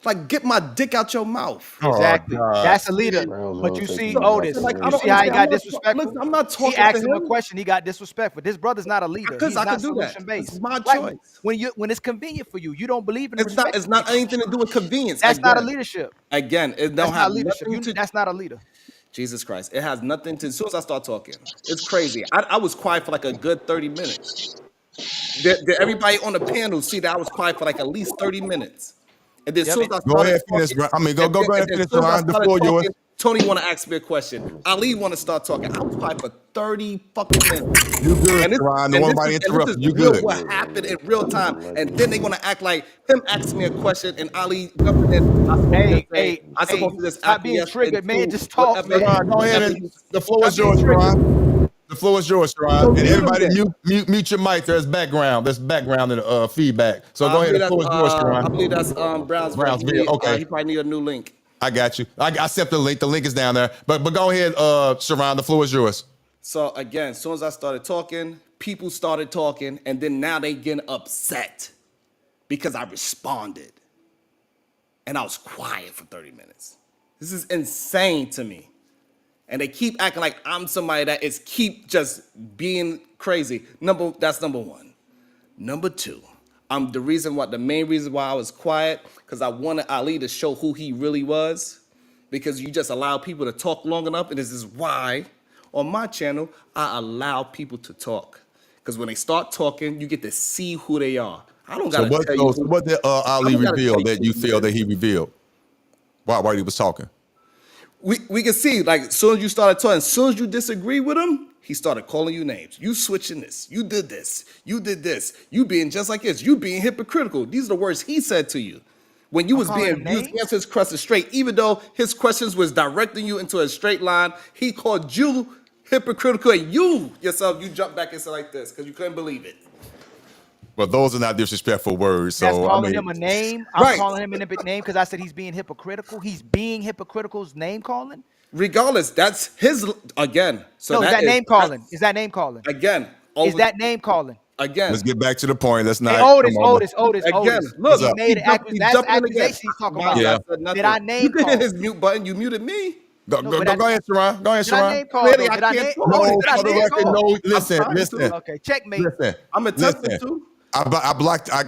Speaker 7: Like, get my dick out your mouth.
Speaker 17: Exactly. That's a leader. But you see Otis. You see how he got disrespectful?
Speaker 7: Listen, I'm not talking
Speaker 17: he asked
Speaker 7: to
Speaker 17: him
Speaker 7: him
Speaker 17: a question. He got disrespectful. This brother's not a leader. He's
Speaker 7: I
Speaker 17: not
Speaker 7: can do that.
Speaker 17: solution based.
Speaker 7: It's my
Speaker 17: Like,
Speaker 7: choice.
Speaker 17: when it's convenient for you, you don't believe in
Speaker 7: It's not. It's not anything to do with convenience.
Speaker 17: That's not a leadership.
Speaker 7: Again, it don't
Speaker 17: That's
Speaker 7: have
Speaker 17: not leadership.
Speaker 7: nothing to.
Speaker 17: That's not a leader.
Speaker 7: Jesus Christ! It has nothing to. As soon as I start talking, it's crazy. I was quiet for like a good 30 minutes. Did everybody on the panel see that I was quiet for like at least 30 minutes? And then as soon as I started
Speaker 2: go ahead, finish. I mean, go ahead, finish. The floor yours.
Speaker 7: Tony want to ask me a question. Ali want to start talking. I was quiet for 30 fucking minutes.
Speaker 2: You good, Ron? Don't nobody interrupt you. Good.
Speaker 7: What happened in real time? And then they want to act like him asking me a question and Ali jumping in. I supposed to just
Speaker 17: stop being triggered, man. Just talk, man.
Speaker 2: Go ahead. And the floor is yours, Ron. The floor is yours, Sharon. And everybody mute your mic. There's background. There's background and feedback. So go ahead. The floor is yours, Sharon.
Speaker 7: I believe that's Brown's video.
Speaker 2: Okay.
Speaker 7: He probably need a new link.
Speaker 2: I got you. I sent the link. The link is down there. But go ahead, Sharon. The floor is yours.
Speaker 7: So again, as soon as I started talking, people started talking, and then now they getting upset because I responded. And I was quiet for 30 minutes. This is insane to me. And they keep acting like I'm somebody that is keep just being crazy. That's number one. Number two, the main reason why I was quiet, because I wanted Ali to show who he really was. Because you just allow people to talk long enough, and this is why on my channel I allow people to talk. Because when they start talking, you get to see who they are. I don't gotta tell you.
Speaker 2: So what did Ali reveal that you feel that he revealed while he was talking?
Speaker 7: We can see, like, as soon as you started talking, as soon as you disagree with him, he started calling you names. You switching this. You did this. You did this. You being just like this. You being hypocritical. These are the words he said to you. When you was answering his questions straight, even though his questions was directing you into a straight line, he called you hypocritical, and you yourself, you jumped back and said like this because you couldn't believe it.
Speaker 2: But those are not disrespectful words.
Speaker 17: That's
Speaker 2: so
Speaker 17: calling him a name. I'm calling him a name because I said he's being hypocritical. He's being hypocritical's name calling.
Speaker 7: Regardless, that's his again. So
Speaker 17: no, is that name calling? Is that name calling?
Speaker 7: Again.
Speaker 17: Is that name calling?
Speaker 7: Again.
Speaker 2: Let's get back to the point. Let's not.
Speaker 17: Hey, Otis.
Speaker 7: Again,
Speaker 17: look, he made an accusation. That's accusation he's talking about.
Speaker 7: Yeah.
Speaker 17: Did I name call?
Speaker 7: His mute button. You muted me.
Speaker 2: Go ahead, Sharon. Go ahead,
Speaker 17: Did I
Speaker 2: Sharon.
Speaker 17: name call
Speaker 7: Clearly,
Speaker 17: though?
Speaker 7: I
Speaker 17: Did I
Speaker 7: can't
Speaker 17: name?
Speaker 7: talk.
Speaker 17: Otis,
Speaker 2: No,
Speaker 17: did I
Speaker 2: for the
Speaker 17: name
Speaker 2: record,
Speaker 17: call?
Speaker 2: no.
Speaker 7: I'm
Speaker 2: Listen,
Speaker 7: trying
Speaker 2: listen,
Speaker 7: to.
Speaker 17: Okay, checkmate.
Speaker 2: listen,
Speaker 7: I'm attempting
Speaker 2: listen.
Speaker 7: to.
Speaker 2: I blocked. I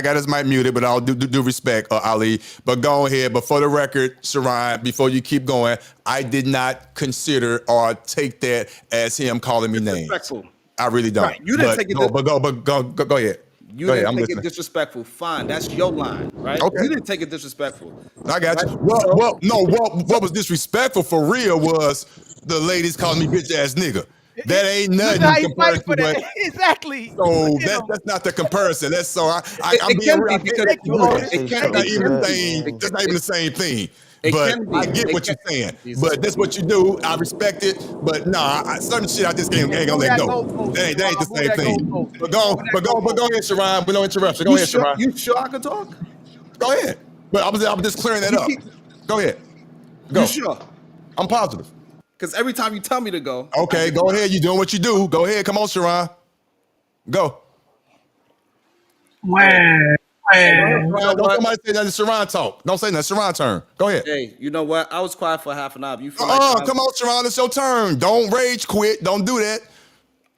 Speaker 2: got his mic muted, but I'll do respect, Ali. But go ahead. But for the record, Sharon, before you keep going, I did not consider or take that as him calling me names.
Speaker 7: Disrespectful.
Speaker 2: I really don't.
Speaker 7: Right. You didn't take it.
Speaker 2: Go ahead.
Speaker 7: You
Speaker 2: Go ahead.
Speaker 7: didn't
Speaker 2: I'm
Speaker 7: take it
Speaker 2: listening.
Speaker 7: disrespectful. Fine. That's your line, right?
Speaker 2: Okay.
Speaker 7: You didn't take it disrespectful.
Speaker 2: I got
Speaker 7: Right?
Speaker 2: you. What was disrespectful for real was the ladies calling me bitch ass nigga. That ain't
Speaker 17: Listen
Speaker 2: nothing
Speaker 17: how he
Speaker 2: compared
Speaker 17: fighting
Speaker 2: to
Speaker 17: for that.
Speaker 2: what.
Speaker 17: Exactly. Look
Speaker 2: So
Speaker 17: at him.
Speaker 2: that's not the comparison. That's so I'm
Speaker 7: It
Speaker 2: being
Speaker 7: can
Speaker 2: real.
Speaker 7: be
Speaker 2: I
Speaker 7: because
Speaker 2: can't
Speaker 17: Thank you,
Speaker 2: do
Speaker 19: Can I
Speaker 2: that.
Speaker 17: Otis.
Speaker 19: say
Speaker 2: That's
Speaker 17: Thank
Speaker 2: not
Speaker 19: something
Speaker 17: you.
Speaker 19: to
Speaker 2: even the
Speaker 19: that,
Speaker 2: same.
Speaker 19: man?
Speaker 2: That's not even the same thing.
Speaker 7: it
Speaker 2: But
Speaker 7: can
Speaker 2: I
Speaker 7: be.
Speaker 2: get
Speaker 7: It
Speaker 2: what
Speaker 7: can.
Speaker 2: you're saying.
Speaker 7: Jesus.
Speaker 2: But that's what you do. I respect it. But nah, certain shit I just ain't
Speaker 17: And
Speaker 2: gonna
Speaker 17: move
Speaker 2: let
Speaker 17: that
Speaker 2: go.
Speaker 17: goalpost,
Speaker 2: That ain't the
Speaker 17: Sharon. Move
Speaker 2: same
Speaker 17: that
Speaker 2: thing.
Speaker 17: goalpost.
Speaker 2: But
Speaker 17: Move that
Speaker 2: go
Speaker 17: goalpost.
Speaker 2: ahead, Sharon. We don't interrupt you. Go
Speaker 7: You
Speaker 2: ahead,
Speaker 7: sure?
Speaker 2: Sharon.
Speaker 7: You sure I can talk?
Speaker 2: Go ahead. But I'm just clearing that
Speaker 7: You
Speaker 2: up.
Speaker 7: keep.
Speaker 2: Go ahead.
Speaker 7: You
Speaker 2: Go.
Speaker 7: sure?
Speaker 2: I'm positive.
Speaker 7: Because every time you tell me to go, I
Speaker 2: Okay,
Speaker 7: get
Speaker 2: go
Speaker 7: quiet.
Speaker 2: ahead. You doing what you do. Go ahead. Come on, Sharon. Go.
Speaker 7: Hey, hey,
Speaker 2: Go ahead,
Speaker 7: you
Speaker 2: Sharon.
Speaker 7: know
Speaker 2: Don't
Speaker 7: what?
Speaker 2: somebody say nothing. Sharon talk. Don't say nothing. Sharon turn. Go ahead.
Speaker 7: Hey, you know what? I was quiet for half an hour. You feel like
Speaker 2: Come on, Sharon. It's your turn. Don't rage quit. Don't do that.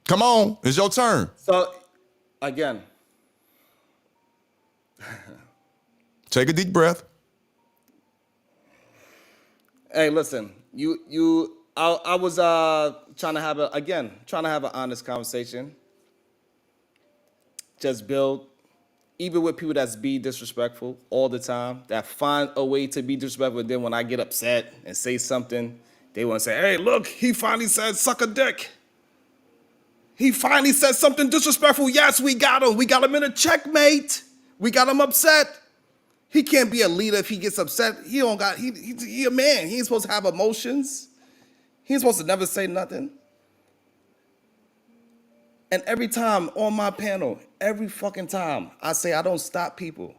Speaker 2: Come on. It's your turn.
Speaker 7: so? Again,
Speaker 2: Take a deep breath.
Speaker 7: hey, listen. I was trying to have an honest conversation. Just build, even with people that's be disrespectful all the time, that find a way to be disrespectful. And then when I get upset and say something, they want to say, "Hey, look, he finally said suck a dick. He finally said something disrespectful. Yes, we got him. We got him in a checkmate. We got him upset. He can't be a leader if he gets upset. He don't got. He a man. He ain't supposed to have emotions. He ain't supposed to never say nothing." And every time on my panel, every fucking time, I say I don't stop people.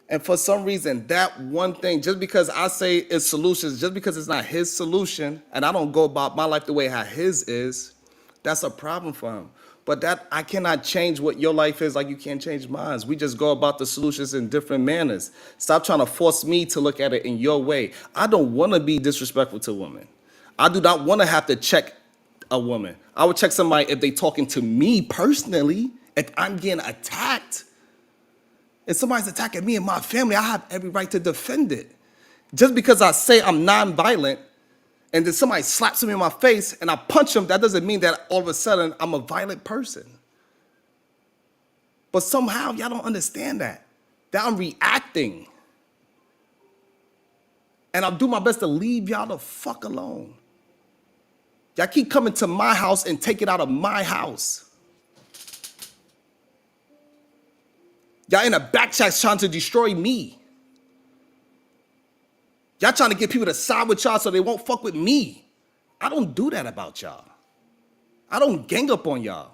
Speaker 7: And for some reason, that one thing, just because I say it's solutions, just because it's not his solution, and I don't go about my life the way how his is, that's a problem for him. But that I cannot change what your life is like you can't change mine. We just go about the solutions in different manners. Stop trying to force me to look at it in your way. I don't want to be disrespectful to women. I do not want to have to check a woman. I would check somebody if they talking to me personally. If I'm getting attacked, if somebody's attacking me and my family, I have every right to defend it. Just because I say I'm non-violent and then somebody slaps me in my face and I punch them, that doesn't mean that all of a sudden I'm a violent person. But somehow y'all don't understand that I'm reacting. And I'll do my best to leave y'all the fuck alone. Y'all keep coming to my house and take it out of my house. Y'all in a back chat trying to destroy me. Y'all trying to get people to side with y'all so they won't fuck with me. I don't do that about y'all. I don't gang up on y'all.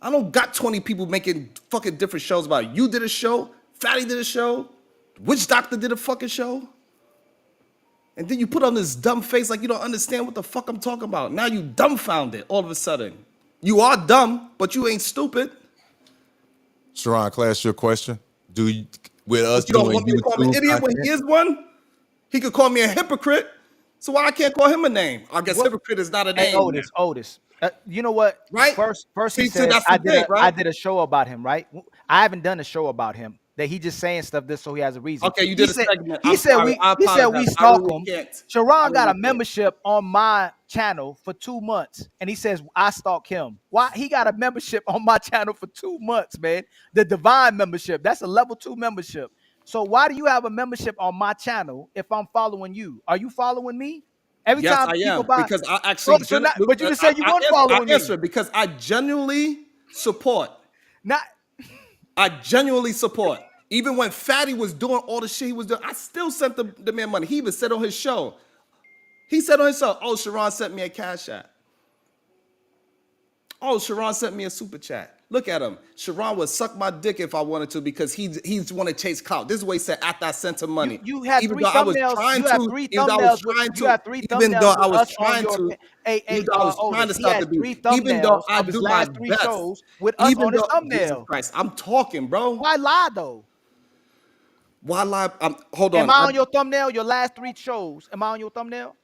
Speaker 7: I don't got 20 people making fucking different shows about it. You did a show, Fatty did a show, Witch Doctor did a fucking show. And then you put on this dumb face like you don't understand what the fuck I'm talking about. Now you dumbfounded all of a sudden. You are dumb, but you ain't stupid.
Speaker 2: Sharon, can I ask you a question? Do you, with us
Speaker 7: But you don't
Speaker 2: doing
Speaker 7: want me to call him an
Speaker 2: YouTube
Speaker 7: idiot when
Speaker 2: content?
Speaker 7: he is one? He could call me a hypocrite. So why I can't call him a name? I guess
Speaker 17: What?
Speaker 7: hypocrite is not a
Speaker 17: Hey,
Speaker 7: name now,
Speaker 17: Otis. You know what?
Speaker 7: right?
Speaker 17: First he
Speaker 7: See,
Speaker 17: says
Speaker 7: that's the thing,
Speaker 17: I
Speaker 7: right?
Speaker 17: did a show about him, right? I haven't done a show about him. That he just saying stuff this so he has a reason.
Speaker 7: Okay, you
Speaker 17: He
Speaker 7: did a
Speaker 17: said
Speaker 7: segment.
Speaker 17: he
Speaker 7: I'm
Speaker 17: said
Speaker 7: sorry.
Speaker 17: we
Speaker 7: I
Speaker 17: he said
Speaker 7: apologize.
Speaker 17: we
Speaker 7: I
Speaker 17: stalk
Speaker 7: really
Speaker 17: him.
Speaker 7: can't. I
Speaker 17: Sharon got
Speaker 7: really
Speaker 17: a
Speaker 7: can't.
Speaker 17: membership on my channel for 2 months, and he says I stalk him. Why he got a membership on my channel for 2 months, man? The divine membership. That's a level 2 membership. So why do you have a membership on my channel if I'm following you? Are you following me? Every
Speaker 7: Yes,
Speaker 17: time
Speaker 7: I
Speaker 17: people
Speaker 7: am
Speaker 17: buy.
Speaker 7: because I
Speaker 17: Oh,
Speaker 7: actually,
Speaker 17: so not, but you just said you weren't
Speaker 7: I
Speaker 17: following me.
Speaker 7: answer it because I genuinely support.
Speaker 17: Not
Speaker 7: I genuinely support. Even when Fatty was doing all the shit he was doing, I still sent the man money. He even said on his show, he said on his show, "Oh, Sharon sent me a cash app. Oh, Sharon sent me a super chat. Look at him. Sharon would suck my dick if I wanted to because he's want to chase clout. This is what he said after I sent him money.
Speaker 17: you had
Speaker 7: Even
Speaker 17: three
Speaker 7: though I was
Speaker 17: thumbnails.
Speaker 7: trying
Speaker 17: You had
Speaker 7: to,
Speaker 17: three
Speaker 7: even though I was
Speaker 17: thumbnails with
Speaker 7: trying
Speaker 17: you
Speaker 7: to,
Speaker 17: had three
Speaker 7: even though
Speaker 17: thumbnails
Speaker 7: I
Speaker 17: with
Speaker 7: was
Speaker 17: us on
Speaker 7: trying
Speaker 17: your
Speaker 7: to,
Speaker 17: hey
Speaker 7: even though I was trying
Speaker 17: Otis.
Speaker 7: to
Speaker 17: He
Speaker 7: stop
Speaker 17: has
Speaker 7: the beef,
Speaker 17: three
Speaker 7: even though
Speaker 17: thumbnails
Speaker 7: I
Speaker 17: of his
Speaker 7: do my
Speaker 17: last 3
Speaker 7: best,
Speaker 17: shows with us
Speaker 7: even
Speaker 17: on his
Speaker 7: though Jesus
Speaker 17: thumbnail.
Speaker 7: Christ, I'm talking, bro.
Speaker 17: Why lie though?
Speaker 7: Why lie? Hold
Speaker 17: Am
Speaker 7: on.
Speaker 17: I on your thumbnail? Your last 3 shows. Am I on your thumbnail?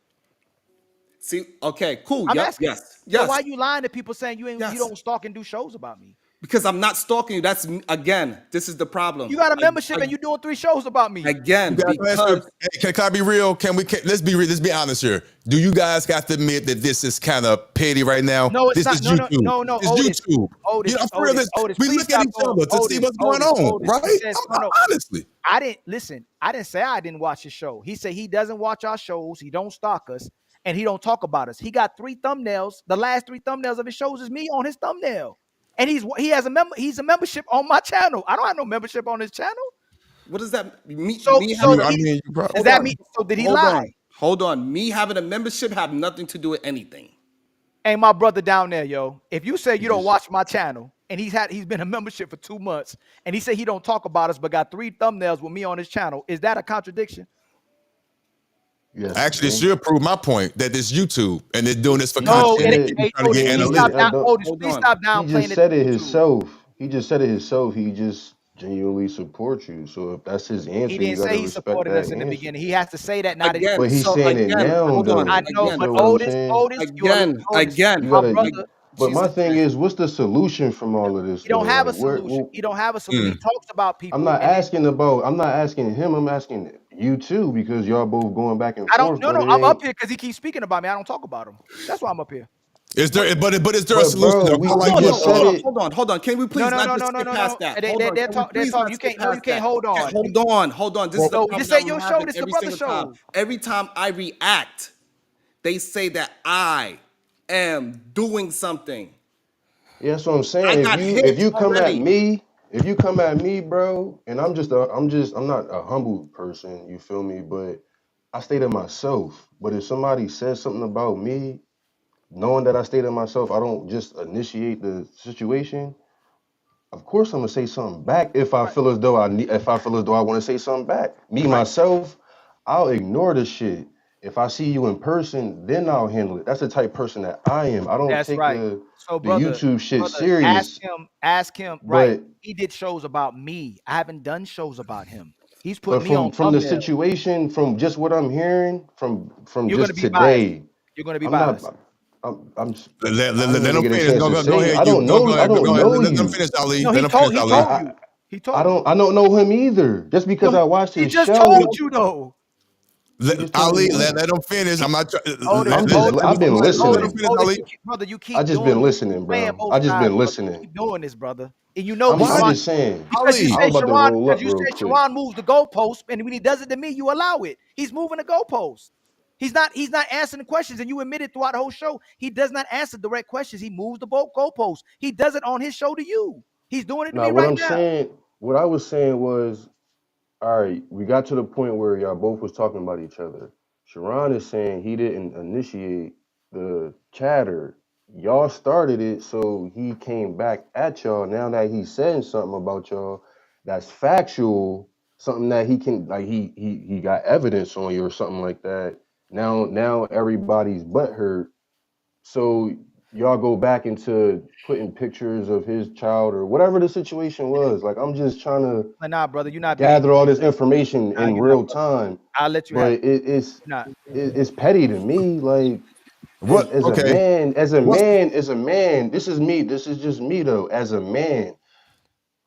Speaker 7: See, okay, cool.
Speaker 17: I'm
Speaker 7: Yep,
Speaker 17: asking.
Speaker 7: yes,
Speaker 17: So why
Speaker 7: yes,
Speaker 17: you lying to people saying you
Speaker 7: yes.
Speaker 17: don't stalk and do shows about me?
Speaker 7: Because I'm not stalking you. That's again. This is the problem.
Speaker 17: You got a membership and you doing 3 shows about me.
Speaker 2: You
Speaker 7: Again,
Speaker 2: guys,
Speaker 7: because
Speaker 2: can I be real? Let's be honest here. Do you guys got to admit that this is kind of petty right now?
Speaker 17: No, it's
Speaker 2: This
Speaker 17: not.
Speaker 2: is
Speaker 17: No, no,
Speaker 2: YouTube.
Speaker 17: no, no,
Speaker 2: This is
Speaker 17: Otis.
Speaker 2: YouTube. You
Speaker 17: Otis,
Speaker 2: know, for real,
Speaker 17: Otis, Otis,
Speaker 2: we
Speaker 17: please
Speaker 2: look at
Speaker 17: stop
Speaker 2: each
Speaker 17: doing
Speaker 2: other to see
Speaker 17: Otis,
Speaker 2: what's going
Speaker 17: Otis,
Speaker 2: on,
Speaker 17: Otis. He
Speaker 2: right?
Speaker 17: says, no.
Speaker 2: Honestly.
Speaker 17: I didn't listen. I didn't say I didn't watch his show. He said he doesn't watch our shows. He don't stalk us, and he don't talk about us. He got 3 thumbnails. The last 3 thumbnails of his shows is me on his thumbnail, and he's a membership on my channel. I don't have no membership on his channel.
Speaker 7: what does that me?
Speaker 17: So
Speaker 7: Me
Speaker 17: so
Speaker 7: having
Speaker 17: does that mean? So did he lie?
Speaker 7: Hold on. Me having a membership have nothing to do with anything.
Speaker 17: Hey, my brother down there, yo. If you say you don't
Speaker 19: just
Speaker 17: watch my channel, and he's been a membership for 2 months, and he said he don't talk about us, but got 3 thumbnails with me on his channel, is that a contradiction?
Speaker 19: yes,
Speaker 2: Actually, it
Speaker 19: and
Speaker 2: should prove my point that it's YouTube and they're doing this for
Speaker 17: No,
Speaker 2: content
Speaker 19: said
Speaker 2: and
Speaker 19: it.
Speaker 2: people
Speaker 17: hey,
Speaker 2: trying to
Speaker 17: Otis,
Speaker 2: get
Speaker 19: Yeah,
Speaker 17: please
Speaker 19: he
Speaker 17: stop
Speaker 2: analytics.
Speaker 17: down.
Speaker 19: don't.
Speaker 17: Otis,
Speaker 7: Hold
Speaker 17: please
Speaker 7: on.
Speaker 17: stop
Speaker 19: He
Speaker 17: downplaying
Speaker 19: just
Speaker 17: it.
Speaker 19: said it
Speaker 17: YouTube.
Speaker 19: himself. He just said it himself. He just genuinely supports you. So if that's his
Speaker 17: He
Speaker 19: answer, you
Speaker 17: didn't
Speaker 19: gotta
Speaker 17: say he
Speaker 19: respect
Speaker 17: supported us
Speaker 19: that
Speaker 17: in the
Speaker 19: answer.
Speaker 17: beginning. He has to say that now that he.
Speaker 7: Again.
Speaker 19: But he's
Speaker 7: So
Speaker 19: saying it
Speaker 7: again.
Speaker 19: now,
Speaker 7: Hold on.
Speaker 17: I
Speaker 19: though.
Speaker 17: know,
Speaker 19: You
Speaker 7: Again.
Speaker 17: but
Speaker 19: feel what I'm
Speaker 17: Otis,
Speaker 19: saying?
Speaker 17: Otis,
Speaker 7: Again.
Speaker 17: Otis,
Speaker 19: You
Speaker 7: Again.
Speaker 17: my
Speaker 19: gotta.
Speaker 17: brother,
Speaker 19: But my
Speaker 7: Jesus
Speaker 19: thing
Speaker 7: Christ.
Speaker 19: is, what's the solution from all of this,
Speaker 17: he
Speaker 19: though?
Speaker 17: don't have
Speaker 19: Like,
Speaker 17: a solution. He don't have a solution. He talks about
Speaker 19: I'm
Speaker 17: people,
Speaker 19: not
Speaker 17: and then
Speaker 19: asking about. I'm not asking him. I'm asking you too, because y'all both going back and
Speaker 17: I don't.
Speaker 19: forth.
Speaker 17: No,
Speaker 19: But
Speaker 17: no,
Speaker 19: it
Speaker 17: I'm up
Speaker 19: ain't.
Speaker 17: here because he keeps speaking about me. I don't talk about him. That's why I'm up here.
Speaker 2: But is there a
Speaker 19: But
Speaker 2: solution
Speaker 19: bro,
Speaker 2: though?
Speaker 19: we
Speaker 2: I
Speaker 19: we
Speaker 2: like
Speaker 7: No, no,
Speaker 19: just
Speaker 2: this.
Speaker 19: said it.
Speaker 7: hold on. Can we
Speaker 17: No,
Speaker 7: please
Speaker 17: no,
Speaker 7: not
Speaker 17: no,
Speaker 7: just
Speaker 17: no, no,
Speaker 7: skip
Speaker 17: no,
Speaker 7: past
Speaker 17: no.
Speaker 7: that?
Speaker 17: They
Speaker 7: Hold
Speaker 17: they
Speaker 7: on.
Speaker 17: they're
Speaker 7: Can we
Speaker 17: talk. They're
Speaker 7: please
Speaker 17: talk.
Speaker 7: not
Speaker 17: You
Speaker 7: skip
Speaker 17: can't. No, you
Speaker 7: past
Speaker 17: can't
Speaker 7: that?
Speaker 17: hold on.
Speaker 7: Hold on. This is the
Speaker 17: No,
Speaker 7: problem
Speaker 17: this
Speaker 7: that
Speaker 17: ain't
Speaker 7: we're
Speaker 17: your show.
Speaker 7: having
Speaker 17: This the
Speaker 7: every
Speaker 17: brother
Speaker 7: single time.
Speaker 17: show.
Speaker 7: Every time I react, they say that I am doing something.
Speaker 19: Yeah, that's what I'm
Speaker 7: I
Speaker 19: saying. If
Speaker 7: got
Speaker 19: you
Speaker 7: hit
Speaker 19: if you come at
Speaker 7: already.
Speaker 19: me, if you come at me, bro, and I'm not a humble person. You feel me? But I stay to myself. But if somebody says something about me, knowing that I stay to myself, I don't just initiate the situation. Of course, I'm gonna say something back if I
Speaker 17: Right,
Speaker 19: feel as though if I feel as though I want to say something back. Me
Speaker 17: right.
Speaker 19: myself, I'll ignore the shit. If I see you in person, then I'll handle it. That's the type of person that I am. I don't
Speaker 17: That's
Speaker 19: take
Speaker 17: right. So,
Speaker 19: the
Speaker 17: brother,
Speaker 19: YouTube shit
Speaker 17: brother, ask
Speaker 19: serious.
Speaker 17: him. Ask him. Right.
Speaker 19: But
Speaker 17: He did shows about me. I haven't done shows about him. He's put
Speaker 19: but
Speaker 17: me on
Speaker 19: from the
Speaker 17: thumbnail.
Speaker 19: situation, from just what I'm hearing, from
Speaker 17: You're gonna
Speaker 19: just
Speaker 17: be biased.
Speaker 19: today,
Speaker 17: You're gonna be
Speaker 19: I'm not.
Speaker 17: biased.
Speaker 19: I didn't
Speaker 2: Let
Speaker 19: even
Speaker 2: them
Speaker 19: get a
Speaker 2: finish.
Speaker 19: chance to
Speaker 2: Go
Speaker 19: say.
Speaker 2: ahead. You go
Speaker 19: I
Speaker 2: ahead. Go
Speaker 19: don't
Speaker 2: ahead.
Speaker 19: know
Speaker 2: Let them
Speaker 19: you.
Speaker 2: finish, Ali.
Speaker 17: No,
Speaker 2: Let
Speaker 17: he
Speaker 2: them finish,
Speaker 17: told. He
Speaker 2: Ali.
Speaker 17: told
Speaker 19: I
Speaker 17: you. He told you.
Speaker 19: I don't know him either. Just
Speaker 17: No,
Speaker 19: because I watched
Speaker 17: he
Speaker 19: his
Speaker 17: just told
Speaker 19: show,
Speaker 17: you though.
Speaker 19: he just told me
Speaker 2: Ali,
Speaker 19: what?
Speaker 2: let them finish.
Speaker 17: He,
Speaker 2: I'm not.
Speaker 17: Otis,
Speaker 2: Let
Speaker 19: I've
Speaker 17: Otis,
Speaker 19: been
Speaker 2: them
Speaker 17: Otis,
Speaker 19: listening.
Speaker 2: finish,
Speaker 17: Otis.
Speaker 2: Ali.
Speaker 17: You keep, brother. You
Speaker 19: I
Speaker 17: keep
Speaker 19: just
Speaker 17: doing
Speaker 19: been
Speaker 17: this. You
Speaker 19: listening,
Speaker 17: playing
Speaker 19: bro.
Speaker 17: both
Speaker 19: I just
Speaker 17: sides,
Speaker 19: been
Speaker 17: brother. You
Speaker 19: listening.
Speaker 17: keep doing this, brother. And you know
Speaker 19: I'm
Speaker 17: Sharon,
Speaker 19: just saying.
Speaker 17: because you
Speaker 2: Ali.
Speaker 19: I was
Speaker 17: say
Speaker 19: about to
Speaker 17: Sharon,
Speaker 19: roll
Speaker 17: because
Speaker 19: up
Speaker 17: you
Speaker 19: real
Speaker 17: say
Speaker 19: quick.
Speaker 17: Sharon moves the goalpost, and when he does it to me, you allow it. He's moving the goalpost. He's not answering the questions, and you admitted throughout the whole show he does not answer direct questions. He moves the goalpost. He does it on his show to you. He's doing it to
Speaker 19: Now,
Speaker 17: me
Speaker 19: what
Speaker 17: right
Speaker 19: I'm
Speaker 17: now.
Speaker 19: saying, what I was saying was, all right, we got to the point where y'all both was talking about each other. Sharon is saying he didn't initiate the chatter. Y'all started it, so he came back at y'all. Now that he's saying something about y'all that's factual, something that he can like he got evidence on you or something like that. Now everybody's butthurt. So y'all go back into putting pictures of his child or whatever the situation was. Like I'm just trying to
Speaker 17: Like, nah, brother, you're not being.
Speaker 19: gather all this information
Speaker 17: Nah,
Speaker 19: in
Speaker 17: you're not,
Speaker 19: real
Speaker 17: brother.
Speaker 19: time,
Speaker 17: I'll let you have
Speaker 19: but
Speaker 17: it. You're not.
Speaker 19: it's petty to me. Like
Speaker 2: What?
Speaker 19: as a
Speaker 2: Okay.
Speaker 19: man,
Speaker 2: What's
Speaker 19: as a man. This is me. This is just me though. As a man,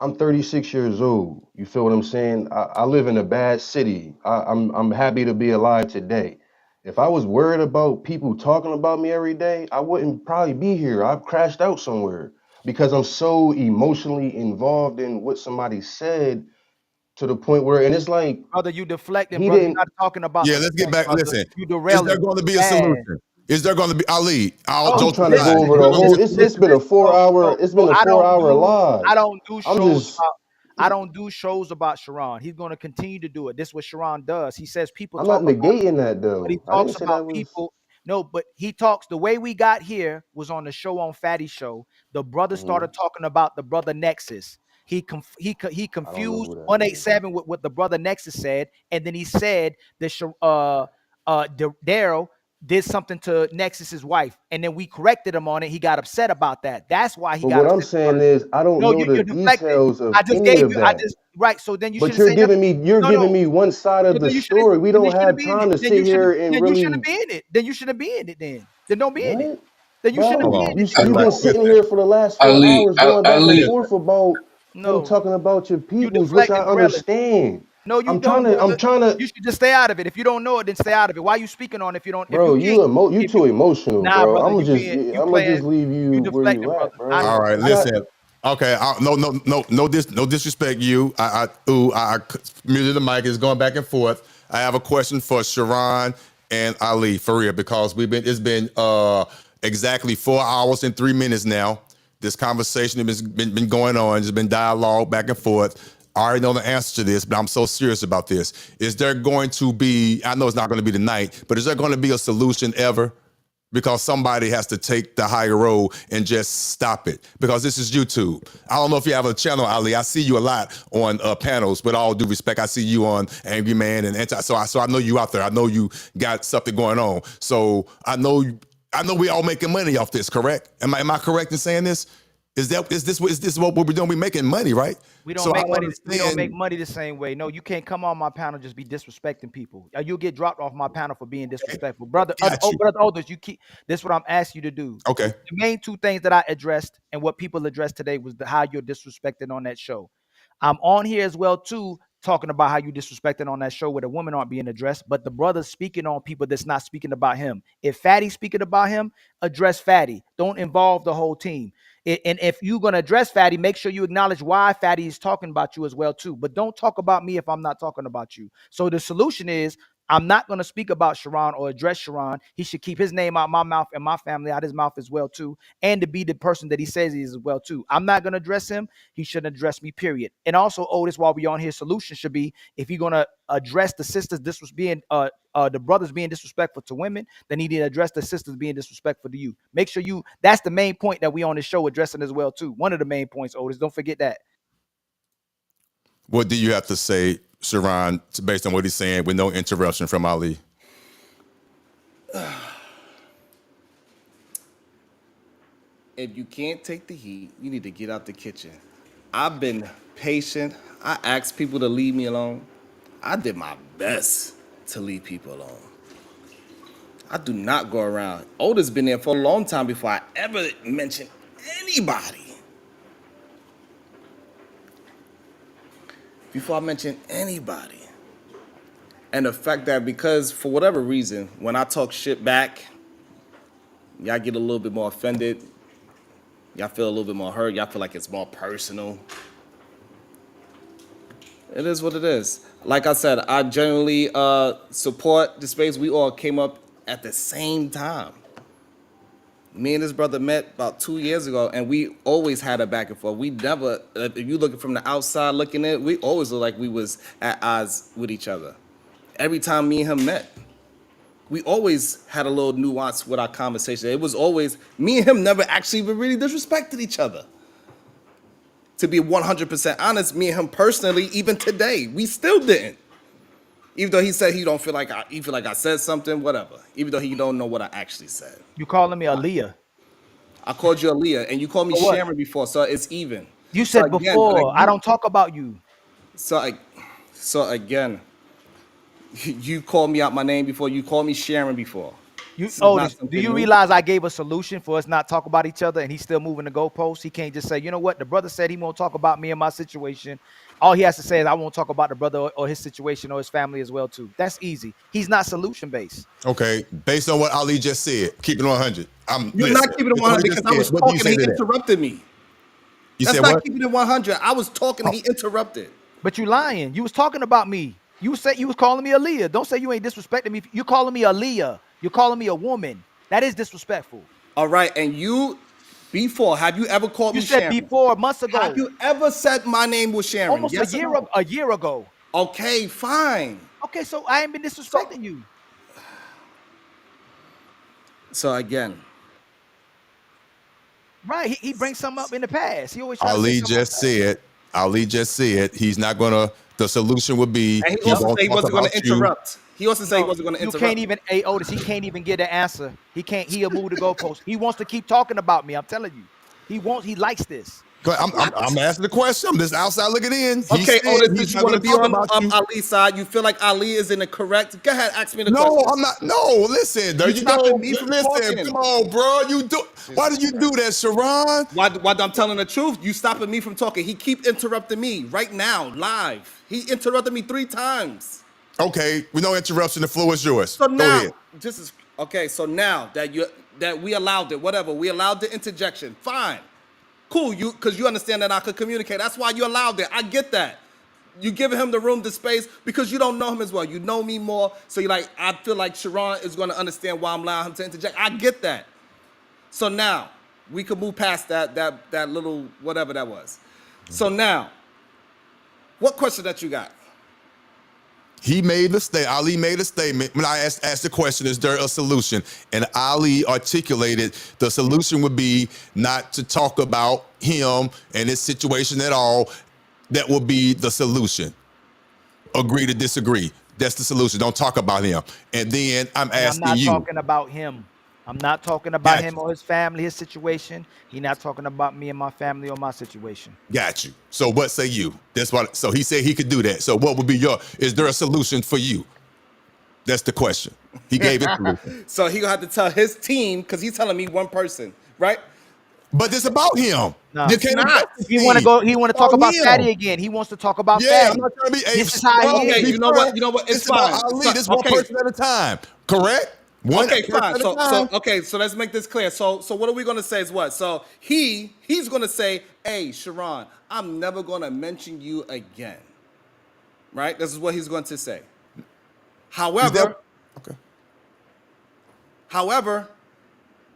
Speaker 19: I'm 36 years old. You feel what I'm saying? I live in a bad city. I'm happy to be alive today. If I was worried about people talking about me every day, I wouldn't probably be here. I've crashed out somewhere because I'm so emotionally involved in what somebody said to the point where, and it's like
Speaker 17: Brother, you deflecting,
Speaker 19: he
Speaker 17: brother. You're
Speaker 19: didn't.
Speaker 17: not talking about
Speaker 2: Yeah,
Speaker 17: the
Speaker 2: let's get
Speaker 17: point,
Speaker 2: back.
Speaker 17: brother.
Speaker 2: Listen,
Speaker 17: You
Speaker 2: is there
Speaker 17: derailing
Speaker 2: going to be a
Speaker 17: fast.
Speaker 2: solution? Is there going to be Ali? All
Speaker 17: No,
Speaker 19: I'm
Speaker 2: jokes
Speaker 19: trying to
Speaker 17: listen,
Speaker 19: go
Speaker 2: aside, is
Speaker 19: over
Speaker 2: there
Speaker 19: the
Speaker 2: going to
Speaker 19: whole.
Speaker 2: be a
Speaker 17: listen,
Speaker 19: It's
Speaker 17: listen,
Speaker 19: been a
Speaker 17: listen.
Speaker 19: four hour. It's been a
Speaker 17: I
Speaker 19: 4 hour live.
Speaker 17: don't do
Speaker 19: I'm
Speaker 17: shows
Speaker 19: just.
Speaker 17: about. I don't do shows about Sharon. He's going to continue to do it. This is what Sharon does. He says people
Speaker 19: I'm not
Speaker 17: talk about,
Speaker 19: negating that
Speaker 17: but he
Speaker 19: though. I didn't
Speaker 17: talks
Speaker 19: say
Speaker 17: about
Speaker 19: that was.
Speaker 17: people. No, but he talks. The way we got here was on the show on Fatty Show. The brother
Speaker 19: Mhm.
Speaker 17: started talking about the brother Nexus. He
Speaker 19: I don't know
Speaker 17: confused
Speaker 19: who that is.
Speaker 17: 187 with what the brother Nexus said, and then he said that Daryl did something to Nexus's wife, and then we corrected him on it. He got upset about that. That's why he
Speaker 19: But
Speaker 17: got
Speaker 19: what I'm
Speaker 17: upset.
Speaker 19: saying is, I don't
Speaker 17: No,
Speaker 19: know the
Speaker 17: you're deflecting.
Speaker 19: details of
Speaker 17: I just
Speaker 19: any
Speaker 17: gave
Speaker 19: of
Speaker 17: you. I
Speaker 19: that.
Speaker 17: just right. So then you
Speaker 19: But
Speaker 17: shouldn't say nothing.
Speaker 19: you're
Speaker 17: No,
Speaker 19: giving
Speaker 17: no.
Speaker 19: me one side of
Speaker 17: So
Speaker 19: the
Speaker 17: then you shouldn't.
Speaker 19: story. We
Speaker 17: Then you
Speaker 19: don't
Speaker 17: shouldn't
Speaker 19: have
Speaker 17: be in
Speaker 19: time
Speaker 17: it.
Speaker 19: to
Speaker 17: Then you
Speaker 19: sit
Speaker 17: shouldn't.
Speaker 19: here and
Speaker 17: Then you shouldn't
Speaker 19: really
Speaker 17: be in it. Then you shouldn't be in it. Then don't be in it.
Speaker 19: what,
Speaker 17: Then you shouldn't
Speaker 19: bro.
Speaker 17: be in it. Then.
Speaker 19: You've been sitting here for the last 4 hours going back and
Speaker 18: Ali,
Speaker 19: forth about him
Speaker 17: No,
Speaker 19: talking about your
Speaker 17: you
Speaker 19: peoples, which I
Speaker 17: deflecting, Morellis.
Speaker 19: understand.
Speaker 17: No, you
Speaker 19: I'm trying
Speaker 17: don't,
Speaker 19: to. I'm
Speaker 17: brother.
Speaker 19: trying to.
Speaker 17: You should just stay out of it. If you don't know it, then stay out of it. Why are you speaking on it if you don't? If you
Speaker 19: Bro,
Speaker 17: can't,
Speaker 19: you
Speaker 17: if
Speaker 19: too
Speaker 17: you
Speaker 19: emotional,
Speaker 17: nah,
Speaker 19: bro.
Speaker 17: brother,
Speaker 19: I'm
Speaker 17: you
Speaker 19: just
Speaker 17: being
Speaker 19: I'm
Speaker 17: you
Speaker 19: gonna
Speaker 17: playing,
Speaker 19: just leave
Speaker 17: you
Speaker 19: you where
Speaker 17: deflecting,
Speaker 19: you
Speaker 17: brother.
Speaker 19: at, bro.
Speaker 2: All right,
Speaker 19: I got
Speaker 2: listen. Okay, no disrespect. You, I muted the mic. It's going back and forth. I have a question for Sharon and Ali for real because it's been exactly 4 hours and 3 minutes now. This conversation has been going on. There's been dialogue back and forth. I already know the answer to this, but I'm so serious about this. Is there going to be? I know it's not going to be tonight, but is there going to be a solution ever? Because somebody has to take the higher road and just stop it. Because this is YouTube. I don't know if you have a channel, Ali. I see you a lot on panels. With all due respect, I see you on Angry Man and Anti. So I know you out there. I know you got something going on. So I know we all making money off this. Correct? Am I correct in saying this? Is this what we're doing? We making money, right?
Speaker 17: We don't
Speaker 2: So I
Speaker 17: make
Speaker 2: don't
Speaker 17: money. We don't make
Speaker 2: understand.
Speaker 17: money the same way. No, you can't come on my panel just be disrespecting people. You'll get dropped off my panel for being disrespectful, brother.
Speaker 2: Got you.
Speaker 17: Brother Olders, you keep. This is what I'm asking you to do.
Speaker 2: Okay.
Speaker 17: The main two things that I addressed and what people addressed today was how you're disrespecting on that show. I'm on here as well too, talking about how you disrespecting on that show where the women aren't being addressed, but the brother's speaking on people that's not speaking about him. If Fatty's speaking about him, address Fatty. Don't involve the whole team. And if you're going to address Fatty, make sure you acknowledge why Fatty is talking about you as well too. But don't talk about me if I'm not talking about you. So the solution is I'm not going to speak about Sharon or address Sharon. He should keep his name out my mouth and my family out his mouth as well too, and to be the person that he says he is as well too. I'm not going to address him. He shouldn't address me, period. And also, Otis, while we on here, solution should be if you're going to address the sisters, this was being the brothers being disrespectful to women, then he need to address the sisters being disrespectful to you. Make sure that's the main point that we on the show addressing as well too. One of the main points, Otis. Don't forget that.
Speaker 2: What do you have to say, Sharon, based on what he's saying with no interruption from Ali?
Speaker 7: If you can't take the heat, you need to get out the kitchen. I've been patient. I asked people to leave me alone. I did my best to leave people alone. I do not go around. Oda's been there for a long time before I ever mentioned anybody. Before I mention anybody. And the fact that because for whatever reason, when I talk shit back, y'all get a little bit more offended. Y'all feel a little bit more hurt. Y'all feel like it's more personal. It is what it is. Like I said, I generally support the space. We all came up at the same time. Me and this brother met about 2 years ago, and we always had a back and forth. We never, if you looking from the outside looking in, we always looked like we was at odds with each other. Every time me and him met, we always had a little nuance with our conversation. It was always, me and him never actually even really disrespected each other. To be 100% honest, me and him personally, even today, we still didn't. Even though he said he feel like I said something, whatever. Even though he don't know what I actually said.
Speaker 17: You calling me Aaliyah?
Speaker 7: I called you Aaliyah, and you called me
Speaker 17: For what?
Speaker 7: Sharon before, so it's even.
Speaker 17: You
Speaker 7: So
Speaker 17: said
Speaker 7: again,
Speaker 17: before. I don't talk about you.
Speaker 7: So again, you called me out my name before. You called me Sharon before.
Speaker 17: Do
Speaker 7: something
Speaker 17: you
Speaker 7: new.
Speaker 17: realize I gave a solution for us not talk about each other, and he's still moving the goalposts? He can't just say, you know what, the brother said he won't talk about me and my situation. All he has to say is I won't talk about the brother or his situation or his family as well too. That's easy. He's not solution based.
Speaker 2: Okay, based on what Ali just said, keep it 100.
Speaker 7: You're not keeping it 100 because I was talking and he interrupted me. That's not keeping it 100. I was talking and he interrupted.
Speaker 17: But you lying. You was talking about me. You said you was calling me Aaliyah. Don't say you ain't disrespecting me. You're calling me Aaliyah. You're calling me a woman. That is disrespectful.
Speaker 7: All right, and you, before, have you ever called me Sharon?
Speaker 17: You said before, months ago.
Speaker 7: Have you ever said my name was Sharon?
Speaker 17: Almost
Speaker 7: yes
Speaker 17: a year ago.
Speaker 7: Okay, fine.
Speaker 17: Okay, so I ain't been disrespecting you.
Speaker 7: So again.
Speaker 17: Right, he brings something up in the past. He always
Speaker 2: Ali just said he's not gonna. The solution would be
Speaker 7: And he also said he wasn't going to interrupt. He also said he wasn't going to
Speaker 17: You
Speaker 7: interrupt.
Speaker 17: can't even, hey Otis, he can't even get an answer. He'll move the goalpost. He wants to keep talking about me. I'm telling you. He likes this.
Speaker 2: I'm asking the question. I'm just outside looking in. He
Speaker 7: Okay,
Speaker 2: said
Speaker 7: Otis,
Speaker 2: he's
Speaker 7: since you
Speaker 2: not
Speaker 7: want
Speaker 2: going
Speaker 7: to
Speaker 2: to
Speaker 7: be
Speaker 2: talk
Speaker 7: on
Speaker 2: about you.
Speaker 7: Ali's side, you feel like Ali is in the correct. Go ahead, ask me the
Speaker 2: No,
Speaker 7: question.
Speaker 2: I'm not. No, listen, though.
Speaker 7: You
Speaker 2: You
Speaker 7: stopping
Speaker 2: know,
Speaker 7: me from
Speaker 2: listen.
Speaker 7: talking.
Speaker 2: Come on, bro. Why do you do that, Sharon?
Speaker 7: Why I'm telling the truth? You stopping me from talking. He keep interrupting me right now, live. He interrupted me 3 times.
Speaker 2: Okay, with no interruption, the floor is yours.
Speaker 7: So
Speaker 2: Go
Speaker 7: now,
Speaker 2: ahead.
Speaker 7: this is okay. So now that we allowed it, whatever, we allowed the interjection. Fine, cool. Because you understand that I could communicate. That's why you allowed it. I get that. You giving him the room, the space, because you don't know him as well. You know me more, so you're like, I feel like Sharon is going to understand why I'm allowing him to interject. I get that. So now we could move past that little whatever that was. So now, what question that you got?
Speaker 2: Ali made a statement. When I asked the question, is there a solution? And Ali articulated the solution would be not to talk about him and his situation at all. That would be the solution. Agree to disagree. That's the solution. Don't talk about him. And then I'm asking
Speaker 17: not
Speaker 2: you.
Speaker 17: talking about him. I'm not talking about him or his family, his situation. He's not talking about me and my family or my situation.
Speaker 2: Got you. So what say you? That's what. So he said he could do that. So what would be is there a solution for you? That's the question. He gave it.
Speaker 7: So he gonna have to tell his team because he's telling me one person, right?
Speaker 2: But it's about him.
Speaker 17: No.
Speaker 7: It's not.
Speaker 17: He want to talk about Fatty again. He wants to talk about Fatty.
Speaker 2: I'm not trying to be.
Speaker 17: This is how he
Speaker 7: Okay,
Speaker 17: is.
Speaker 7: you know what? It's fine.
Speaker 2: About Ali. This one person at a time. Correct. One
Speaker 7: okay,
Speaker 2: person
Speaker 7: fine.
Speaker 2: at a time.
Speaker 7: So let's make this clear. So what are we gonna say is what? So he's gonna say, hey, Sharon, I'm never gonna mention you again. Right? This is what he's going to say. However,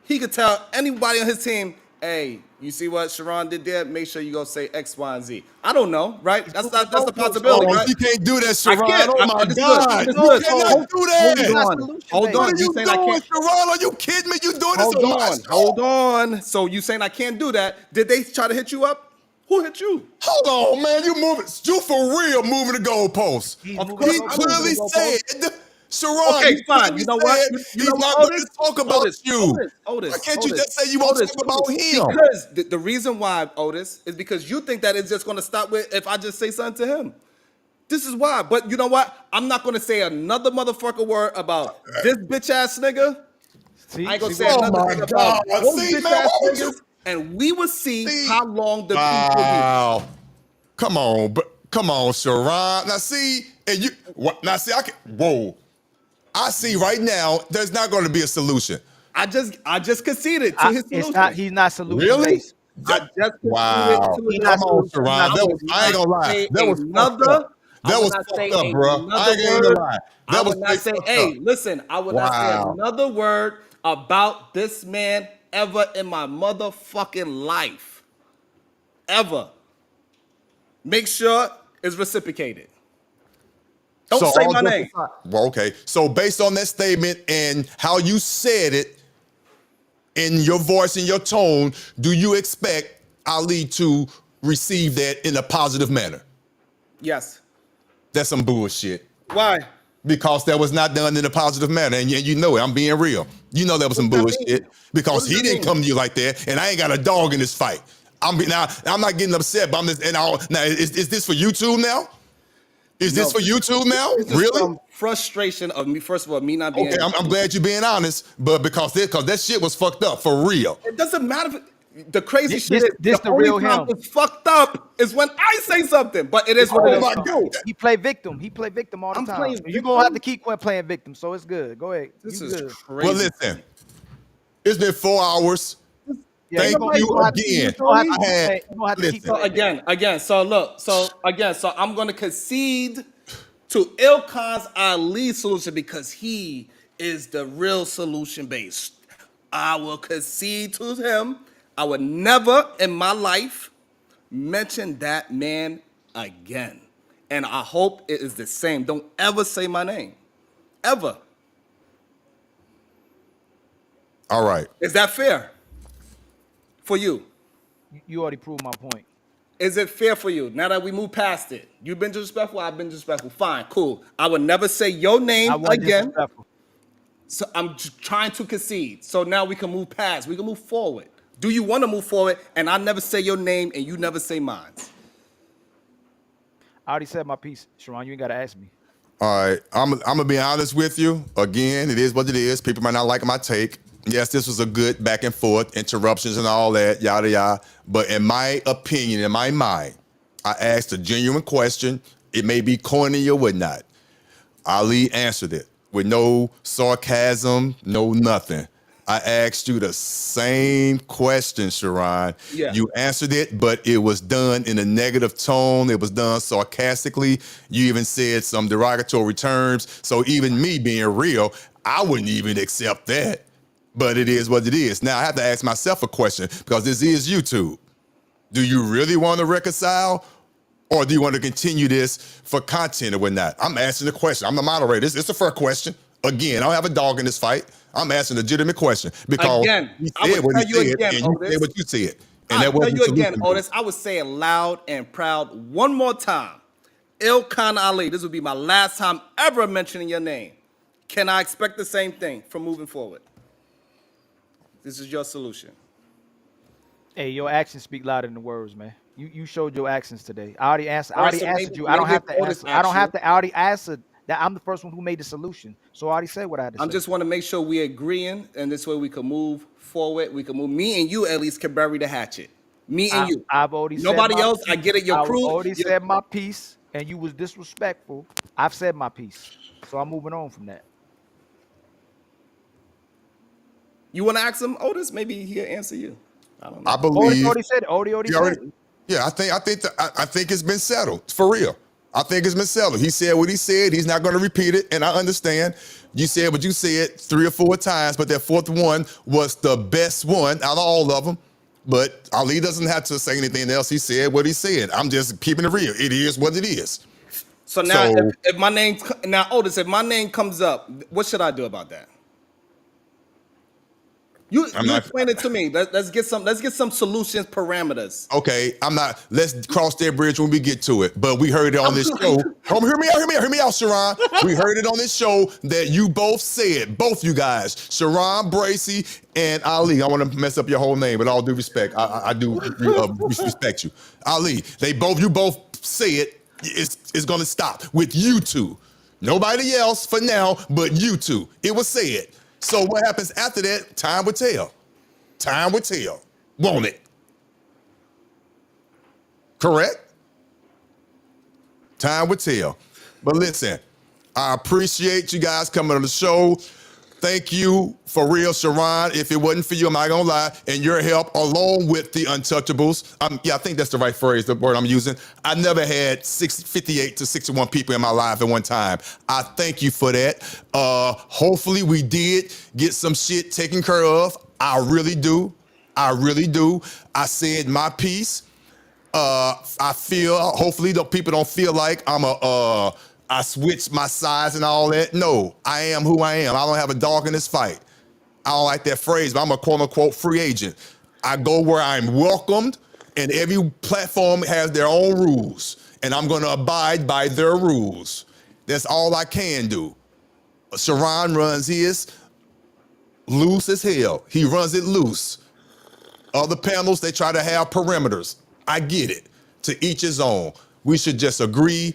Speaker 7: he could tell anybody on his team, hey, you see what Sharon did there? Make sure you go say X, Y, and Z. I don't know, right? That's the possibility, right?
Speaker 2: You can't do that, Sharon.
Speaker 7: I can't.
Speaker 2: Oh my God. You cannot do that.
Speaker 7: Hold on.
Speaker 2: What are you
Speaker 7: saying I
Speaker 2: doing,
Speaker 7: can't?
Speaker 2: Sharon? Are you kidding me? You doing this on my show?
Speaker 7: Hold on. So you saying I can't do that? Did they try to hit you up? Who hit you?
Speaker 2: Hold on, man. You for real moving the goalposts. He clearly said, Sharon,
Speaker 7: okay, fine. You know what?
Speaker 2: He's not going to talk about you.
Speaker 7: Otis,
Speaker 2: why can't you just say you won't talk about him?
Speaker 7: Because the reason why, Otis, is because you think that it's just going to stop with if I just say something to him. This is why. But you know what? I'm not going to say another motherfucker word about this bitch ass nigga. I ain't going to say another thing about those bitch ass niggas. And we will see how long the people use.
Speaker 2: Come on, Sharon. Now see, and you I can I see right now there's not going to be a solution.
Speaker 7: I just conceded to his solution.
Speaker 17: He's not solution
Speaker 2: really?
Speaker 17: based.
Speaker 7: I just conceded
Speaker 2: to
Speaker 7: his
Speaker 2: Come on,
Speaker 7: solution.
Speaker 2: Sharon. I ain't gonna lie. That was fucked up. That was fucked up, bro. I ain't gonna lie.
Speaker 7: I would not say, hey, listen, I would not say another word about this man ever in my motherfucking life. Ever. Make sure it's reciprocated. Don't say my name.
Speaker 2: Well, okay. So based on that statement and how you said it, in your voice and your tone, do you expect Ali to receive that in a positive manner?
Speaker 7: Yes.
Speaker 2: That's some bullshit.
Speaker 7: Why?
Speaker 2: Because that was not done in a positive manner. And you know it. I'm being real. You know that was some bullshit. Because he didn't come to you like that. And I ain't got a dog in this fight. I'm not getting upset, but now is this for YouTube now? Is this for YouTube now? Really?
Speaker 7: Some frustration of me. First of all, me not being.
Speaker 2: Okay, I'm glad you're being honest, but because that shit was fucked up for real.
Speaker 7: It doesn't matter. The crazy shit is
Speaker 17: the
Speaker 7: only
Speaker 17: real
Speaker 7: time
Speaker 17: him.
Speaker 7: it's fucked up is when I say something. But it is what it is.
Speaker 2: My God.
Speaker 17: He play victim. He play victim all the time. So you're gonna have to keep playing victim. So it's good. Go ahead.
Speaker 7: This is
Speaker 17: good.
Speaker 7: crazy.
Speaker 2: Well, listen, it's been 4 hours.
Speaker 17: Yeah,
Speaker 2: Thank you again.
Speaker 7: So again. So look. So I'm gonna concede to Ilkan's Ali solution because he is the real solution based. I will concede to him. I would never in my life mention that man again. And I hope it is the same. Don't ever say my name. Ever.
Speaker 2: All right.
Speaker 7: Is that fair for you?
Speaker 17: You already proved my point.
Speaker 7: Is it fair for you now that we move past it? You've been disrespectful. I've been disrespectful. Fine, cool. I would never say your
Speaker 17: I
Speaker 7: name
Speaker 17: wasn't
Speaker 7: again.
Speaker 17: disrespectful.
Speaker 7: So I'm trying to concede. So now we can move past. We can move forward. Do you want to move forward? And I never say your name, and you never say mine.
Speaker 17: I already said my piece, Sharon. You ain't gotta ask me.
Speaker 2: All right, I'm gonna be honest with you. Again, it is what it is. People might not like my take. Yes, this was a good back and forth, interruptions and all that, yada yada. But in my opinion, in my mind, I asked a genuine question. It may be corny or whatnot. Ali answered it with no sarcasm, no nothing. I asked you the same question, Sharon.
Speaker 7: Yeah.
Speaker 2: You answered it, but it was done in a negative tone. It was done sarcastically. You even said some derogatory terms. So even me being real, I wouldn't even accept that. But it is what it is. Now I have to ask myself a question because this is YouTube. Do you really want to reconcile? Or do you want to continue this for content or whatnot? I'm asking the question. I'm the moderator. It's a fair question. Again, I don't have a dog in this fight. I'm asking a legitimate question because
Speaker 7: Again,
Speaker 2: you
Speaker 7: I
Speaker 2: said
Speaker 7: would
Speaker 2: what
Speaker 7: tell
Speaker 2: you
Speaker 7: you
Speaker 2: said
Speaker 7: again,
Speaker 2: and you
Speaker 7: Otis.
Speaker 2: said what you said. And
Speaker 7: I'll
Speaker 2: that wasn't
Speaker 7: tell you again,
Speaker 2: solution.
Speaker 7: Otis. I would say it loud and proud one more time. Ilkan Ali. This would be my last time ever mentioning your name. Can I expect the same thing from moving forward? This is your solution.
Speaker 17: Hey, your actions speak louder than the words, man. You showed your actions today. I already answered. I
Speaker 7: All right,
Speaker 17: already
Speaker 7: so
Speaker 17: answered
Speaker 7: maybe,
Speaker 17: you. I don't
Speaker 7: maybe
Speaker 17: have
Speaker 7: if
Speaker 17: to
Speaker 7: Otis
Speaker 17: answer. I don't
Speaker 7: asks
Speaker 17: have
Speaker 7: you,
Speaker 17: to. I already answered that. I'm the first one who made the solution. So I already said what I had to
Speaker 7: I
Speaker 17: say.
Speaker 7: just want to make sure we agreeing, and this way we can move forward. We can move. Me and you at least can bury the hatchet. Me and you.
Speaker 17: I've already said
Speaker 7: Nobody
Speaker 17: my
Speaker 7: else. I
Speaker 17: piece.
Speaker 7: get it. Your
Speaker 17: I
Speaker 7: crew.
Speaker 17: already said my piece, and you was disrespectful. I've said my piece, so I'm moving on from that.
Speaker 7: You want to ask him, Otis? Maybe he'll answer you. I don't know.
Speaker 2: I believe.
Speaker 17: Already said it. Already said it.
Speaker 2: Yeah, I think it's been settled for real. I think it's been settled. He said what he said. He's not going to repeat it, and I understand. You said what you said 3 or 4 times, but that fourth one was the best one out of all of them. But Ali doesn't have to say anything else. He said what he said. I'm just keeping it real. It is what it is.
Speaker 7: So now, if my name Otis, if my name comes up, what should I do about that? You explain it to me. Let's get some solutions, parameters.
Speaker 2: Okay, let's cross that bridge when we get to it. But we heard it on this show. Hear me out, Sharon. We heard it on this show that you both said, both you guys, Sharon Bracy and Ali. I want to mess up your whole name, but all due respect, I do respect you. Ali, you both said it's going to stop with you two. Nobody else for now, but you two. It was said. So what happens after that, time will tell. Time will tell. Won't it? Correct? Time will tell. But listen, I appreciate you guys coming on the show. Thank you for real, Sharon. If it wasn't for you, I'm not gonna lie, and your help along with the Untouchables. I think that's the right phrase, the word I'm using. I never had 58 to 61 people in my life at one time. I thank you for that. Hopefully we did get some shit taken care of. I really do. I said my piece. I feel, hopefully the people don't feel like I switched my size and all that. No, I am who I am. I don't have a dog in this fight. I don't like that phrase, but I'm a quote unquote free agent. I go where I'm welcomed, and every platform has their own rules, and I'm gonna abide by their rules. That's all I can do. Sharon runs his loose as hell. He runs it loose. Other panels, they try to have perimeters. I get it. To each his own. We should just agree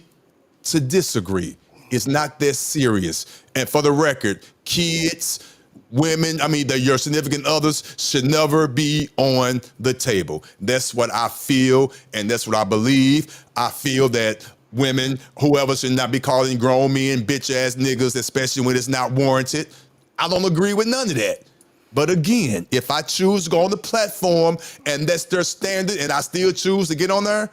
Speaker 2: to disagree. It's not that serious. And for the record, kids, women, your significant others should never be on the table. That's what I feel, and that's what I believe. I feel that women, whoever, should not be calling grown men bitch-ass niggas, especially when it's not warranted. I don't agree with none of that. But again, if I choose to go on the platform and that's their standard and I still choose to get on there,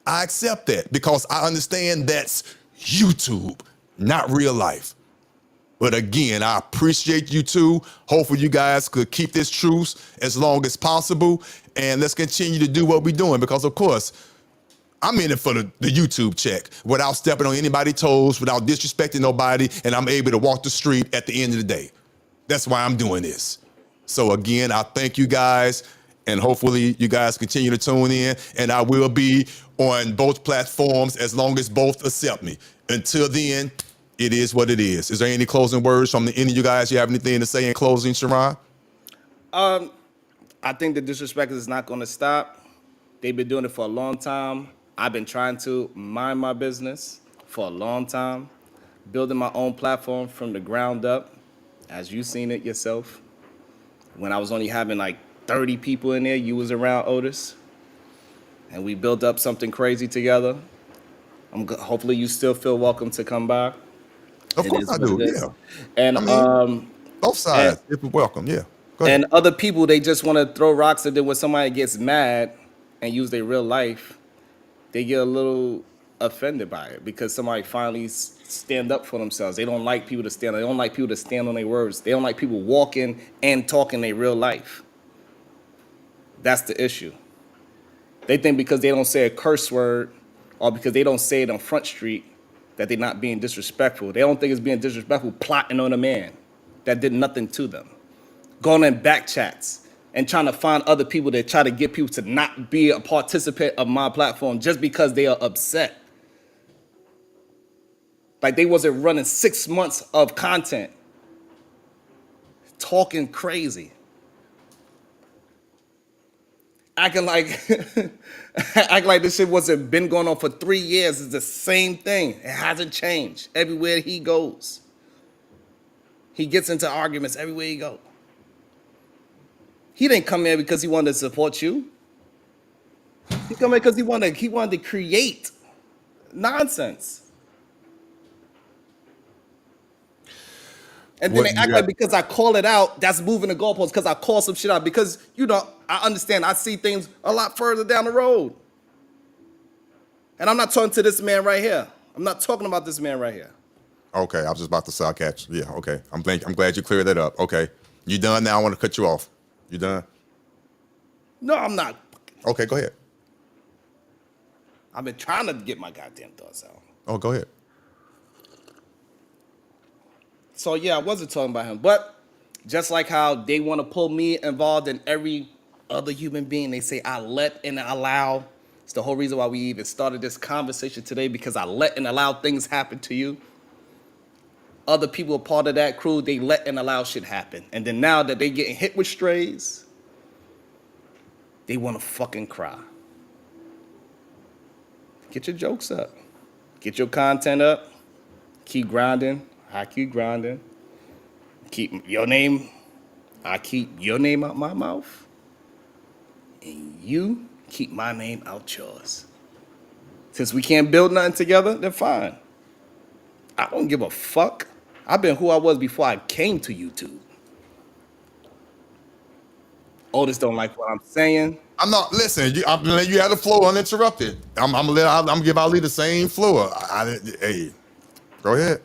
Speaker 2: I accept that because I understand that's YouTube, not real life. But again, I appreciate you too. Hopefully you guys could keep this truce as long as possible. And let's continue to do what we're doing because, of course, I'm in it for the YouTube check without stepping on anybody's toes, without disrespecting nobody, and I'm able to walk the street at the end of the day. That's why I'm doing this. So again, I thank you guys, And hopefully you guys continue to tune in. And I will be on both platforms as long as both accept me. Until then, it is what it is. Is there any closing words from any of you guys? You have anything to say in closing, Sharon?
Speaker 7: I think the disrespect is not going to stop. They've been doing it for a long time. I've been trying to mind my business for a long time, building my own platform from the ground up, as you've seen it yourself. When I was only having like 30 people in there, you was around, Otis, and we built up something crazy together. Hopefully you still feel welcome to come by.
Speaker 2: Of course I do, yeah.
Speaker 7: And
Speaker 2: I mean, both sides, if you're welcome, yeah. Go ahead.
Speaker 7: And other people, they just want to throw rocks, and then when somebody gets mad and use their real life, they get a little offended by it because somebody finally stand up for themselves. They don't like people to stand. They don't like people to stand on their words. They don't like people walking and talking their real life. That's the issue. They think because they don't say a curse word or because they don't say it on Front Street that they're not being disrespectful. They don't think it's being disrespectful plotting on a man that did nothing to them. Going in back chats and trying to find other people that try to get people to not be a participant of my platform just because they are upset. Like they wasn't running 6 months of content, talking crazy, acting like acting like this shit wasn't been going on for 3 years. It's the same thing. It hasn't changed. Everywhere he goes, he gets into arguments everywhere he goes. He didn't come here because he wanted to support you. He come here because he wanted to create nonsense. And then they act like because I call it out, that's moving the goalposts because I call some shit out. Because, I understand, I see things a lot further down the road. And I'm not talking to this man right here. I'm not talking about this man right here.
Speaker 2: Okay, I was just about to say, I'll catch. Yeah, okay. I'm glad you cleared that up. Okay. You done now? I want to cut you off. You done?
Speaker 7: No, I'm not.
Speaker 2: Okay, go ahead.
Speaker 7: I've been trying to get my goddamn thoughts out.
Speaker 2: Oh, go ahead.
Speaker 7: So yeah, I wasn't talking about him. But just like how they want to pull me involved in every other human being, they say I let and allow. It's the whole reason why we even started this conversation today, because I let and allow things happen to you. Other people are part of that crew, they let and allow shit happen. And then now that they getting hit with strays, they want to fucking cry. Get your jokes up. Get your content up. Keep grinding. I keep grinding. Keep your name. I keep your name out my mouth. And you keep my name out yours. Since we can't build nothing together, then fine. I don't give a fuck. I've been who I was before I came to YouTube. Otis don't like what I'm saying.
Speaker 2: I'm not, listen, you had the flow uninterrupted. I'm gonna give Ali the same flow. Hey, go ahead.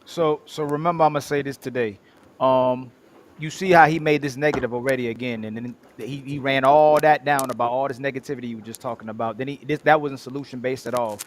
Speaker 17: So remember, I'm gonna say this today. You see how he made this negative already again, and then he ran all that down about all this negativity you were just talking about. Then that wasn't solution based at all.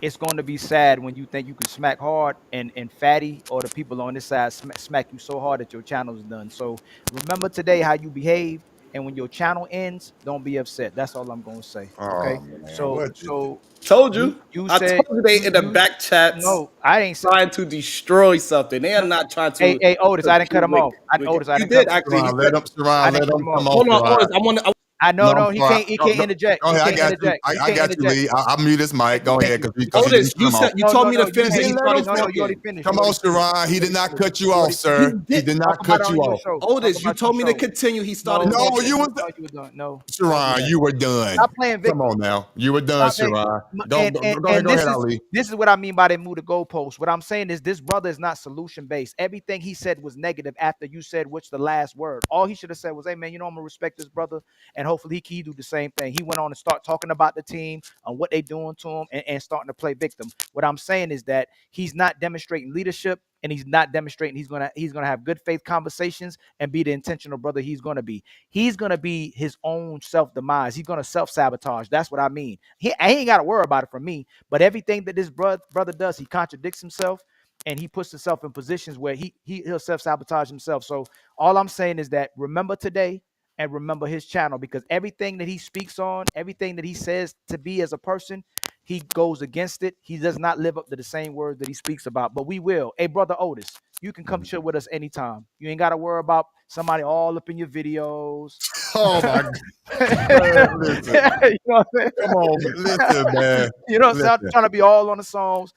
Speaker 17: It's going to be sad when you think you can smack hard and Fatty or the people on this side smack you so hard that your channel is done. So remember today how you behaved, and when your channel ends, don't be upset. That's all I'm going to say. Okay.
Speaker 2: Man,
Speaker 7: Told you. I
Speaker 17: said
Speaker 7: told you they in the back chats.
Speaker 17: No, I ain't
Speaker 7: trying to destroy something. They are not trying to.
Speaker 17: Hey, Otis, I didn't cut him off. Otis, I
Speaker 2: you
Speaker 17: didn't
Speaker 2: did
Speaker 17: cut him
Speaker 2: actually.
Speaker 17: off.
Speaker 2: Let him come
Speaker 7: Hold on,
Speaker 2: off.
Speaker 7: Otis.
Speaker 17: I know, no, he
Speaker 2: sorry.
Speaker 17: can't interject.
Speaker 2: Go ahead,
Speaker 17: He can't interject.
Speaker 2: I got you, Lee. I'll mute his mic. Go ahead, because
Speaker 7: Otis, you told me to finish.
Speaker 17: No,
Speaker 7: He started
Speaker 17: you already finished.
Speaker 2: Come on, Sharon. He did not cut you off, sir. He did not cut you off.
Speaker 7: Otis, you told me to continue. He started.
Speaker 2: No, you were
Speaker 17: done. No,
Speaker 2: Sharon, you were done.
Speaker 17: Stop playing victim.
Speaker 2: Come on now. You were done, Sharon. Go ahead, Ali.
Speaker 17: This is what I mean by they move the goalposts. What I'm saying is this brother is not solution based. Everything he said was negative after you said what's the last word. All he should have said was, hey man, I'm gonna respect this brother, and hopefully he do the same thing. He went on to start talking about the team and what they doing to him and starting to play victim. What I'm saying is that he's not demonstrating leadership, and he's not demonstrating he's gonna have good faith conversations and be the intentional brother he's gonna be. He's gonna be his own self-demise. He's gonna self-sabotage. That's what I mean. He ain't gotta worry about it from me, but everything that this brother does, he contradicts himself and he puts himself in positions where he'll self-sabotage himself. So all I'm saying is that remember today, and remember his channel, because everything that he speaks on, everything that he says to be as a person, he goes against it. He does not live up to the same words that he speaks about. But we will. Hey, brother Otis, you can come chill with us anytime. You ain't got to worry about somebody all up in your videos.
Speaker 2: Oh my God. Listen.
Speaker 17: You know what I'm saying?
Speaker 2: Come on, man. Listen, man.
Speaker 17: You know, so I'm
Speaker 2: Listen.
Speaker 17: trying to be all on the songs.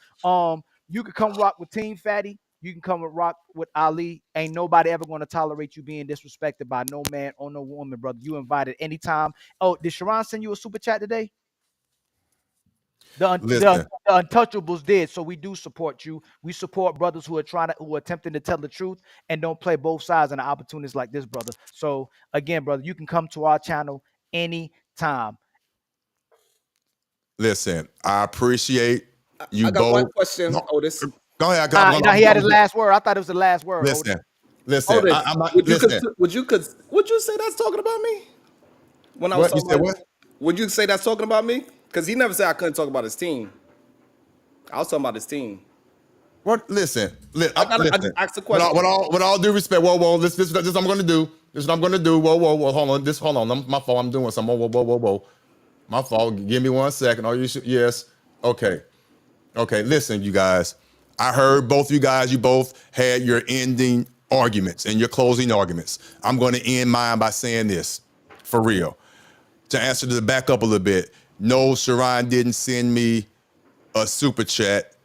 Speaker 17: You can come rock with Team Fatty. You can come and rock with Ali. Ain't nobody ever going to tolerate you being disrespected by no man or no woman, brother. You invited anytime. Oh, did Sharon send you a super chat today? The Untouchables did. So we do support you. We support brothers who are attempting to tell the truth and don't play both sides in opportunities like this, brother. So again, brother, you can come to our channel anytime.
Speaker 2: Listen, I appreciate you
Speaker 7: I got
Speaker 2: both.
Speaker 7: one question, Otis.
Speaker 2: Go ahead.
Speaker 17: He had his last word. I thought it was the last word.
Speaker 2: Listen,
Speaker 7: Otis,
Speaker 2: I'm not.
Speaker 7: would
Speaker 2: Listen.
Speaker 7: you say that's talking about me? When I was
Speaker 2: What you
Speaker 7: talking
Speaker 2: said?
Speaker 7: about,
Speaker 2: What?
Speaker 7: would you say that's talking about me? Because he never said I couldn't talk about his team. I was talking about his team.
Speaker 2: What? Listen.
Speaker 7: I just asked the question.
Speaker 2: With all due respect, whoa. This what I'm going to do. This is what I'm going to do. Whoa. Hold on. My fault. I'm doing something. Whoa. My fault. Give me 1 second. Oh, you should. Yes. Okay. Listen, you guys. I heard both you guys. You both had your ending arguments and your closing arguments. I'm going to end mine by saying this, for real. To answer to the back up a little bit. No, Sharon didn't send me a super chat.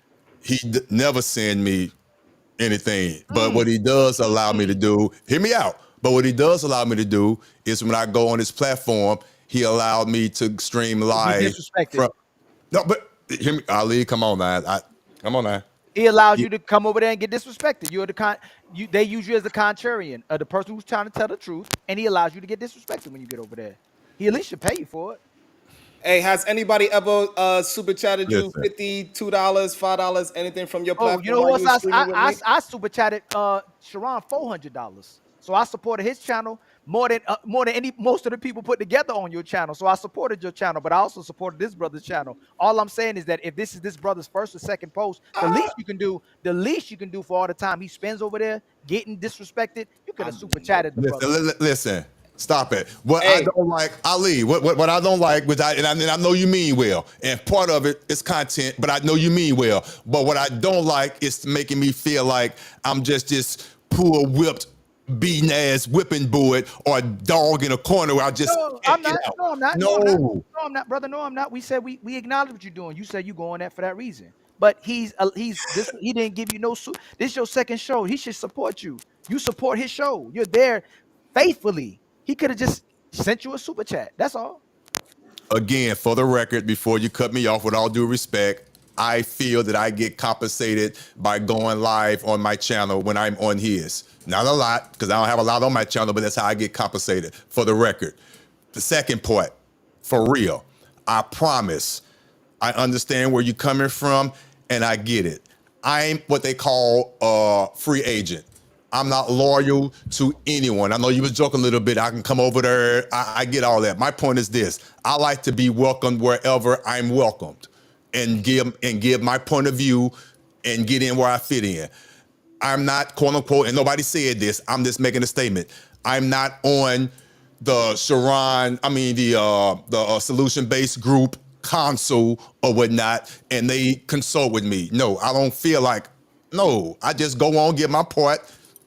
Speaker 2: He never send me anything. But what he does allow me to do, hear me out. But what he does allow me to do is when I go on his platform, he allowed me to stream live. No, but hear me, Ali, come on now. Come on now.
Speaker 17: He allows you to come over there and get disrespected. They use you as the contrarian, the person who's trying to tell the truth, and he allows you to get disrespected when you get over there. He at least should pay you for it.
Speaker 7: Hey, has anybody ever super chatted you $52, $5, anything from your platform?
Speaker 17: Oh, you know what? I super chatted Sharon $400. So I supported his channel more than most of the people put together on your channel. So I supported your channel, but I also supported this brother's channel. All I'm saying is that if this is this brother's first or second post, the least you can do for all the time he spends over there getting disrespected, you could have super chatted the brother.
Speaker 2: Listen. Stop it. What I don't like, Ali, what I don't like, and I know you mean well, and part of it is content, but I know you mean well. But what I don't like is making me feel like I'm just this poor whipped, beaten ass whipping boy or a dog in a corner where I just
Speaker 17: I'm not.
Speaker 2: No,
Speaker 17: I'm not, brother. No, I'm not. We said we acknowledge what you're doing. You said you go on that for that reason. But he didn't give you no. This is your second show. He should support you. You support his show. You're there faithfully. He could have just sent you a super chat. That's all.
Speaker 2: Again, for the record, before you cut me off, with all due respect, I feel that I get compensated by going live on my channel when I'm on his. Not a lot, because I don't have a lot on my channel, but that's how I get compensated, for the record. The second part, for real, I promise, I understand where you're coming from, and I get it. I'm what they call a free agent. I'm not loyal to anyone. I know you was joking a little bit. I can come over there. I get all that. My point is this. I like to be welcomed wherever I'm welcomed and give my point of view and get in where I fit in. I'm not, quote unquote, and nobody said this, I'm just making a statement. I'm not on the solution-based group console or whatnot, and they consult with me. No, I don't feel like, no, I just go on, get my part,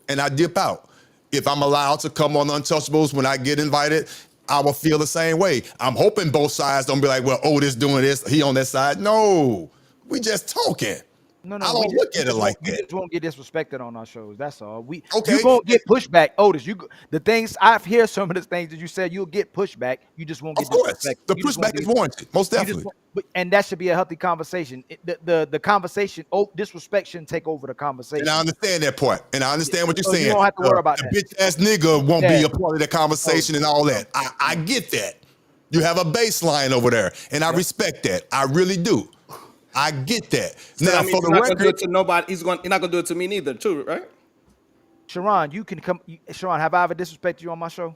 Speaker 2: and I dip out. If I'm allowed to come on Untouchables when I get invited, I will feel the same way. I'm hoping both sides don't be like, well, Otis doing this, he on that side. No, we just talking.
Speaker 17: No,
Speaker 2: I don't look at it like that.
Speaker 17: You just won't get disrespected on our shows. That's all. You won't get pushback, Otis. The things I hear, some of the things that you said, you'll get pushback. You just won't get disrespected.
Speaker 2: The pushback is warranted, most definitely.
Speaker 17: And that should be a healthy conversation. The conversation, disrespect shouldn't take over the conversation.
Speaker 2: And I understand that part, and I understand what you're saying.
Speaker 17: You don't have to worry about that.
Speaker 2: The bitch ass nigga won't be a part of the conversation and all that. I get that. You have a baseline over there, and I respect that. I really do. I get that.
Speaker 7: So
Speaker 2: now,
Speaker 7: that
Speaker 2: for the
Speaker 7: record,
Speaker 2: record,
Speaker 7: do it to nobody. You're not gonna do it to me neither, too, right?
Speaker 17: Sharon, you can come. Sharon, have I ever disrespected you on my show?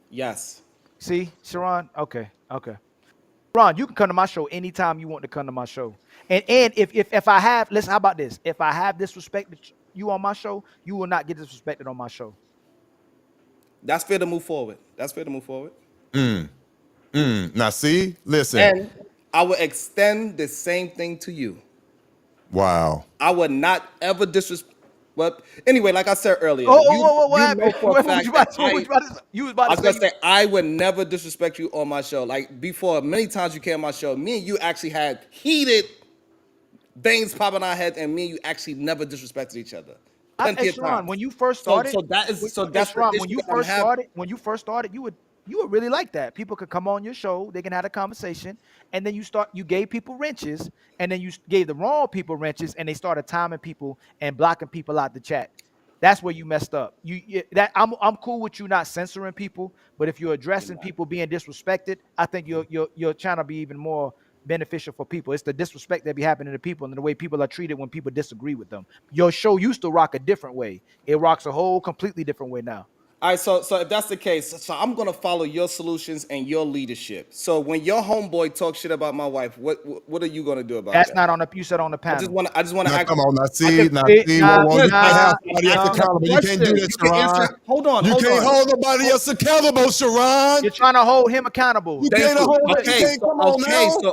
Speaker 7: Yes.
Speaker 17: See, Sharon. Okay. Sharon, you can come to my show anytime you want to come to my show. And if I have, how about this? If I have disrespected you on my show, you will not get disrespected on my show.
Speaker 7: That's fair to move forward. That's fair to move forward.
Speaker 2: Now see, listen.
Speaker 7: And I would extend the same thing to you.
Speaker 2: Wow.
Speaker 7: I would not ever disrespect. But anyway, like I said earlier,
Speaker 17: What
Speaker 7: you
Speaker 17: happened?
Speaker 7: know for a
Speaker 17: What was
Speaker 7: fact
Speaker 17: you
Speaker 7: that
Speaker 17: about to, what was you about
Speaker 7: I
Speaker 17: to
Speaker 7: was
Speaker 17: say?
Speaker 7: gonna say I would never disrespect you on my show. Like before, many times you came on my show, me and you actually had heated things popping our heads, and me and you actually never disrespected each other.
Speaker 17: Hey,
Speaker 7: Plenty of
Speaker 17: Sharon,
Speaker 7: times.
Speaker 17: when you first
Speaker 7: So
Speaker 17: started,
Speaker 7: that's the
Speaker 17: Sharon,
Speaker 7: issue that I'm having.
Speaker 17: when you first started, you would really like that. People could come on your show, they can have a conversation, and then you gave people wrenches, and then you gave the wrong people wrenches, and they started timing people and blocking people out the chat. That's where you messed up. I'm cool with you not censoring people, but if you're addressing people being disrespected, I think you're trying to be even more beneficial for people. It's the disrespect that be happening to people and the way people are treated when people disagree with them. Your show used to rock a different way. It rocks a whole completely different way now.
Speaker 7: All right, so if that's the case, so I'm gonna follow your solutions and your leadership. So when your homeboy talks shit about my wife, what are you gonna do about
Speaker 17: That's
Speaker 7: that?
Speaker 17: not on the you said on the
Speaker 7: I just
Speaker 17: panel.
Speaker 7: want to
Speaker 2: Now
Speaker 7: ask.
Speaker 2: come on, now
Speaker 7: I
Speaker 2: see,
Speaker 7: can,
Speaker 2: now
Speaker 17: It-
Speaker 2: see,
Speaker 17: nah,
Speaker 2: well, you can't have
Speaker 17: nah,
Speaker 2: somebody else
Speaker 17: nah.
Speaker 2: accountable. You can't do
Speaker 7: question.
Speaker 2: that,
Speaker 7: You can
Speaker 2: Sharon.
Speaker 7: answer. Hold on.
Speaker 2: You
Speaker 7: Hold
Speaker 2: can't
Speaker 7: on.
Speaker 2: hold nobody else accountable, Sharon.
Speaker 17: You're trying to hold him accountable.
Speaker 2: You
Speaker 7: Thank
Speaker 2: can't
Speaker 7: you.
Speaker 2: hold it. You
Speaker 7: Okay.
Speaker 2: can't come on now.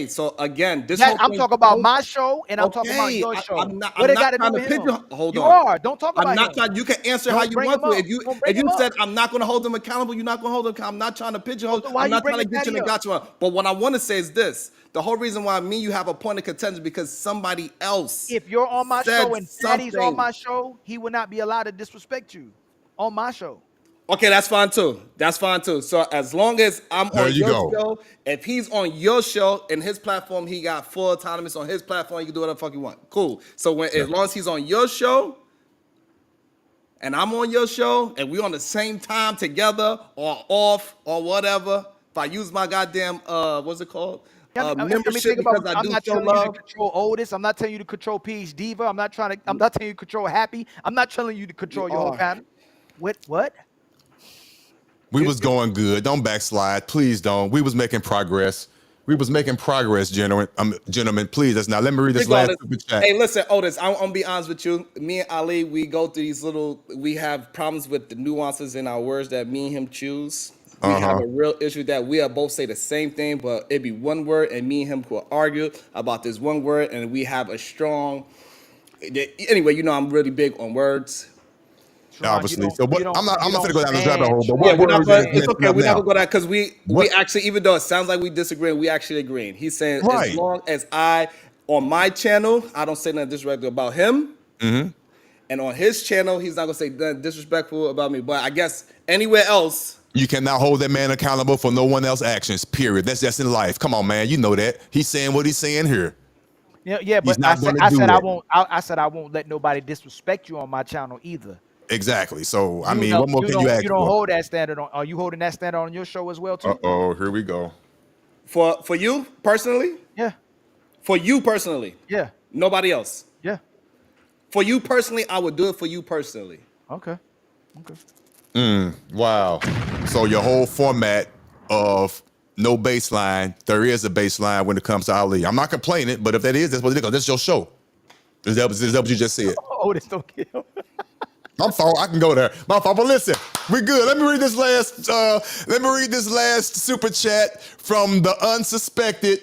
Speaker 7: So again, this
Speaker 17: That
Speaker 7: whole
Speaker 17: I'm
Speaker 7: thing.
Speaker 17: talking about my show and I'm talking about
Speaker 7: Okay.
Speaker 17: your show.
Speaker 7: I'm not.
Speaker 17: What
Speaker 7: I'm
Speaker 17: it
Speaker 7: not
Speaker 17: got to do
Speaker 7: trying to
Speaker 17: with him?
Speaker 7: pigeon. Hold
Speaker 17: You
Speaker 7: on.
Speaker 17: are. Don't talk
Speaker 7: I'm
Speaker 17: about
Speaker 7: not
Speaker 17: him.
Speaker 7: trying. You can answer how
Speaker 17: Don't
Speaker 7: you
Speaker 17: bring
Speaker 7: want
Speaker 17: him
Speaker 7: to.
Speaker 17: up. Don't bring
Speaker 7: If you
Speaker 17: him up.
Speaker 7: said I'm not going to hold them accountable, you're not going to hold them accountable. I'm not trying to pigeonhole.
Speaker 17: So why
Speaker 7: I'm
Speaker 17: you
Speaker 7: not trying to
Speaker 17: bringing
Speaker 7: get you in
Speaker 17: Patty
Speaker 7: the
Speaker 17: up?
Speaker 7: gotcha. But what I want to say is this: the whole reason why me and you have a point of contention is because somebody else
Speaker 17: If you're on my
Speaker 7: said
Speaker 17: show and Patty's on
Speaker 7: something.
Speaker 17: my show, he would not be allowed to disrespect you on my show.
Speaker 7: Okay, that's fine too. That's fine too. So as long as I'm
Speaker 2: There
Speaker 7: on
Speaker 2: you
Speaker 7: your
Speaker 2: go.
Speaker 7: show, if he's on your show and his platform, he got full autonomous on his platform. You can do whatever the fuck you want. Cool. So as long as he's on your show and I'm on your show and we on the same time together or off or whatever, if I use my goddamn what's it called? Membership
Speaker 17: Think about.
Speaker 7: because I
Speaker 17: I'm
Speaker 7: do
Speaker 17: not
Speaker 7: show
Speaker 17: telling you to
Speaker 7: love.
Speaker 17: control Otis. I'm not telling you to control Peach Diva. I'm not telling you to control Happy. I'm not telling you to
Speaker 7: You
Speaker 17: control your whole
Speaker 7: are.
Speaker 17: panel. What?
Speaker 2: We was going good. Don't backslide. Please don't. We was making progress. We was making progress, gentlemen. Please, that's now. Let me read this last
Speaker 7: Regardless,
Speaker 2: super chat.
Speaker 7: hey, listen, Otis, I'm gonna be honest with you. Me and Ali, we go through these we have problems with the nuances in our words that me and him choose. We have a real issue that we are both say the same thing, but it'd be one word, and me and him could argue about this one word, and we have a strong. Anyway, you know I'm really big on words.
Speaker 17: Sharon,
Speaker 2: Obviously. So what? I'm not. I'm not
Speaker 17: don't
Speaker 2: gonna go down this rabbit
Speaker 17: man,
Speaker 2: hole. But
Speaker 7: Yeah,
Speaker 2: what
Speaker 17: Sharon,
Speaker 7: we're
Speaker 17: you don't
Speaker 7: not
Speaker 2: words you
Speaker 7: gonna.
Speaker 2: just
Speaker 17: man.
Speaker 7: It's
Speaker 2: mentioned
Speaker 7: okay.
Speaker 2: up
Speaker 7: We're not
Speaker 2: now?
Speaker 7: gonna go that because we
Speaker 2: What?
Speaker 7: actually, even though it sounds like we disagree, we actually agreeing. He's saying as
Speaker 2: Right.
Speaker 7: long as on my channel, I don't say nothing disrespectful about him. And on his channel, he's not gonna say nothing disrespectful about me. But I guess anywhere else,
Speaker 2: You cannot hold that man accountable for no one else's actions. Period. That's just in life. Come on, man. You know that. He's saying what he's saying here.
Speaker 17: Yeah,
Speaker 2: He's
Speaker 17: but
Speaker 2: not going to do
Speaker 17: I
Speaker 2: it.
Speaker 17: won't. I said I won't let nobody disrespect you on my channel either.
Speaker 2: Exactly. So I
Speaker 17: You
Speaker 2: mean,
Speaker 17: know,
Speaker 2: what more can you ask
Speaker 17: you don't
Speaker 2: for?
Speaker 17: hold that standard on. Are you holding that standard on your show as well too?
Speaker 2: Oh, here we go.
Speaker 7: for you personally,
Speaker 17: Yeah,
Speaker 7: for you personally,
Speaker 17: yeah,
Speaker 7: nobody else.
Speaker 17: yeah.
Speaker 7: For you personally, I would do it for you personally.
Speaker 17: Okay.
Speaker 2: Wow. So your whole format of no baseline, there is a baseline when it comes to Ali. I'm not complaining, but if that is, that's what it is. That's your show. Is that what you just said?
Speaker 17: Otis don't kill.
Speaker 2: My fault. I can go there. My fault. But listen, we're good. Let me read this last. Super chat from the unsuspected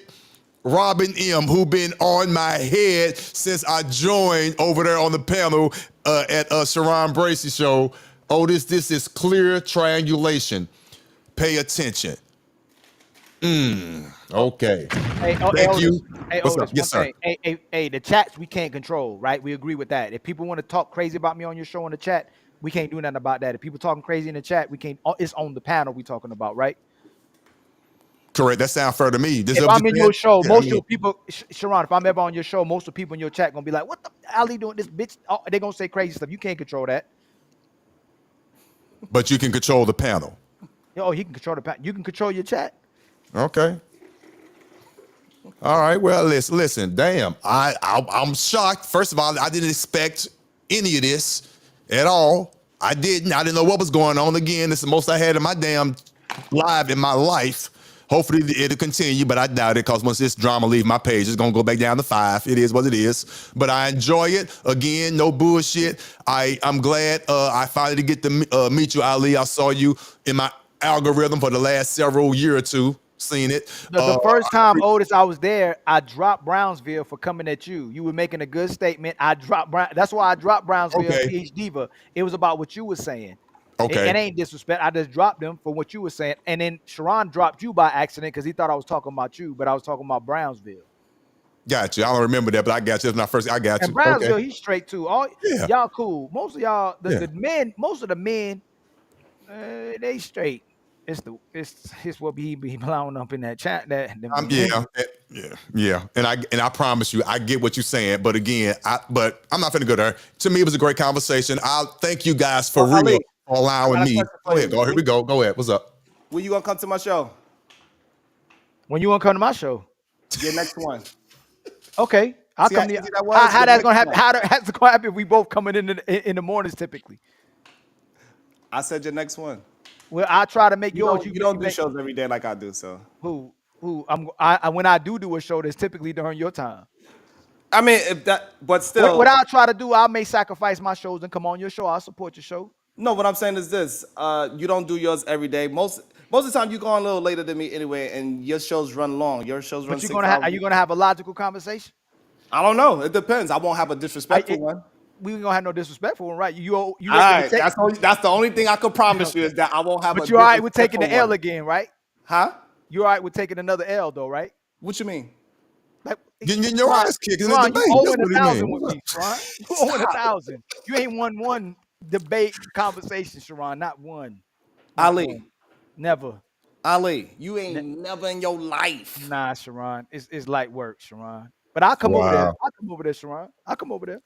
Speaker 2: Robin M, who been on my head since I joined over there on the panel at Sharon Bracey show. Otis, this is clear triangulation. Pay attention. Okay.
Speaker 17: Hey,
Speaker 2: Thank you.
Speaker 17: Hey,
Speaker 2: What's
Speaker 17: Otis,
Speaker 2: up? Yes,
Speaker 17: one
Speaker 2: sir.
Speaker 17: thing. Hey, the chats we can't control, right? We agree with that. If people want to talk crazy about me on your show in the chat, we can't do nothing about that. If people talking crazy in the chat, we can't. It's on the panel we talking about, right?
Speaker 2: Correct. That sounds fair to me. This
Speaker 17: If
Speaker 2: is what
Speaker 17: I'm
Speaker 2: you
Speaker 17: in
Speaker 2: saying?
Speaker 17: your show,
Speaker 2: Yeah, I
Speaker 17: most of
Speaker 2: mean,
Speaker 17: the people, Sharon, if I'm ever on your show, most of the people in your chat gonna be like, "What the Ali doing? This bitch?" Oh, they gonna say crazy stuff. You can't control that.
Speaker 2: but you can control the panel.
Speaker 17: Oh, he can control the panel. You can control your chat.
Speaker 2: Okay. All right. Well, listen. Damn. I'm shocked. First of all, I didn't expect any of this at all. I didn't know what was going on. Again, this is the most I had in my damn live in my life. Hopefully it'll continue, but I doubt it because once this drama leave my page, it's gonna go back down to 5. It is what it is. But I enjoy it. Again, no bullshit. I'm glad I finally get to meet you, Ali. I saw you in my algorithm for the last several year or two. Seen it.
Speaker 17: The first time, Otis, I was there, I dropped Brownsville for coming at you. You were making a good statement. I dropped That's why I dropped Brownsville and PH Diva. It was about what you were saying.
Speaker 2: Okay.
Speaker 17: It ain't disrespect. I just dropped them for what you were saying. And then Sharon dropped you by accident because he thought I was talking about you, but I was talking about Brownsville.
Speaker 2: Got you. I don't remember that, but I got you. That's my first. I got you.
Speaker 17: And Brownsville, he's straight too. Y'all cool. Most of y'all, the men, most of the men, they straight. It's what he be blowing up in that chat.
Speaker 2: Yeah. And I promise you, I get what you're saying. But again, but I'm not finna go there. To me, it was a great conversation. I'll thank you guys for real for allowing me. Go ahead. Here we go. Go ahead. What's up?
Speaker 7: When you gonna come to my show?
Speaker 17: When you wanna come to my show?
Speaker 7: Your next one.
Speaker 17: Okay. I'll come to you. How that's gonna happen? How that's gonna happen if we both coming in the mornings typically?
Speaker 7: I said your next one.
Speaker 17: Well, I try to make yours.
Speaker 7: You don't do shows every day like I do, so.
Speaker 17: Who? When I do a show, that's typically during your time.
Speaker 7: I mean, but still.
Speaker 17: What I'll try to do, I may sacrifice my shows and come on your show. I'll support your show.
Speaker 7: No, what I'm saying is this: you don't do yours every day. Most of the time, you go on a little later than me anyway, and your shows run long. Your shows run.
Speaker 17: Are you gonna have a logical conversation?
Speaker 7: I don't know. It depends. I won't have a disrespectful one.
Speaker 17: We ain't gonna have no disrespectful one, right? You all
Speaker 7: right. That's the only thing I can promise you is that I won't have.
Speaker 17: But you all right with taking the L again, right?
Speaker 7: Huh?
Speaker 17: You all right with taking another L though, right?
Speaker 7: What you mean?
Speaker 17: Like,
Speaker 2: getting your ass kicked in the debate.
Speaker 17: You owing 1,000 with me, Sharon. You owing 1,000. You ain't won one debate conversation, Sharon. Not one.
Speaker 7: Ali.
Speaker 17: One. Never.
Speaker 7: Ali, you ain't never in your life.
Speaker 17: Nah, Sharon. It's light work, Sharon. But I'll come over there. I'll come over there, Sharon. I'll come over there.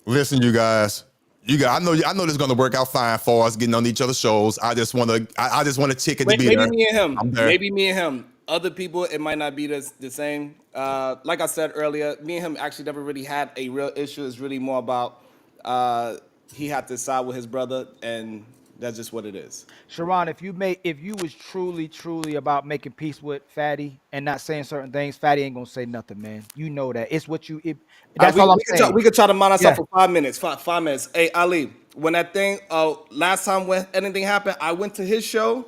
Speaker 2: Listen, you guys. I know this is gonna work out fine for us getting on each other's shows. I just want a ticket to be there.
Speaker 7: Maybe me and him. Maybe me and him. Other people, it might not be the same. Like I said earlier, me and him actually never really had a real issue. It's really more about he had to side with his brother, and that's just what it is.
Speaker 17: Sharon, if you was truly about making peace with Fatty and not saying certain things, Fatty ain't gonna say nothing, man. You know that. It's what you. That's all I'm saying.
Speaker 7: We could try to mind ourselves for 5 minutes. 5 minutes. Hey, Ali, when that thing, last time when anything happened, I went to his show,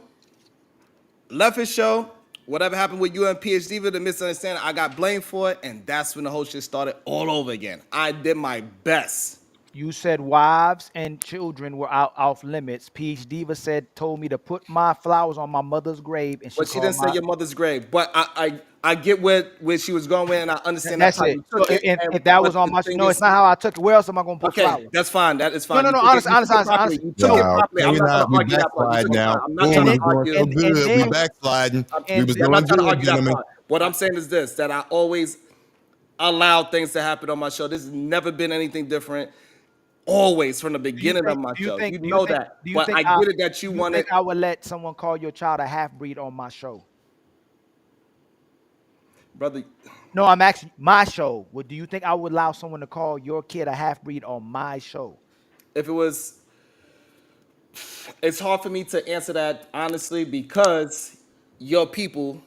Speaker 7: left his show. Whatever happened with you and PhD with the misunderstanding, I got blamed for it, and that's when the whole shit started all over again. I did my best.
Speaker 17: You said wives and children were off limits. PH Diva told me to put my flowers on my mother's grave, and
Speaker 7: she didn't say your mother's grave. But I get where she was going with, and I understand
Speaker 17: that's
Speaker 7: how
Speaker 17: it.
Speaker 7: you took it.
Speaker 17: If that was on my no, it's not how I took it. Where else am I going to put flowers?
Speaker 7: Okay, that's fine. That is fine.
Speaker 17: No, honest.
Speaker 7: You took it properly. I'm not going to argue that part. I'm not trying to argue.
Speaker 2: We backsliding. We was doing good, gentlemen.
Speaker 7: What I'm saying is this: that I always allow things to happen on my show. This has never been anything different. Always from the beginning of my show. You know that. But I get it that you wanted.
Speaker 17: Think I would let someone call your child a half-breed on my show?
Speaker 7: Brother.
Speaker 17: No, I'm actually my show. Do you think I would allow someone to call your kid a half-breed on my show?
Speaker 7: If it was, it's hard for me to answer that honestly because your people,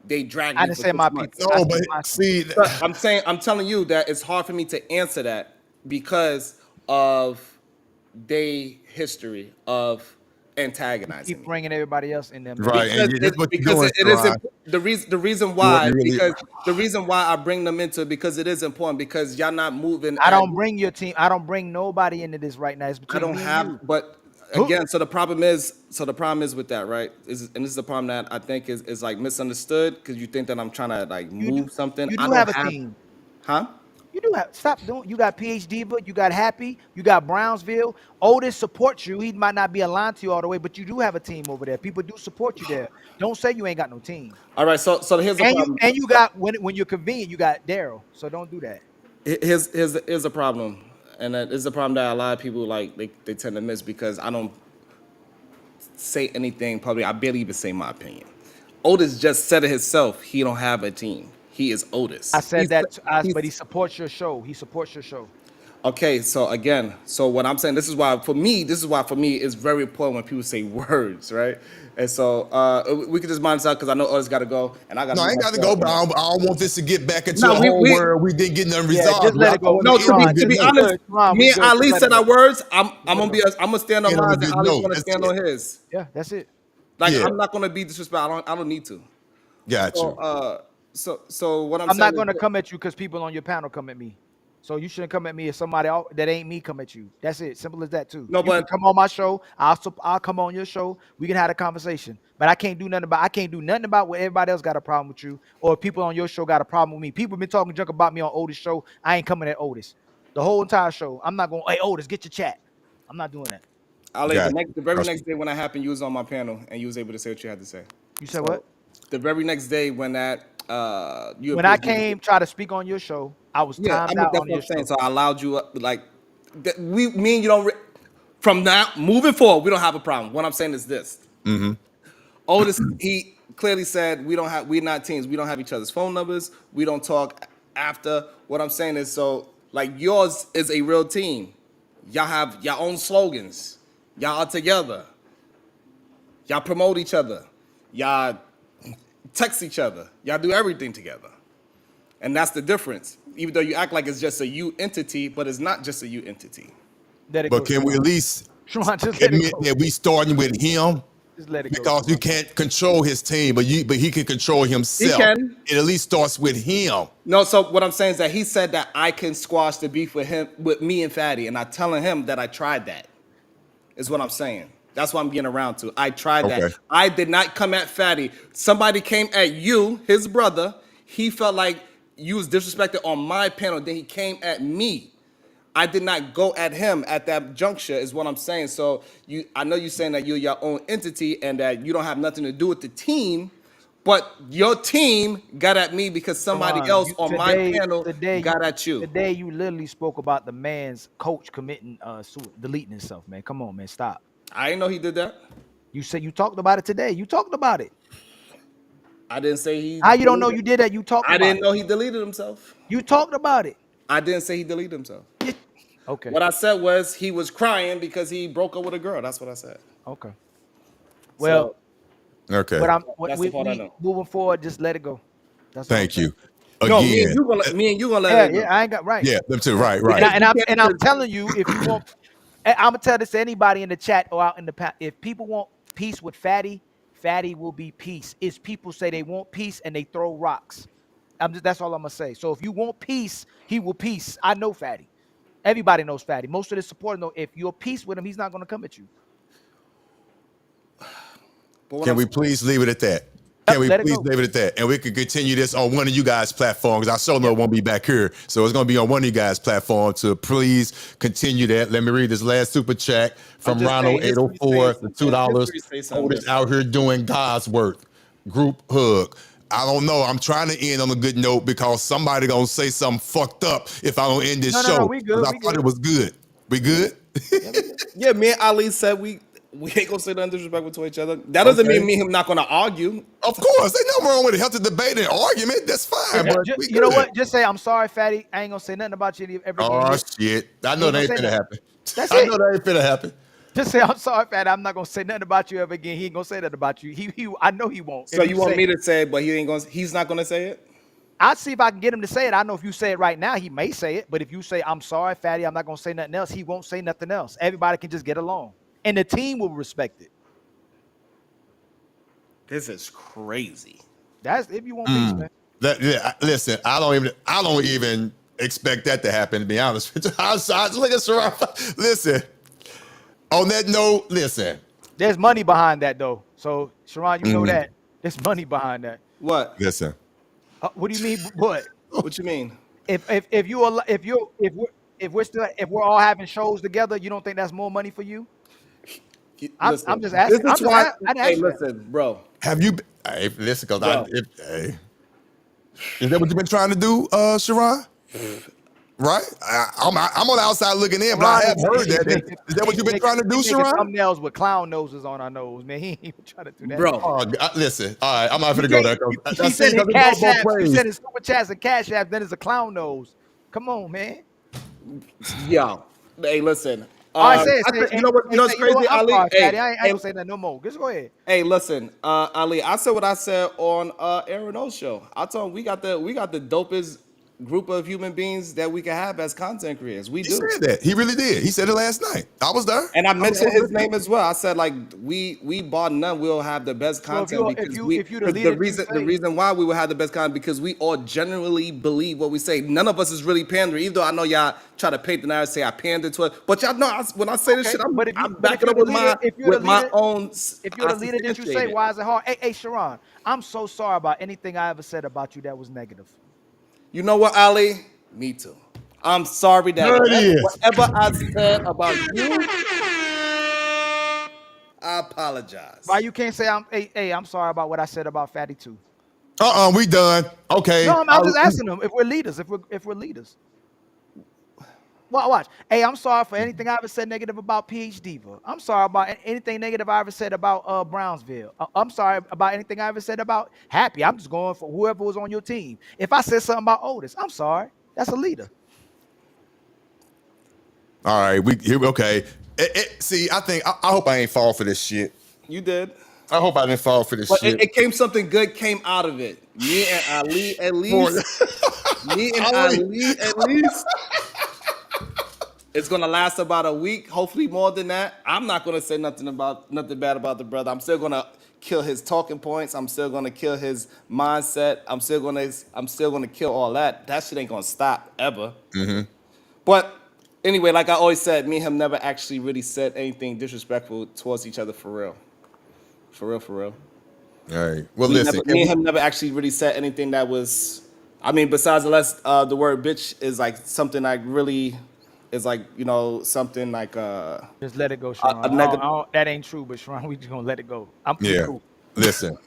Speaker 7: they drag me.
Speaker 17: I didn't say my people.
Speaker 2: No, but see,
Speaker 7: I'm telling you that it's hard for me to answer that because of their history of antagonizing.
Speaker 17: Keep bringing everybody else in them,
Speaker 2: right?
Speaker 7: Because it is the reason why the reason why I bring them into it because it is important because y'all not moving.
Speaker 17: I don't bring your team. I don't bring nobody into this right now. It's between
Speaker 7: I don't have, but again, so the problem is with that, right? And this is the problem that I think is like misunderstood because you think that I'm trying to like move something.
Speaker 17: You do have a team,
Speaker 7: huh?
Speaker 17: You do have. Stop doing. You got PH Diva. You got Happy. You got Brownsville. Otis supports you. He might not be aligned to you all the way, but you do have a team over there. People do support you there. Don't say you ain't got no team.
Speaker 7: All right. So here's the problem.
Speaker 17: And you got when you're convenient, you got Daryl. So don't do that.
Speaker 7: Here's a problem, and that is a problem that a lot of people like they tend to miss because I don't say anything publicly. I barely even say my opinion. Otis just said it himself. He don't have a team. He is Otis.
Speaker 17: I said but he supports your show. He supports your show.
Speaker 7: Okay, so again, so what I'm saying, this is why for me it's very important when people say words, right? And so we can just mind this out because I know others got to go, and I got to
Speaker 2: No,
Speaker 7: do
Speaker 2: I ain't
Speaker 7: my
Speaker 2: got to
Speaker 7: show.
Speaker 2: go, but I don't want this to get back into
Speaker 7: No,
Speaker 2: a whole where we didn't get nothing
Speaker 17: Yeah,
Speaker 2: resolved.
Speaker 17: just let
Speaker 2: I
Speaker 17: it go.
Speaker 2: want to
Speaker 7: no.
Speaker 2: end on a
Speaker 7: To
Speaker 2: good
Speaker 7: be
Speaker 2: note.
Speaker 7: honest,
Speaker 17: Ron, we
Speaker 7: me and
Speaker 17: good. Just
Speaker 7: Ali
Speaker 17: let it
Speaker 7: said
Speaker 17: go.
Speaker 7: our words. I'm
Speaker 17: Let it
Speaker 7: gonna
Speaker 17: go.
Speaker 7: stand on
Speaker 2: End on a
Speaker 7: mine, and
Speaker 2: good
Speaker 7: Ali's
Speaker 2: note.
Speaker 7: gonna
Speaker 2: That's
Speaker 7: stand
Speaker 2: it.
Speaker 7: on his.
Speaker 17: Yeah, that's it.
Speaker 7: Like
Speaker 2: Yeah,
Speaker 7: I'm not gonna be disrespectful. I don't need to.
Speaker 2: got
Speaker 7: So
Speaker 2: you.
Speaker 7: so what I'm
Speaker 17: I'm
Speaker 7: saying
Speaker 17: not
Speaker 7: is
Speaker 17: gonna come at you because people on your panel come at me. So you shouldn't come at me if somebody that ain't me come at you. That's it. Simple as that too.
Speaker 7: no,
Speaker 17: You can
Speaker 7: but
Speaker 17: come on my show. I'll come on your show. We can have a conversation. But I can't do nothing about what everybody else got a problem with you or if people on your show got a problem with me. People been talking junk about me on Otis show. I ain't coming at Otis. The whole entire show. I'm not going, hey Otis, get your chat. I'm not doing that.
Speaker 7: Ali,
Speaker 2: Got
Speaker 7: the very
Speaker 2: you.
Speaker 7: next day when that happened, you was on my panel and you was able to say what you had to say.
Speaker 17: You said what?
Speaker 7: So the very next day when that you
Speaker 17: When I
Speaker 7: appeared,
Speaker 17: came try to speak on your show, I was
Speaker 7: yeah, I
Speaker 17: timed
Speaker 7: mean
Speaker 17: out
Speaker 7: that's
Speaker 17: on
Speaker 7: what
Speaker 17: your
Speaker 7: I'm saying.
Speaker 17: show.
Speaker 7: So I allowed you like me and you don't. From now moving forward, we don't have a problem. What I'm saying is this:
Speaker 2: Mm-hmm.
Speaker 7: Otis, he clearly said we're not teams. We don't have each other's phone numbers. We don't talk after. What I'm saying is so like yours is a real team. Y'all have your own slogans. Y'all are together. Y'all promote each other. Y'all text each other. Y'all do everything together. And that's the difference. Even though you act like it's just a you entity, but it's not just a you entity.
Speaker 17: Let it
Speaker 2: But
Speaker 17: go,
Speaker 2: can we
Speaker 17: Sharon.
Speaker 2: at least
Speaker 17: Sharon, just let it
Speaker 2: admit
Speaker 17: go.
Speaker 2: that we starting with him?
Speaker 17: Just let it go,
Speaker 2: Because you
Speaker 17: Sharon.
Speaker 2: can't control his team, but he can control
Speaker 7: He
Speaker 2: himself.
Speaker 7: can.
Speaker 2: It at least starts with him.
Speaker 7: No, so what I'm saying is that he said that I can squash the beef with me and Fatty, and I'm telling him that I tried that. Is what I'm saying. That's what I'm getting around to. I tried that.
Speaker 2: Okay.
Speaker 7: I did not come at Fatty. Somebody came at you, his brother. He felt like you was disrespected on my panel. Then he came at me. I did not go at him at that juncture, is what I'm saying. So I know you're saying that you're your own entity and that you don't have nothing to do with the team, but your team got at me because somebody
Speaker 17: Sharon,
Speaker 7: else on my panel got at you.
Speaker 17: today you literally spoke about the man's coach committing deleting himself, man. Come on, man, stop.
Speaker 7: I didn't know he did that.
Speaker 17: You said you talked about it today. You talked about it.
Speaker 7: I didn't say he
Speaker 17: How you don't know
Speaker 7: deleted.
Speaker 17: you did that? You talked
Speaker 7: I
Speaker 17: about
Speaker 7: didn't
Speaker 17: it.
Speaker 7: know he deleted himself.
Speaker 17: You talked about it.
Speaker 7: I didn't say he deleted himself.
Speaker 17: Okay.
Speaker 7: What I said was he was crying because he broke up with a girl. That's what I said.
Speaker 17: Okay. Well,
Speaker 7: So
Speaker 2: Okay.
Speaker 17: what
Speaker 7: that's the part I
Speaker 17: we
Speaker 7: know.
Speaker 17: moving forward, just let it go. That's all I'm
Speaker 2: Thank
Speaker 17: saying.
Speaker 2: you.
Speaker 7: No,
Speaker 2: Again.
Speaker 7: me and you gonna let
Speaker 17: Yeah,
Speaker 7: it
Speaker 17: yeah,
Speaker 7: go.
Speaker 17: I ain't got right.
Speaker 2: Yeah, them two. Right,
Speaker 17: And
Speaker 2: right.
Speaker 17: I, and I'm and I'm telling you, if you want, I'm gonna tell this to anybody in the chat or out in the if people want peace with Fatty, Fatty will be peace. It's people say they want peace and they throw rocks. That's all I'm gonna say. So if you want peace, he will peace. I know Fatty. Everybody knows Fatty. Most of the supporters know if you're peace with him, he's not gonna come at you.
Speaker 7: But what
Speaker 2: Can
Speaker 7: I'm
Speaker 2: we please leave it at that? Can we
Speaker 17: Let it
Speaker 2: please
Speaker 17: go.
Speaker 2: leave it at that? And we can continue this on one of you guys' platforms. I sure know it won't be back here. So it's going to be on one of you guys' platform to please continue that. Let me read this last super chat from
Speaker 7: just saying,
Speaker 2: Ronald
Speaker 7: history
Speaker 2: 804,
Speaker 7: says
Speaker 2: the
Speaker 7: something.
Speaker 2: $2.
Speaker 7: History says something
Speaker 2: Otis
Speaker 7: different.
Speaker 2: out here doing God's work. Group hug. I don't know. I'm trying to end on a good note because somebody going to say something fucked up if I don't end this
Speaker 17: No,
Speaker 2: show.
Speaker 17: we
Speaker 2: Because
Speaker 17: good.
Speaker 2: I
Speaker 17: We
Speaker 2: thought
Speaker 17: good.
Speaker 2: it was good. We good?
Speaker 17: Yeah, we good.
Speaker 7: Yeah, me and Ali said we ain't gonna say nothing disrespectful to each other. That doesn't
Speaker 2: Okay.
Speaker 7: mean me and him not gonna argue.
Speaker 2: Of course. There's nothing wrong with a healthy debate and argument. That's fine, but we
Speaker 17: You know
Speaker 2: good.
Speaker 17: what? Just say I'm sorry, Fatty. I ain't gonna say nothing about you ever again.
Speaker 2: Oh shit! I
Speaker 17: You
Speaker 2: know
Speaker 17: ain't
Speaker 2: that
Speaker 17: gonna
Speaker 2: ain't
Speaker 17: say
Speaker 2: finna
Speaker 17: nothing.
Speaker 2: happen.
Speaker 17: That's
Speaker 2: I know
Speaker 17: it.
Speaker 2: that ain't finna happen.
Speaker 17: Just say I'm sorry, Fatty. I'm not gonna say nothing about you ever again. He ain't gonna say that about you. I know he won't.
Speaker 7: So
Speaker 17: If you
Speaker 7: you want
Speaker 17: say
Speaker 7: me to say it, but he's not gonna say it?
Speaker 17: I'll see if I can get him to say it. I know if you say it right now, he may say it. But if you say, I'm sorry, Fatty, I'm not going to say nothing else, he won't say nothing else. Everybody can just get along. And the team will respect it.
Speaker 7: This is crazy.
Speaker 17: That's if you want peace, man.
Speaker 2: Listen, I don't even expect that to happen. To be honest with you, I look at Sarah. Listen, on that note, listen.
Speaker 17: There's money behind that, though. So, Sharon, you know that. There's money behind that.
Speaker 7: What?
Speaker 2: Listen.
Speaker 17: What do you mean? What?
Speaker 7: What you mean?
Speaker 17: If we're all having shows together, you don't think that's more money for you? I'm just
Speaker 7: Listen, this
Speaker 17: asking.
Speaker 7: is why.
Speaker 17: I didn't
Speaker 7: Hey,
Speaker 17: ask you that.
Speaker 7: listen, bro.
Speaker 2: Have you? Hey, listen, because
Speaker 7: Bro.
Speaker 2: is that what you've been trying to do, Sharon? Right? I'm on the outside looking in, but I
Speaker 17: Sharon
Speaker 2: have heard
Speaker 17: he
Speaker 2: that.
Speaker 17: making
Speaker 2: Is that what you've been trying to do,
Speaker 17: making
Speaker 2: Sharon?
Speaker 17: thumbnails with clown noses on our nose, man. He ain't even trying to do that.
Speaker 7: Bro.
Speaker 2: Oh, listen. All right, I'm not gonna go there.
Speaker 17: You
Speaker 2: I
Speaker 17: keep
Speaker 2: see
Speaker 17: sending
Speaker 2: because it go
Speaker 17: cash
Speaker 2: both
Speaker 17: apps. You
Speaker 2: ways.
Speaker 17: sending super chats and cash apps. Then it's a clown nose. Come on, man.
Speaker 7: Yo, hey, listen.
Speaker 17: I say,
Speaker 7: You know what? You know what's crazy,
Speaker 17: I'm
Speaker 7: Ali?
Speaker 17: sorry, Fatty.
Speaker 7: Hey,
Speaker 17: I ain't gonna say that no more. Just go ahead.
Speaker 7: hey, listen, Ali. I said what I said on Aaron O's show. I told him we got the dopest group of human beings that we can have as content creators. We
Speaker 2: He
Speaker 7: do.
Speaker 2: said that. He really did. He said it last night. I was there.
Speaker 7: And I
Speaker 2: I
Speaker 7: mentioned
Speaker 2: was
Speaker 7: his
Speaker 2: listening.
Speaker 7: name as well. I said like we bar none will have the best
Speaker 17: So
Speaker 7: content because
Speaker 17: if you the leader that you
Speaker 7: the
Speaker 17: say,
Speaker 7: reason why we will have the best content because we all genuinely believe what we say. None of us is really pandering, even though I know y'all try to paint the narrative, say I pander to it. But y'all know when I say this
Speaker 17: okay,
Speaker 7: shit,
Speaker 17: but
Speaker 7: I'm
Speaker 17: if
Speaker 7: backing
Speaker 17: you're
Speaker 7: up
Speaker 17: the leader,
Speaker 7: with my own.
Speaker 17: if you're
Speaker 7: I
Speaker 17: the leader that you say,
Speaker 7: substantiate it.
Speaker 17: why is it hard? Hey, Sharon, I'm so sorry about anything I ever said about you that was negative.
Speaker 7: You know what, Ali? Me too. I'm sorry that
Speaker 2: There it is.
Speaker 7: whatever I said about you, I
Speaker 17: Why
Speaker 7: apologize.
Speaker 17: you can't say I'm sorry about what I said about Fatty too?
Speaker 2: We done. Okay.
Speaker 17: No, I'm just asking them if we're leaders, if we're leaders. Well, watch. Hey, I'm sorry for anything I ever said negative about PH Diva. I'm sorry about anything negative I ever said about Brownsville. I'm sorry about anything I ever said about Happy. I'm just going for whoever was on your team. If I said something about Otis, I'm sorry. That's a leader.
Speaker 2: All right. Okay. See, I think I hope I ain't fall for this shit.
Speaker 7: You did.
Speaker 2: I hope I didn't fall for this
Speaker 7: But
Speaker 2: shit.
Speaker 7: it came something good came out of it. Me and Ali at least. Me and Ali at least. It's gonna last about a week, hopefully more than that. I'm not gonna say nothing bad about the brother. I'm still gonna kill his talking points. I'm still gonna kill his mindset. I'm still gonna kill all that. That shit ain't gonna stop ever.
Speaker 2: Mm-hmm.
Speaker 7: But anyway, like I always said, me and him never actually really said anything disrespectful towards each other for real. For real, for real.
Speaker 2: All right. Well, listen.
Speaker 7: Me and him never actually really said anything that was. I mean, besides unless the word "bitch" is like something like really is like something like
Speaker 17: Just let it go, Sharon. That ain't true, but Sharon, we just gonna let it go. We cool.
Speaker 2: Listen.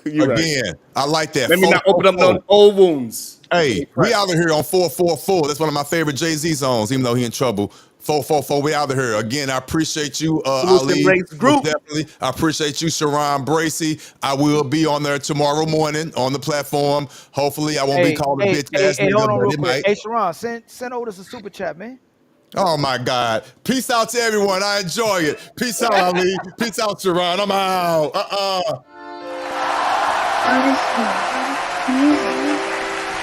Speaker 7: You're
Speaker 2: Again,
Speaker 7: right.
Speaker 2: I like that.
Speaker 7: Let me not open up no old wounds.
Speaker 2: Hey, we out of here on 444. That's one of my favorite Jay-Z songs, even though he in trouble. 444, we out of here. Again, I appreciate you, Ali.
Speaker 7: Group.
Speaker 2: Definitely. I appreciate you, Sharon Bracy. I will be on there tomorrow morning on the platform. Hopefully, I won't be called a bitch ass nigga,
Speaker 17: hold on
Speaker 2: but
Speaker 17: real
Speaker 2: it
Speaker 17: quick.
Speaker 2: might.
Speaker 17: Hey, Sharon, send Otis a super chat, man.
Speaker 2: Oh my God. Peace out to everyone. I enjoy it. Peace out, Ali. Peace out, Sharon. I'm out.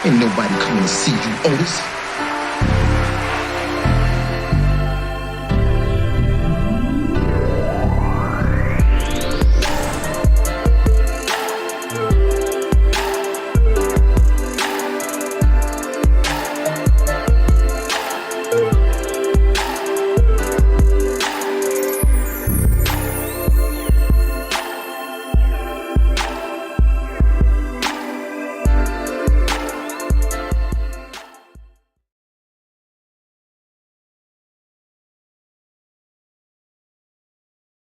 Speaker 1: Ain't nobody coming to see you, Otis.